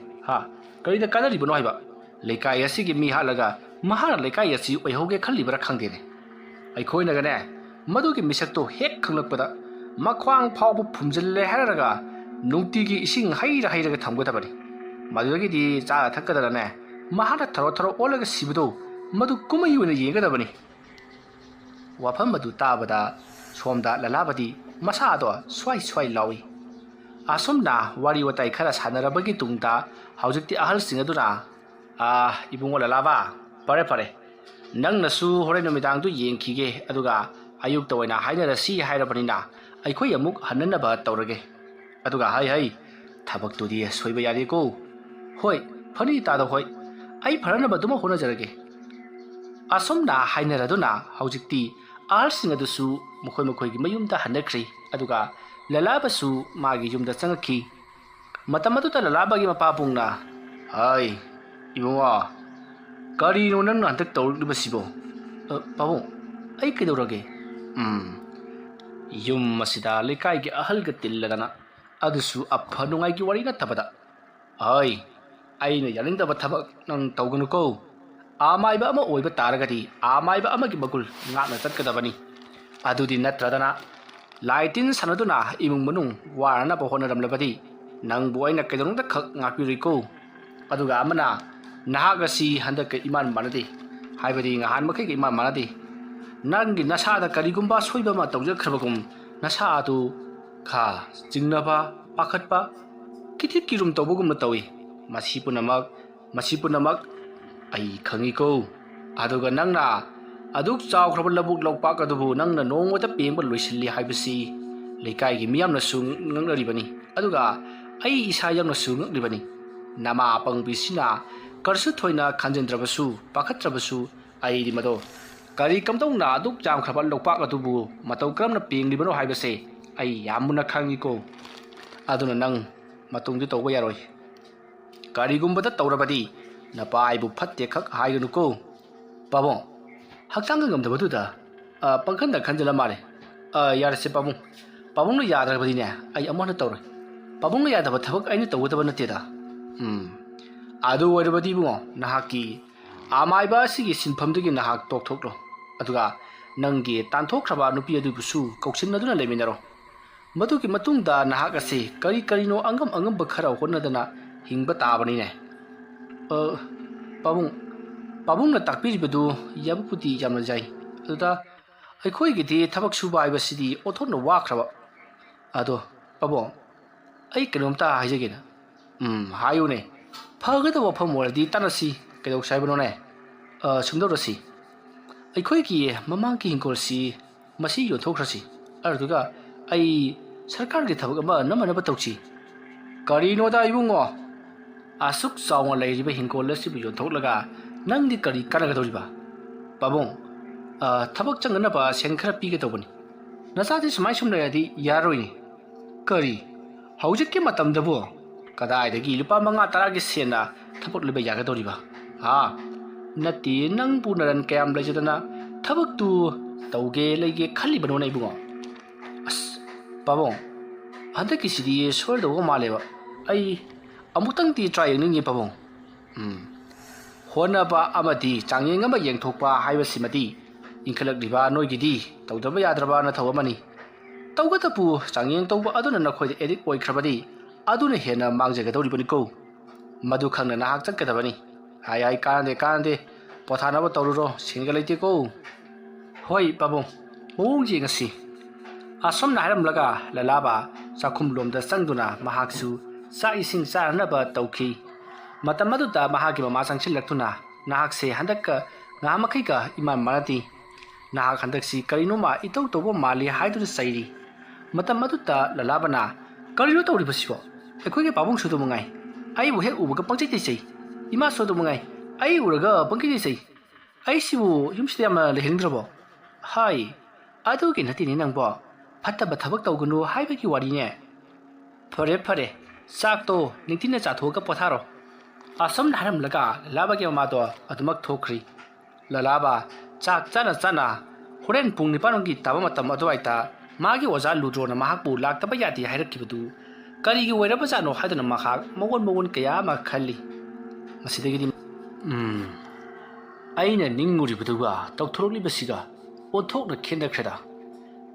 ꯀꯔꯤꯗ ꯀꯥꯟꯅꯔꯤꯕꯅꯣ ꯍꯥꯏꯕ ꯂꯩꯀꯥꯏ ꯑꯁꯤꯒꯤ ꯃꯤ ꯍꯥꯠꯂꯒ ꯃꯍꯥꯛꯅ ꯂꯩꯀꯥꯏ ꯑꯁꯤ ꯑꯣꯏꯍꯧꯒꯦ ꯈꯜꯂꯤꯕꯔꯥ ꯈꯪꯗꯦꯅꯦ ꯑꯩꯈꯣꯏꯅꯒꯅꯦ ꯃꯗꯨꯒꯤ ꯃꯤꯁꯛꯇꯣ ꯍꯦꯛ ꯈꯪꯂꯛꯄꯗ ꯃꯈ꯭ꯋꯥꯡ ꯐꯥꯎꯕ ꯐꯨꯝꯖꯤꯜꯂꯦ ꯍꯥꯏꯔꯒ ꯅꯨꯡꯇꯤꯒꯤ ꯏꯁꯤꯡ ꯍꯩꯔꯒ ꯊꯝꯒꯗꯕꯅꯤ ꯃꯗꯨꯗꯒꯤꯗꯤ ꯆꯥꯔ ꯊꯛꯀꯗꯅꯦ ꯃꯍꯥꯛꯅ ꯊꯔꯣ ꯑꯣꯜꯂꯒ ꯁꯤꯕꯗꯣ ꯃꯗꯨ ꯀꯨꯝꯍꯩ ꯑꯣꯏꯅ ꯌꯦꯡꯒꯗꯕꯅꯤ ꯋꯥꯐꯝ ꯑꯗꯨ ꯇꯥꯕꯗ ꯁꯣꯝꯗ ꯂꯂꯥꯕꯗꯤ ꯃꯁꯥꯗꯣ ꯁ꯭ꯋꯥꯏ ꯂꯥꯎꯏ ꯑꯁꯨꯝꯅ ꯋꯥꯔꯤ ꯋꯥꯇꯥꯏ ꯈꯔ ꯁꯥꯟꯅꯔꯕꯒꯤ ꯇꯨꯡꯗ ꯍꯧꯖꯤꯛꯇꯤ ꯑꯍꯜꯁꯤꯡ ꯑꯗꯨꯅ ꯏꯕꯨꯡꯉꯣ ꯂꯂꯥꯕ ꯐꯔꯦ ꯅꯪꯅꯁꯨ ꯍꯣꯔꯦꯟ ꯅꯨꯃꯤꯗꯥꯡꯗꯨ ꯌꯦꯡꯈꯤꯒꯦ ꯑꯗꯨꯒ ꯑꯌꯨꯛꯇ ꯑꯣꯏꯅ ꯍꯥꯏꯅꯔꯁꯤ ꯍꯥꯏꯔꯕꯅꯤ나 ꯑꯩꯈꯣꯏ ꯑꯃꯨꯛ ꯍꯟꯅꯅꯕ ꯇꯧꯔꯒꯦ ꯑꯗꯨꯒ ꯍꯩ ꯊꯕꯛꯇꯨꯗꯤ ꯁꯣꯏꯕ ꯌꯥꯗꯦꯀꯣ ꯍꯣꯏ ꯐꯅꯤ ꯇꯥꯗ ꯍꯣꯏ ꯑꯩ ꯐꯅꯅꯕ ꯑꯗꯨꯃꯛ ꯍꯣꯠꯅꯖꯔꯒꯦ ꯑꯁꯨꯝꯅ ꯍꯥꯏꯅꯔꯗꯨꯅ ꯍꯧꯖꯤꯛꯇꯤ ꯑꯍꯜꯁꯤꯡ ꯑꯗꯨꯁꯨ ꯃꯈꯣꯏꯒꯤ ꯃꯌꯨꯝꯗ ꯍꯟꯅꯈ꯭ꯔꯤ ꯑꯗꯨꯒ ꯂꯂꯥꯕꯁꯨ ꯃꯥꯒꯤ ꯌꯨꯝꯗ ꯆꯪꯉꯛꯈꯤ ꯃꯇꯝ ꯑꯗꯨꯗ ꯂꯂꯥꯕꯒꯤ ꯃꯄꯥꯕꯨꯡꯅ ꯏꯕꯨꯡꯉꯣ ꯀꯔꯤꯅꯣ ꯅꯪꯅ ꯍꯟꯗꯛ ꯇꯧꯔꯛꯂꯤꯕꯁꯤꯕꯣ ꯄꯥꯕꯨꯡ ꯑꯩ ꯀꯩꯗꯧꯔꯒꯦ ꯌꯨꯝ ꯑꯁꯤꯗ ꯂꯩꯀꯥꯏꯒꯤ ꯑꯍꯜꯒ ꯇꯤꯜꯂꯗꯅ ꯑꯗꯨꯁꯨ ꯑꯐ ꯅꯨꯡꯉꯥꯏꯒꯤ ꯋꯥꯔꯤ ꯅꯠꯇꯕꯗ ꯑꯩꯅ ꯌꯥꯅꯤꯡꯗꯕ ꯊꯕꯛ ꯅꯪ ꯇꯧꯒꯅꯨꯀꯣ ꯑꯃꯥꯏꯕ ꯑꯃ ꯑꯣꯏꯕ ꯇꯥꯔꯒꯗꯤ ꯑꯃꯥꯏꯕ ꯑꯃꯒꯤ ꯃꯒꯨꯜ ꯉꯥꯛꯅ ꯆꯠꯀꯗꯕꯅꯤ ꯑꯗꯨꯗꯤ ꯅꯠꯇ꯭ꯔꯗꯅ ꯂꯥꯏ ꯇꯤꯟ ꯁꯥꯟꯅꯗꯨꯅ ꯏꯃꯨꯡ ꯃꯅꯨꯡ ꯋꯥꯔꯅꯕ ꯍꯣꯠꯅꯔꯝꯂꯕꯗꯤ ꯅꯪꯕꯨ ꯑꯩꯅ ꯀꯩꯗꯧꯅꯨꯡꯗ ꯈꯛ ꯉꯥꯛꯄꯤꯔꯣꯏꯀꯣ ꯑꯗꯨꯒ ꯑꯃꯅ ꯅꯍꯥꯛ ꯑꯁꯤ ꯍꯟꯗꯛꯀ ꯏꯃꯥꯟ ꯃꯥꯟꯅꯗꯦ ꯍꯥꯏꯕꯗꯤ ꯉꯍꯥꯟ ꯃꯈꯩꯒ ꯏꯃꯥꯟ ꯃꯥꯟꯅꯗꯦ ꯅꯪꯒꯤ ꯅꯁꯥꯗ ꯀꯔꯤꯒꯨꯝꯕ ꯁꯣꯏꯕ ꯑꯃ ꯇꯧꯖꯈ꯭ꯔꯕꯒꯨꯝ ꯅꯁꯥ ꯑꯗꯨ ꯆꯤꯡꯅꯕ ꯄꯥꯈꯠꯄ ꯀꯤꯊꯤꯛ ꯀꯤꯔꯨꯝ ꯇꯧꯕꯒꯨꯝꯅ ꯇꯧꯏ ꯃꯁꯤ ꯄꯨꯝꯅꯃꯛ ꯑꯩ ꯈꯪꯏꯀꯣ ꯑꯗꯨꯒ ꯅꯪꯅ ꯑꯗꯨꯛ ꯆꯥꯎꯈ꯭ꯔꯕ ꯂꯧꯕꯨꯛ ꯂꯧꯄꯥꯛ ꯑꯗꯨꯕꯨ ꯅꯪꯅ ꯅꯣꯡꯃꯗ ꯄꯦꯡꯕ ꯂꯣꯏꯁꯤꯜꯂꯤ ꯍꯥꯏꯕꯁꯤ ꯂꯩꯀꯥꯏꯒꯤ ꯃꯤꯌꯥꯝꯅꯁꯨ ꯉꯛꯅꯔꯤꯕꯅꯤ ꯑꯗꯨꯒ ꯑꯩ ꯏꯁꯥ ꯌꯥꯎꯅꯁꯨ ꯉꯛꯂꯤꯕꯅꯤ ꯅꯃꯥ ꯑꯄꯪꯕꯤꯁꯤꯅ ꯀꯔꯤꯁꯨ ꯊꯣꯏꯅ ꯈꯟꯖꯤꯟꯗ꯭ꯔꯕꯁꯨ ꯄꯥꯈꯠꯇ꯭ꯔꯕꯁꯨ ꯑꯩꯗꯤ ꯃꯗꯣ ꯀꯔꯤ ꯀꯝꯗꯧꯅ ꯑꯗꯨꯛ ꯌꯥꯝꯈ꯭ꯔꯕ ꯂꯧꯄꯥꯛ ꯑꯗꯨꯕꯨ ꯃꯇꯧ ꯀꯔꯝꯅ ꯄꯦꯡꯂꯤꯕꯅꯣ ꯍꯥꯏꯕꯁꯦ ꯑꯩ ꯌꯥꯝ ꯃꯨꯟꯅ ꯈꯪꯏꯀꯣ ꯑꯗꯨꯅ ꯅꯪ ꯃꯇꯨꯡꯗꯤ ꯇꯧꯕ ꯌꯥꯔꯣꯏ ꯀꯔꯤꯒꯨꯝꯕꯗ ꯇꯧꯔꯕꯗꯤ ꯅꯄꯥ ꯑꯩꯕꯨ ꯐꯠꯇꯦ ꯈꯛ ꯍꯥꯏꯒꯅꯨꯀꯣ ꯄꯥꯕꯨꯡ ꯍꯛꯆꯥꯡꯒ ꯉꯝꯗꯕꯗꯨꯗ ꯄꯪꯈꯟꯗ ꯈꯟꯖꯤꯜꯂ ꯃꯥꯜꯂꯦ ꯌꯥꯔꯁꯦ ꯄꯥꯕꯨꯡꯅ ꯌꯥꯗ꯭ꯔꯕꯗꯤꯅꯦ ꯑꯩ ꯑꯃꯨꯛ ꯍꯟꯅ ꯇꯧꯔꯣꯏ ꯄꯥꯕꯨꯡꯅ ꯌꯥꯗꯕ ꯊꯕꯛ ꯑꯩꯅ ꯇꯧꯒꯗꯕ ꯅꯠꯇꯦꯗ ꯑꯗꯨ ꯑꯣꯏꯔꯕꯗꯤ ꯏꯕꯨꯡꯉꯣ ꯅꯍꯥꯛꯀꯤ ꯑꯃꯥꯏꯕ ꯑꯁꯤꯒꯤ ꯁꯤꯟꯐꯝꯗꯒꯤ ꯅꯍꯥꯛ ꯇꯣꯛꯊꯣꯛꯂꯣ ꯑꯗꯨꯒ ꯅꯪꯒꯤ ꯇꯥꯟꯊꯣꯛꯈ꯭ꯔꯕ ꯅꯨꯄꯤ ꯑꯗꯨꯕꯨꯁꯨ ꯀꯧꯁꯤꯟꯅꯗꯨꯅ ꯂꯩꯃꯤꯟꯅꯔꯣ ꯃꯗꯨꯒꯤ ꯃꯇꯨꯡꯗ ꯅꯍꯥꯛ ꯑꯁꯤ ꯀꯔꯤꯅꯣ ꯑꯉꯝꯕ ꯈꯔ ꯍꯣꯠꯅꯗꯅ ꯍꯤꯡꯕ ꯇꯥꯕꯅꯤꯅꯦ ꯄꯥꯕꯨꯡꯅ ꯇꯥꯛꯄꯤꯔꯤꯕꯗꯨ ꯌꯥꯕꯕꯨꯗꯤ ꯌꯥꯝꯅ ꯌꯥꯏ ꯑꯗꯨꯗ ꯑꯩꯈꯣꯏꯒꯤꯗꯤ ꯊꯕꯛ ꯁꯨꯕ ꯍꯥꯏꯕꯁꯤꯗꯤ ꯑꯣꯟꯊꯣꯛꯅ ꯋꯥꯈ꯭ꯔꯕ ꯑꯗꯣ ꯄꯥꯕꯨꯡ ꯑꯩ ꯀꯩꯅꯣꯝꯇ ꯍꯥꯏꯖꯒꯦꯅ ꯍꯥꯏꯌꯨꯅꯦ ꯐꯒꯗꯕ ꯋꯥꯐꯝ ꯑꯣꯏꯔꯗꯤ ꯇꯥꯟꯅꯁꯤ ꯀꯩꯗꯧꯁꯤ ꯍꯥꯏꯕꯅꯣꯅꯦ ꯁꯨꯝꯗꯧꯔꯁꯤ ꯑꯩꯈꯣꯏꯒꯤ ꯃꯃꯥꯡꯒꯤ ꯍꯤꯡꯒꯣꯜꯁꯤ ꯃꯁꯤ ꯌꯣꯟꯊꯣꯛꯈ꯭ꯔꯁꯤ ꯑꯗꯨꯒ ꯑꯩ ꯁꯔꯀꯥꯔꯒꯤ ꯊꯕꯛ ꯑꯃ ꯅꯝꯃꯅꯕ ꯇꯧꯁꯤ ꯀꯔꯤꯅꯣꯗ ꯏꯕꯨꯡꯉꯣ ꯑꯁꯨꯛ ꯆꯥꯎꯅ ꯂꯩꯔꯤꯕ ꯍꯤꯡꯒꯣꯜ ꯑꯁꯤꯕꯨ ꯌꯣꯟꯊꯣꯛꯂꯒ ꯅꯪꯗꯤ ꯀꯔꯤ ꯀꯥꯟꯅꯒꯗꯧꯔꯤꯕ ꯄꯥꯕꯨꯡ ꯊꯕꯛ ꯆꯪꯅꯅꯕ ꯁꯦꯟ ꯈꯔ ꯄꯤꯒꯦ ꯇꯧꯕꯅꯤ ꯅꯆꯥꯗꯤ ꯁꯨꯝ ꯂꯩꯔꯗꯤ ꯌꯥꯔꯣꯏꯅꯦ ꯀꯔꯤ ꯍꯧꯖꯤꯛꯀꯤ ꯃꯇꯝꯗꯕꯨ ꯀꯗꯥꯏꯗꯒꯤ ꯂꯨꯄꯥ 5-10ꯒꯤ ꯁꯦꯟꯅ ꯊꯕꯛ ꯂꯩꯕ ꯌꯥꯒꯗꯧꯔꯤꯕ ꯅꯠꯇꯦ ꯅꯪꯕꯨ ꯅꯔꯟ ꯀꯌꯥꯝ ꯂꯩꯖꯗꯅ ꯊꯕꯛꯇꯨ ꯇꯧꯒꯦ ꯂꯩꯒꯦ ꯈꯜꯂꯤꯕꯅꯣꯅꯦ ꯏꯕꯨꯡꯉꯣ ꯄꯥꯕꯨꯡ ꯍꯟꯗꯛꯀꯤꯁꯤꯗꯤ ꯁꯣꯏꯗꯧꯕ ꯃꯥꯜꯂꯦꯕ ꯑꯩ ꯑꯃꯨꯛꯇꯪꯗꯤ ꯇ꯭ꯔꯥꯏ ꯌꯦꯡꯅꯤꯡꯉꯤ ꯄꯥꯕꯨꯡ ꯍꯣꯠꯅꯕ ꯑꯃꯗꯤ ꯆꯥꯡꯌꯦꯡ ꯑꯃ ꯌꯦꯡꯊꯣꯛꯄ ꯍꯥꯏꯕꯁꯤꯃꯗꯤ ꯏꯟꯈꯠꯂꯛꯂꯤꯕ ꯅꯣꯏꯒꯤꯗꯤ ꯇꯧꯗꯕ ꯌꯥꯗ꯭ꯔꯕ ꯅꯊꯧ ꯑꯃꯅꯤ ꯇꯧꯕꯇꯕꯨ ꯆꯥꯡꯌꯦꯡ ꯇꯧꯕ ꯑꯗꯨꯅ ꯅꯈꯣꯏꯗ ꯑꯦꯗꯤꯛ ꯑꯣꯏꯈ꯭ꯔꯕꯗꯤ ꯑꯗꯨꯅ ꯍꯦꯟꯅ ꯃꯥꯡꯖꯒꯗꯧꯔꯤꯕꯅꯤꯀꯣ ꯃꯗꯨ ꯈꯪꯅ ꯅꯍꯥꯛ ꯆꯠꯀꯗꯕꯅꯤ ꯀꯥꯟꯅꯗꯦ ꯄꯣꯊꯥꯅꯕ ꯇꯧꯔꯨꯔꯣ ꯁꯦꯟꯒ ꯂꯩꯇꯦꯀꯣ ꯍꯣꯏ ꯄꯥꯕꯨꯡ ꯃꯑꯣꯡ ꯌꯦꯡꯉꯁꯤ ꯑꯁꯨꯝꯅ ꯍꯥꯏꯔꯝꯂꯒ ꯂꯂꯥꯕ ꯆꯥꯛꯈꯨꯝꯂꯣꯝꯗ ꯆꯪꯗꯨꯅ ꯃꯍꯥꯛꯁꯨ ꯆꯥꯛ ꯏꯁꯤꯡ ꯆꯥꯅꯅꯕ ꯇꯧꯈꯤ ꯃꯇꯝ ꯑꯗꯨꯗ ꯃꯍꯥꯛꯀꯤ ꯃꯃꯥ ꯆꯪꯁꯤꯜꯂꯛꯇꯨꯅ ꯅꯍꯥꯛꯁꯦ ꯍꯟꯗꯛꯀ ꯉꯍꯥ ꯃꯈꯩꯒ ꯏꯃꯥꯟ ꯃꯥꯟꯅꯗꯦ ꯅꯍꯥꯛ ꯍꯟꯗꯛꯁꯤ ꯀꯔꯤꯅꯣꯃ ꯏꯇꯧ ꯇꯧꯕ ꯃꯥꯜꯂꯤ ꯍꯥꯏꯗꯨꯅ ꯆꯩꯔꯤ ꯃꯇꯝ ꯑꯗꯨꯗ ꯂꯂꯥꯕꯅ ꯀꯔꯤꯅꯣ ꯇꯧꯔꯤꯕꯁꯤꯕꯣ ꯑꯩꯈꯣꯏꯒꯤ ꯄꯥꯕꯨꯡꯁꯨ ꯑꯗꯨ ꯃꯉꯥꯏ ꯑꯩꯕꯨ ꯍꯦꯛ ꯎꯕꯒ ꯄꯪꯆꯩ ꯇꯩꯆꯩ ꯏꯃꯥꯁꯨ ꯑꯗꯨ ꯃꯉꯥꯏ ꯑꯩ ꯎꯔꯒ ꯄꯪꯀꯩ ꯇꯩꯆꯩ ꯑꯩꯁꯤꯕꯨ ꯌꯨꯝꯁꯤꯗ ꯌꯥꯝꯅ ꯂꯩꯍꯟꯅꯤꯡꯗ꯭ꯔꯕꯣ ꯑꯗꯨꯒꯤ ꯅꯠꯇꯦꯅꯦ ꯅꯪꯕꯣ ꯐꯠꯇꯕ ꯊꯕꯛ ꯇꯧꯒꯅꯨ ꯍꯥꯏꯕꯒꯤ ꯋꯥꯔꯤꯅꯦ ꯐꯔꯦ ꯐꯔꯦ ꯆꯥꯛꯇꯣ ꯅꯤꯡꯊꯤꯅ ꯆꯥꯊꯣꯛꯑꯒ ꯄꯣꯊꯥꯔꯣ ꯑꯁꯨꯝꯅ ꯍꯥꯏꯔꯝꯂꯒ ꯂꯂꯥꯕꯒꯤ ꯃꯃꯥꯗꯣ ꯑꯗꯨꯃꯛ ꯊꯣꯛꯈ꯭ꯔꯤ ꯂꯂꯥꯕ ꯆꯥꯛ ꯆꯥꯅ ꯍꯣꯔꯦꯟ ꯄꯨꯡ 9ꯒꯤ ꯇꯥꯕ ꯃꯇꯝ ꯑꯗꯨꯋꯥꯏꯗ ꯃꯥꯒꯤ ꯑꯣꯖꯥ ꯂꯨꯗ꯭ꯔꯣꯅ ꯃꯍꯥꯛꯄꯨ ꯂꯥꯛꯇꯕ ꯌꯥꯗꯦ ꯍꯥꯏꯔꯛꯈꯤꯕꯗꯨ ꯀꯔꯤꯒꯤ ꯑꯣꯏꯔꯕꯖꯥꯠꯅꯣ ꯍꯥꯏꯗꯨꯅ ꯃꯍꯥꯛ ꯃꯑꯣꯟ ꯀꯌꯥ ꯑꯃ ꯈꯜꯂꯤ ꯃꯁꯤꯗꯒꯤꯗꯤ ꯑꯩꯅ ꯅꯤꯡꯉꯨꯔꯤꯕꯗꯨꯒ ꯇꯧꯊꯣꯔꯛꯂꯤꯕꯁꯤꯒ ꯑꯣꯟꯊꯣꯛꯅ ꯈꯦꯠꯅꯈ꯭ꯔꯦꯗ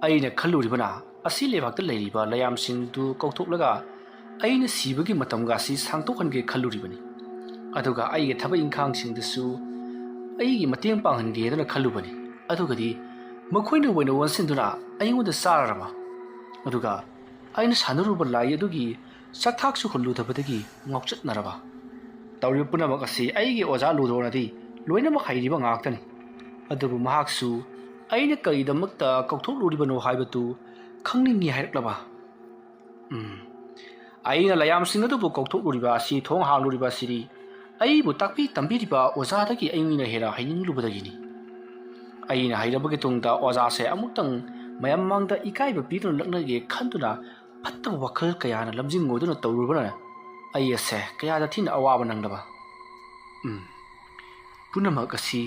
ꯑꯩꯅ ꯈꯜꯂꯨꯔꯤꯕꯅ ꯑꯁꯤ ꯂꯩꯕꯥꯛꯇ ꯂꯩꯔꯤꯕ ꯂꯌꯥꯝꯁꯤꯡꯗꯨ ꯀꯧꯊꯣꯛꯂꯒ ꯑꯩꯅ ꯁꯤꯕꯒꯤ ꯃꯇꯝꯒꯁꯤ ꯁꯥꯡꯇꯣꯛꯍꯟꯒꯦ ꯈꯜꯂꯨꯔꯤꯕꯅꯤ ꯑꯗꯨꯒ ꯑꯩꯒꯤ ꯊꯕꯛ ꯏꯪꯈꯥꯡꯁꯤꯡꯗꯁꯨ ꯑꯩꯒꯤ ꯃꯇꯦꯡ ꯄꯥꯡꯍꯟꯒꯦꯗꯅ ꯈꯜꯂꯨꯕꯅꯤ ꯑꯗꯨꯒꯗꯤ ꯃꯈꯣꯏꯅ ꯑꯣꯏꯅ ꯑꯣꯟꯁꯤꯟꯗꯨꯅ ꯑꯩꯉꯣꯟꯗ ꯆꯥꯔꯔꯕ ꯑꯗꯨꯒ ꯑꯩꯅ ꯁꯥꯟꯅꯔꯨꯕ ꯂꯥꯏ ꯑꯗꯨꯒꯤ ꯆꯥꯛꯊꯥꯛꯁꯨ ꯍꯨꯜꯂꯨꯗꯕꯗꯒꯤ ꯉꯥꯎꯆꯠꯅꯔꯕ ꯇꯧꯔꯤꯕ ꯄꯨꯝꯅꯃꯛ ꯑꯁꯤ ꯑꯩꯒꯤ ꯑꯣꯖꯥ ꯂꯨꯗ꯭ꯔꯣꯅꯗꯤ ꯂꯣꯏꯅꯃꯛ ꯍꯩꯔꯤꯕ ꯉꯥꯛꯇꯅꯤ ꯑꯗꯨꯕꯨ ꯃꯍꯥꯛꯁꯨ ꯑꯩꯅ ꯀꯔꯤꯗꯃꯛꯇ ꯀꯧꯊꯣꯛꯂꯨꯔꯤꯕꯅꯣ ꯍꯥꯏꯕꯗꯨ ꯈꯪꯅꯤꯡꯉꯤ ꯍꯥꯏꯔꯛꯂꯕ ꯑꯩꯅ ꯂꯌꯥꯝꯁꯤꯡ ꯑꯗꯨꯕꯨ ꯀꯧꯊꯣꯛꯂꯨꯔꯤꯕ ꯑꯁꯤ ꯊꯣꯡ ꯍꯥꯡꯂꯨꯔꯤꯕ ꯑꯁꯤꯗꯤ ꯑꯩꯕꯨ ꯇꯥꯛꯄꯤ ꯇꯝꯕꯤꯔꯤꯕ ꯑꯣꯖꯥꯗꯒꯤ ꯑꯩꯅ ꯍꯦꯟꯅ ꯍꯩꯅꯤꯡꯂꯨꯕꯗꯒꯤꯅꯤ ꯑꯩꯅ ꯍꯩꯔꯕꯒꯤ ꯇꯨꯡꯗ ꯑꯣꯖꯥꯁꯦ ꯑꯃꯨꯛꯇꯪ ꯃꯌꯥꯝ ꯃꯃꯥꯡꯗ ꯏꯀꯥꯏꯕ ꯄꯤꯗꯨꯅ ꯂꯛꯅꯒꯦ ꯈꯟꯗꯨꯅ ꯐꯠꯇꯕ ꯋꯥꯈꯜ ꯀꯌꯥꯅ ꯂꯝꯖꯤꯡꯉꯣꯏꯗꯨꯅ ꯇꯧꯔꯨꯕꯅ ꯑꯩ ꯑꯁꯦ ꯀꯌꯥꯗ ꯊꯤꯅ ꯑꯋꯥꯕ ꯅꯪꯂꯕ ꯄꯨꯝꯅꯃꯛ ꯑꯁꯤ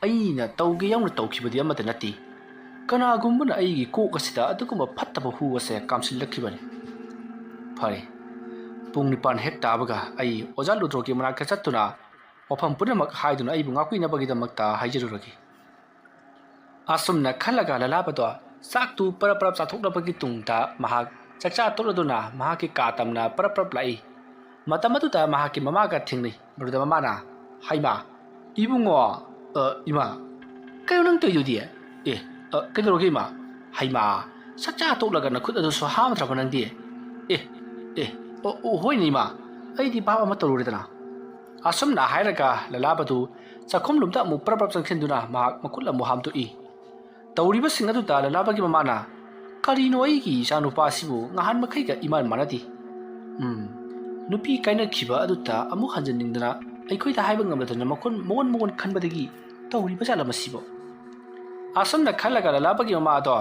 ꯑꯩꯅ ꯇꯧꯒꯦ ꯌꯥꯎꯅ ꯇꯧꯈꯤꯕꯗꯤ ꯑꯃꯠꯇ ꯅꯠꯇꯦ ꯀꯅꯥꯒꯨꯝꯕꯅ ꯑꯩꯒꯤ ꯀꯣꯛ ꯑꯁꯤꯗ ꯑꯗꯨꯒꯨꯝꯕ ꯐꯠꯇꯕ ꯍꯨ ꯑꯁꯦ ꯀꯥꯝꯁꯤꯜꯂꯛꯈꯤꯕꯅꯤ ꯐꯔꯦ ꯄꯨꯡ 9 ꯍꯦꯛ ꯇꯥꯕꯒ ꯑꯩ ꯑꯣꯖꯥ ꯂꯨꯗ꯭ꯔꯣꯒꯤ ꯃꯅꯥꯛꯇ ꯆꯠꯇꯨꯅ ꯋꯥꯐꯝ ꯄꯨꯝꯅꯃꯛ ꯍꯥꯏꯗꯨꯅ ꯑꯩꯕꯨ ꯉꯥꯛꯄꯤꯅꯕꯒꯤꯗꯃꯛꯇ ꯍꯥꯏꯖꯔꯨꯔꯒꯦ ꯑꯁꯨꯝꯅ ꯈꯜꯂꯒ ꯂꯂꯥꯕꯗꯣ ꯆꯥꯛꯇꯨ ꯄꯔꯞ ꯆꯥꯊꯣꯛꯂꯕꯒꯤ ꯇꯨꯡꯗ ꯃꯍꯥꯛ ꯆꯥꯛꯆꯥ ꯇꯣꯛꯂꯗꯨꯅ ꯃꯍꯥꯛꯀꯤ ꯀꯥ ꯇꯝꯅ ꯄꯔꯞ ꯂꯥꯛꯏ ꯃꯇꯝ ꯑꯗꯨꯗ ꯃꯍꯥꯛꯀꯤ ꯃꯃꯥꯒ ꯊꯦꯡꯅꯩ ꯃꯗꯨꯗ ꯃꯃꯥꯅ ꯍꯩꯃꯥ 이붕어 이마 그냥 능 떠유디 예 그대로게 이마 하이마 삭자 똑라가 나 그다도 소 하면 잡아 능디 예 호이니 이마 아이디 바바 마 떠로리더나 아섬나 하이라가 랄라바도 자콤lum다 무 프라프랍 상켄두나 막 마쿨라 무함도 이 떠우리바 싱아두다 랄라바기 마마나 카리노 아이기 이샤누파시부 ngahan makhaiga iman manati nupi kaina khiba aduta amu hanjaningdana ꯑꯩꯈꯣꯏꯗ ꯍꯥꯏꯕ ꯉꯝꯂꯗꯅ ꯃꯉꯣꯟ ꯈꯟꯕꯗꯒꯤ ꯇꯧꯔꯤꯕ ꯖꯥꯠꯂ ꯃꯁꯤꯕꯨ ꯑꯁꯨꯝꯅ ꯈꯜꯂꯒ ꯂꯂꯥꯕꯒꯤ ꯃꯃꯥ ꯑꯗꯣ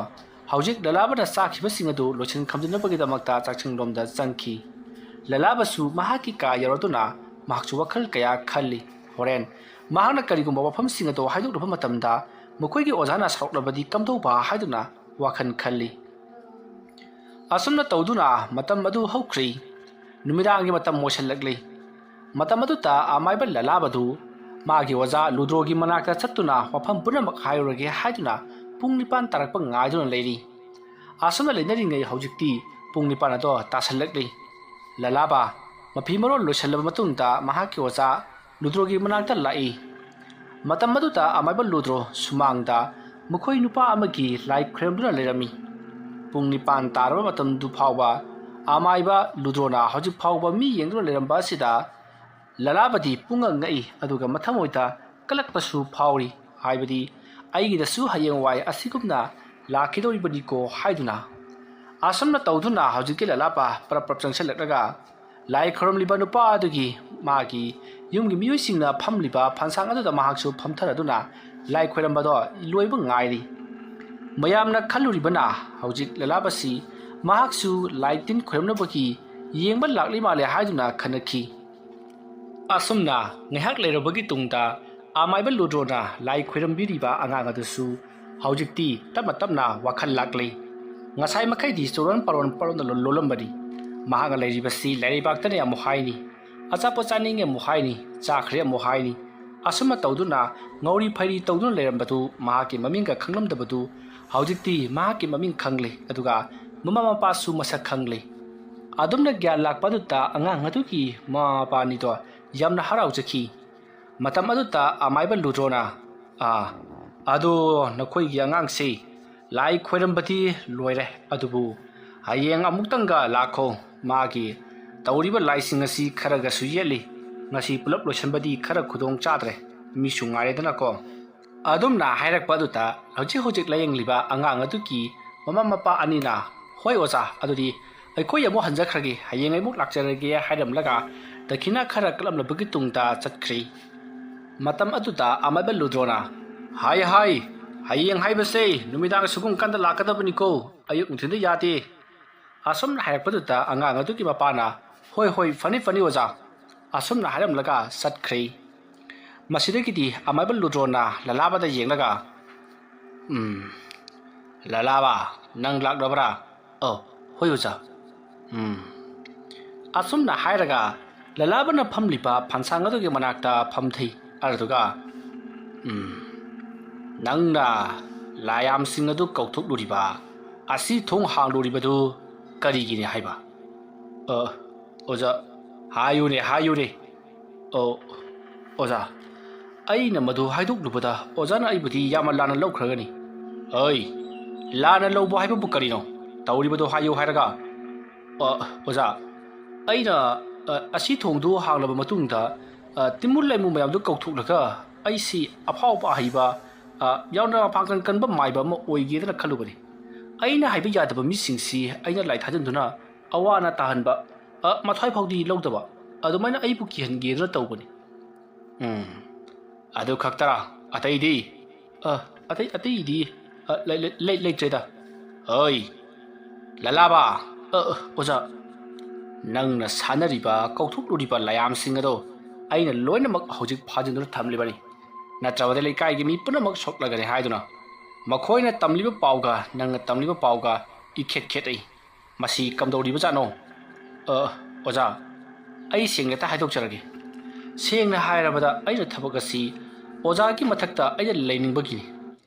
ꯍꯧꯖꯤꯛ ꯂꯂꯥꯕꯅ ꯆꯥꯈꯤꯕꯁꯤꯡ ꯑꯗꯨ ꯂꯣꯏꯁꯤꯟ ꯈꯝꯖꯤꯟꯅꯕꯒꯤꯗꯃꯛꯇ ꯆꯥꯛꯁꯪꯂꯣꯝꯗ ꯆꯪꯈꯤ ꯂꯂꯥꯕꯁꯨ ꯃꯍꯥꯛꯀꯤ ꯀꯥ ꯌꯧꯔꯗꯨꯅ ꯃꯍꯥꯛꯁꯨ ꯋꯥꯈꯜ ꯀꯌꯥ ꯈꯜꯂꯤ ꯍꯣꯔꯦꯟ ꯃꯍꯥꯛꯅ ꯀꯔꯤꯒꯨꯝꯕ ꯋꯥꯐꯝꯁꯤꯡ ꯑꯗꯨ ꯍꯥꯏꯗꯣꯛꯂꯕ ꯃꯇꯝꯗ ꯃꯈꯣꯏꯒꯤ ꯑꯣꯖꯥꯅ ꯁꯥꯎꯔꯛꯂꯕꯗꯤ ꯀꯝꯗꯧꯕ ꯍꯥꯏꯗꯨꯅ ꯋꯥꯈꯜ ꯈꯜꯂꯤ ꯑꯁꯨꯝꯅ ꯇꯧꯗꯨꯅ ꯃꯇꯝ ꯑꯗꯨ ꯍꯧꯈ꯭ꯔꯤ ꯅꯨꯃꯤꯗꯥꯡꯒꯤ ꯃꯇꯝ ꯑꯣꯏꯁꯜꯂꯛꯂꯤ ꯃꯇꯝ ꯑꯗꯨꯗ ꯑꯃꯥꯏꯕ ꯂꯂꯥꯕꯗꯨ ꯃꯥꯒꯤ ꯑꯣꯖꯥ ꯂꯨꯗ꯭ꯔꯣꯒꯤ ꯃꯅꯥꯛꯇ ꯆꯠꯇꯨꯅ ꯋꯥꯐꯝ ꯄꯨꯝꯅꯃꯛ ꯍꯥꯏꯔꯨꯔꯒꯦ ꯍꯥꯏꯗꯨꯅ ꯄꯨꯡ 9 ꯇꯥꯔꯛꯄ ꯉꯥꯏꯗꯨꯅ ꯂꯩꯔꯤ ꯑꯁꯨꯝꯅ ꯂꯩꯅꯔꯤꯉꯩ ꯍꯧꯖꯤꯛꯇꯤ ꯄꯨꯡ 9 ꯑꯗꯣ ꯇꯥꯁꯜꯂꯛꯂꯤ ꯂꯂꯥꯕ ꯃꯐꯤ ꯃꯔꯣꯜ ꯂꯣꯏꯁꯤꯜꯂꯕ ꯃꯇꯨꯡꯗ ꯃꯍꯥꯛꯀꯤ ꯑꯣꯖꯥ ꯂꯨꯗ꯭ꯔꯣꯒꯤ ꯃꯅꯥꯛꯇ ꯂꯥꯛꯏ ꯃꯇꯝ ꯑꯗꯨꯗ ꯑꯃꯥꯏꯕ ꯂꯨꯗ꯭ꯔꯣ ꯁꯨꯃꯥꯡꯗ ꯃꯈꯣꯏ ꯅꯨꯄꯥ ꯑꯃꯒꯤ ꯂꯥꯏ ꯈꯨꯔꯨꯝꯗꯨꯅ ꯂꯩꯔꯝꯃꯤ ꯄꯨꯡ 9 ꯇꯥꯔꯕ ꯃꯇꯝꯗꯨ ꯐꯥꯎꯕ ꯑꯃꯥꯏꯕ ꯂꯨꯗ꯭ꯔꯣꯅ ꯍꯧꯖꯤꯛ ꯐꯥꯎꯕ ꯃꯤ ꯌꯦꯡꯗꯨꯅ ꯂꯩꯔꯝꯕ ꯑꯁꯤꯗ ꯂꯂꯥꯕꯗꯤ ꯄꯨꯡꯉ ꯉꯛꯏ ꯑꯗꯨꯒ ꯃꯊꯃꯣꯏꯗ ꯀꯂꯛꯄꯁꯨ ꯐꯥꯎꯔꯤ ꯍꯥꯏꯕꯗꯤ ꯑꯩꯒꯤꯗꯁꯨ ꯍꯌꯦꯡꯋꯥꯏ ꯑꯁꯤꯒꯨꯝꯅ ꯂꯥꯛꯈꯤꯗꯧꯔꯤꯕꯅꯤꯀꯣ ꯍꯥꯏꯗꯨꯅ ꯑꯁꯨꯝꯅ ꯇꯧꯗꯨꯅ ꯍꯧꯖꯤꯛꯀꯤ ꯂꯂꯥꯕ ꯄꯔꯞ ꯆꯪꯁꯤꯜꯂꯛꯂꯒ ꯂꯥꯏ ꯈꯨꯔꯨꯝꯂꯤꯕ ꯅꯨꯄꯥ ꯑꯗꯨꯒꯤ ꯃꯥꯒꯤ ꯌꯨꯝꯒꯤ ꯃꯤꯑꯣꯏꯁꯤꯡꯅ ꯐꯝꯂꯤꯕ ꯐꯟꯁꯥꯡ ꯑꯗꯨꯗ ꯃꯍꯥꯛꯁꯨ ꯐꯝꯊꯔꯗꯨꯅ ꯂꯥꯏ ꯈꯨꯔꯨꯝꯕꯗꯣ ꯂꯣꯏꯕ ꯉꯥꯏꯔꯤ ꯃꯌꯥꯝꯅ ꯈꯜꯂꯨꯔꯤꯕꯅ ꯍꯧꯖꯤꯛ ꯂꯂꯥꯕꯁꯤ ꯃꯍꯥꯛꯁꯨ ꯂꯥꯏ ꯇꯤꯟ ꯈꯨꯔꯨꯝꯅꯕꯒꯤ ꯌꯦꯡꯕ ꯂꯥꯛꯂꯤ ꯃꯥꯜꯂꯦ ꯍꯥꯏꯗꯨꯅ ꯈꯟꯅꯈꯤ ꯑꯁꯨꯝꯅ ꯉꯥꯏꯍꯥꯛ ꯂꯩꯔꯕꯒꯤ ꯇꯨꯡꯗ ꯑꯃꯥꯏꯕ ꯂꯨꯗ꯭ꯔꯣꯅ ꯂꯥꯏ ꯈꯨꯔꯨꯝꯕꯤꯔꯤꯕ ꯑꯉꯥꯡ ꯑꯗꯨꯁꯨ ꯍꯧꯖꯤꯛꯇꯤ ꯇꯞꯅ ꯋꯥꯈꯜ ꯂꯥꯛꯂꯤ ꯉꯁꯥꯏ ꯃꯈꯩꯗꯤ ꯆꯣꯔꯣꯟ ꯄꯔꯣꯟꯗ ꯂꯣꯜꯂꯝꯕꯅꯤ ꯃꯍꯥꯛꯅ ꯂꯩꯔꯤꯕꯁꯤ ꯂꯩꯔꯩꯕꯥꯛꯇꯅꯤ ꯑꯃꯨꯛ ꯍꯥꯏꯅꯤ ꯑꯆꯥꯄꯣꯠ ꯆꯥꯅꯤꯡꯉꯦ ꯑꯃꯨꯛ ꯍꯥꯏꯅꯤ ꯆꯥꯈ꯭ꯔꯦ ꯑꯃꯨꯛ ꯍꯥꯏꯅꯤ ꯑꯁꯨꯝꯅ ꯇꯧꯗꯨꯅ ꯉꯧꯔꯤ ꯐꯩꯔꯤ ꯇꯧꯗꯨꯅ ꯂꯩꯔꯝꯕꯗꯨ ꯃꯍꯥꯛꯀꯤ ꯃꯃꯤꯡꯒ ꯈꯪꯂꯝꯗꯕꯗꯨ ꯍꯧꯖꯤꯛꯇꯤ ꯃꯍꯥꯛꯀꯤ ꯃꯃꯤꯡ ꯈꯪꯂꯤ ꯑꯗꯨꯒ ꯃꯃꯥ ꯃꯄꯥꯁꯨ ꯃꯁꯛ ꯈꯪꯂꯤ ꯑꯗꯨꯝꯅ ꯒ꯭ꯌꯥꯟ ꯂꯥꯛꯄ ꯑꯗꯨꯗ ꯑꯉꯥꯡ ꯑꯗꯨꯒꯤ ꯃꯃꯥ ꯃꯄꯥꯅꯤꯗꯣ ꯌꯥꯝꯅ ꯍꯔꯥꯎꯖꯈꯤ ꯃꯇꯝ ꯑꯗꯨꯗ ꯑꯃꯥꯏꯕ ꯂꯨꯗ꯭ꯔꯣꯅ ꯑꯗꯣ ꯅꯈꯣꯏꯒꯤ ꯑꯉꯥꯡꯁꯤ ꯂꯥꯏ ꯈꯣꯏꯔꯝꯕꯗꯤ ꯂꯣꯏꯔꯦ ꯑꯗꯨꯕꯨ ꯍꯌꯦꯡ ꯑꯃꯨꯛꯇꯪꯒ ꯂꯥꯛꯈꯣ ꯃꯥꯒꯤ ꯇꯧꯔꯤꯕ ꯂꯥꯏꯁꯤꯡ ꯑꯁꯤ ꯈꯔꯒꯁꯨ ꯌꯦꯠꯂꯤ ꯉꯁꯤ ꯄꯨꯂꯞ ꯂꯣꯏꯁꯤꯟꯕꯗꯤ ꯈꯔ ꯈꯨꯗꯣꯡ ꯆꯥꯗ꯭ꯔꯦ ꯃꯤꯁꯨ ꯉꯥꯏꯔꯦꯗꯅꯀꯣ ꯑꯗꯨꯝꯅ ꯍꯥꯏꯔꯛꯄ ꯑꯗꯨꯗ ꯍꯧꯖꯤꯛ ꯂꯥꯌꯦꯡꯂꯤꯕ ꯑꯉꯥꯡ ꯑꯗꯨꯒꯤ ꯃꯃꯥ ꯃꯄꯥ ꯑꯅꯤꯅ ꯍꯣꯏ ꯑꯣꯖꯥ ꯑꯗꯨꯗꯤ ꯑꯩꯈꯣꯏ ꯑꯃꯨꯛ ꯍꯟꯖꯈ꯭ꯔꯒꯦ ꯍꯌꯦꯡ ꯑꯃꯨꯛ ꯂꯥꯛꯆꯔꯒꯦ ꯍꯥꯏꯔꯝꯂꯒ ꯗꯈꯤꯅꯥ ꯈꯔ ꯀꯠꯂꯝꯂꯕꯒꯤ ꯇꯨꯡꯗ ꯆꯠꯈ꯭ꯔꯤ ꯃꯇꯝ ꯑꯗꯨꯗ ꯑꯃꯥꯏꯕ ꯂꯨꯗ꯭ꯔꯣꯅ ꯍꯥꯏ ꯍꯌꯦꯡ ꯍꯥꯏꯕꯁꯦ ꯅꯨꯃꯤꯗꯥꯡ ꯁꯨꯒꯨꯝ ꯀꯥꯟꯗ ꯂꯥꯛꯀꯗꯕꯅꯤꯀꯣ ꯑꯌꯨꯛ ꯅꯨꯡꯊꯤꯟꯗ ꯌꯥꯗꯦ ꯑꯁꯨꯝꯅ ꯍꯥꯏꯔꯛꯄꯗꯨꯗ ꯑꯉꯥꯡ ꯑꯗꯨꯒꯤ ꯃꯄꯥꯅ ꯍꯣꯏ ꯍꯣꯏ ꯐꯅꯤ ꯐꯅꯤ ꯑꯣꯖꯥ ꯑꯁꯨꯝꯅ ꯍꯥꯏꯔꯝꯂꯒ ꯆꯠꯈ꯭ꯔꯦ ꯃꯁꯤꯗꯒꯤꯗꯤ ꯑꯃꯥꯏꯕ ꯂꯨꯗ꯭ꯔꯣꯅ ꯂꯂꯥꯕꯗ ꯌꯦꯡꯂꯒ ꯂꯂꯥꯕ ꯅꯪ ꯂꯥꯛꯂꯕ꯭ꯔꯥ ꯍꯣꯏ ꯑꯣꯖꯥ ꯑꯁꯨꯝꯅ ꯍꯥꯏꯔꯒ ꯂꯂꯥꯕꯅ ꯐꯝꯂꯤꯕ ꯐꯟꯁꯥꯡ ꯑꯗꯨꯒꯤ ꯃꯅꯥꯛꯇ ꯐꯝꯊꯩ ꯑꯗꯨꯒ ꯅꯪꯅ ꯂꯥꯌꯥꯝꯁꯤꯡ ꯑꯗꯨ ꯀꯧꯊꯣꯛꯂꯨꯔꯤꯕ ꯑꯁꯤ ꯊꯣꯡ ꯍꯥꯡꯂꯨꯔꯤꯕꯗꯨ ꯀꯔꯤꯒꯤꯅꯤ ꯍꯥꯏꯕ ꯑꯣꯖꯥ ꯍꯥꯏꯌꯨꯅꯦ ꯑꯣꯖꯥ ꯑꯩꯅ ꯃꯗꯨ ꯍꯥꯏꯗꯣꯛꯂꯨꯕꯗ ꯑꯣꯖꯥꯅ ꯑꯩꯕꯨꯗꯤ ꯌꯥꯝꯅ ꯂꯥꯟꯅ ꯂꯧꯈ꯭ꯔꯒꯅꯤ ꯂꯥꯟꯅ ꯂꯧꯕ ꯍꯥꯏꯕꯕꯨ ꯀꯔꯤꯅꯣ ꯇꯧꯔꯤꯕꯗꯣ ꯍꯥꯏꯌꯨ ꯍꯥꯏꯔꯒ ꯑꯣꯖꯥ ꯑꯩꯅ ꯑꯁꯤ ꯊꯣꯡꯗꯨ ꯍꯥꯡꯂꯕ ꯃꯇꯨꯡꯗ ꯇꯤꯃꯨ ꯂꯩꯃꯨ ꯃꯌꯥꯝꯗꯨ ꯀꯧꯊꯣꯛꯂꯒ ꯑꯩꯁꯤ ꯑꯐꯥꯎꯕ ꯑꯍꯩꯕ ꯌꯥꯝꯅ ꯄꯥꯡꯒꯜ ꯀꯟꯕ ꯃꯥꯏꯕ ꯑꯃ ꯑꯣꯏꯒꯦꯗꯅ ꯈꯜꯂꯨꯕꯅꯤ ꯑꯩꯅ ꯍꯥꯏꯕ ꯌꯥꯗꯕ ꯃꯤꯁꯤꯡꯁꯤ ꯑꯩꯅ ꯂꯥꯏ ꯊꯥꯖꯤꯟꯗꯨꯅ ꯑꯋꯥ ꯑꯅꯥ ꯇꯥꯍꯟꯕ ꯃꯊ꯭ꯋꯥꯏ ꯐꯥꯎꯗꯤ ꯂꯧꯗꯕ ꯑꯗꯨꯃꯥꯏꯅ ꯑꯩꯕꯨ ꯀꯤꯍꯟꯒꯦꯗꯅ ꯇꯧꯕꯅꯤ ꯑꯗꯨ ꯈꯛꯇꯔꯥ ꯑꯇꯩꯗꯤ ꯑꯇꯩꯗꯤ ꯂꯩꯇ꯭ꯔꯦꯗ ꯂꯂꯥꯕ ꯑꯣꯖꯥ ꯅꯪꯅ ꯁꯥꯟꯅꯔꯤꯕ ꯀꯧꯊꯣꯛꯂꯨꯔꯤꯕ ꯂꯥꯌꯥꯝꯁꯤꯡ ꯑꯗꯣ ꯑꯩꯅ ꯂꯣꯏꯅꯃꯛ ꯍꯧꯖꯤꯛ ꯐꯥꯖꯤꯟꯗꯨꯅ ꯊꯝꯂꯤꯕꯅꯤ ꯅꯠꯇ꯭ꯔꯕꯗ ꯂꯩꯀꯥꯏꯒꯤ ꯃꯤ ꯄꯨꯝꯅꯃꯛ ꯁꯣꯛꯂꯒꯅꯤ ꯍꯥꯏꯗꯨꯅ ꯃꯈꯣꯏꯅ ꯇꯝꯂꯤꯕ ꯄꯥꯎꯒ ꯅꯪꯅ ꯇꯝꯂꯤꯕ ꯄꯥꯎꯒ ꯏꯈꯦꯠ ꯈꯦꯠꯅꯩ ꯃꯁꯤ ꯀꯝꯗꯧꯔꯤꯕꯖꯥꯠꯅꯣ ꯑꯣꯖꯥ ꯑꯩ ꯁꯦꯡꯅ ꯍꯥꯏꯗꯣꯛꯆꯔꯒꯦ ꯁꯦꯡꯅ ꯍꯥꯏꯔꯕꯗ ꯑꯩꯅ ꯊꯕꯛ ꯑꯁꯤ ꯑꯣꯖꯥꯒꯤ ꯃꯊꯛꯇ ꯑꯩꯅ ꯂꯩꯅꯤꯡꯕꯒꯤꯅꯤ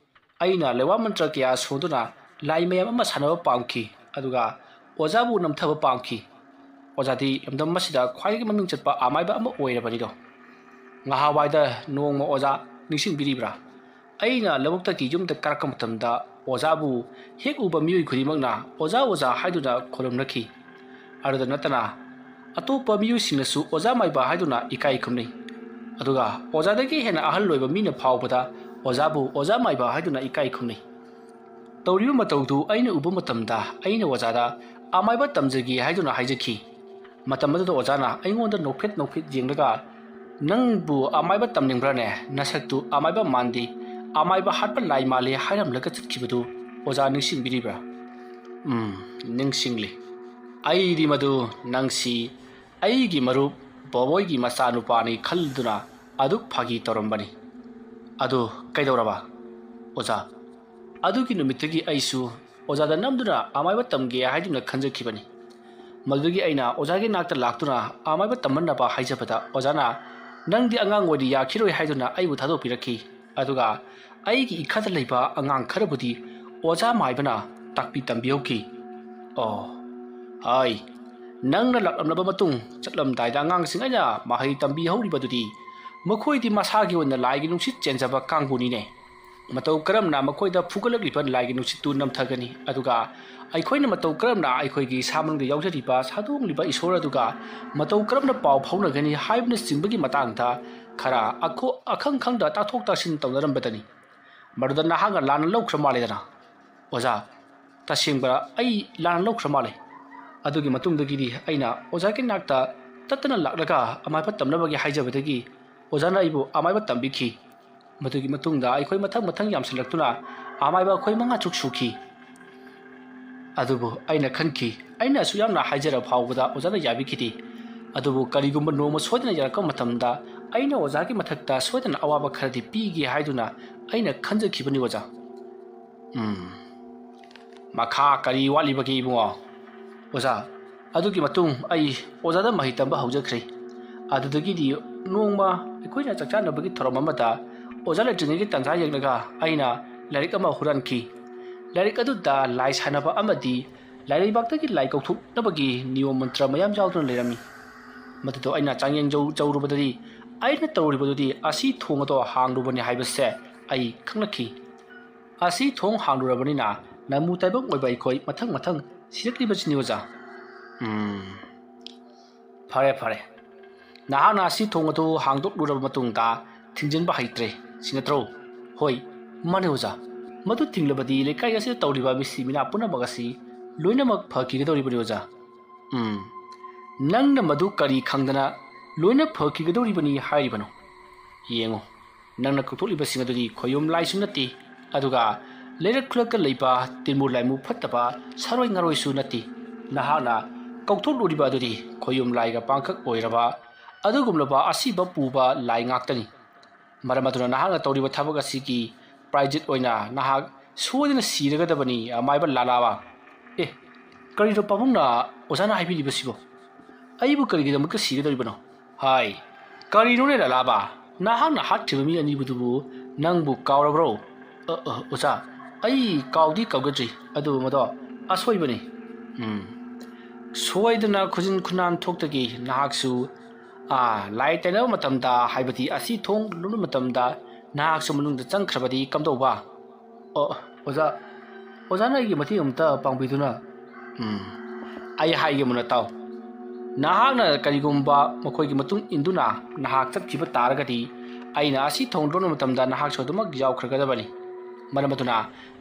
ꯑꯩꯅ ꯂꯩꯋꯥ ꯃꯟꯇ꯭ꯔ ꯀꯌꯥ ꯁꯣꯟꯗꯨꯅ ꯂꯥꯏ ꯃꯌꯥꯝ ꯑꯃ ꯁꯥꯟꯅꯕ ꯄꯥꯝꯈꯤ ꯑꯗꯨꯒ ꯑꯣꯖꯥꯕꯨ ꯅꯝꯊꯕ ꯄꯥꯝꯈꯤ ꯑꯣꯖꯥꯗꯤ ꯂꯝꯗꯝ ꯑꯁꯤꯗ ꯈ꯭ꯋꯥꯏꯗꯒꯤ ꯃꯃꯤꯡ ꯆꯠꯄ ꯑꯃꯥꯏꯕ ꯑꯃ ꯑꯣꯏꯔꯕꯅꯤꯗꯣ ꯉꯍꯥꯟꯋꯥꯏꯗ ꯅꯣꯡꯃ ꯑꯣꯖꯥ ꯅꯤꯡꯁꯤꯡꯕꯤꯔꯤꯕ꯭ꯔꯥ ꯑꯩꯅ ꯂꯧꯕꯨꯛꯇꯒꯤ ꯌꯨꯝꯗ ꯀꯥꯔꯛꯄ ꯃꯇꯝꯗ ꯑꯣꯖꯥꯕꯨ ꯍꯦꯛ ꯎꯕ ꯃꯤꯑꯣꯏ ꯈꯨꯗꯤꯡꯃꯛꯅ ꯑꯣꯖꯥ ꯍꯥꯏꯗꯨꯅ ꯈꯣꯏꯔꯝꯅꯈꯤ ꯑꯗꯨꯗ ꯅꯠꯇꯅ ꯑꯇꯣꯞꯄ ꯃꯤꯑꯣꯏꯁꯤꯡꯅꯁꯨ ꯑꯣꯖꯥ ꯃꯥꯏꯕ ꯍꯥꯏꯗꯨꯅ ꯏꯀꯥꯏ ꯈꯨꯝꯅꯩ ꯑꯗꯨꯒ ꯑꯣꯖꯥꯗꯒꯤ ꯍꯦꯟꯅ ꯑꯍꯜ ꯑꯣꯏꯕ ꯃꯤꯅ ꯐꯥꯎꯕꯗ ꯑꯣꯖꯥꯕꯨ ꯑꯣꯖꯥ ꯃꯥꯏꯕ ꯍꯥꯏꯗꯨꯅ ꯏꯀꯥꯏ ꯈꯨꯝꯅꯩ ꯇꯧꯔꯤꯕ ꯃꯇꯧꯗꯨ ꯑꯩꯅ ꯎꯕ ꯃꯇꯝꯗ ꯑꯩꯅ ꯑꯣꯖꯥꯗ ꯑꯃꯥꯏꯕ ꯇꯝꯖꯒꯦ ꯍꯥꯏꯗꯨꯅ ꯍꯥꯏꯖꯈꯤ ꯃꯇꯝ ꯑꯗꯨꯗ ꯑꯣꯖꯥꯅ ꯑꯩꯉꯣꯟꯗ ꯅꯣꯛꯐꯦꯠ ꯌꯦꯡꯂꯒ ꯅꯪꯕꯨ ꯑꯃꯥꯏꯕ ꯇꯝꯅꯤꯡꯕ꯭ꯔꯥꯅꯦ ꯅꯁꯛꯇꯨ ꯑꯃꯥꯏꯕ ꯃꯥꯟꯗꯦ ꯑꯃꯥꯏꯕ ꯍꯥꯠꯄ ꯂꯥꯏ ꯃꯥꯜꯂꯦ ꯍꯥꯏꯔꯝꯂꯒ ꯆꯠꯈꯤꯕꯗꯨ ꯑꯣꯖꯥ ꯅꯤꯡꯁꯤꯡꯕꯤꯔꯤꯕ꯭ꯔꯥ ꯅꯤꯡꯁꯤꯡꯂꯤ ꯑꯩꯗꯤ ꯃꯗꯨ ꯅꯪꯁꯤ ꯑꯩꯒꯤ ꯃꯔꯨꯞ ꯕꯣꯕꯣꯏꯒꯤ ꯃꯆꯥꯅꯨꯄꯥꯅꯤ ꯈꯜꯗꯨꯅ ꯑꯗꯨꯛ ꯐꯥꯒꯤ ꯇꯧꯔꯝꯕꯅꯤ ꯑꯗꯨ ꯀꯩꯗꯧꯔꯕ ꯑꯣꯖꯥ ꯑꯗꯨꯒꯤ ꯅꯨꯃꯤꯠꯇꯒꯤ ꯑꯩꯁꯨ ꯑꯣꯖꯥꯗ ꯅꯝꯗꯨꯅ ꯑꯃꯥꯏꯕ ꯇꯝꯒꯦ ꯍꯥꯏꯗꯨꯅ ꯈꯟꯖꯈꯤꯕꯅꯤ ꯃꯗꯨꯗꯒꯤ ꯑꯩꯅ ꯑꯣꯖꯥꯒꯤ ꯅꯥꯛꯇ ꯂꯥꯛꯇꯨꯅ ꯑꯃꯥꯏꯕ ꯇꯝꯃꯟꯅꯕ ꯍꯥꯏꯖꯕꯗ ꯑꯣꯖꯥꯅ ꯅꯪꯗꯤ ꯑꯉꯥꯡ ꯑꯣꯏꯔꯤ ꯌꯥꯈꯤꯔꯣꯏ ꯍꯥꯏꯗꯨꯅ ꯑꯩꯕꯨ ꯊꯥꯗꯣꯛꯄꯤꯔꯛꯈꯤ ꯑꯗꯨꯒ ꯑꯩꯒꯤ ꯏꯈꯥꯗ ꯂꯩꯕ ꯑꯉꯥꯡ ꯈꯔꯕꯨꯗꯤ ꯑꯣꯖꯥ ꯃꯥꯏꯕꯅ ꯇꯥꯛꯄꯤ ꯇꯝꯕꯤꯍꯧꯈꯤ ꯅꯪꯅ ꯂꯥꯛꯂꯝꯂꯕ ꯃꯇꯨꯡ ꯆꯠꯂꯝꯗꯥꯏꯗ ꯑꯉꯥꯡꯁꯤꯡ ꯑꯩꯅ ꯃꯍꯩ ꯇꯝꯕꯤꯍꯧꯔꯤꯕꯗꯨꯗꯤ ꯃꯈꯣꯏꯗꯤ ꯃꯁꯥꯒꯤ ꯑꯣꯏꯅ ꯂꯥꯏꯒꯤ ꯅꯨꯡꯁꯤꯠ ꯆꯦꯟꯖꯕ ꯀꯥꯡꯕꯨꯅꯤꯅꯦ ꯃꯇꯧ ꯀꯔꯝꯅ ꯃꯈꯣꯏꯗ ꯐꯨꯒꯠꯂꯛꯂꯤꯕ ꯂꯥꯏꯒꯤ ꯅꯨꯡꯁꯤꯠꯇꯨ ꯅꯝꯊꯒꯅꯤ ꯑꯗꯨꯒ ꯑꯩꯈꯣꯏꯅ ꯃꯇꯧ ꯀꯔꯝꯅ ꯑꯩꯈꯣꯏꯒꯤ ꯏꯁꯥ ꯃꯅꯨꯡꯗ ꯌꯥꯎꯖꯔꯤꯕ ꯁꯥꯗꯣꯡꯂꯤꯕ ꯏꯁꯣꯔ ꯑꯗꯨꯒ ꯃꯇꯧ ꯀꯔꯝꯅ ꯄꯥꯎ ꯐꯥꯎꯅꯒꯅꯤ ꯍꯥꯏꯕꯅꯆꯤꯡꯕꯒꯤ ꯃꯇꯥꯡꯗ ꯈꯔ ꯑꯈꯪ ꯈꯪꯗ ꯇꯥꯊꯣꯛ ꯇꯥꯁꯤꯟ ꯇꯧꯅꯔꯝꯕꯗꯅꯤ ꯃꯗꯨꯗ ꯅꯍꯥꯛꯅ ꯂꯥꯟꯅ ꯂꯧꯈ꯭ꯔ ꯃꯥꯜꯂꯦꯗꯅ ꯑꯣꯖꯥ ꯇꯁꯦꯡꯕ ꯑꯩ ꯂꯥꯟꯅ ꯂꯧꯈ꯭ꯔ ꯃꯥꯜꯂꯦ ꯑꯗꯨꯒꯤ ꯃꯇꯨꯡꯗꯒꯤꯗꯤ ꯑꯩꯅ ꯑꯣꯖꯥꯒꯤ ꯅꯥꯛꯇ ꯇꯠꯇꯅ ꯂꯥꯛꯂꯒ ꯑꯃꯥꯏꯕ ꯇꯝꯅꯕꯒꯤ ꯍꯥꯏꯖꯕꯗꯒꯤ ꯑꯣꯖꯥꯅ ꯑꯩꯕꯨ ꯑꯃꯥꯏꯕ ꯇꯝꯕꯤꯈꯤ ꯃꯗꯨꯒꯤ ꯃꯇꯨꯡꯗ ꯑꯩꯈꯣꯏ ꯃꯊꯪ ꯌꯥꯝꯁꯤꯜꯂꯛꯇꯨꯅ ꯑꯃꯥꯏꯕ ꯑꯩꯈꯣꯏ 5 ꯁꯨꯈꯤ ꯑꯗꯨꯕꯨ ꯑꯩꯅ ꯈꯟꯈꯤ ꯑꯩꯅ ꯑꯁꯨꯛ ꯌꯥꯝꯅ ꯍꯥꯏꯖꯔ ꯐꯥꯎꯕꯗ ꯑꯣꯖꯥꯅ ꯌꯥꯕꯤꯈꯤꯗꯦ ꯑꯗꯨꯕꯨ ꯀꯔꯤꯒꯨꯝꯕ ꯅꯣꯡꯃ ꯁꯣꯏꯗꯅ ꯌꯥꯔꯛꯄ ꯃꯇꯝꯗ ꯑꯩꯅ ꯑꯣꯖꯥꯒꯤ ꯃꯊꯛꯇ ꯁꯣꯏꯗꯅ ꯑꯋꯥꯕ ꯈꯔꯗꯤ ꯄꯤꯒꯦ ꯍꯥꯏꯗꯨꯅ ꯑꯩꯅ ꯈꯟꯖꯈꯤꯕꯅꯤ ꯑꯣꯖꯥ ꯃꯈꯥ ꯀꯔꯤ ꯋꯥꯠꯂꯤꯕꯒꯦ ꯏꯕꯨꯡꯉꯣ ꯑꯣꯖꯥ ꯑꯗꯨꯒꯤ ꯃꯇꯨꯡ ꯑꯩ ꯑꯣꯖꯥꯗ ꯃꯍꯩ ꯇꯝꯕ ꯍꯧꯖꯈ꯭ꯔꯦ ꯑꯗꯨꯗꯒꯤꯗꯤ ꯅꯣꯡꯃ ꯑꯩꯈꯣꯏꯅ ꯆꯥꯛꯆꯥꯅꯕꯒꯤ ꯊꯧꯔꯝ ꯑꯃꯗ ꯑꯣꯖꯥ ꯂꯩꯇ꯭ꯔꯤꯉꯩꯒꯤ ꯇꯟꯖꯥ ꯌꯦꯡꯂꯒ ꯑꯩꯅ ꯂꯥꯏꯔꯤꯛ ꯑꯃ ꯍꯨꯔꯥꯟꯈꯤ ꯂꯥꯏꯔꯤꯛ ꯑꯗꯨꯗ ꯂꯥꯏ ꯁꯥꯟꯅꯕ ꯑꯃꯗꯤ ꯂꯥꯏꯔꯩꯕꯥꯛꯇꯒꯤ ꯂꯥꯏ ꯀꯧꯊꯣꯛꯅꯕꯒꯤ ꯅꯤꯌꯣꯝ ꯃꯟꯇ꯭ꯔ ꯃꯌꯥꯝ ꯌꯥꯎꯗꯨꯅ ꯂꯩꯔꯝꯃꯤ ꯃꯗꯨꯗꯣ ꯑꯩꯅ ꯆꯥꯡꯌꯦꯡ ꯆꯧꯔꯨꯕꯗꯗꯤ ꯑꯩꯅ ꯇꯧꯔꯤꯕꯗꯨꯗꯤ ꯑꯁꯤ ꯊꯣꯡ ꯑꯗꯣ ꯍꯥꯡꯂꯨꯕꯅꯤ ꯍꯥꯏꯕꯁꯦ ꯑꯩ ꯈꯪꯂꯛꯈꯤ ꯑꯁꯤ ꯊꯣꯡ ꯍꯥꯡꯂꯨꯔꯕꯅꯤꯅ ꯅꯃꯨ ꯇꯥꯏꯕꯪ ꯑꯣꯏꯕ ꯑꯩꯈꯣꯏ ꯃꯊꯪ ꯁꯤꯔꯛꯂꯤꯕꯁꯤꯅꯤ ꯑꯣꯖꯥ ꯐꯔꯦ ꯅꯍꯥꯛꯅ ꯑꯁꯤ ꯊꯣꯡ ꯑꯗꯨ ꯍꯥꯡꯗꯣꯛꯂꯨꯔꯕ ꯃꯇꯨꯡꯗ ꯊꯤꯡꯖꯤꯟꯕ ꯍꯩꯇ꯭ꯔꯦ ꯁꯤ ꯅꯠꯇ꯭ꯔꯣ ꯍꯣꯏ ꯃꯥꯅꯦ ꯑꯣꯖा मधु थिंगलबदी लेकाई असे तौरिबा मिसी मिना पुनमक असि लोइनमक फकिगदौरिबनि ओजा नंगना मधु करी खंगदना लोइना फकिगदौरिबनि हाइरिबनो येंगो नंगना कौथोलिबसिंग अदुदि खोयोम लाइसु नति ꯑꯗꯨꯒ ꯂꯩꯔꯛ ꯈꯨꯂꯛꯇ ꯂꯩꯕ ꯇꯤꯟꯃꯨ ꯂꯥꯏꯃꯨ ꯐꯠꯇꯕ ꯁꯔꯣꯏ ꯉꯥꯔꯣꯏꯁꯨ ꯅꯠꯇꯦ ꯅꯍꯥꯛꯅ ꯀꯧꯊꯣꯛꯂꯨꯔꯤꯕ ꯑꯗꯨꯗꯤ ꯈꯣꯌꯨꯝ ꯂꯥꯏꯒ ꯄꯥꯡꯈꯛ ꯑꯣꯏꯔꯕ ꯑꯗꯨꯒꯨꯝꯂꯕ ꯑꯁꯤꯕ ꯄꯨꯕ ꯂꯥꯏ ꯉꯥꯛꯇꯅꯤ ꯃꯔꯝ ꯑꯗꯨꯅ ꯅꯍꯥꯛꯅ ꯇꯧꯔꯤꯕ ꯊꯕꯛ ꯑꯁꯤꯒꯤ ꯄ꯭ꯔꯥꯏꯖꯤꯠ ꯑꯣꯏꯅ ꯅꯍꯥꯛ ꯁꯣꯏꯗꯅ ꯁꯤꯔꯒꯗꯕꯅꯤ ꯑꯃꯥꯏꯕ ꯂꯥꯂꯥꯕ ꯑꯦ ꯀꯔꯤꯅꯣ ꯄꯥꯕꯨꯡꯅ ꯑꯣꯖꯥꯅ ꯍꯥꯏꯕꯤꯔꯤꯕꯁꯤꯕꯣ ꯑꯩꯕꯨ ꯀꯔꯤꯒꯤꯗꯃꯛꯇ ꯁꯤꯒꯗꯧꯔꯤꯕꯅꯣ ꯍꯥꯏ ꯀꯔꯤꯅꯣꯅꯦ ꯂꯥꯂꯥꯕ ꯅꯍꯥꯛꯅ ꯍꯥꯠꯈꯤꯕ ꯃꯤ ꯑꯅꯤꯕꯨꯗꯨꯕꯨ ꯅꯪꯕꯨ ꯀꯥꯎꯔꯕ꯭ꯔꯣ ꯑꯣꯖꯥ ꯑꯩ ꯀꯥꯎꯗꯤ ꯀꯥꯎꯒꯗ꯭ꯔꯤ ꯑꯗꯨꯕꯨ ꯃꯗꯣ ꯑꯁꯣꯏꯕꯅꯤ ꯁꯣꯏꯗꯅ ꯈꯨꯖꯤꯟ ꯈꯨꯅꯥꯟ ꯊꯣꯛꯇꯒꯤ ꯅꯍꯥꯛꯁꯨ ꯂꯥꯏ ꯇꯩꯅꯕ ꯃꯇꯝꯗ ꯍꯥꯏꯕꯗꯤ ꯑꯁꯤ ꯊꯣꯡ ꯂꯣꯟꯕ ꯃꯇꯝꯗ ꯅꯍꯥꯛꯁꯨ ꯃꯅꯨꯡꯗ ꯆꯪꯈ꯭ꯔꯕꯗꯤ ꯀꯝꯗꯧꯕ ꯑꯣꯖꯥꯅ ꯑꯩꯒꯤ ꯃꯇꯦꯡ ꯑꯃꯇ ꯄꯥꯡꯕꯤꯗꯨꯅ ꯑꯩ ꯍꯥꯏꯒꯦ ꯃꯨꯟꯅ ꯇꯥꯎ ꯅꯍꯥꯛꯅ ꯀꯔꯤꯒꯨꯝꯕ ꯃꯈꯣꯏꯒꯤ ꯃꯇꯨꯡ ꯏꯟꯗꯨꯅ ꯅꯍꯥꯛ ꯆꯠꯈꯤꯕ ꯇꯥꯔꯒꯗꯤ ꯑꯩꯅ ꯑꯁꯤ ꯊꯣꯡ ꯂꯣꯟꯕ ꯃꯇꯝꯗ ꯅꯍꯥꯛꯁꯨ ꯑꯗꯨꯃꯛ ꯌꯥꯎꯈ꯭ꯔꯒꯗꯕꯅꯤ ꯃꯔꯝ ꯑꯗꯨꯅ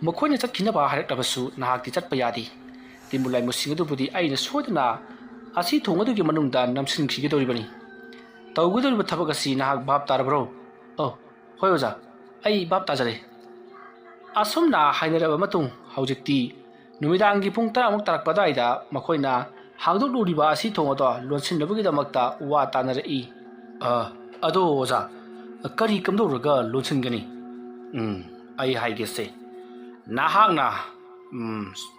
ꯃꯈꯣꯏꯅ ꯆꯠꯈꯤꯅꯕ ꯍꯥꯏꯔꯛꯂꯕꯁꯨ ꯅꯍꯥꯛꯇꯤ ꯆꯠꯄ ꯌꯥꯗꯦ ꯇꯤꯟꯕꯨ ꯂꯥꯏꯃꯨꯁꯤꯡ ꯑꯗꯨꯕꯨꯗꯤ ꯑꯩꯅ ꯁꯣꯏꯗꯅ ꯑꯁꯤ ꯊꯣꯡ ꯑꯗꯨꯒꯤ ꯃꯅꯨꯡꯗ ꯅꯝꯁꯤꯟꯈꯤꯒꯗꯧꯔꯤꯕꯅꯤ ꯇꯧꯒꯗꯧꯔꯤꯕ ꯊꯕꯛ ꯑꯁꯤ ꯅꯍꯥꯛ ꯚꯥꯞ ꯇꯥꯔꯕ꯭ꯔꯣ ꯍꯣꯏ ꯑꯣꯖꯥ ꯑꯩ ꯚꯥꯞ ꯇꯥꯖꯔꯦ ꯑꯁꯨꯝꯅ ꯍꯥꯏꯅꯔꯕ ꯃꯇꯨꯡ ꯍꯧꯖꯤꯛꯇꯤ ꯅꯨꯃꯤꯗꯥꯡꯒꯤ ꯄꯨꯡ 10ꯃꯨꯛ ꯇꯥꯔꯛꯄ ꯑꯗꯨꯋꯥꯏꯗ ꯃꯈꯣꯏꯅ ꯍꯥꯡꯗꯣꯛꯂꯨꯔꯤꯕ ꯑꯁꯤ ꯊꯣꯡ ꯑꯗꯣ ꯂꯣꯟꯁꯤꯟꯅꯕꯒꯤꯗꯃꯛꯇ ꯋꯥ ꯇꯥꯅꯔꯛꯏ ꯑꯗꯣ ꯑꯣꯖꯥ ꯀꯔꯤ ꯀꯝꯗꯧꯔꯒ ꯂꯣꯟꯁꯤꯟꯒꯅꯤ ꯑꯩ ꯍꯥꯏꯒꯦꯁꯦ ꯅꯍꯥꯛꯅ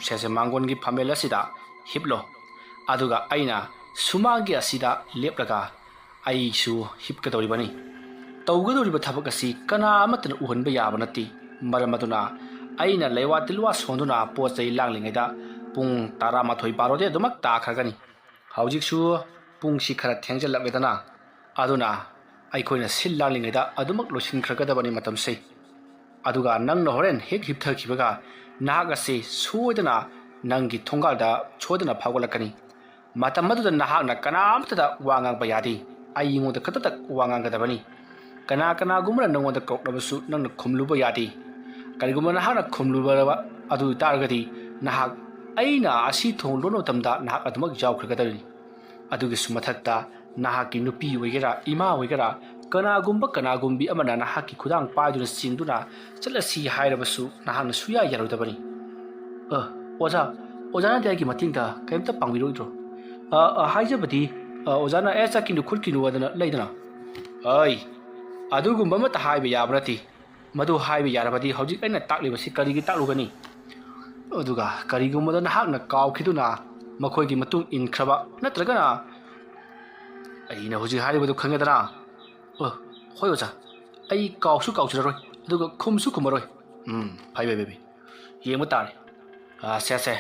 ꯁꯦꯁꯦ ꯃꯥꯡꯒꯣꯟꯒꯤ ꯐꯝꯃꯦꯜ ꯑꯁꯤꯗ ꯍꯤꯞꯂꯣ ꯑꯗꯨꯒ ꯑꯩꯅ ꯁꯨꯃꯥꯡꯒꯤ ꯑꯁꯤꯗ ꯂꯦꯞꯂꯒ ꯑꯩꯁꯨ ꯍꯤꯞꯀꯗꯧꯔꯤꯕꯅꯤ ꯇꯧꯒꯗꯧꯔꯤꯕ ꯊꯕꯛ ꯑꯁꯤ ꯀꯅꯥ ꯑꯃꯠꯇꯅ ꯎꯍꯟꯕ ꯌꯥꯕ ꯅꯠꯇꯦ ꯃꯔꯝ ꯑꯗꯨꯅ ꯑꯩꯅ ꯂꯩꯋꯥ ꯇꯤꯜꯋꯥ ꯁꯣꯟꯗꯨꯅ ꯄꯣꯠ ꯆꯩ ꯂꯥꯡꯂꯤꯉꯩꯗ ꯄꯨꯡ 12 ꯕꯥꯔꯣꯗꯤ ꯑꯗꯨꯃꯛ ꯇꯥꯈ꯭ꯔꯒꯅꯤ ꯍꯧꯖꯤꯛꯁꯨ ꯄꯨꯡꯁꯤ ꯈꯔ ꯊꯦꯡꯖꯜꯂꯛꯂꯦꯗꯅ ꯑꯗꯨꯅ ꯑꯩꯈꯣꯏꯅ ꯁꯤꯜ ꯂꯥꯡꯂꯤꯉꯩꯗ ꯑꯗꯨꯃꯛ ꯂꯣꯏꯁꯤꯟꯈ꯭ꯔꯒꯗꯕꯅꯤ ꯃꯇꯝꯁꯤ ꯑꯗꯨꯒ ꯅꯪꯅ ꯍꯣꯔꯦꯟ ꯍꯦꯛ ꯍꯤꯞꯊꯈꯤꯕꯒ ꯅꯍꯥꯛ ꯑꯁꯤ ꯁꯣꯏꯗꯅ ꯅꯪꯒꯤ ꯊꯣꯡꯒꯥꯜꯗ ꯁꯣꯏꯗꯅ ꯐꯥꯎꯒꯠꯂꯛꯀꯅꯤ ꯃꯇꯝ ꯑꯗꯨꯗ ꯅꯍꯥꯛꯅ ꯀꯅꯥꯝꯇꯗ ꯋꯥ ꯉꯥꯡꯕ ꯌꯥꯗꯦ ꯑꯩꯉꯣꯟꯗ ꯈꯛꯇꯗ ꯋꯥ ꯉꯥꯡꯒꯗꯕꯅꯤ ꯀꯅꯥꯒꯨꯝꯕꯅ ꯅꯪꯉꯣꯟꯗ ꯀꯧꯔꯛꯂꯕꯁꯨ ꯅꯪꯅ ꯈꯨꯝꯂꯨꯕ ꯌꯥꯗꯦ ꯀꯔꯤꯒꯨꯝꯕ ꯅꯍꯥꯛꯅ ꯈꯨꯝꯂꯨꯕ ꯑꯗꯨ ꯇꯥꯔꯒꯗꯤ ꯅꯍꯥꯛ ꯑꯩꯅ ꯑꯁꯤ ꯊꯣꯡ ꯂꯣꯟꯕ ꯃꯇꯝꯗ ꯅꯍꯥꯛ ꯑꯗꯨꯃꯛ ꯌꯥꯎꯈ꯭ꯔꯒꯗꯕꯅꯤ ꯑꯗꯨꯒꯤꯁꯨ ꯃꯊꯛꯇ ꯅꯍꯥꯛꯀꯤ ꯅꯨꯄꯤ ꯑꯣꯏꯒꯦꯔꯥ ꯏꯃꯥ ꯑꯣꯏꯒꯦꯔꯥ ꯀꯅꯥꯒꯨꯝꯕꯤ ꯑꯃꯅ ꯅꯍꯥꯛꯀꯤ ꯈꯨꯗꯥꯡ ꯄꯥꯏꯗꯨꯅ ꯆꯤꯡꯗꯨꯅ ꯆꯠꯂꯁꯤ ꯍꯥꯏꯔꯕꯁꯨ ꯅꯍꯥꯛꯅ ꯁꯨꯌꯥ ꯌꯥꯔꯣꯏꯗꯕꯅꯤ ꯑꯣꯖꯥꯅꯗꯤ ꯑꯩꯒꯤ ꯃꯇꯦꯡꯗ ꯀꯔꯤꯝꯇ ꯄꯥꯡꯕꯤꯔꯣꯏꯗ꯭ꯔꯣ ꯍꯥꯏꯖꯕꯗꯤ ꯑꯣꯖꯥꯅ ꯆꯠꯈꯤꯅꯨ ꯈꯨꯠꯀꯤꯅꯨ ꯑꯗꯨꯅ ꯂꯩꯗꯅ ꯑꯗꯨꯒꯨꯝꯕ ꯑꯃꯠꯇ ꯍꯥꯏꯕ ꯌꯥꯕ ꯅꯠꯇꯦ ꯃꯗꯨ ꯍꯥꯏꯕ ꯌꯥꯔꯕꯗꯤ ꯍꯧꯖꯤꯛ ꯑꯩꯅ ꯇꯥꯛꯂꯤꯕꯁꯤ ꯀꯔꯤꯒꯤ ꯇꯥꯛꯂꯨꯒꯅꯤ ꯑꯗꯨꯒ ꯀꯔꯤꯒꯨꯝꯕꯗ ꯅꯍꯥꯛꯅ ꯀꯥꯎꯈꯤꯗꯨꯅ ꯃꯈꯣꯏꯒꯤ ꯃꯇꯨꯡ ꯏꯟꯈ꯭ꯔꯕ ꯅꯠꯇ꯭ꯔꯒꯅ ꯑꯩꯅ ꯍꯧꯖꯤꯛ ꯍꯥꯏꯔꯤꯕꯗꯨ ꯈꯪꯉꯦꯗꯅ ꯍꯣꯏ ꯑꯣꯖꯥ ꯑꯩ ꯀꯥꯎꯁꯨ ꯀꯥꯎꯖꯔꯔꯣꯏ ꯑꯗꯨꯒ ꯈꯨꯝꯁꯨ ꯈꯨꯝꯃꯔꯣꯏ ꯐꯩ ꯌꯦꯡꯕ ꯇꯥꯔꯦ ꯁꯦ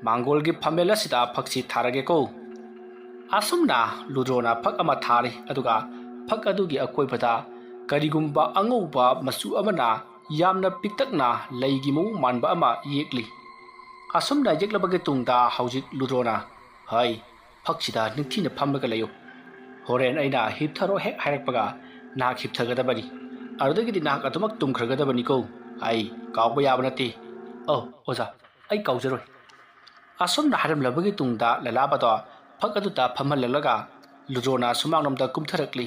ꯃꯥꯡꯒꯣꯜꯒꯤ ꯐꯝꯃꯦꯜ ꯑꯁꯤꯗ ꯐꯛꯁꯤ ꯊꯥꯔꯒꯦꯀꯣ ꯑꯁꯨꯝꯅ ꯂꯨꯗ꯭ꯔꯣꯅ ꯐꯛ ꯑꯃ ꯊꯥꯔꯤ ꯑꯗꯨꯒ ꯐꯛ ꯑꯗꯨꯒꯤ ꯑꯀꯣꯏꯕꯗ ꯀꯔꯤꯒꯨꯝꯕ ꯑꯉꯧꯕ ꯃꯆꯨ ꯑꯃꯅ ꯌꯥꯝꯅ ꯄꯤꯛꯇꯛꯅ ꯂꯩꯒꯤ ꯃꯑꯣꯡ ꯃꯥꯟꯕ ꯑꯃ ꯌꯦꯛꯂꯤ ꯑꯁꯨꯝꯅ ꯌꯦꯛꯂꯕꯒꯤ ꯇꯨꯡꯗ ꯍꯧꯖꯤꯛ ꯂꯨꯗ꯭ꯔꯣꯅ ꯐꯛꯁꯤꯗ ꯅꯤꯡꯊꯤꯅ ꯐꯝꯂꯒ ꯂꯩꯌꯨ ꯍꯣꯔꯦꯟ ꯑꯩꯅ ꯍꯤꯞꯊꯔꯣ ꯍꯦꯛ ꯍꯥꯏꯔꯛꯄꯒ ꯅꯍꯥꯛ ꯍꯤꯞꯊꯒꯗꯕꯅꯤ ꯑꯗꯨꯗꯒꯤꯗꯤ ꯅꯍꯥꯛ ꯑꯗꯨꯃꯛ ꯇꯨꯝꯈ꯭ꯔꯒꯗꯕꯅꯤꯀꯣ ꯑꯩ ꯀꯥꯎꯕ ꯌꯥꯕ ꯅꯠꯇꯦ ꯑꯣꯖꯥ ꯑꯩ ꯀꯥꯎꯖꯔꯣꯏ ꯑꯁꯨꯝꯅ ꯍꯥꯏꯔꯝꯂꯕꯒꯤ ꯇꯨꯡꯗ ꯂꯂꯥꯕꯗꯣ ꯐꯛ ꯑꯗꯨꯗ ꯐꯝꯍꯜꯂꯒ ꯂꯨꯗ꯭ꯔꯣꯅ ꯁꯨꯃꯥꯡꯂꯣꯝꯗ ꯀꯨꯝꯊꯔꯛꯂꯤ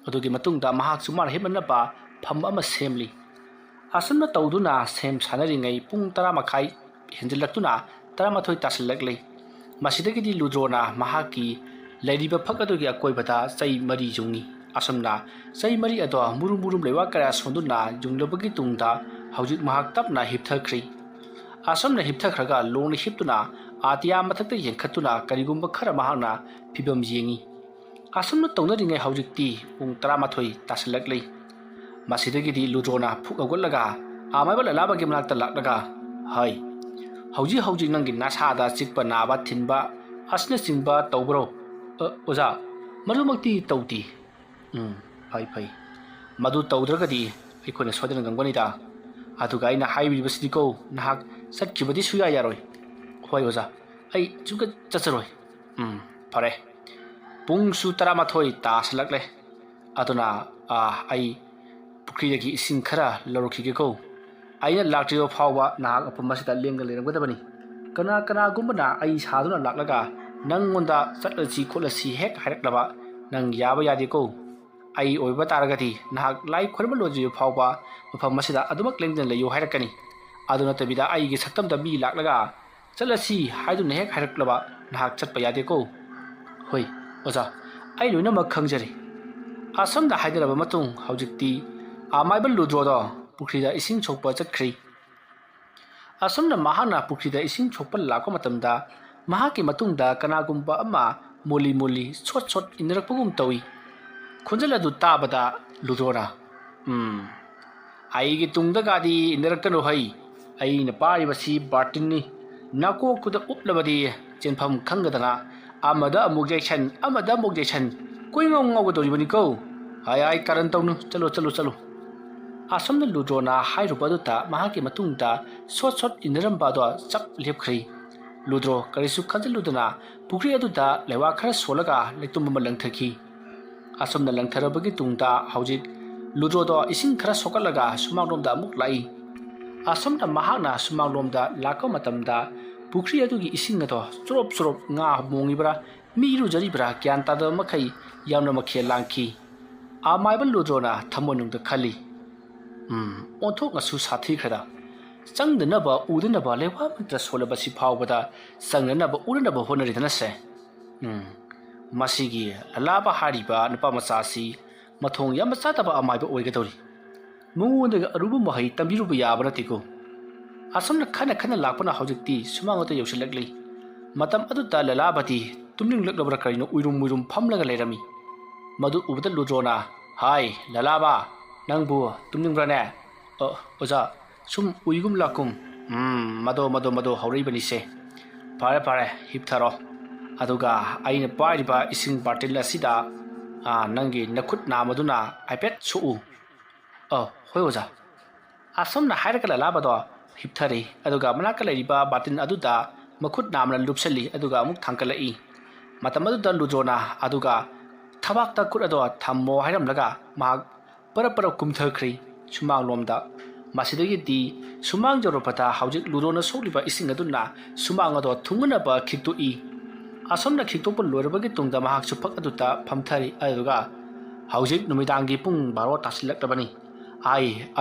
ꯑꯗꯨꯒꯤ ꯃꯇꯨꯡꯗ ꯃꯍꯥꯛꯁꯨ ꯃꯥꯅ ꯍꯤꯞꯅꯅꯕ ꯐꯝ ꯑꯃ ꯁꯦꯝꯂꯤ ꯑꯁꯨꯝꯅ ꯇꯧꯗꯨꯅ ꯁꯦꯝ ꯁꯥꯟꯅꯔꯤꯉꯩ ꯄꯨꯡ 10 ꯍꯦꯟꯖꯤꯜꯂꯛꯇꯨꯅ 11 ꯇꯥꯁꯤꯜꯂꯛꯂꯤ ꯃꯁꯤꯗꯒꯤꯗꯤ ꯂꯨꯗ꯭ꯔꯣꯅ ꯃꯍꯥꯛꯀꯤ ꯂꯩꯔꯤꯕ ꯐꯛ ꯑꯗꯨꯒꯤ ꯑꯀꯣꯏꯕꯗ ꯆꯩ 4 ꯌꯨꯡꯉꯤ ꯑꯁꯨꯝꯅ ꯆꯩ 4 ꯑꯗꯣ ꯃꯨꯔꯨꯝ ꯂꯩꯋꯥ ꯀꯌꯥ ꯁꯣꯟꯗꯨꯅ ꯌꯨꯡꯂꯕꯒꯤ ꯇꯨꯡꯗ ꯍꯧꯖꯤꯛ ꯃꯍꯥꯛ ꯇꯞꯅ ꯍꯤꯞꯊꯈ꯭ꯔꯤ ꯑꯁꯨꯝꯅ ꯍꯤꯞꯊꯈ꯭ꯔꯒ ꯂꯣꯡꯅ ꯍꯤꯞꯇꯨꯅ ꯑꯇꯤꯌꯥ ꯃꯊꯛꯇ ꯌꯦꯡꯈꯠꯇꯨꯅ ꯀꯔꯤꯒꯨꯝꯕ ꯈꯔ ꯃꯍꯥꯛꯅ ꯐꯤꯕꯝ ꯌꯦꯡꯉꯤ ꯑꯁꯨꯝꯅ ꯇꯧꯅꯔꯤꯉꯩ ꯍꯧꯖꯤꯛꯇꯤ ꯄꯨꯡ 11 ꯇꯥꯁꯤꯜꯂꯛꯂꯤ ꯃꯁꯤꯗꯒꯤꯗꯤ ꯂꯨꯗ꯭ꯔꯣꯅ ꯐꯨꯛ ꯍꯧꯒꯠꯂꯒ ꯑꯃꯥꯏꯕ ꯂꯂꯥꯕꯒꯤ ꯃꯅꯥꯛꯇ ꯂꯥꯛꯂꯒ ꯍꯧꯖꯤꯛ ꯅꯪꯒꯤ ꯅꯁꯥꯗ ꯆꯤꯛꯄ ꯅꯥꯕ ꯊꯤꯟꯕ ꯑꯁꯤꯅꯆꯤꯡꯕ ꯇꯧꯕ꯭ꯔꯣ ꯑꯣꯖꯥ ꯃꯗꯨꯃꯛꯇꯤ ꯇꯧꯗꯦ ꯐꯩ ꯃꯗꯨ ꯇꯧꯗ꯭ꯔꯒꯗꯤ ꯑꯩꯈꯣꯏꯅ ꯁꯣꯏꯗꯅ ꯉꯝꯒꯅꯤꯗ ꯑꯗꯨꯒ ꯑꯩꯅ ꯍꯥꯏꯔꯤꯕꯁꯤꯗꯤꯀꯣ ꯅꯍꯥꯛ ꯆꯠꯈꯤꯕꯗꯤ ꯁꯨꯌꯥ ꯌꯥꯔꯣꯏ ꯍꯣꯏ ꯑꯣꯖꯥ ꯑꯩ ꯁꯨꯡꯆꯠ ꯆꯠꯆꯔꯣꯏ ꯐꯔꯦ ꯄꯨꯡꯁꯨ 11 ꯇꯥꯁꯤꯜꯂꯛꯂꯦ ꯑꯗꯨꯅ ꯑꯩ ꯄꯨꯈ꯭ꯔꯤꯗꯒꯤ ꯏꯁꯤꯡ ꯈꯔ ꯂꯧꯔꯛꯈꯤꯒꯦꯀꯣ ꯑꯩꯅ ꯂꯥꯛꯇ꯭ꯔꯤꯕ ꯐꯥꯎꯕ ꯅꯍꯥꯛ ꯃꯐꯝ ꯑꯁꯤꯗ ꯂꯦꯡꯒ ꯂꯩꯔꯝꯒꯗꯕꯅꯤ ꯀꯅꯥꯒꯨꯝꯕꯅ ꯑꯩ ꯁꯥꯗꯨꯅ ꯂꯥꯛꯂꯒ ꯅꯪꯉꯣꯟꯗ ꯆꯠꯂꯁꯤ ꯈꯣꯠꯂꯁꯤ ꯍꯦꯛ ꯍꯥꯏꯔꯛꯂꯕ ꯅꯪ ꯌꯥꯕ ꯌꯥꯗꯦꯀꯣ ꯑꯩ ꯑꯣꯏꯕ ꯇꯥꯔꯒꯗꯤ ꯅꯍꯥꯛ ꯂꯥꯏ ꯈꯨꯔꯨꯝꯕ ꯂꯣꯏꯗ꯭ꯔꯤꯕ ꯐꯥꯎꯕ ꯃꯐꯝ ꯑꯁꯤꯗ ꯑꯗꯨꯃꯛ ꯂꯦꯡꯗꯅ ꯂꯩꯌꯨ ꯍꯥꯏꯔꯛꯀꯅꯤ ꯑꯗꯨ ꯅꯠꯇꯕꯤꯗ ꯑꯩꯒꯤ ꯁꯛꯇꯝꯗ ꯃꯤ ꯂꯥꯛꯂꯒ ꯆꯠꯂꯁꯤ ꯍꯥꯏꯗꯨꯅ ꯍꯦꯛ ꯍꯥꯏꯔꯛꯂꯕ ꯅꯍꯥꯛ ꯆꯠꯄ ꯌꯥꯗꯦꯀꯣ ꯍꯣꯏ ꯑꯣꯖꯥ ꯑꯩ ꯂꯣꯏꯅꯃꯛ ꯈꯪꯖꯔꯤ ꯑꯁꯣꯝꯗ ꯍꯥꯏꯗꯔꯕ ꯃꯇꯨꯡ ꯍꯧꯖꯤꯛꯇꯤ ꯑꯃꯥꯏꯕ ꯂꯨꯗ꯭ꯔꯣꯗꯣ ꯄꯨꯈ꯭ꯔꯤꯗ ꯏꯁꯤꯡ ꯁꯣꯛꯄ ꯆꯠꯈ꯭ꯔꯤ ꯑꯁꯣꯝꯅ ꯃꯍꯥꯛꯅ ꯄꯨꯈ꯭ꯔꯤꯗ ꯏꯁꯤꯡ ꯁꯣꯛꯄ ꯂꯥꯛꯄ ꯃꯇꯝꯗ ꯃꯍꯥꯛꯀꯤ ꯃꯇꯨꯡꯗ ꯀꯅꯥꯒꯨꯝꯕ ꯑꯃ ꯃꯣꯂꯤ ꯃꯣꯂꯤ ꯁꯣꯠ ꯁꯣꯠ ꯏꯟꯅꯔꯛꯄꯒꯨꯝ ꯇꯧꯏ ꯈꯣꯟꯖꯦꯜ ꯑꯗꯨ ꯇꯥꯕꯗ ꯂꯨꯗ꯭ꯔꯣꯅ ꯑꯩꯒꯤ ꯇꯨꯡꯗꯒꯗꯤ ꯏꯟꯅꯔꯛꯀꯅꯨ ꯍꯩ ꯑꯩꯅ ꯄꯥꯏꯔꯤꯕꯁꯤ ꯕꯥꯔꯇꯤꯟꯅꯤ ꯅꯥꯀꯣꯛꯇꯨꯗ ꯎꯞꯂꯕꯗꯤ ꯆꯦꯟꯐꯝ ꯈꯪꯒꯗꯅ ꯑꯃꯗ ꯑꯃꯨꯛ ꯌꯩꯁꯟ ꯑꯃꯗ ꯑꯃꯨꯛ ꯌꯩꯁꯟ ꯀꯣꯏꯉꯥꯎ ꯉꯥꯎꯒꯗꯧꯔꯤꯕꯅꯤꯀꯣ ꯍꯥꯏ ꯀꯔꯟ ꯇꯧꯅꯨ ꯆꯠꯂꯨ ꯑꯁꯣꯝꯅ ꯂꯨꯗ꯭ꯔꯣꯅ ꯍꯥꯏꯔꯨꯕ ꯑꯗꯨꯗ ꯃꯍꯥꯛꯀꯤ ꯃꯇꯨꯡꯗ ꯁꯣꯠ ꯁꯣꯠ ꯏꯟꯅꯔꯝꯕ ꯑꯗꯣ ꯆꯞ ꯂꯦꯞꯈ꯭ꯔꯤ ꯂꯨꯗ꯭ꯔꯣ ꯀꯔꯤꯁꯨ ꯈꯟꯖꯤꯜꯂꯨꯗꯅ ꯄꯨꯈ꯭ꯔꯤ ꯑꯗꯨꯗ ꯂꯩꯋꯥ ꯈꯔ ꯁꯣꯜꯂꯒ ꯂꯩꯇꯨꯝ ꯑꯃ ꯂꯪꯊꯈꯤ ꯑꯁꯣꯝꯅ ꯂꯪꯊꯔꯕꯒꯤ ꯇꯨꯡꯗ ꯍꯧꯖꯤꯛ ꯂꯨꯗ꯭ꯔꯣꯗꯣ ꯏꯁꯤꯡ ꯈꯔ ꯁꯣꯛꯀꯠꯂꯒ ꯁꯨꯃꯥꯡꯂꯣꯝꯗ ꯑꯃꯨꯛ ꯂꯥꯛꯏ ꯑꯁꯣꯝꯅ ꯃꯍꯥꯛꯅ ꯁꯨꯃꯥꯡꯂꯣꯝꯗ ꯂꯥꯛꯄ ꯃꯇꯝꯗ ꯄꯨꯈ꯭ꯔꯤ ꯑꯗꯨꯒꯤ ꯏꯁꯤꯡ ꯑꯗꯣ ꯆꯨꯔꯣꯞ ꯉꯥ ꯃꯣꯡꯉꯤꯕ꯭ꯔꯥ ꯃꯤ ꯏꯔꯨꯖꯔꯤꯕ꯭ꯔꯥ ꯒ꯭ꯌꯥꯟ ꯇꯥꯗꯕ ꯃꯈꯩ ꯌꯥꯝꯅ ꯃꯈꯦꯜ ꯂꯥꯡꯈꯤ ꯑꯃꯥꯏꯕ ꯂꯨꯗ꯭ꯔꯣꯅ ꯊꯃꯣꯏꯅꯨꯡꯗ ꯈꯜꯂꯤ ꯑꯣꯟꯊꯣꯛꯅꯁꯨ ꯁꯥꯊꯤꯈ꯭ꯔꯦꯗ ꯆꯪꯗꯅꯕ ꯎꯗꯅꯕ ꯂꯩꯋꯥꯃꯛꯇ ꯁꯣꯜꯂꯕꯁꯤ ꯐꯥꯎꯕꯗ ꯆꯪꯅꯅꯕ ꯎꯅꯅꯕ ꯍꯣꯠꯅꯔꯤꯗꯅꯁꯦ ꯃꯁꯤꯒꯤ ꯂꯂꯥꯕ ꯍꯥꯏꯔꯤꯕ ꯅꯨꯄꯥ ꯃꯆꯥ ꯑꯁꯤ ꯃꯊꯣꯡ ꯌꯥꯝꯅ ꯆꯥꯗꯕ ꯑꯃꯥꯏꯕ ꯑꯣꯏꯒꯗꯧꯔꯤ ꯃꯉꯣꯟꯗꯒ ꯑꯔꯨꯕ ꯃꯍꯩ ꯇꯝꯕꯤꯔꯨꯕ ꯌꯥꯕ ꯅꯠꯇꯦꯀꯣ ꯑꯁꯣꯝꯅ ꯈꯟꯅ ꯂꯥꯛꯄꯅ ꯍꯧꯖꯤꯛꯇꯤ ꯁꯨꯃꯥꯡ ꯑꯗꯨ ꯌꯧꯁꯤꯜꯂꯛꯂꯤ ꯃꯇꯝ ꯑꯗꯨꯗ ꯂꯂꯥꯕꯗꯤ ꯇꯨꯝꯅꯤꯡꯂꯛꯂꯕ꯭ꯔꯥ ꯀꯔꯤꯅꯣ ꯎꯏꯔꯨꯝ ꯐꯝꯂꯒ ꯂꯩꯔꯝꯃꯤ ꯃꯗꯨ ꯎꯕꯗ ꯂꯨꯗ꯭ꯔꯣꯅ ꯍꯥꯏ ꯂꯂꯥꯕ ꯅꯪꯕꯨ ꯇꯨꯝꯅꯤꯡꯕ꯭ꯔꯥꯅꯦ ꯑꯣꯖꯥ ꯁꯨꯝ ꯎꯏꯒꯨꯝ ꯂꯥꯛꯀꯨꯝ ꯃꯗꯣ ꯍꯧꯔꯛꯏꯕꯅꯤꯁꯦ ꯐꯔꯦ ꯍꯤꯞꯊꯔꯣ ꯑꯗꯨꯒ ꯑꯩꯅ ꯄꯥꯏꯔꯤꯕ ꯏꯁꯤꯡ ꯕꯥꯔꯇꯤꯜ ꯑꯁꯤꯗ ꯅꯪꯒꯤ ꯅꯈꯨꯠ ꯅꯥꯝꯃꯗꯨꯅ ꯍꯥꯏꯐꯦꯠ ꯁꯣꯛꯎ ꯍꯣꯏ ꯑꯣꯖꯥ ꯑꯁꯣꯝꯅ ꯍꯥꯏꯔꯒ ꯂꯂꯥꯕꯗꯣ ꯍꯤꯞꯊꯔꯤ ꯑꯗꯨꯒ ꯃꯅꯥꯛꯇ ꯂꯩꯔꯤꯕ ꯕꯥꯔꯇꯤꯟ ꯑꯗꯨꯗ ꯃꯈꯨꯠ ꯅꯥꯝꯃꯅ ꯂꯨꯞꯁꯜꯂꯤ ꯑꯗꯨꯒ ꯑꯃꯨꯛ ꯊꯥꯡꯀꯠꯂꯛꯏ ꯃꯇꯝ ꯑꯗꯨꯗ ꯂꯨꯗ꯭ꯔꯣꯅ ꯑꯗꯨꯒ ꯊꯕꯥꯛꯇ ꯈꯨꯠ ꯑꯗꯣ ꯊꯝꯃꯣ ꯍꯥꯏꯔꯝꯂꯒ ꯃꯍꯥꯛ ꯄꯔꯞ ꯀꯨꯝꯊꯈ꯭ꯔꯤ ꯁꯨꯃꯥꯡꯂꯣꯝꯗ ꯃꯁꯤꯗꯒꯤꯗꯤ ꯁꯨꯃꯥꯡ ꯌꯧꯔꯛꯄꯗ ꯍꯧꯖꯤꯛ ꯂꯨꯗ꯭ꯔꯣꯅ ꯁꯣꯛꯂꯤꯕ ꯏꯁꯤꯡ ꯑꯗꯨꯅ ꯁꯨꯃꯥꯡ ꯑꯗꯣ ꯊꯨꯡꯅꯅꯕ ꯈꯤꯛꯇꯣꯛꯏ ꯑꯁꯣꯝꯅ ꯈꯤꯛꯇꯣꯛꯄ ꯂꯣꯏꯔꯕꯒꯤ ꯇꯨꯡꯗ ꯃꯍꯥꯛꯁꯨ ꯐꯛ ꯑꯗꯨꯗ ꯐꯝꯊꯔꯤ ꯑꯗꯨꯒ ꯍꯧꯖꯤꯛ ꯅꯨꯃꯤꯗꯥꯡꯒꯤ ꯄꯨꯡ 12 ꯇꯥꯁꯤꯜꯂꯛꯂꯕꯅꯤ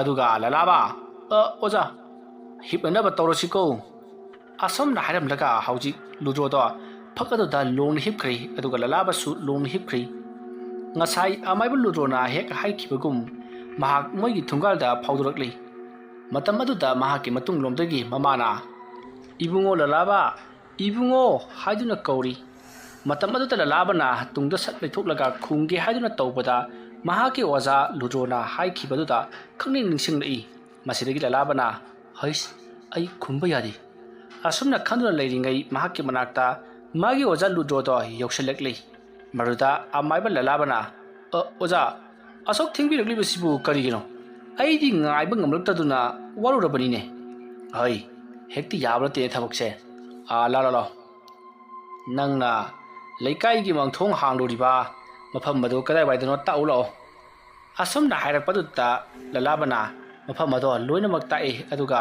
ꯑꯗꯨꯒ ꯂꯂꯥꯕ ꯑꯣꯖꯥ ꯍꯤꯞꯅꯅꯕ ꯇꯧꯔꯁꯤꯀꯣ ꯑꯁꯣꯝꯅ ꯍꯥꯏꯔꯝꯂꯒ ꯍꯧꯖꯤꯛ ꯂꯨꯗ꯭ꯔꯣꯗꯣ ꯐꯛ ꯑꯗꯨꯗ ꯂꯣꯡꯅ ꯍꯤꯞꯈ꯭ꯔꯤ ꯑꯗꯨꯒ ꯂꯂꯥꯕꯁꯨ ꯂꯣꯡꯅ ꯍꯤꯞꯈ꯭ꯔꯤ ꯉꯁꯥꯏ ꯑꯃꯥꯏꯕ ꯂꯨꯗ꯭ꯔꯣꯅ ꯍꯦꯛ ꯍꯥꯏꯈꯤꯕꯒꯨꯝ ꯃꯍꯥꯛ ꯃꯣꯏꯒꯤ ꯊꯣꯡꯒꯥꯜꯗ ꯐꯥꯎꯗꯣꯔꯛꯂꯤ ꯃꯇꯝ ꯑꯗꯨꯗ ꯃꯍꯥꯛꯀꯤ ꯃꯇꯨꯡꯂꯣꯝꯗꯒꯤ ꯃꯃꯥꯅ ꯏꯕꯨꯡꯉꯣ ꯂꯂꯥꯕ ꯏꯕꯨꯡꯉꯣ ꯍꯥꯏꯗꯨꯅ ꯀꯧꯔꯤ ꯃꯇꯝ ꯑꯗꯨꯗ ꯂꯂꯥꯕꯅ ꯇꯨꯡꯗ ꯁꯠ ꯂꯩꯊꯣꯛꯂꯒ ꯈꯨꯝꯒꯦ ꯍꯥꯏꯗꯨꯅ ꯇꯧꯕꯗ ꯃꯍꯥꯛꯀꯤ ꯑꯣꯖꯥ ꯂꯨꯗ꯭ꯔꯣꯅ ꯍꯥꯏꯈꯤꯕꯗꯨꯗ ꯈꯪꯅꯤꯡ ꯅꯤꯡꯁꯤꯡꯂꯛꯏ ꯃꯁꯤꯗꯒꯤ ꯂꯂꯥꯕꯅ ꯍꯩꯁ ꯑꯩ ꯈꯨꯝꯕ ꯌꯥꯗꯦ ꯑꯁꯨꯝꯅ ꯈꯟꯗꯨꯅ ꯂꯩꯔꯤꯉꯩ ꯃꯍꯥꯛꯀꯤ ꯃꯅꯥꯛꯇ ꯃꯥꯒꯤ ꯑꯣꯖꯥ ꯂꯨꯗ꯭ꯔꯣꯗꯣ ꯌꯧꯁꯤꯜꯂꯛꯂꯤ ꯃꯗꯨꯗ ꯑꯃꯥꯏꯕ ꯂꯂꯥꯕꯅ ꯑꯣꯖꯥ ꯑꯁꯨꯛ ꯊꯦꯡꯕꯤꯔꯛꯂꯤꯕꯁꯤꯕꯨ ꯀꯔꯤꯒꯤꯅꯣ ꯑꯩꯗꯤ ꯉꯥꯏꯕ ꯉꯝꯂꯛꯇꯗꯨꯅ ꯋꯥꯔꯨꯔꯕꯅꯤꯅꯦ ꯍꯦꯛꯇ ꯌꯥꯕ ꯅꯠꯇꯦ ꯊꯕꯛꯁꯦ ꯂꯥꯛꯑꯣ ꯅꯪꯅ ꯂꯩꯀꯥꯏꯒꯤ ꯃꯥꯡꯊꯣꯡ ꯍꯥꯡꯂꯨꯔꯤꯕ ꯃꯐꯝ ꯑꯗꯨ ꯀꯗꯥꯏꯋꯥꯏꯗꯅꯣ ꯇꯥꯛꯎ ꯂꯥꯛꯑꯣ ꯑꯁꯨꯝꯅ ꯍꯥꯏꯔꯛꯄꯗꯨꯗ ꯂꯂꯥꯕꯅ ꯃꯐꯝ ꯑꯗꯣ ꯂꯣꯏꯅꯃꯛ ꯇꯥꯛꯏ ꯑꯗꯨꯒ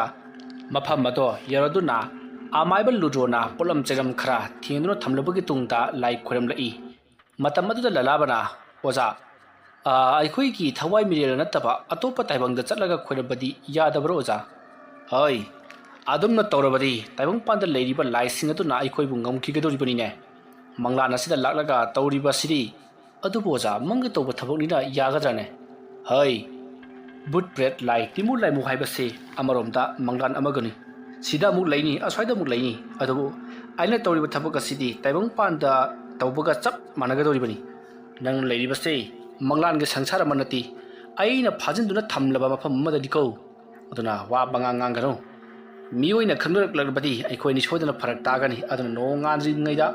ꯃꯐꯝ ꯑꯗꯣ ꯌꯧꯔꯗꯨꯅ ꯑꯃꯥꯏꯕ ꯂꯨꯗ꯭ꯔꯣꯅ ꯄꯣꯠꯂꯝ ꯆꯩꯔꯝ ꯈꯔ ꯊꯦꯡꯗꯨꯅ ꯊꯝꯂꯕꯒꯤ ꯇꯨꯡꯗ ꯂꯥꯏ ꯈꯣꯏꯔꯝꯂꯛꯏ ꯃꯇꯝ ꯑꯗꯨꯗ ꯂꯂꯥꯕꯅ ꯑꯣꯖꯥ ꯑꯩꯈꯣꯏꯒꯤ ꯊꯋꯥꯏ ꯃꯤꯔꯦꯜ ꯅꯠꯇꯕ ꯑꯇꯣꯞꯄ ꯇꯥꯏꯕꯪꯗ ꯆꯠꯂꯒ ꯈꯣꯏꯔꯝꯕꯗꯤ ꯌꯥꯗꯕ꯭ꯔꯣ ꯑꯣꯖꯥ ꯑꯗꯨꯝꯅ ꯇꯧꯔꯕꯗꯤ ꯇꯥꯏꯕꯪꯄꯥꯟꯗ ꯂꯩꯔꯤꯕ ꯂꯥꯏꯁꯤꯡ ꯑꯗꯨꯅ ꯑꯩꯈꯣꯏꯕꯨ ꯉꯝꯈꯤꯒꯗꯧꯔꯤꯕꯅꯤꯅꯦ ꯃꯪꯂꯥꯟ ꯑꯁꯤꯗ ꯂꯥꯛꯂꯒ ꯇꯧꯔꯤꯕꯁꯤꯗꯤ ꯑꯗꯨꯕꯨ ꯑꯣꯖꯥ ꯃꯪꯒ ꯇꯧꯕ ꯊꯕꯛꯅꯤꯅ ꯌꯥꯒꯗ꯭ꯔꯥꯅꯦ ꯕꯨꯠ ꯕ꯭ꯔꯦꯠ ꯂꯥꯏ ꯇꯤꯃꯨ ꯂꯥꯏꯃꯨ ꯍꯥꯏꯕꯁꯤ ꯑꯃꯔꯣꯝꯗ ꯃꯪꯂꯥꯟ ꯑꯃꯒꯅꯤ ꯁꯤꯗ ꯑꯃꯨꯛ ꯂꯩꯅꯤ ꯑꯁ꯭ꯋꯥꯏꯗ ꯑꯃꯨꯛ ꯂꯩꯅꯤ ꯑꯗꯨꯕꯨ ꯑꯩꯅ ꯇꯧꯔꯤꯕ ꯊꯕꯛ ꯑꯁꯤꯗꯤ ꯇꯥꯏꯕꯪꯄꯥꯟꯗ ꯇꯧꯕꯒ ꯆꯞ ꯃꯥꯟꯅꯒꯗꯧꯔꯤꯕꯅꯤ ꯅꯪ ꯂꯩꯔꯤꯕꯁꯤ ꯃꯪꯂꯥꯟꯒꯤ ꯁꯪꯁꯥꯔ ꯑꯃ ꯅꯠꯇꯦ ꯑꯩꯅ ꯐꯥꯖꯤꯟꯗꯨꯅ ꯊꯝꯂꯕ ꯃꯐꯝ ꯑꯃꯗꯅꯤꯀꯣ ꯑꯗꯨꯅ ꯋꯥ ꯕꯉꯥꯡ ꯉꯥꯡꯒꯅꯨ ꯃꯤꯑꯣꯏꯅ ꯈꯪꯅꯔꯛꯂꯕꯗꯤ ꯑꯩꯈꯣꯏꯅꯤ ꯁꯣꯏꯗꯅ ꯐꯔꯛ ꯇꯥꯒꯅꯤ ꯑꯗꯨꯅ ꯅꯣꯡ ꯉꯥꯟꯗ꯭ꯔꯤꯉꯩꯗ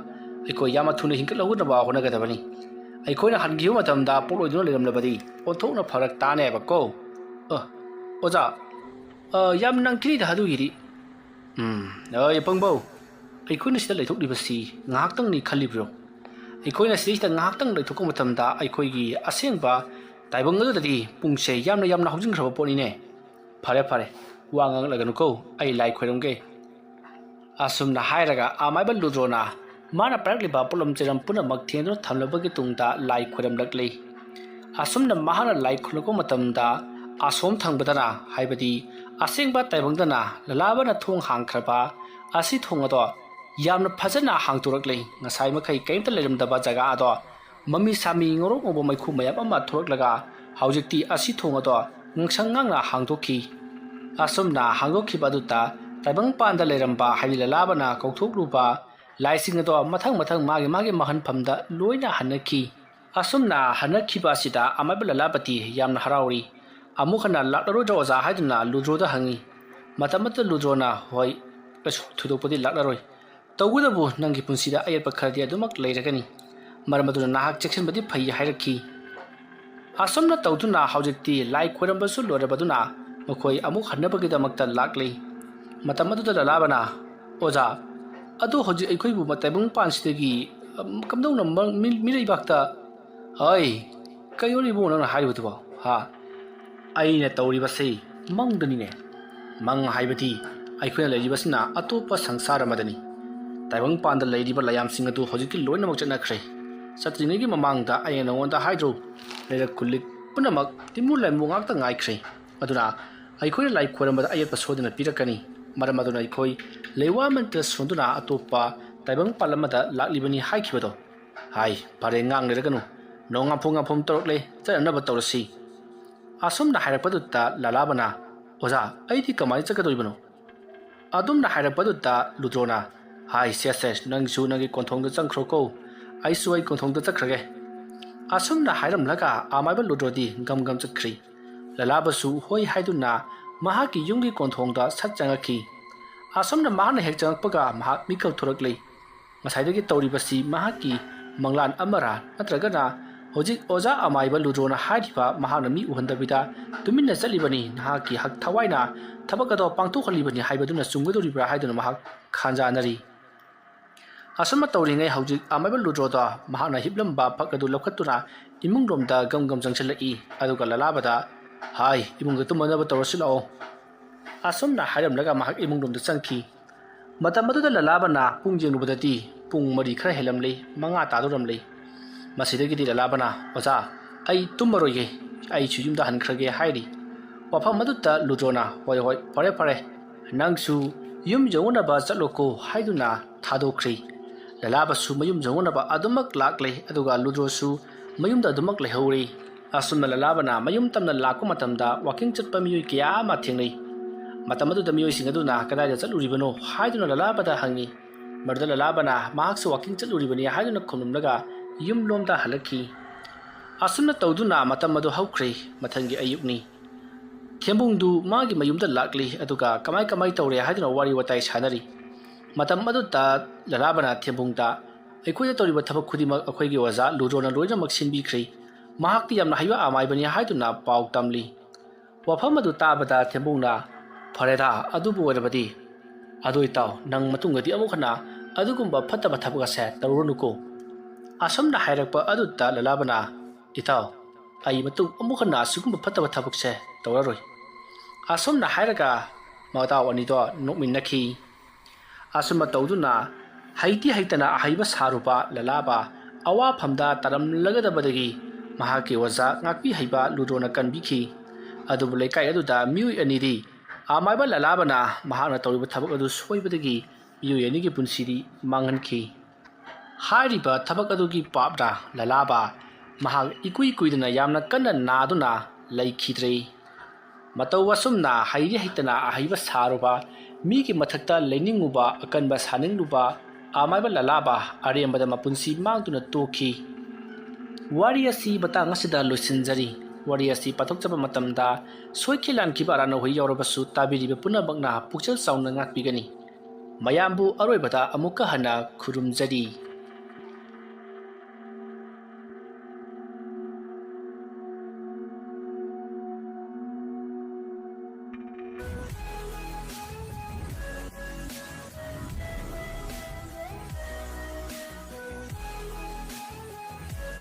ꯑꯩꯈꯣꯏ ꯌꯥꯝꯅ ꯊꯨꯅ ꯍꯤꯡꯀꯠꯍꯧꯅꯕ ꯍꯣꯠꯅꯒꯗꯕꯅꯤ ꯑꯩꯈꯣꯏꯅ ꯍꯟꯈꯤꯕ ꯃꯇꯝꯗ ꯄꯣꯠꯂꯣꯏꯗꯨꯅ ꯂꯩꯔꯝꯂꯕꯗꯤ ꯑꯣꯟꯊꯣꯛꯅ ꯐꯔꯛ ꯇꯥꯅꯦꯕꯀꯣ ꯑꯣꯖꯥ ꯌꯥꯝ ꯅꯪꯈꯤꯅꯤꯗ ꯑꯗꯨꯒꯤꯗꯤ ꯄꯪꯕꯧ ꯑꯩꯈꯣꯏꯅ ꯁꯤꯗ ꯂꯩꯊꯣꯛꯂꯤꯕꯁꯤ ꯉꯥꯏꯍꯥꯛꯇꯪꯅꯤ ꯈꯜꯂꯤꯕ꯭ꯔꯣ ꯑꯩꯈꯣꯏꯅ ꯁꯤꯗꯩꯁꯤꯗ ꯉꯥꯏꯍꯥꯛꯇꯪ ꯂꯩꯊꯣꯛꯄ ꯃꯇꯝꯗ ꯑꯩꯈꯣꯏꯒꯤ ꯑꯁꯦꯡꯕ ꯇꯥꯏꯕꯪ ꯑꯗꯨꯗꯗꯤ ꯄꯨꯡꯁꯦ ꯌꯥꯝꯅ ꯍꯧꯖꯤꯟꯈ꯭ꯔꯕ ꯄꯣꯠꯅꯤꯅꯦ ꯐꯔꯦ ꯋꯥ ꯉꯥꯡꯂꯒꯅꯨꯀꯣ ꯑꯩ ꯂꯥꯏ ꯈꯣꯏꯔꯝꯒꯦ ꯑꯁꯨꯝꯅ ꯍꯥꯏꯔꯒ ꯑꯃꯥꯏꯕ ꯂꯨꯗ꯭ꯔꯣꯅ ꯃꯥꯅ ꯄꯥꯏꯔꯛꯂꯤꯕ ꯄꯣꯠꯂꯝ ꯆꯩꯔꯝ ꯄꯨꯝꯅꯃꯛ ꯊꯦꯡꯗꯨꯅ ꯊꯝꯂꯕꯒꯤ ꯇꯨꯡꯗ ꯂꯥꯏ ꯈꯣꯏꯔꯝꯂꯛꯂꯤ asumna mahana lai khulako matamda asom thangbadana haibadi asengba taibangdana lalabana thong hangkhraba asi thong ado yamna phajana hangturak lei ngasai makai kaimta leramdaba jaga ado mami sami ngoro ngobo maikhu mayap ama thoraklaga haujikti asi thong ado ngsangnga hangdokhi asumna hangdokhi baduta taibang panda leramba habi lalabana kauthokluba laising ado mathang magi mahan phamda loina hanaki asumna hanaki basida amabal lalabati yamna harauri amukhana laklaro joza haiduna ludroda hangi matamata ludrona hoi kasu thudopodi laklaroi tawudabu nangi punsida ayat pakhardi adumak leiragani maramaduna nahak section badi phai hairakhi asumna tawduna haujikti lai khorambasu lorabaduna makhoi amuk hanabagi damakta laklei matamatu lalabana oza adu hoji aikoi bu mataibung pansidagi kamdong milai bakta hai kayori bu nang haibutu ba ha aina tawribase mangdani ne mang haibati aikoi leiribasina atopa sangsara madani taibang panda leiriba layam sing adu hojiki loina mak chana khre satrini gi mamangda aina ngonda haidro lera kulik punamak timur lai mungak ta ngai khre aduna aikoi lai khoramba ayat pasodina pirakani maramaduna aikoi lewa mantra sonduna atopa taibang palamada laklibani haikibado hai pare ngang leraganu nonga phom torokle chana ba torasi asumna hairapadu lalabana oza aidi kamai chakadoribano adumna hairapadu ludrona hai ses nangsu nangi konthongda changkhroko aisu ai konthongda chakhrage asumna hairamlaga amaiba ludrodi gam chakkhri lalabasu hoi haiduna mahaki yungi konthongda satchangakhi asumna mahana hek changakpaga mahak mikal thoraklei masaidagi tawribasi mahaki manglan amara natragana hojik oza amaiba ludrona haidiba mahana mi uhandabida tuminna chalibani nahaki hak thawaina thabakado pangthokhalibani haibaduna chunggadoribra haiduna mahak khanjanari asuma tawringai hojik amaiba ludroda mahana hiblamba phakadu lokhatuna imungdomda gam jangchalai aduga lalabada hai imungda tumanaba tawrasilao asumna hairamlaga mahak imungdomda changki matamaduda lalabana pungjengubadati pung mari khara helamlei manga tadoramlei masidagidi lalabana oza ai tumaroye ai chujumda hankrage hairi wafam maduta ludrona hoi pare nangsu yum jongona ba chatloko haiduna thadokri lalabasu mayum jongona ba adumak lakle aduga ludrosu mayumda adumak lehori asumna lalabana mayum tamna lakku matamda walking chatpa miyoi kya ma thengnei matamadu da miyoi singaduna kadaya chatluribano haiduna lalabada hangi marda lalabana mahaksu walking chatluribani haiduna khomnumlaga yum lomda halaki asumna tawduna matamadu haukre mathangi ayukni thembungdu magi mayumda lakli aduga kamai tawre haiduna wari watai sanari matam aduta lalabana thembungda aikoi tawriba thabak khudima akhoi waza ludrona loina maksin bikhri mahakti yamna haiba amai bani haiduna pau tamli wafam adu tabada thembungna fareda adubu warabadi adoi taw nang matungadi amukhana adugumba phataba thabaka se tarunuko asumna hairakpa aduta lalabana itaw ai matung amukhana sugumba phataba thabakse tawraroi asumna hairaga mataw anido nokminnakhi asuma tawduna haiti haitana haiba saruba lalaba awa phamda taram lagadabadagi mahaki waza ngakpi haiba ludrona kanbikhi adubu lekai aduda miui anidi amaiba lalabana mahana tawriba thabak adu soibadagi miui anigi punsidi manghankhi hairiba thabak adugi papda lalaba mahak ikuidana yamna kanna naduna laikhidrei mataw wasumna hairi haitana haiba saruba migi mathakta leininguba akanba saningluba amaiba lalaba arembada mapunsi mangtuna tokhi wari asi batang asida losinjari wari asi pathokchaba matamda soikhilan kibarana hoi yorobasu tabiriba punabakna pukchal sauna ngakpigani mayambu aroibada amuka hana khurumjari